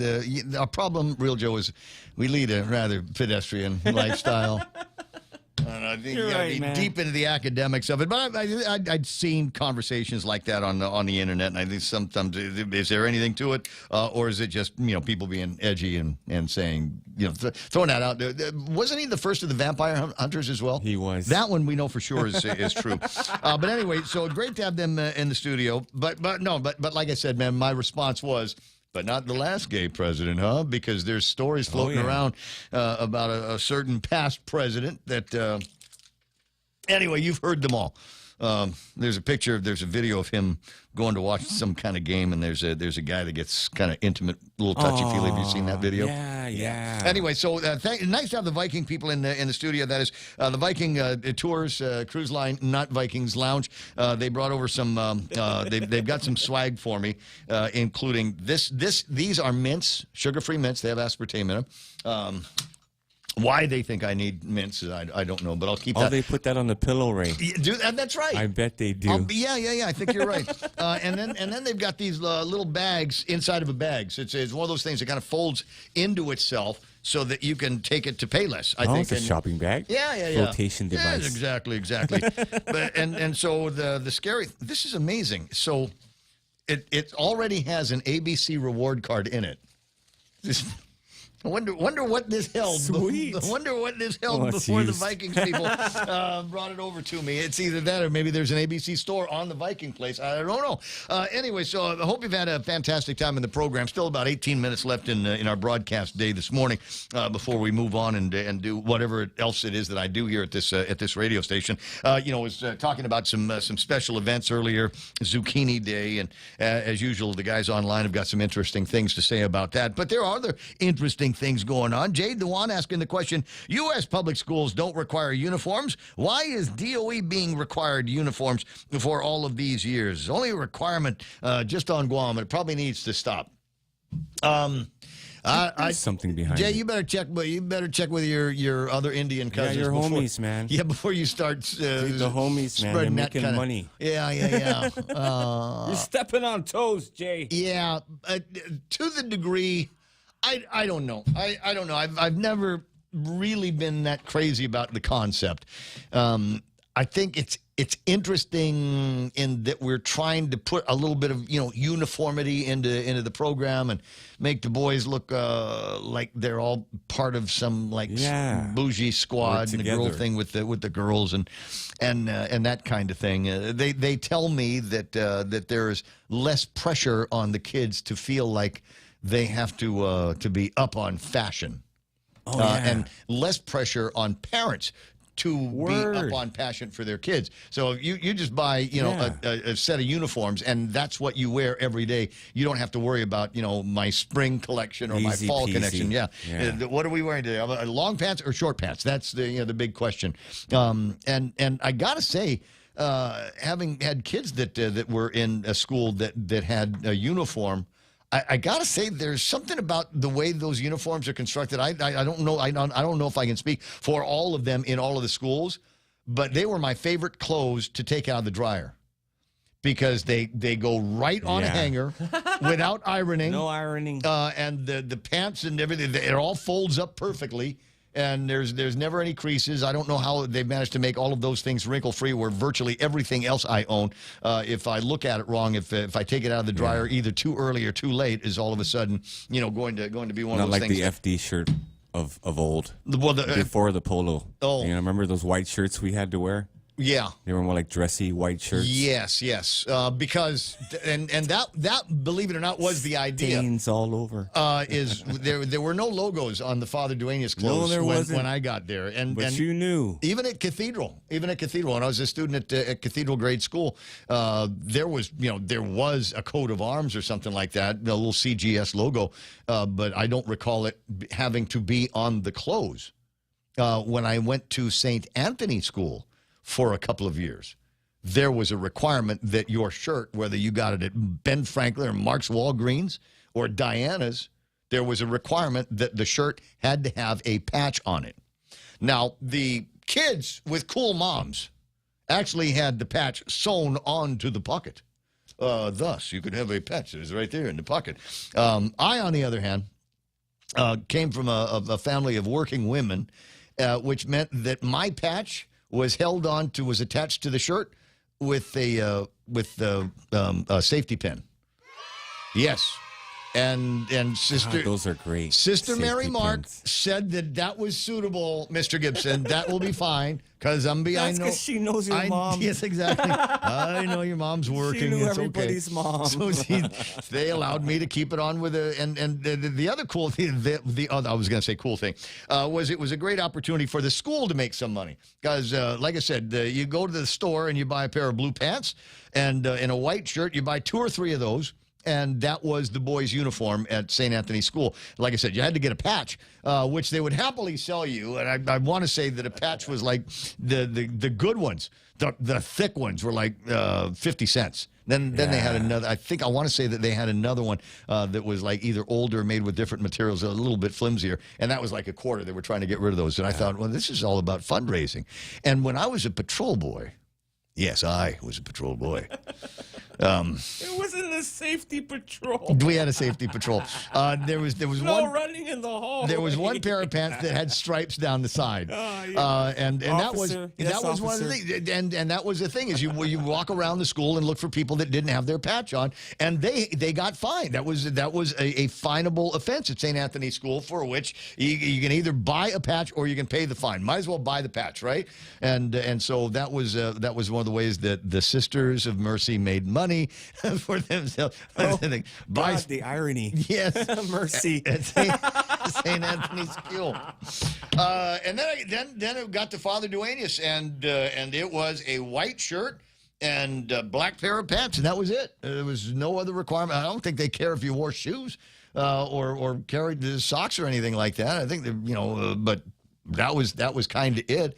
our problem, Real Joe, is we lead a rather pedestrian lifestyle. And I think you got to be deep into the academics of it. But I'd seen conversations like that on the internet, and I think sometimes, is there anything to it? Or is it just, you know, people being edgy and saying, you know, throwing that out there? Wasn't he the first of the vampire hunters as well? He was. That one we know for sure is true. But anyway, so great to have them in the studio. But like I said, man, my response was, but not the last gay president, huh? Because there's stories floating around about a certain past president that, anyway, you've heard them all. There's a video of him going to watch some kind of game, and there's a guy that gets kind of intimate, a little touchy-feely. Have you seen that video? Yeah. Anyway, so nice to have the Viking people in the studio. That is the Viking Tours Cruise Line, not Vikings Lounge. They brought over some. They've got some swag for me, including this. These are mints, sugar-free mints. They have aspartame in them. Why they think I need mints, I don't know, but I'll keep Oh, that. they put that on the pillow, Ray. Do that? That's right. I bet they do. Yeah. I think you're right. And then they've got these little bags inside of a bag. So it's one of those things that kind of folds into itself so that you can take it to Payless. I think It's a shopping bag. Yeah. Flotation device. Yeah, exactly. But and so the scary. This is amazing. So it already has an ABC reward card in it. I wonder what this held. Sweet. I wonder what this held before the Vikings people brought it over to me. It's either that or maybe there's an ABC store on the Viking place. I don't know. Anyway, so I hope you've had a fantastic time in the program. Still about 18 minutes left in our broadcast day this morning before we move on and do whatever else it is that I do here at this radio station. Was talking about some special events earlier, Zucchini Day, and as usual, the guys online have got some interesting things to say about that. But there are other interesting things going on. Jade Dewan asking the question, U.S. public schools don't require uniforms. Why is DOE being required uniforms for all of these years? It's only a requirement just on Guam. It probably needs to stop. There's something behind Jay, it. you better check with your other Indian cousins. Yeah, your homies, man. Yeah, before you start the homies, man. They're making money. Yeah. You're stepping on toes, Jay. Yeah, to the degree, I don't know. I don't know. I've never really been that crazy about the concept. I think it's interesting in that we're trying to put a little bit of uniformity into the program and make the boys look like they're all part of some bougie squad, and the girl thing with the girls and that kind of thing. They tell me that there is less pressure on the kids to feel like they have to be up on fashion, and less pressure on parents to be up on passion for their kids. So if you just buy a set of uniforms and that's what you wear every day, you don't have to worry about my spring collection or my fall collection. Yeah. What are we wearing today? Long pants or short pants? That's the big question. And I gotta say, having had kids that were in a school that had a uniform, I gotta say, there's something about the way those uniforms are constructed. I don't know. I don't know if I can speak for all of them in all of the schools, but they were my favorite clothes to take out of the dryer because they go right on a hanger without ironing. No ironing. And the pants and everything, it all folds up perfectly. And there's never any creases. I don't know how they've managed to make all of those things wrinkle-free where virtually everything else I own, if I look at it wrong, if I take it out of the dryer either too early or too late, is all of a sudden, going to be one of those things. Not like the FD shirt of old, before the polo. Oh. Remember those white shirts we had to wear? Yeah. They were more like dressy white shirts. Yes. Because and that believe it or not was the idea. Stains all over. Is there were no logos on the Father Duenas clothes when I got there. But you knew. Even at Cathedral, when I was a student at Cathedral grade school, there was a coat of arms or something like that, a little CGS logo, but I don't recall it having to be on the clothes. When I went to St. Anthony School for a couple of years, there was a requirement that your shirt, whether you got it at Ben Franklin or Mark's Walgreens or Diana's, there was a requirement that the shirt had to have a patch on it. Now, the kids with cool moms actually had the patch sewn onto the pocket. Thus, you could have a patch. It was right there in the pocket. I, on the other hand, came from a family of working women, which meant that my patch was attached to the shirt with a safety pin. Yes. And sister, God, those are great. Sister Mary Mark pins. said that was suitable, Mr. Gibson. That will be fine because I know. That's because she knows your mom. Yes, exactly. I know your mom's working. She knew it's everybody's okay. mom. So they allowed me to keep it on with the other cool thing. The other, I was going to say cool thing was it was a great opportunity for the school to make some money because, like I said, you go to the store and you buy a pair of blue pants and in a white shirt you buy 2 or 3 of those. And that was the boys' uniform at St. Anthony's School. Like I said, you had to get a patch, which they would happily sell you. And I want to say that a patch was like the good ones. The thick ones were like 50 cents. Then they had another. I want to say that they had another one that was like either older, made with different materials, a little bit flimsier, and that was like a quarter. They were trying to get rid of those, and I thought, well, this is all about fundraising. And when I was a patrol boy, yes, I was a patrol boy. It wasn't a safety patrol. We had a safety patrol. There was no one running in the hall. There was one pair of pants that had stripes down the side, and Officer. that was one of the things. And that was the thing is you walk around the school and look for people that didn't have their patch on, and they got fined. That was a finable offense at St. Anthony's School, for which you can either buy a patch or you can pay the fine. Might as well buy the patch, right? And so that was one of the ways that the Sisters of Mercy made money for themselves. God, the irony. Yes. Mercy. At St. Anthony's School. And then it got to Father Duenas, and it was a white shirt and a black pair of pants, and that was it. There was no other requirement. I don't think they care if you wore shoes or carried the socks or anything like that. I think that, but that was kind of it.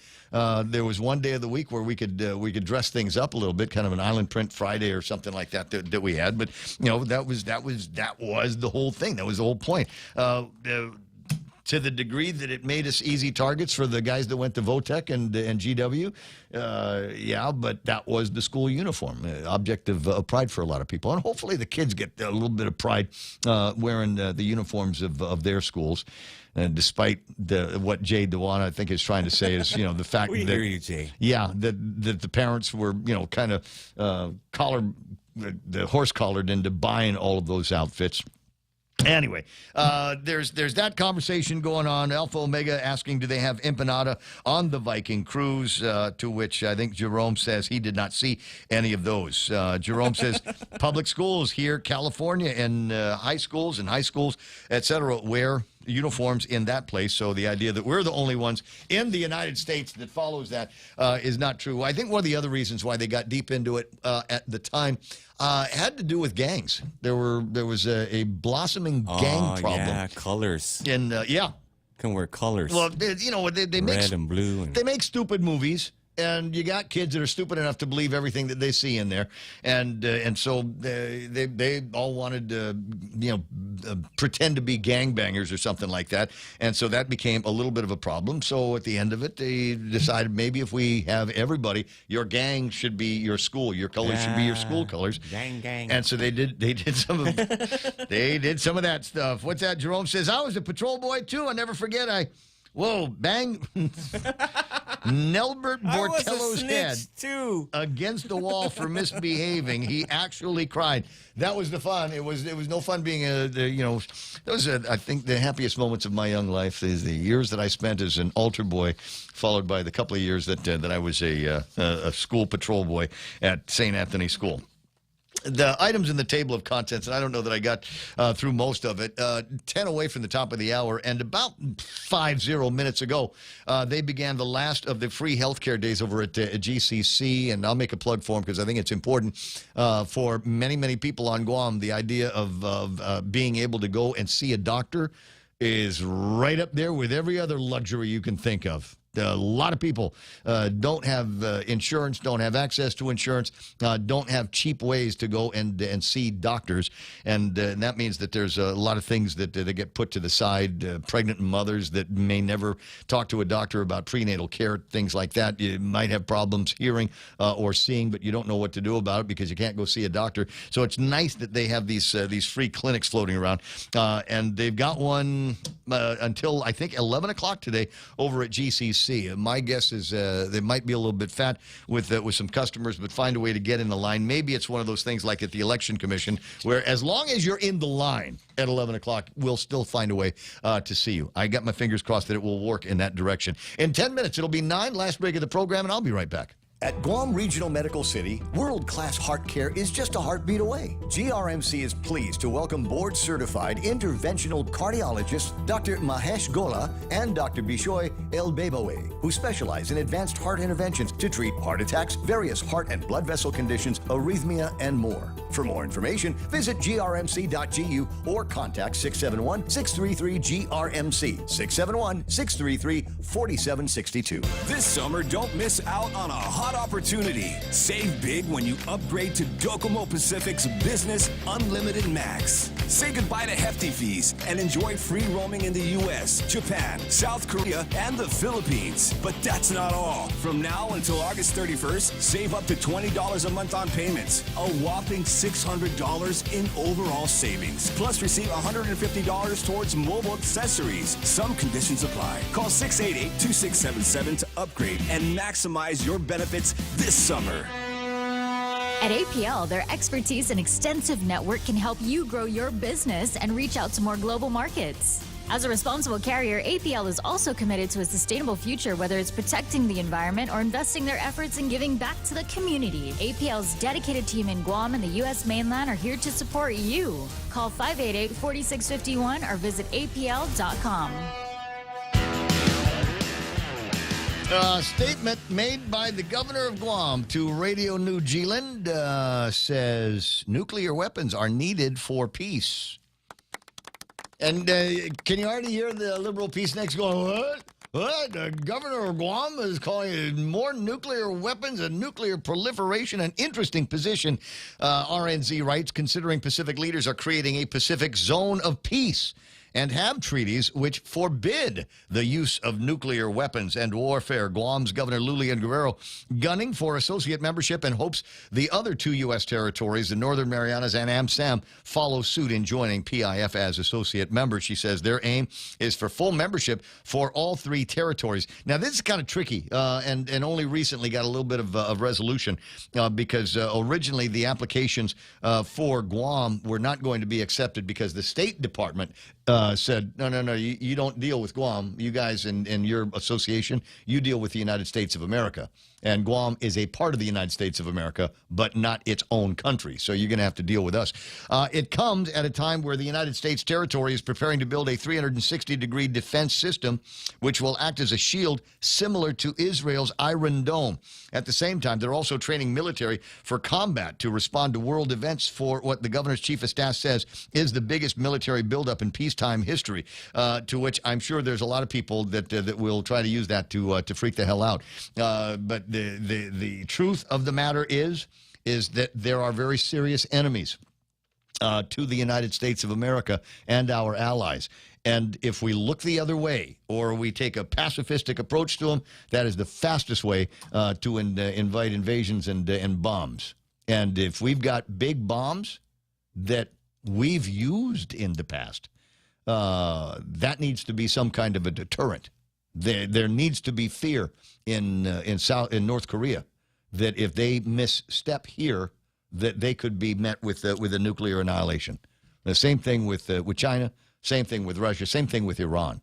There was one day of the week where we could dress things up a little bit, kind of an Island Print Friday or something like that we had. But that was the whole thing. That was the whole point. To the degree that it made us easy targets for the guys that went to Votech and GW, but that was the school uniform, object of pride for a lot of people. And hopefully the kids get a little bit of pride wearing the uniforms of their schools. And despite what Jay Dewan, I think, is trying to say is, the fact we that, hear you, Jay. Yeah, that the parents were, kind of the horse collared into buying all of those outfits. Anyway, there's that conversation going on. Alpha Omega asking, do they have empanada on the Viking cruise? To which I think Jerome says he did not see any of those. Jerome says public schools here, California, and high schools, etc., wear uniforms in that place. So the idea that we're the only ones in the United States that follows that is not true. I think one of the other reasons why they got deep into it at the time had to do with gangs. There was a blossoming gang problem. Yeah, colors. And can wear colors. Well, they make red and blue. They make stupid movies. And you got kids that are stupid enough to believe everything that they see in there, and so they all wanted to pretend to be gangbangers or something like that, and so that became a little bit of a problem. So at the end of it, they decided maybe if we have everybody, your gang should be your school, your colors should be your school colors. Gang. And so they did some of that stuff. What's that? Jerome says, I was a patrol boy too. I never forget. Bang. Nelbert Bortello's head too. Against the wall for misbehaving. He actually cried. That was the fun. It was no fun being that was I think the happiest moments of my young life is the years that I spent as an altar boy, followed by the couple of years that I was a school patrol boy at St. Anthony's School. The items in the table of contents, and I don't know that I got through most of it, 10 away from the top of the hour, and about 50 minutes ago, they began the last of the free healthcare days over at GCC, and I'll make a plug for them because I think it's important for many, many people on Guam. The idea of being able to go and see a doctor is right up there with every other luxury you can think of. A lot of people don't have insurance, don't have access to insurance, don't have cheap ways to go and see doctors. And that means that there's a lot of things that get put to the side. Pregnant mothers that may never talk to a doctor about prenatal care, things like that. You might have problems hearing or seeing, but you don't know what to do about it because you can't go see a doctor. So it's nice that they have these free clinics floating around. And they've got one until, I think, 11 o'clock today over at GCC. My guess is they might be a little bit fat with some customers, but find a way to get in the line. Maybe it's one of those things like at the Election Commission, where as long as you're in the line at 11 o'clock, we'll still find a way to see you. I got my fingers crossed that it will work in that direction. In 10 minutes, it'll be 9, last break of the program, and I'll be right back. At Guam Regional Medical City, world-class heart care is just a heartbeat away. GRMC is pleased to welcome board-certified interventional cardiologist Dr. Mahesh Gola and Dr. Bishoy Elbeboe, who specialize in advanced heart interventions to treat heart attacks, various heart and blood vessel conditions, arrhythmia, and more. For more information, visit grmc.gu or contact 671-633-GRMC, 671-633-4762. This summer, don't miss out on a hot opportunity. Save big when you upgrade to Docomo Pacific's Business Unlimited Max. Say goodbye to hefty fees and enjoy free roaming in the U.S., Japan, South Korea, and the Philippines. But that's not all. From now until August 31st, save up to $20 a month on payments. A whopping $600 in overall savings. Plus, receive $150 towards mobile accessories. Some conditions apply. Call 688-2677 to upgrade and maximize your benefits this summer. At APL, their expertise and extensive network can help you grow your business and reach out to more global markets. As a responsible carrier, APL is also committed to a sustainable future, whether it's protecting the environment or investing their efforts in giving back to the community. APL's dedicated team in Guam and the U.S. mainland are here to support you. Call 588-4651 or visit apl.com. A statement made by the governor of Guam to Radio New Zealand says nuclear weapons are needed for peace. And can you already hear the liberal peaceniks going, what? What? The governor of Guam is calling it more nuclear weapons and nuclear proliferation an interesting position, RNZ writes, considering Pacific leaders are creating a Pacific zone of peace and have treaties which forbid the use of nuclear weapons and warfare. Guam's Governor Lulian Guerrero gunning for associate membership and hopes the other two U.S. territories, the Northern Marianas and AmSam, follow suit in joining PIF as associate members. She says their aim is for full membership for all three territories. Now, this is kind of tricky and only recently got a little bit of resolution because originally the applications for Guam were not going to be accepted because the State Department said, no, you don't deal with Guam. You guys in your association, you deal with the United States of America. And Guam is a part of the United States of America, but not its own country. So you're going to have to deal with us. It comes at a time where the United States territory is preparing to build a 360-degree defense system, which will act as a shield similar to Israel's Iron Dome. At the same time, they're also training military for combat to respond to world events for what the governor's chief of staff says is the biggest military buildup in peacetime history, to which I'm sure there's a lot of people that will try to use that to freak the hell out. But the truth of the matter is that there are very serious enemies to the United States of America and our allies. And if we look the other way or we take a pacifistic approach to them, that is the fastest way to invite invasions and bombs. And if we've got big bombs that we've used in the past, that needs to be some kind of a deterrent. There needs to be fear in North Korea that if they misstep here, that they could be met with a nuclear annihilation. The same thing with China, same thing with Russia, same thing with Iran,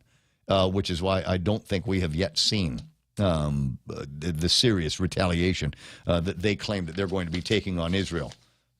which is why I don't think we have yet seen the serious retaliation that they claim that they're going to be taking on Israel,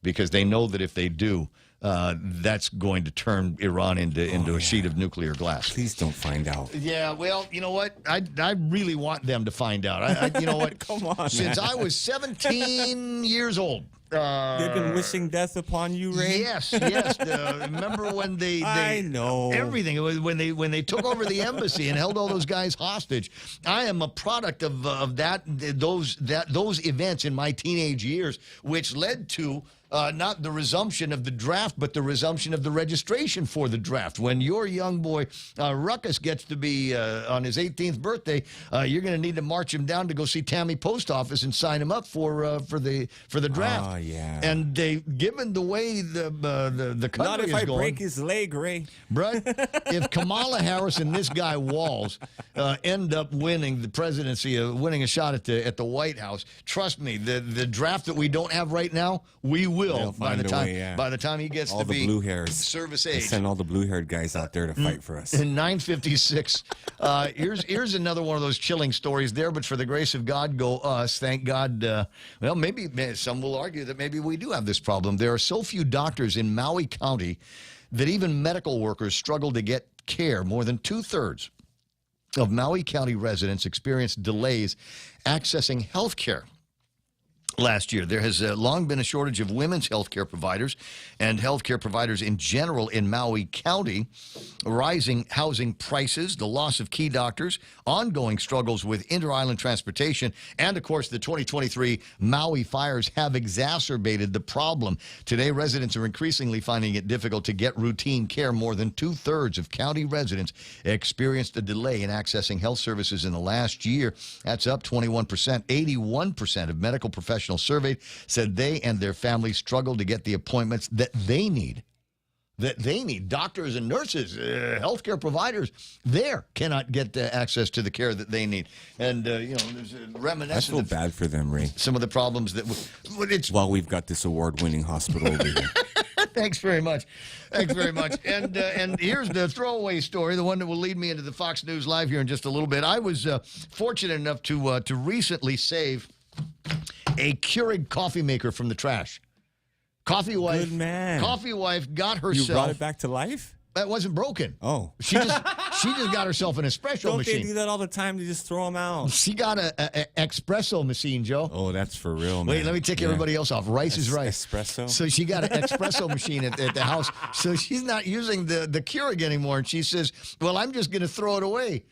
because they know that if they do, that's going to turn Iran into a sheet of nuclear glass. Please don't find out. Yeah, well, you know what? I really want them to find out. You know what? Come on, Since man. I was 17 years old. They've been wishing death upon you, Ray? Yes. Remember when they I know. Everything. It was when they took over the embassy and held all those guys hostage. I am a product of those events in my teenage years, which led to not the resumption of the draft, but the resumption of the registration for the draft. When your young boy, Ruckus, gets to be on his 18th birthday, you're going to need to march him down to go see Tammy Post Office and sign him up for the draft. Oh, yeah. And given the way the country Not if is I going, break his leg, Ray. Brett, if Kamala Harris and this guy Walz end up winning the presidency, winning a shot at the White House, trust me, the draft that we don't have right now, we will by the time he gets all to the be blue hairs. service They age. send all the blue-haired guys out there to fight for us. In 9:56, here's another one of those chilling stories there, but for the grace of God, go us. Thank God. Well, maybe some will argue that maybe we do have this problem. There are so few doctors in Maui County that even medical workers struggle to get care. More than 2/3 of Maui County residents experience delays accessing health care. last year. There has long been a shortage of women's healthcare providers and healthcare providers in general in Maui County. Rising housing prices, the loss of key doctors, ongoing struggles with inter-island transportation, and, of course, the 2023 Maui fires have exacerbated the problem. Today, residents are increasingly finding it difficult to get routine care. More than two-thirds of county residents experienced a delay in accessing health services in the last year. That's up 21%. 81% of medical professionals surveyed said they and their families struggle to get the appointments that they need. Doctors and nurses, healthcare providers there cannot get access to the care that they need. And, there's a reminiscence. I feel bad for them, Ray. Some of the problems that while we've got this award-winning hospital over here. Thanks very much. And here's the throwaway story, the one that will lead me into the Fox News Live here in just a little bit. I was fortunate enough to recently save a Keurig coffee maker from the trash. Coffee wife. Good man. Coffee wife got herself. You brought it back to life? That wasn't broken. Oh. She just got herself an espresso machine. Don't they do that all the time? They just throw them out. She got an espresso machine, Joe. Oh, that's for real, man. Wait, let me take everybody else off. Rice is rice. Espresso? So she got an espresso machine at the house. So she's not using the Keurig anymore. And she says, well, I'm just going to throw it away.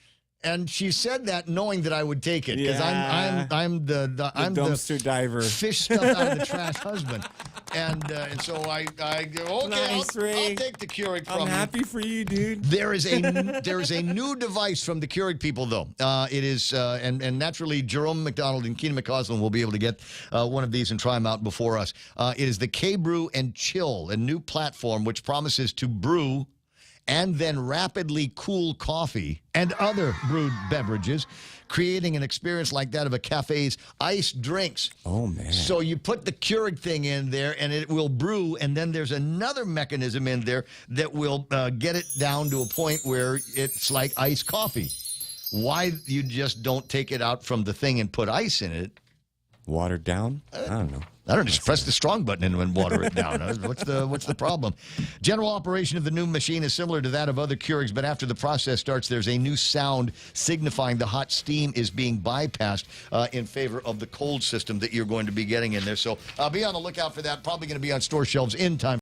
And she said that knowing that I would take it because I'm the dumpster diver, fish stuff out of the trash husband, and so I go, okay, nice, I'll take the Keurig from you. I'm happy for you, dude. There is a new device from the Keurig people though. It is and naturally Jerome McDonald and Keenan McCausland will be able to get one of these and try them out before us. It is the K-Brew and Chill, a new platform which promises to brew and then rapidly cool coffee and other brewed beverages, creating an experience like that of a cafe's iced drinks. Oh, man. So you put the Keurig thing in there, and it will brew, and then there's another mechanism in there that will get it down to a point where it's like iced coffee. Why you just don't take it out from the thing and put ice in it? Watered down? I don't know. I don't know, just press the strong button and water it down. What's the problem? General operation of the new machine is similar to that of other Keurigs, but after the process starts, there's a new sound signifying the hot steam is being bypassed in favor of the cold system that you're going to be getting in there. So be on the lookout for that. Probably going to be on store shelves in time.